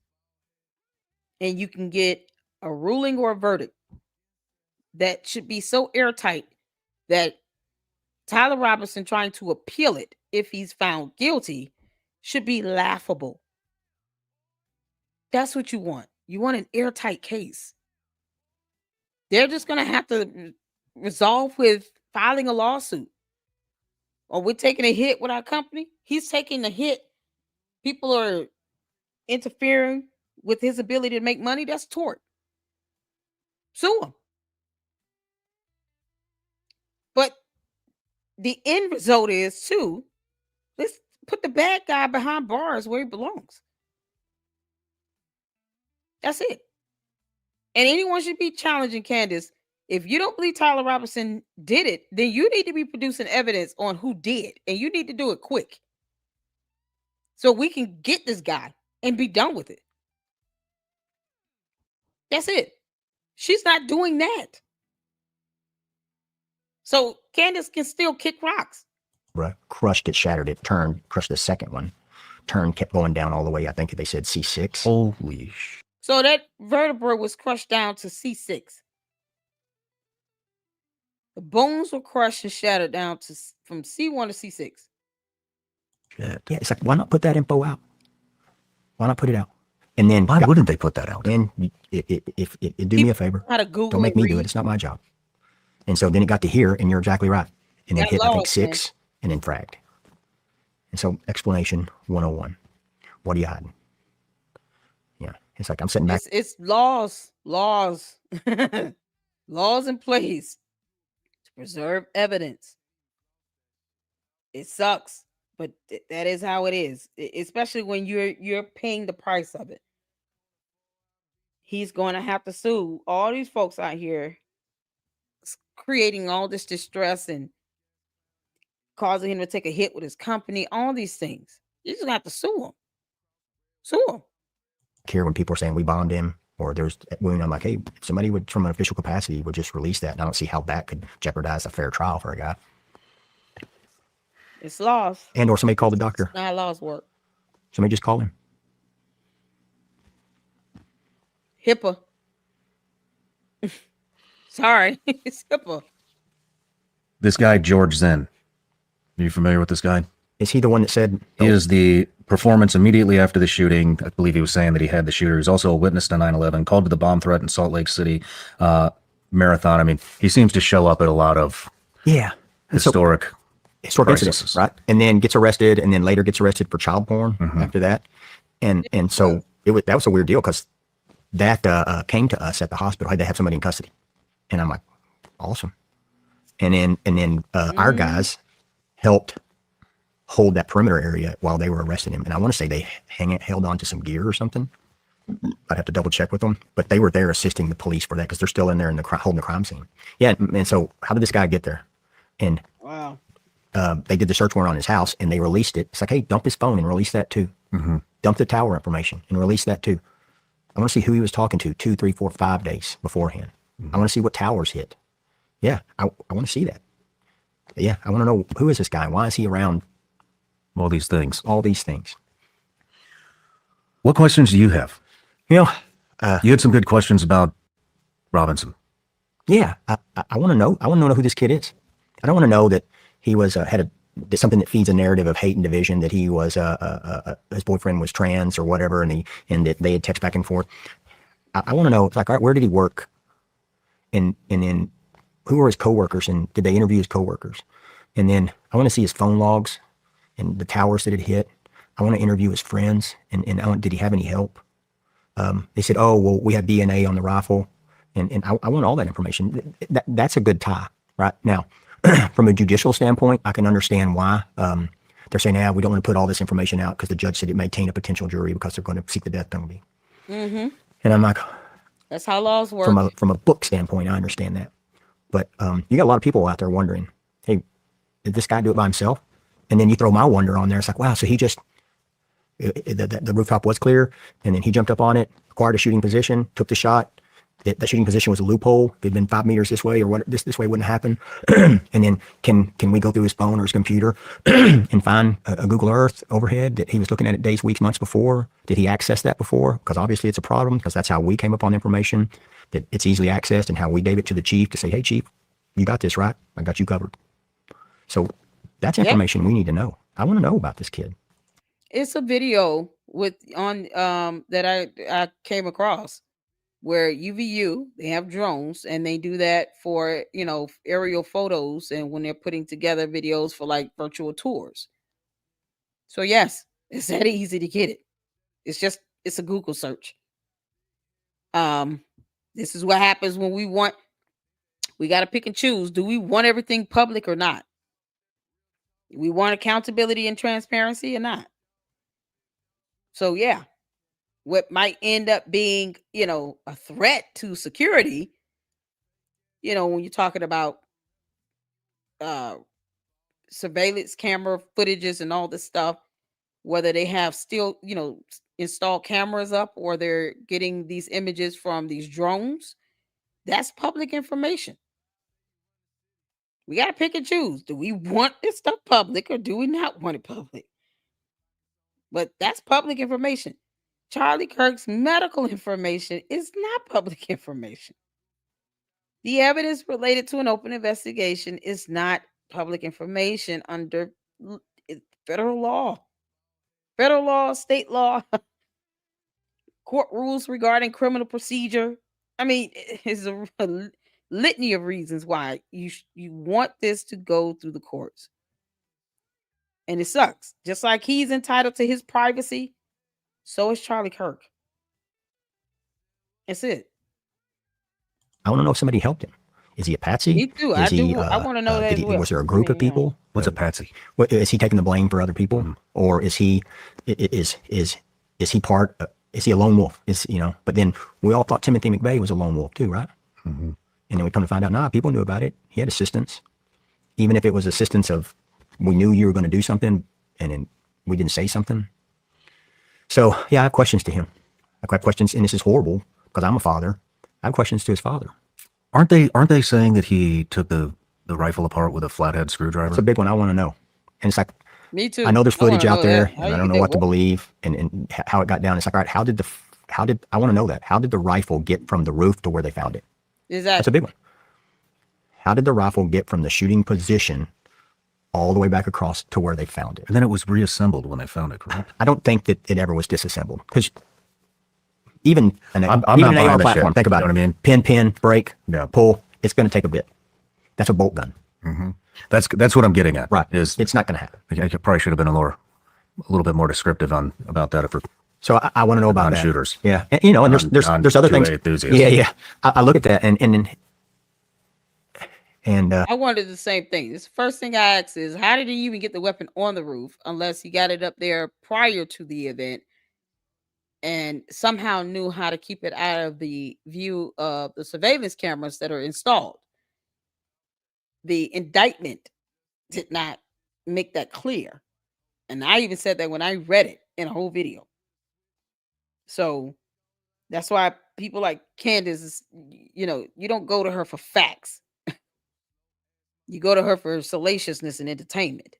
And you can get a ruling or a verdict that should be so airtight that Tyler Robinson trying to appeal it, if he's found guilty, should be laughable. That's what you want. You want an airtight case. They're just going to have to resolve with filing a lawsuit. Or we're taking a hit with our company. He's taking a hit. People are interfering with his ability to make money. That's tort. Sue him. But the end result is, too, let's put the bad guy behind bars where he belongs. That's it. And anyone should be challenging Candace. If you don't believe Tyler Robinson did it, then you need to be producing evidence on who did. And you need to do it quick, so we can get this guy and be done with it. That's it. She's not doing that. So Candace can still kick rocks. crushed it, shattered it, turned, crushed the second one, turned, kept going down all the way. I think they said C6. Holy sh! So that vertebra was crushed down to C6. The bones were crushed and shattered down to from C1 to C6. Shit. Yeah, it's like, why not put that info out? Why not put it out? And then Why wouldn't they put that out? And if do me a favor, How to Google don't make me do read. it. It's not my job. And so then it got to here, and you're exactly right. And then That hit, I think, lost, 6, and then fragged. And so explanation 101. What are you hiding? Yeah. It's like I'm sitting back. It's laws laws in place to preserve evidence. It sucks, but that is how it is, especially when you're paying the price of it. He's going to have to sue all these folks out here creating all this distress and causing him to take a hit with his company, all these things. You're just gonna have to sue him. Sue him. Here when people are saying we bombed him, or there's when I'm like, hey, if somebody would from an official capacity would just release that, and I don't see how that could jeopardize a fair trial for a guy. It's laws. And or somebody call the doctor. Not how laws work. Somebody just call him. HIPAA. Sorry, it's HIPAA. This guy George Zen. Are you familiar with this guy? Is he the one that said He is the performance immediately after the shooting. I believe he was saying that he had the shooter. He's also a witness to 9/11, called to the bomb threat in Salt Lake City marathon. I mean, he seems to show up at a lot of historic incidents, right? And then gets arrested, and then later gets arrested for child porn after that. And so that was a weird deal because that came to us at the hospital. Had to have somebody in custody, and I'm like, awesome. And then our guys helped hold that perimeter area while they were arresting him. And I want to say they held on to some gear or something. I'd have to double check with them, but they were there assisting the police for that because they're still in there in holding the crime scene. Yeah. And so how did this guy get there? And wow. They did the search warrant on his house and they released it. It's like, hey, dump his phone and release that too. Dump the tower information and release that too. I want to see who he was talking to 2, 3, 4, 5 days beforehand. I want to see what towers hit. Yeah. I want to see that. Yeah. I want to know, who is this guy? Why is he around? All these things. All these things. What questions do you have? You know, you had some good questions about Robinson. Yeah, I want to know. I want to know who this kid is. I don't want to know that he was something that feeds a narrative of hate and division. That he was his boyfriend was trans or whatever, and that they had text back and forth. I want to know, like, all right, where did he work? And then who were his coworkers, and did they interview his coworkers? And then I want to see his phone logs and the towers that it hit. I want to interview his friends, and did he have any help? They said, oh, well, we have DNA on the rifle, and I want all that information. That's a good tie, right? Now, from a judicial standpoint, I can understand why they're saying, we don't want to put all this information out because the judge said it may taint a potential jury because they're going to seek the death penalty. And I'm like, that's how laws work. From a book standpoint, I understand that. But you got a lot of people out there wondering, hey, did this guy do it by himself? And then you throw my wonder on there. It's like, wow, so he just, the rooftop was clear, and then he jumped up on it, acquired a shooting position, took the shot. That shooting position was a loophole. If it had been 5 meters this way, or what, this way wouldn't happen. And then can we go through his phone or his computer and find a Google Earth overhead that he was looking at it days, weeks, months before? Did he access that before? Because obviously it's a problem, because that's how we came upon information, that it's easily accessed, and how we gave it to the chief to say, hey, chief, you got this, right? I got you covered. So that's information we need to know. I want to know about this kid. It's a video that I came across where UVU, they have drones, and they do that for, aerial photos, and when they're putting together videos for like virtual tours. So yes, it's that easy to get it. It's a Google search. This is what happens when we got to pick and choose. Do we want everything public or not? We want accountability and transparency or not? So yeah, what might end up being, a threat to security, when you're talking about surveillance camera footages and all this stuff, whether they have still, installed cameras up, or they're getting these images from these drones, that's public information. We got to pick and choose. Do we want this stuff public or do we not want it public? But that's public information. Charlie Kirk's medical information is not public information. The evidence related to an open investigation is not public information under federal law. Federal law, state law, court rules regarding criminal procedure. I mean, it's a litany of reasons why you want this to go through the courts. And it sucks. Just like he's entitled to his privacy, so is Charlie Kirk. That's it. I want to know if somebody helped him. Is he a patsy? Me too. Is I want to know that as well. Was there a group of people? What's a patsy? Is he taking the blame for other people, or is he is he part? Is he a lone wolf? But then we all thought Timothy McVeigh was a lone wolf too, right? Mm-hmm. And then we come to find out, nah, people knew about it. He had assistance, even if it was assistance of we knew you were going to do something, and then we didn't say something. So yeah, I have questions to him. I have questions, and this is horrible because I'm a father. I have questions to his father. Aren't they saying that he took the rifle apart with a flathead screwdriver? It's a big one. I want to know. And it's like, me too. I know there's footage out there, and I don't know what to believe. believe and how it got down. It's like, all right, how did I want to know that? How did the rifle get from the roof to where they found it? Exactly. That's a big one. How did the rifle get from the shooting position all the way back across to where they found it? And then it was reassembled when they found it, correct? I don't think that it ever was disassembled because even an I'm AR not buying platform, shit. think about You know it. what I mean? Pin, break, Yeah. pull. It's going to take a bit. That's a bolt gun. Mm-hmm. That's what I'm getting at. Right. Is It's not going to happen. I probably should have been a little bit more descriptive about that for So I want to know about that. shooters. Yeah. And, and there's other things. Enthusiasts. Yeah. I look at that and I wanted the same thing. This first thing I asked is, how did he even get the weapon on the roof unless he got it up there prior to the event and somehow knew how to keep it out of the view of the surveillance cameras that are installed? The indictment did not make that clear. And I even said that when I read it in a whole video. So that's why people like Candace, you don't go to her for facts. You go to her for salaciousness and entertainment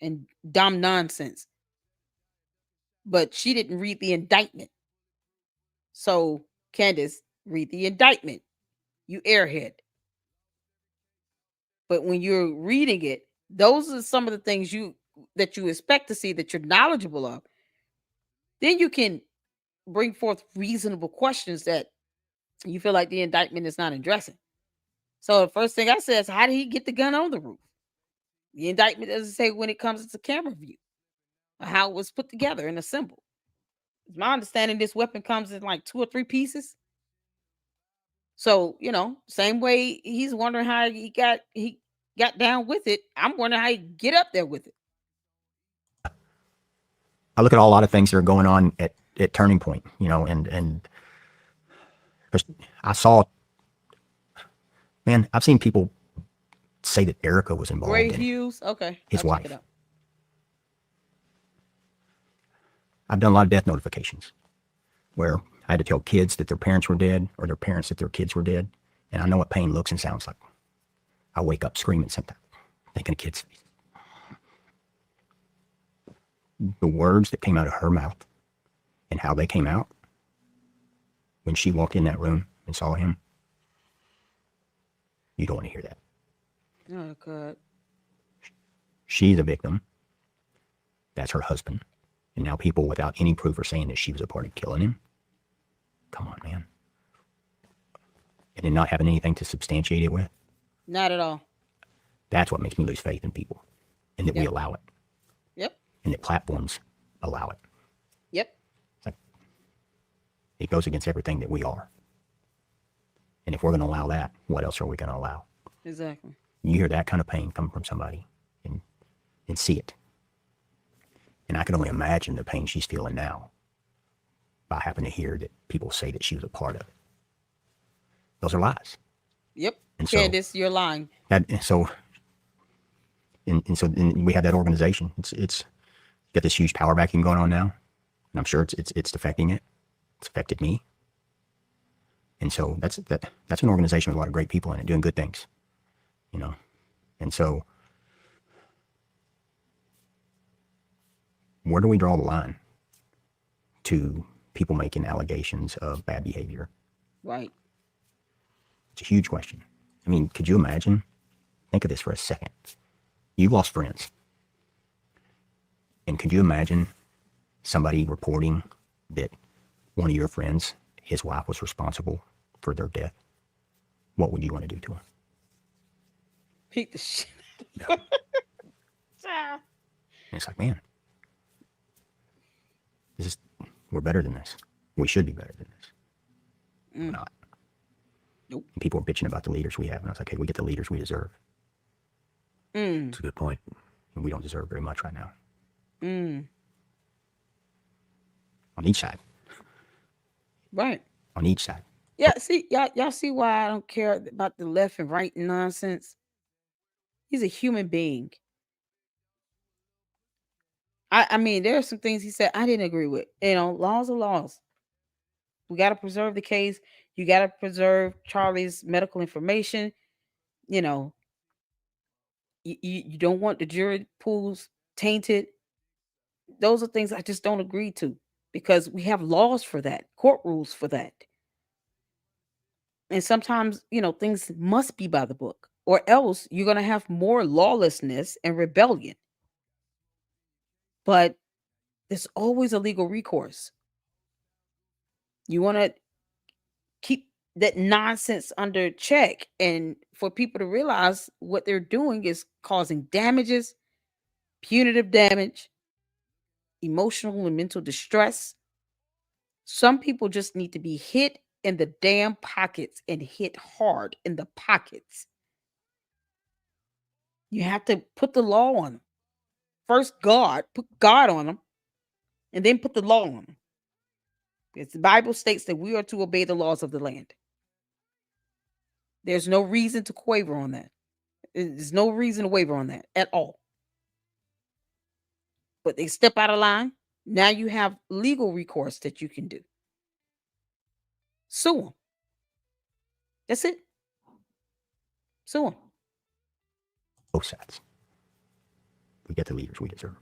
and dumb nonsense. But she didn't read the indictment. So, Candace, read the indictment. You airhead. But when you're reading it, those are some of the things that you expect to see that you're knowledgeable of. Then you can bring forth reasonable questions that you feel like the indictment is not addressing. So the first thing I said is, how did he get the gun on the roof? The indictment doesn't say when it comes to camera view or how it was put together and assembled. It's my understanding this weapon comes in like 2 or 3 pieces. So, same way he's wondering how he got down with it. I'm wondering how he get up there with it. I look at a lot of things that are going on at Turning Point, and I saw, man, I've seen people say that Erica was involved Gray in Hughes, okay. his I'll check wife. it out. I've done a lot of death notifications where I had to tell kids that their parents were dead or their parents that their kids were dead. And I know what pain looks and sounds like. I wake up screaming sometimes, thinking of kids' face. The words that came out of her mouth and how they came out when she walked in that room and saw him, you don't want to hear that. Oh, God. She's a victim. That's her husband. And now people without any proof are saying that she was a part of killing him. Come on, man. And then not having anything to substantiate it with. Not at all. That's what makes me lose faith in people. And that we allow it. Yep. And that platforms allow it. Yep. It's like, it goes against everything that we are. And if we're going to allow that, what else are we going to allow? Exactly. You hear that kind of pain come from somebody and see it. And I can only imagine the pain she's feeling now by having to hear that people say that she was a part of it. Those are lies. Yep. And so, Candace, you're lying. So we have that organization. It's got this huge power vacuum going on now, and I'm sure it's affecting it. It's affected me. And so that's an organization with a lot of great people in it doing good things, And so where do we draw the line to people making allegations of bad behavior? Right. It's a huge question. I mean, could you imagine? Think of this for a second. You lost friends. And could you imagine somebody reporting that one of your friends, his wife, was responsible for their death? What would you want to do to him? Beat the shit. And it's like, man, we're better than this. We should be better than this. We're not. Nope. And people are bitching about the leaders we have. And I was like, hey, we get the leaders we deserve. That's a good point. And we don't deserve very much right now. Mm. On each side. Right. On each side. Yeah, see, y'all see why I don't care about the left and right nonsense? He's a human being. I mean, there are some things he said I didn't agree with. You know, laws are laws. We got to preserve the case. You got to preserve Charlie's medical information. You know, you don't want the jury pools tainted. Those are things I just don't agree to because we have laws for that, court rules for that. And sometimes, you know, things must be by the book, or else you're going to have more lawlessness and rebellion. But there's always a legal recourse. You want to keep that nonsense under check and for people to realize what they're doing is causing damages, punitive damage, emotional and mental distress. Some people just need to be hit in the damn pockets and hit hard in the pockets. You have to put the law on them. First, put God on them, and then put the law on them. Because the Bible states that we are to obey the laws of the land. There's no reason to quaver on that. There's no reason to waver on that at all. But they step out of line. Now you have legal recourse that you can do. Sue them. That's it. Sue them. Both sides. We get the leaders we deserve.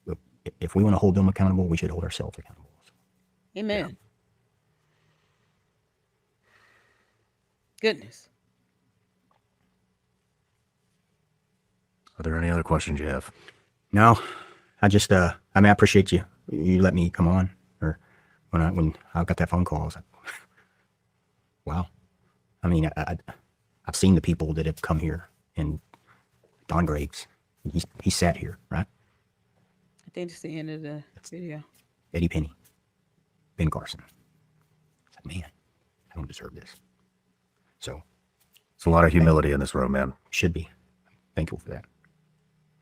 But if we want to hold them accountable, we should hold ourselves accountable. Amen. Yeah. Goodness. Are there any other questions you have? No, I just, I appreciate you. You let me come on. Or when I got that phone call, I was like, wow. I mean, I've seen the people that have come here, and Don Graves, he sat here, right? I think it's the end of the video. Eddie Penny, Ben Carson. I said, man, I don't deserve this. So it's a lot of humility in this room, man. Should be. Thankful for that.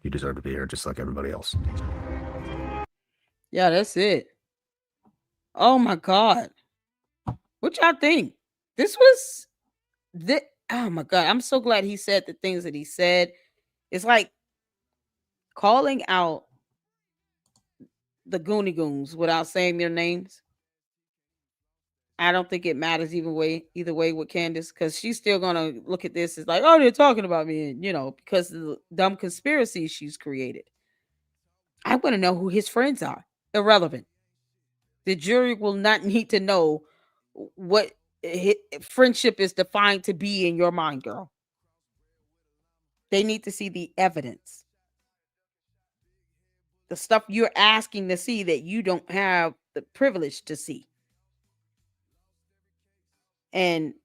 You deserve to be here just like everybody else. Yeah, that's it. Oh my God. What y'all think? This was oh my God. I'm so glad he said the things that he said. It's like calling out the Goonie Goons without saying their names. I don't think it matters either way with Candace, because she's still gonna look at this as like, oh, they're talking about me, and because of the dumb conspiracy she's created. I want to know who his friends are. Irrelevant. The jury will not need to know what friendship is defined to be in your mind, girl. They need to see the evidence. The stuff you're asking to see that you don't have the privilege to see. And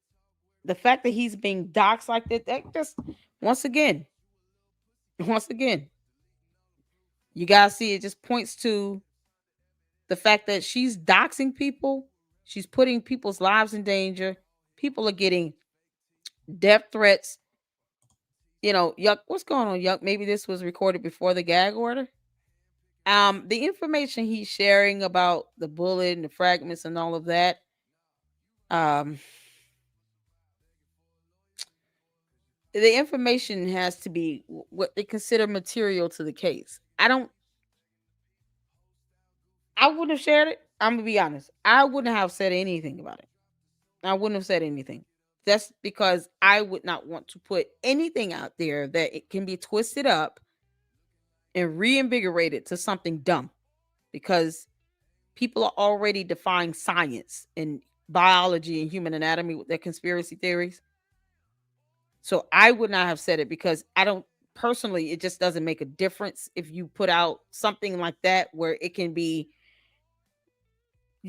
the fact that he's being doxxed like that just, once again, you guys see, it just points to the fact that she's doxing people. She's putting people's lives in danger. People are getting death threats. Yuck, what's going on, Yuck? Maybe this was recorded before the gag order. The information he's sharing about the bullet and the fragments and all of that, the information has to be what they consider material to the case. I wouldn't have shared it. I'm gonna be honest. I wouldn't have said anything about it. I wouldn't have said anything. That's because I would not want to put anything out there that it can be twisted up and reinvigorated to something dumb, because people are already defying science and biology and human anatomy with their conspiracy theories. So I would not have said it, because I don't personally, it just doesn't make a difference if you put out something like that where it can be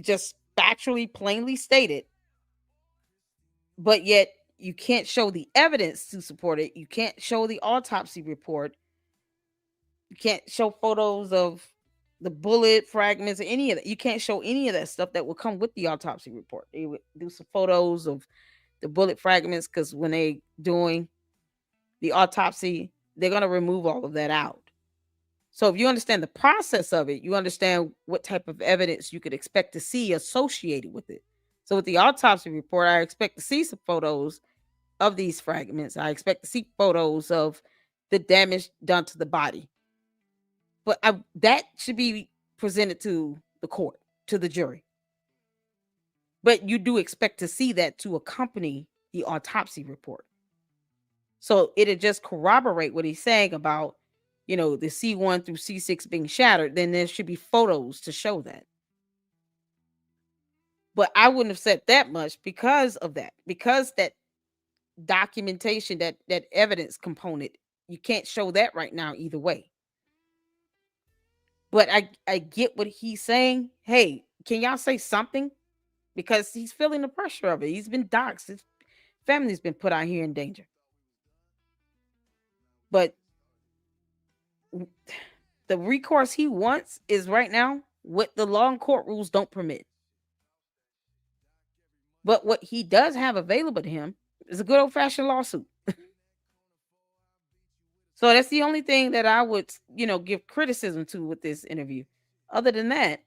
just factually plainly stated, but yet you can't show the evidence to support it. You can't show the autopsy report. You can't show photos of the bullet fragments or any of that. You can't show any of that stuff that will come with the autopsy report. They would do some photos of the bullet fragments, because when they doing the autopsy, they're going to remove all of that out. So if you understand the process of it, you understand what type of evidence you could expect to see associated with it. So with the autopsy report, I expect to see some photos of these fragments. I expect to see photos of the damage done to the body. But that should be presented to the court, to the jury. But you do expect to see that to accompany the autopsy report. So it'll just corroborate what he's saying about, the C1 through C6 being shattered. Then there should be photos to show that. But I wouldn't have said that much because of that. Because that documentation, that evidence component, you can't show that right now either way. But I get what he's saying. Hey, can y'all say something? Because he's feeling the pressure of it. He's been doxxed. His family's been put out here in danger. But the recourse he wants is right now what the law and court rules don't permit. But what he does have available to him is a good old-fashioned lawsuit. So that's the only thing that I would, give criticism to with this interview. Other than that,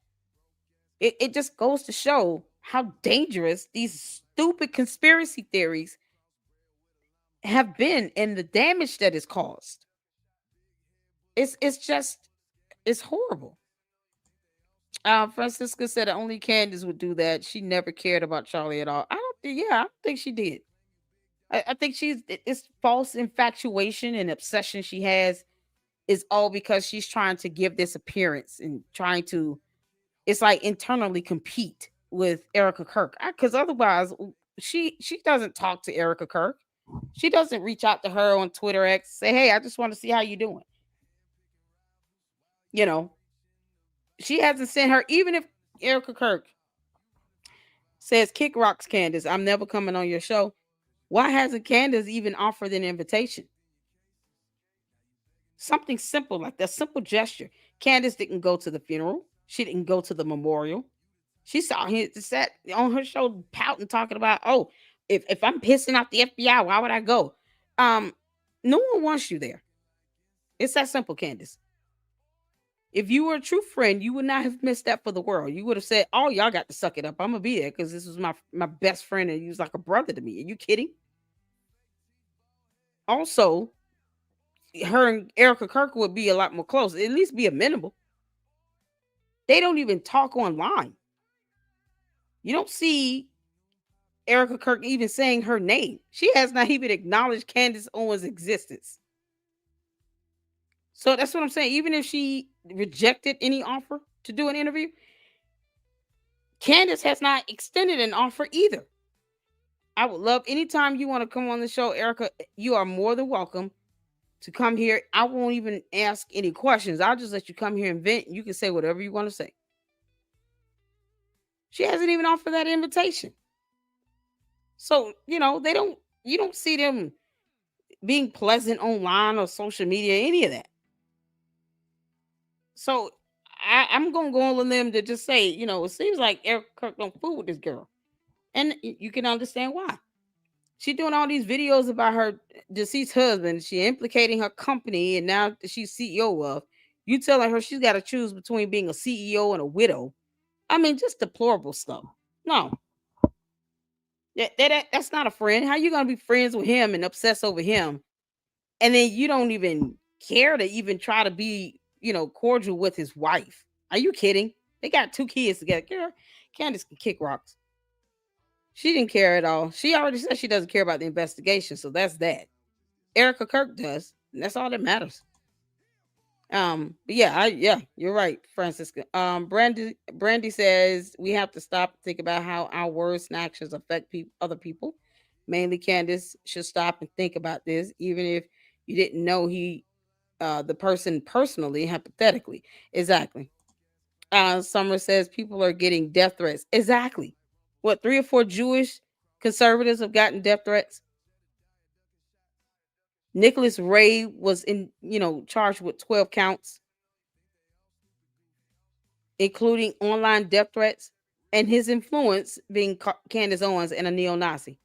it just goes to show how dangerous these stupid conspiracy theories have been and the damage that is caused. It's horrible. Francisca said that only Candace would do that. She never cared about Charlie at all. I don't think she did. I think it's false infatuation and obsession she has is all because she's trying to give this appearance and trying to, it's like internally compete with Erica Kirk. Because otherwise, she doesn't talk to Erica Kirk. She doesn't reach out to her on Twitter X, say, hey, I just want to see how you're doing. She hasn't sent her, even if Erica Kirk says, kick rocks, Candace, I'm never coming on your show. Why hasn't Candace even offered an invitation? Something simple like that, simple gesture. Candace didn't go to the funeral. She didn't go to the memorial. She sat on her show pouting, talking about, oh, if I'm pissing off the FBI, why would I go? No one wants you there. It's that simple, Candace. If you were a true friend, you would not have missed that for the world. You would have said, oh, y'all got to suck it up. I'm going to be there because this was my best friend and he was like a brother to me. Are you kidding? Also, her and Erica Kirk would be a lot more close, at least be amenable. They don't even talk online. You don't see Erica Kirk even saying her name. She has not even acknowledged Candace Owens' existence. So that's what I'm saying. Even if she rejected any offer to do an interview, Candace has not extended an offer either. I would love, anytime you want to come on the show, Erica, you are more than welcome to come here. I won't even ask any questions. I'll just let you come here and vent. You can say whatever you want to say. She hasn't even offered that invitation. So, you don't see them being pleasant online or social media, any of that. So I'm going to go on them to just say, it seems like Eric Kirk don't fool with this girl. And you can understand why. She's doing all these videos about her deceased husband. She implicating her company, and now she's CEO of. You telling her she's got to choose between being a CEO and a widow. I mean, just deplorable stuff. No. That's not a friend. How you going to be friends with him and obsess over him? And then you don't even care to even try to be, cordial with his wife. Are you kidding? They got 2 kids together. Girl, Candace can kick rocks. She didn't care at all. She already said she doesn't care about the investigation, so that's that. Erica Kirk does, and that's all that matters. But yeah, you're right, Francisca. Brandy says we have to stop and think about how our words and actions affect other people. Mainly, Candace should stop and think about this, even if you didn't know the person personally, hypothetically. Exactly. Summer says people are getting death threats. Exactly. What, 3 or 4 Jewish conservatives have gotten death threats? Nicholas Ray was charged with 12 counts, including online death threats, and his influence being Candace Owens and a neo-Nazi.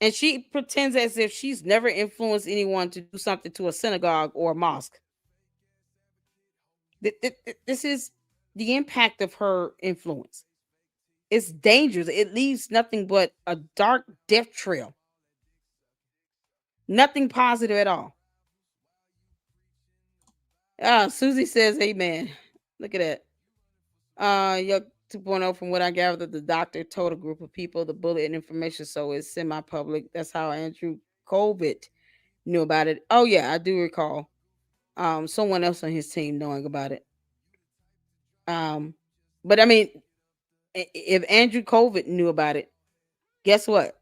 And she pretends as if she's never influenced anyone to do something to a synagogue or a mosque. This is the impact of her influence. It's dangerous. It leaves nothing but a dark death trail. Nothing positive at all. Susie says, amen. Look at that. Your 2.0, from what I gathered, the doctor told a group of people the bullet and information, so it's semi-public. That's how Andrew COVID knew about it. Oh yeah, I do recall someone else on his team knowing about it. But I mean, if Andrew COVID knew about it, guess what?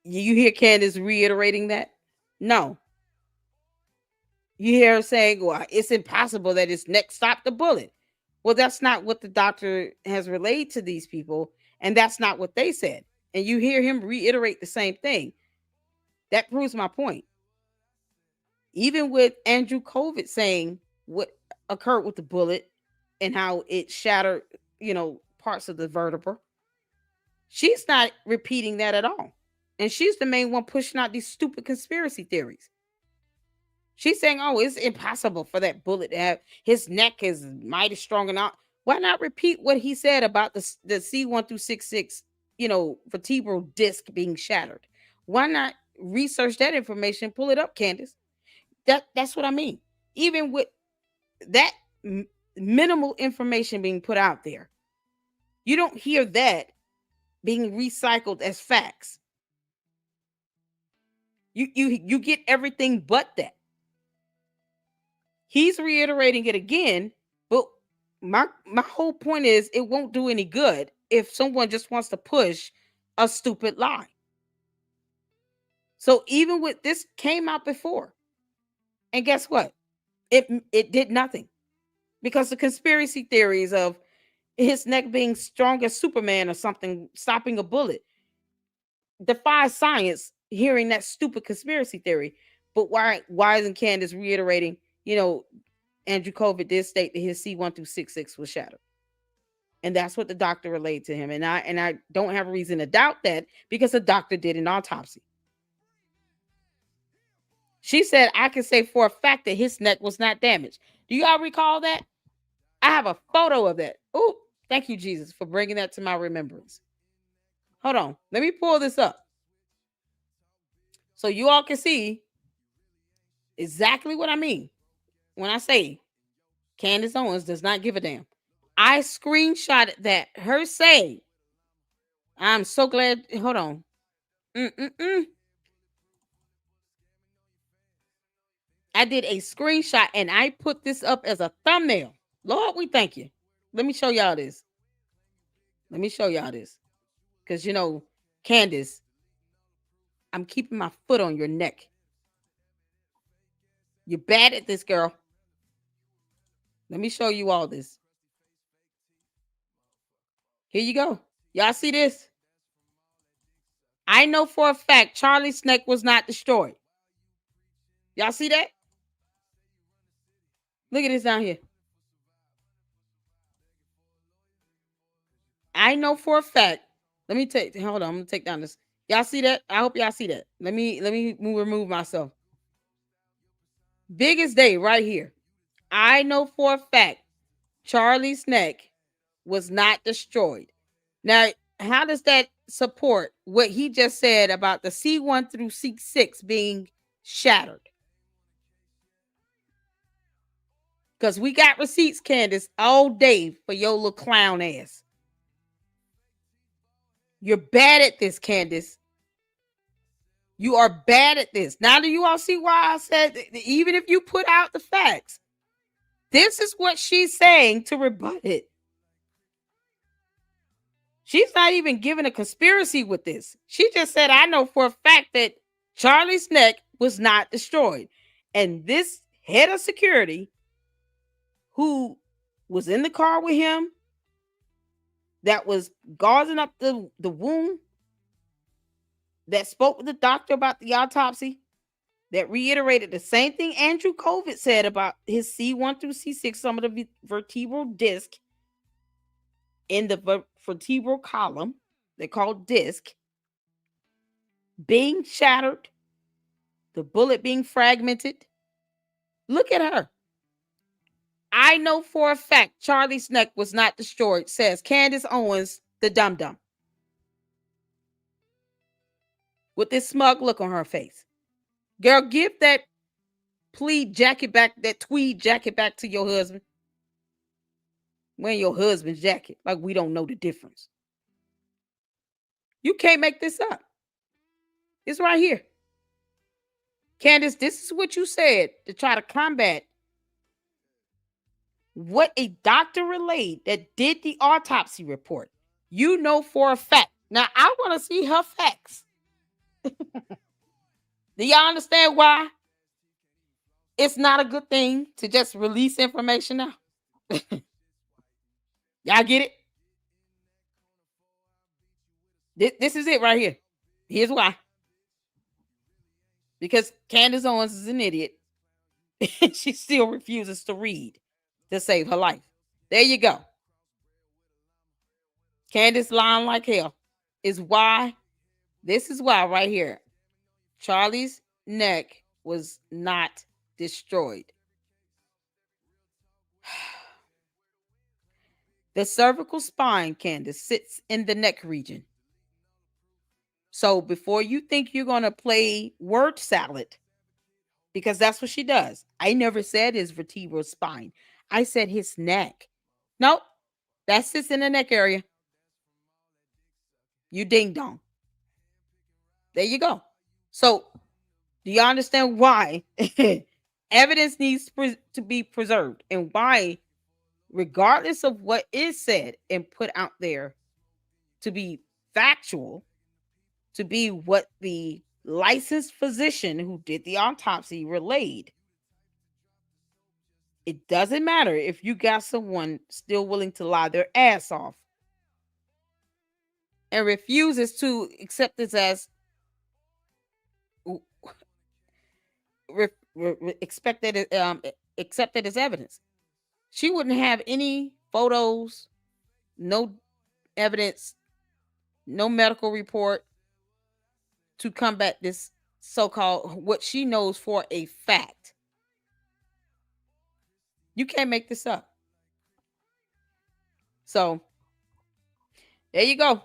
You hear Candace reiterating that? No. You hear her saying, well, it's impossible that his neck stopped the bullet. Well, that's not what the doctor has relayed to these people, and that's not what they said. And you hear him reiterate the same thing. That proves my point. Even with Andrew COVID saying what occurred with the bullet and how it shattered, parts of the vertebra, she's not repeating that at all. And she's the main one pushing out these stupid conspiracy theories. She's saying, oh, it's impossible for that bullet to have, his neck is mighty strong enough. Why not repeat what he said about the C1 through 66, vertebral disc being shattered? Why not research that information, pull it up, Candace? That's what I mean. Even with that minimal information being put out there, you don't hear that being recycled as facts. You get everything but that. He's reiterating it again, but my whole point is it won't do any good if someone just wants to push a stupid lie. So even with this came out before, and guess what? It did nothing, because the conspiracy theories of his neck being strong as Superman or something, stopping a bullet, defies science. Hearing that stupid conspiracy theory, but why isn't Candace reiterating? Andrew COVID did state that his C1 through 66 was shattered. And that's what the doctor relayed to him. And I don't have a reason to doubt that, because the doctor did an autopsy. She said, I can say for a fact that his neck was not damaged. Do y'all recall that? I have a photo of that. Oh, thank you, Jesus, for bringing that to my remembrance. Hold on. Let me pull this up so you all can see exactly what I mean when I say Candace Owens does not give a damn. I screenshotted that, her saying, I'm so glad. Hold on. I did a screenshot and I put this up as a thumbnail. Lord, we thank you. Let me show y'all this. Because, Candace, I'm keeping my foot on your neck. You're bad at this, girl. Let me show you all this. Here you go. Y'all see this? I know for a fact Charlie's neck was not destroyed. Y'all see that? Look at this down here. I know for a fact. Hold on. I'm gonna take down this. Y'all see that? I hope y'all see that. Let me remove myself. Biggest day right here. I know for a fact Charlie's neck was not destroyed. Now, how does that support what he just said about the C1 through C6 being shattered? Because we got receipts, Candace, all day for your little clown ass. You're bad at this, Candace. You are bad at this. Now do you all see why I said even if you put out the facts, this is what she's saying to rebut it. She's not even giving a conspiracy with this. She just said, I know for a fact that Charlie's neck was not destroyed. And this head of security who was in the car with him, that was gauzing up the wound, that spoke with the doctor about the autopsy, that reiterated the same thing Andrew Covid said about his C1 through C6, some of the vertebral disc in the vertebral column, they call disc, being shattered, the bullet being fragmented. Look at her. I know for a fact Charlie's neck was not destroyed, says Candace Owens, the dum-dum, with this smug look on her face. Girl, give that tweed jacket back to your husband. Wearing your husband's jacket like we don't know the difference. You can't make this up. It's right here. Candace, this is what you said to try to combat what a doctor relayed that did the autopsy report. You know for a fact. Now, I want to see her facts. Do y'all understand why it's not a good thing to just release information now? Y'all get it? This is it right here. Here's why. Because Candace Owens is an idiot. She still refuses to read to save her life. There you go. Candace lying like hell is why. This is why right here. Charlie's neck was not destroyed. The cervical spine, Candace, sits in the neck region. So before you think you're going to play word salad, because that's what she does. I never said his vertebral spine. I said his neck. Nope. That sits in the neck area. You ding dong. There you go. So do you understand why evidence needs to be preserved and why, regardless of what is said and put out there to be factual, to be what the licensed physician who did the autopsy relayed, it doesn't matter if you got someone still willing to lie their ass off and refuses to accept this as accepted as evidence. She wouldn't have any photos, no evidence, no medical report to combat this so-called what she knows for a fact. You can't make this up. So there you go.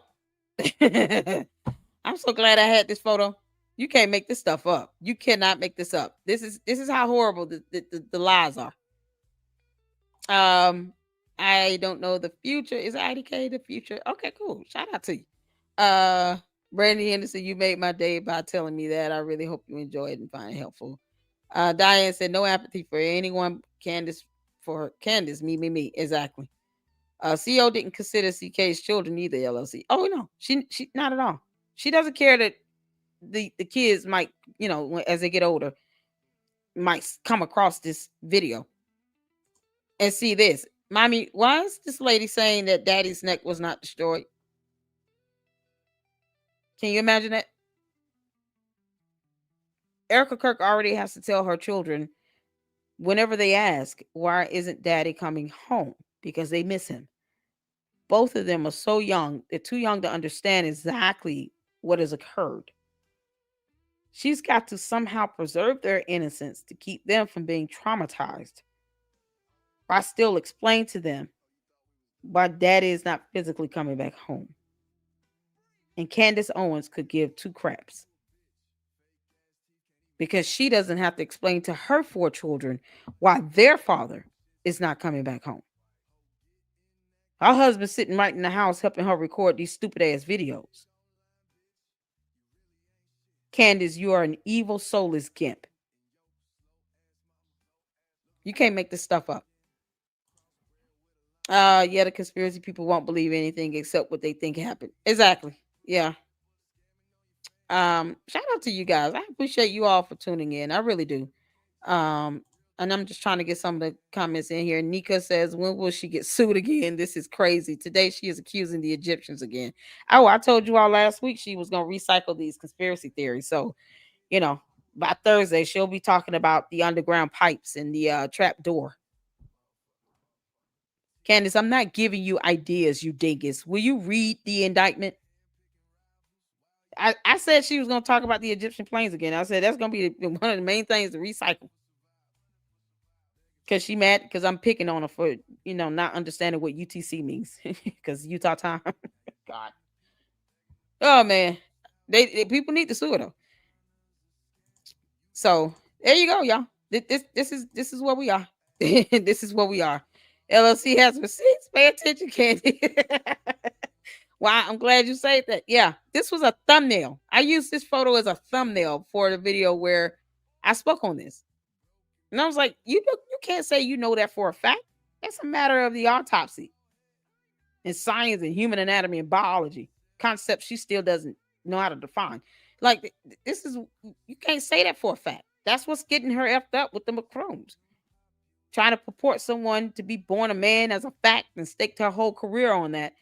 I'm so glad I had this photo. You can't make this stuff up. You cannot make this up. This is how horrible the lies are. I don't know the future. Is IDK the future? Okay, cool. Shout out to you. Brandy Henderson, you made my day by telling me that. I really hope you enjoyed and find it helpful. Diane said, no apathy for anyone. Candace, me. Exactly. CO didn't consider CK's children either, LLC. Oh, no, she not at all. She doesn't care that the kids might, as they get older, might come across this video and see this. Mommy, why is this lady saying that daddy's neck was not destroyed? Can you imagine that? Erica Kirk already has to tell her children whenever they ask, why isn't daddy coming home? Because they miss him. Both of them are so young. They're too young to understand exactly what has occurred. She's got to somehow preserve their innocence to keep them from being traumatized. I still explain to them why daddy is not physically coming back home. And Candace Owens could give two craps. Because she doesn't have to explain to her 4 children why their father is not coming back home. Her husband's sitting right in the house helping her record these stupid ass videos. Candace, you are an evil, soulless gimp. You can't make this stuff up. Yeah, the conspiracy people won't believe anything except what they think happened. Exactly. Yeah. Shout out to you guys. I appreciate you all for tuning in. I really do. Um, and I'm just trying to get some of the comments in here. Nika says, when will she get sued again? This is crazy. Today she is accusing the Egyptians again. Oh, I told you all last week she was gonna recycle these conspiracy theories. So, you know, by Thursday, she'll be talking about the underground pipes and the trap door. Candace, I'm not giving you ideas, you dingus. Will you read the indictment? I said she was going to talk about the Egyptian planes again. I said that's going to be one of the main things to recycle. Because she mad because I'm picking on her for, not understanding what UTC means. Because Utah time. God. Oh, man. They people need to sue her, though. So, there you go, y'all. This is where we are. This is where we are. LLC has receipts. Pay attention, Candy. Wow, I'm glad you said that. Yeah, this was a thumbnail. I used this photo as a thumbnail for the video where I spoke on this. And I was like, you can't say you know that for a fact. That's a matter of the autopsy and science and human anatomy and biology concepts she still doesn't know how to define. Like, this is, you can't say that for a fact. That's what's getting her effed up with the Macrones. Trying to purport someone to be born a man as a fact and stake her whole career on that.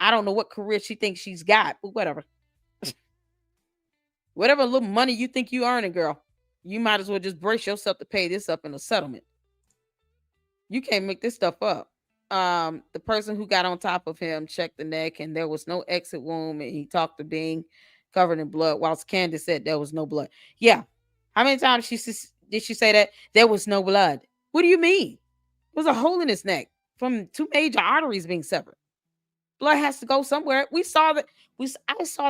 I don't know what career she thinks she's got, but whatever. Whatever little money you think you earning, girl, you might as well just brace yourself to pay this up in a settlement. You can't make this stuff up. The person who got on top of him checked the neck and there was no exit wound, and he talked to being covered in blood, whilst Candace said there was no blood. Yeah. How many times did she say that? There was no blood. What do you mean? There was a hole in his neck from 2 major arteries being severed. Blood has to go somewhere. I saw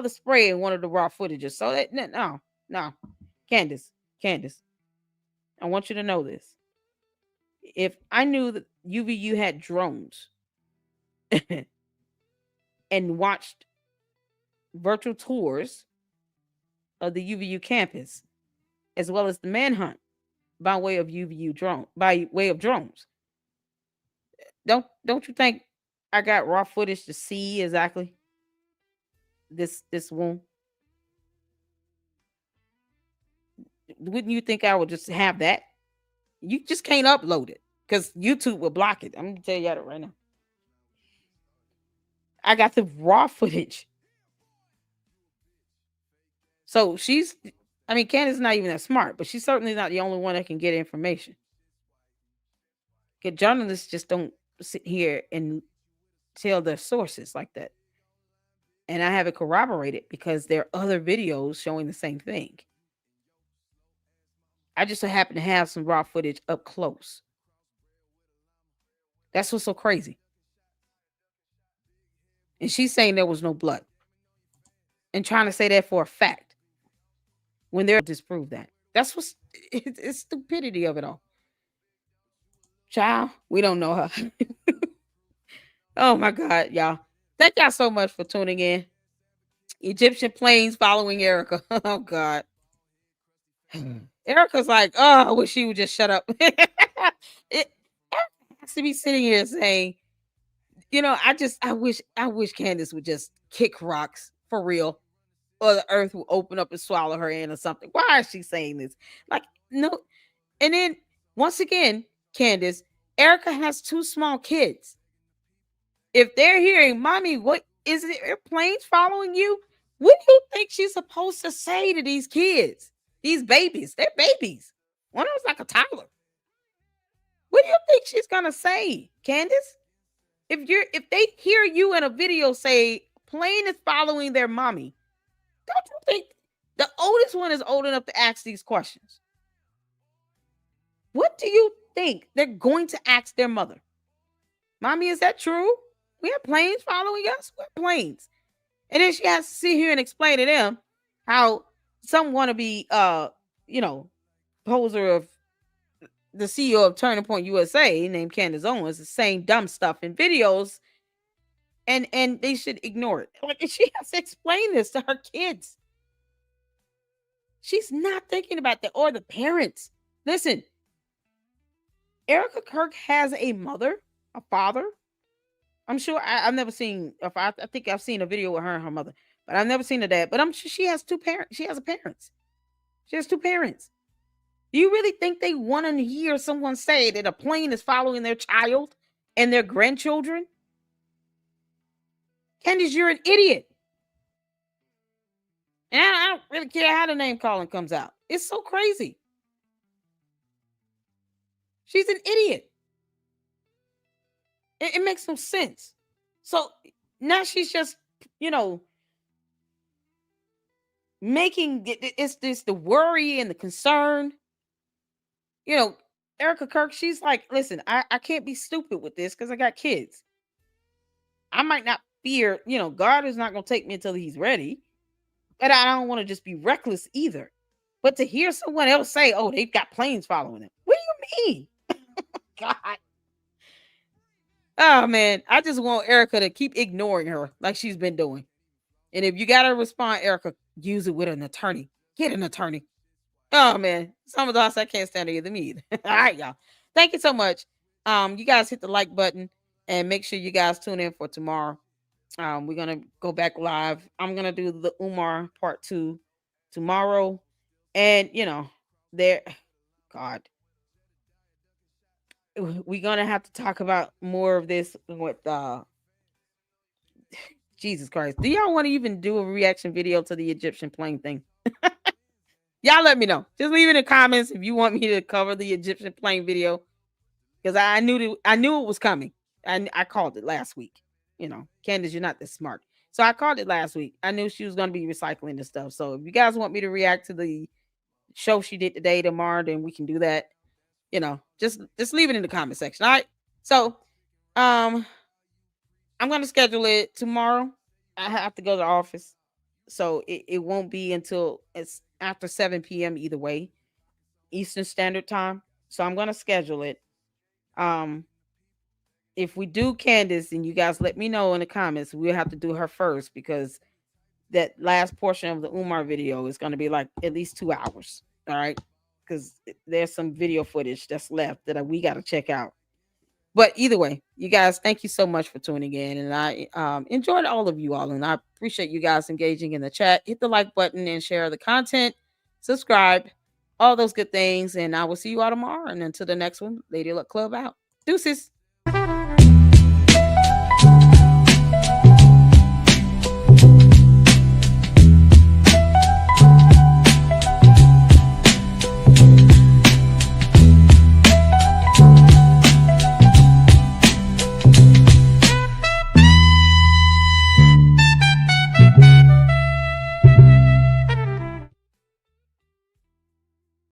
the spray in one of the raw footages. So that no. Candace, I want you to know this. If I knew that UVU had drones and watched virtual tours of the UVU campus, as well as the manhunt by way of drones, don't you think I got raw footage to see exactly this wound? Wouldn't you think I would just have that? You just can't upload it because YouTube will block it. I'm gonna tell you that right now. I got the raw footage. So Candace is not even that smart, but she's certainly not the only one that can get information. Because journalists just don't sit here and tell their sources like that. And I have it corroborated because there are other videos showing the same thing. I just so happen to have some raw footage up close. That's what's so crazy. And she's saying there was no blood. And trying to say that for a fact. When they're disprove that. That's what's it's stupidity of it all. Child, we don't know her. Oh my God, y'all. Thank y'all so much for tuning in. Egyptian planes following Erica. Oh God. Erica's like, oh, I wish she would just shut up. It has to be sitting here saying, I wish Candace would just kick rocks for real, or the earth will open up and swallow her in or something. Why is she saying this? Like, no. And then once again, Candace, Erica has 2 small kids. If they're hearing, mommy, what is it? Airplanes following you? What do you think she's supposed to say to these kids? These babies, they're babies. One of them's like a toddler. What do you think she's gonna say, Candace? If they hear you in a video say plane is following their mommy, don't you think the oldest one is old enough to ask these questions? What do you think they're going to ask their mother? Mommy, is that true? We have planes following us? What planes? And then she has to sit here and explain to them how some wannabe poser of the CEO of Turning Point USA named Candace Owens is saying dumb stuff in videos, and they should ignore it. Like, she has to explain this to her kids. She's not thinking about that, or the parents. Listen, Erica Kirk has a mother, a father. I'm sure I've never seen. If I think I've seen a video with her and her mother, but I've never seen her dad. But I'm sure she has two parents. She has a parents. She has two parents. Do you really think they want to hear someone say that a plane is following their child and their grandchildren? Candace, you're an idiot. And I don't really care how the name calling comes out. It's so crazy. She's an idiot. It makes no sense. So now she's just, making it's this the worry and the concern. Erica Kirk, she's like, listen, I can't be stupid with this because I got kids. I might not fear, God is not going to take me until he's ready. But I don't want to just be reckless either. But to hear someone else say, oh, they've got planes following them. What do you mean? God. Oh, man. I just want Erica to keep ignoring her like she's been doing. And if you got to respond, Erica, use it with an attorney. Get an attorney. Oh, man. Some of us, I can't stand either. Me either. All right, y'all. Thank you so much. You guys hit the like button and make sure you guys tune in for tomorrow. We're gonna go back live. I'm gonna do the Umar part 2 tomorrow, and there, God, we're gonna have to talk about more of this with Jesus Christ. Do y'all want to even do a reaction video to the Egyptian plane thing? Y'all let me know. Just leave in the comments if you want me to cover the Egyptian plane video, because I knew it was coming, and I called it last week. Candace, you're not this smart. So I called it last week. I knew she was going to be recycling this stuff. So if you guys want me to react to the show she did today, tomorrow, then we can do that. Just leave it in the comment section. All right. So I'm going to schedule it tomorrow. I have to go to the office. So it won't be until it's after 7 p.m. either way, Eastern Standard Time. So I'm going to schedule it. If we do Candace, and you guys let me know in the comments, we'll have to do her first, because that last portion of the Umar video is going to be like at least 2 hours. All right. Because there's some video footage that's left that we got to check out. But either way, you guys, thank you so much for tuning in. And I enjoyed all of you all. And I appreciate you guys engaging in the chat. Hit the like button and share the content. Subscribe. All those good things. And I will see you all tomorrow. And until the next one, Lady Luck Club out. Deuces.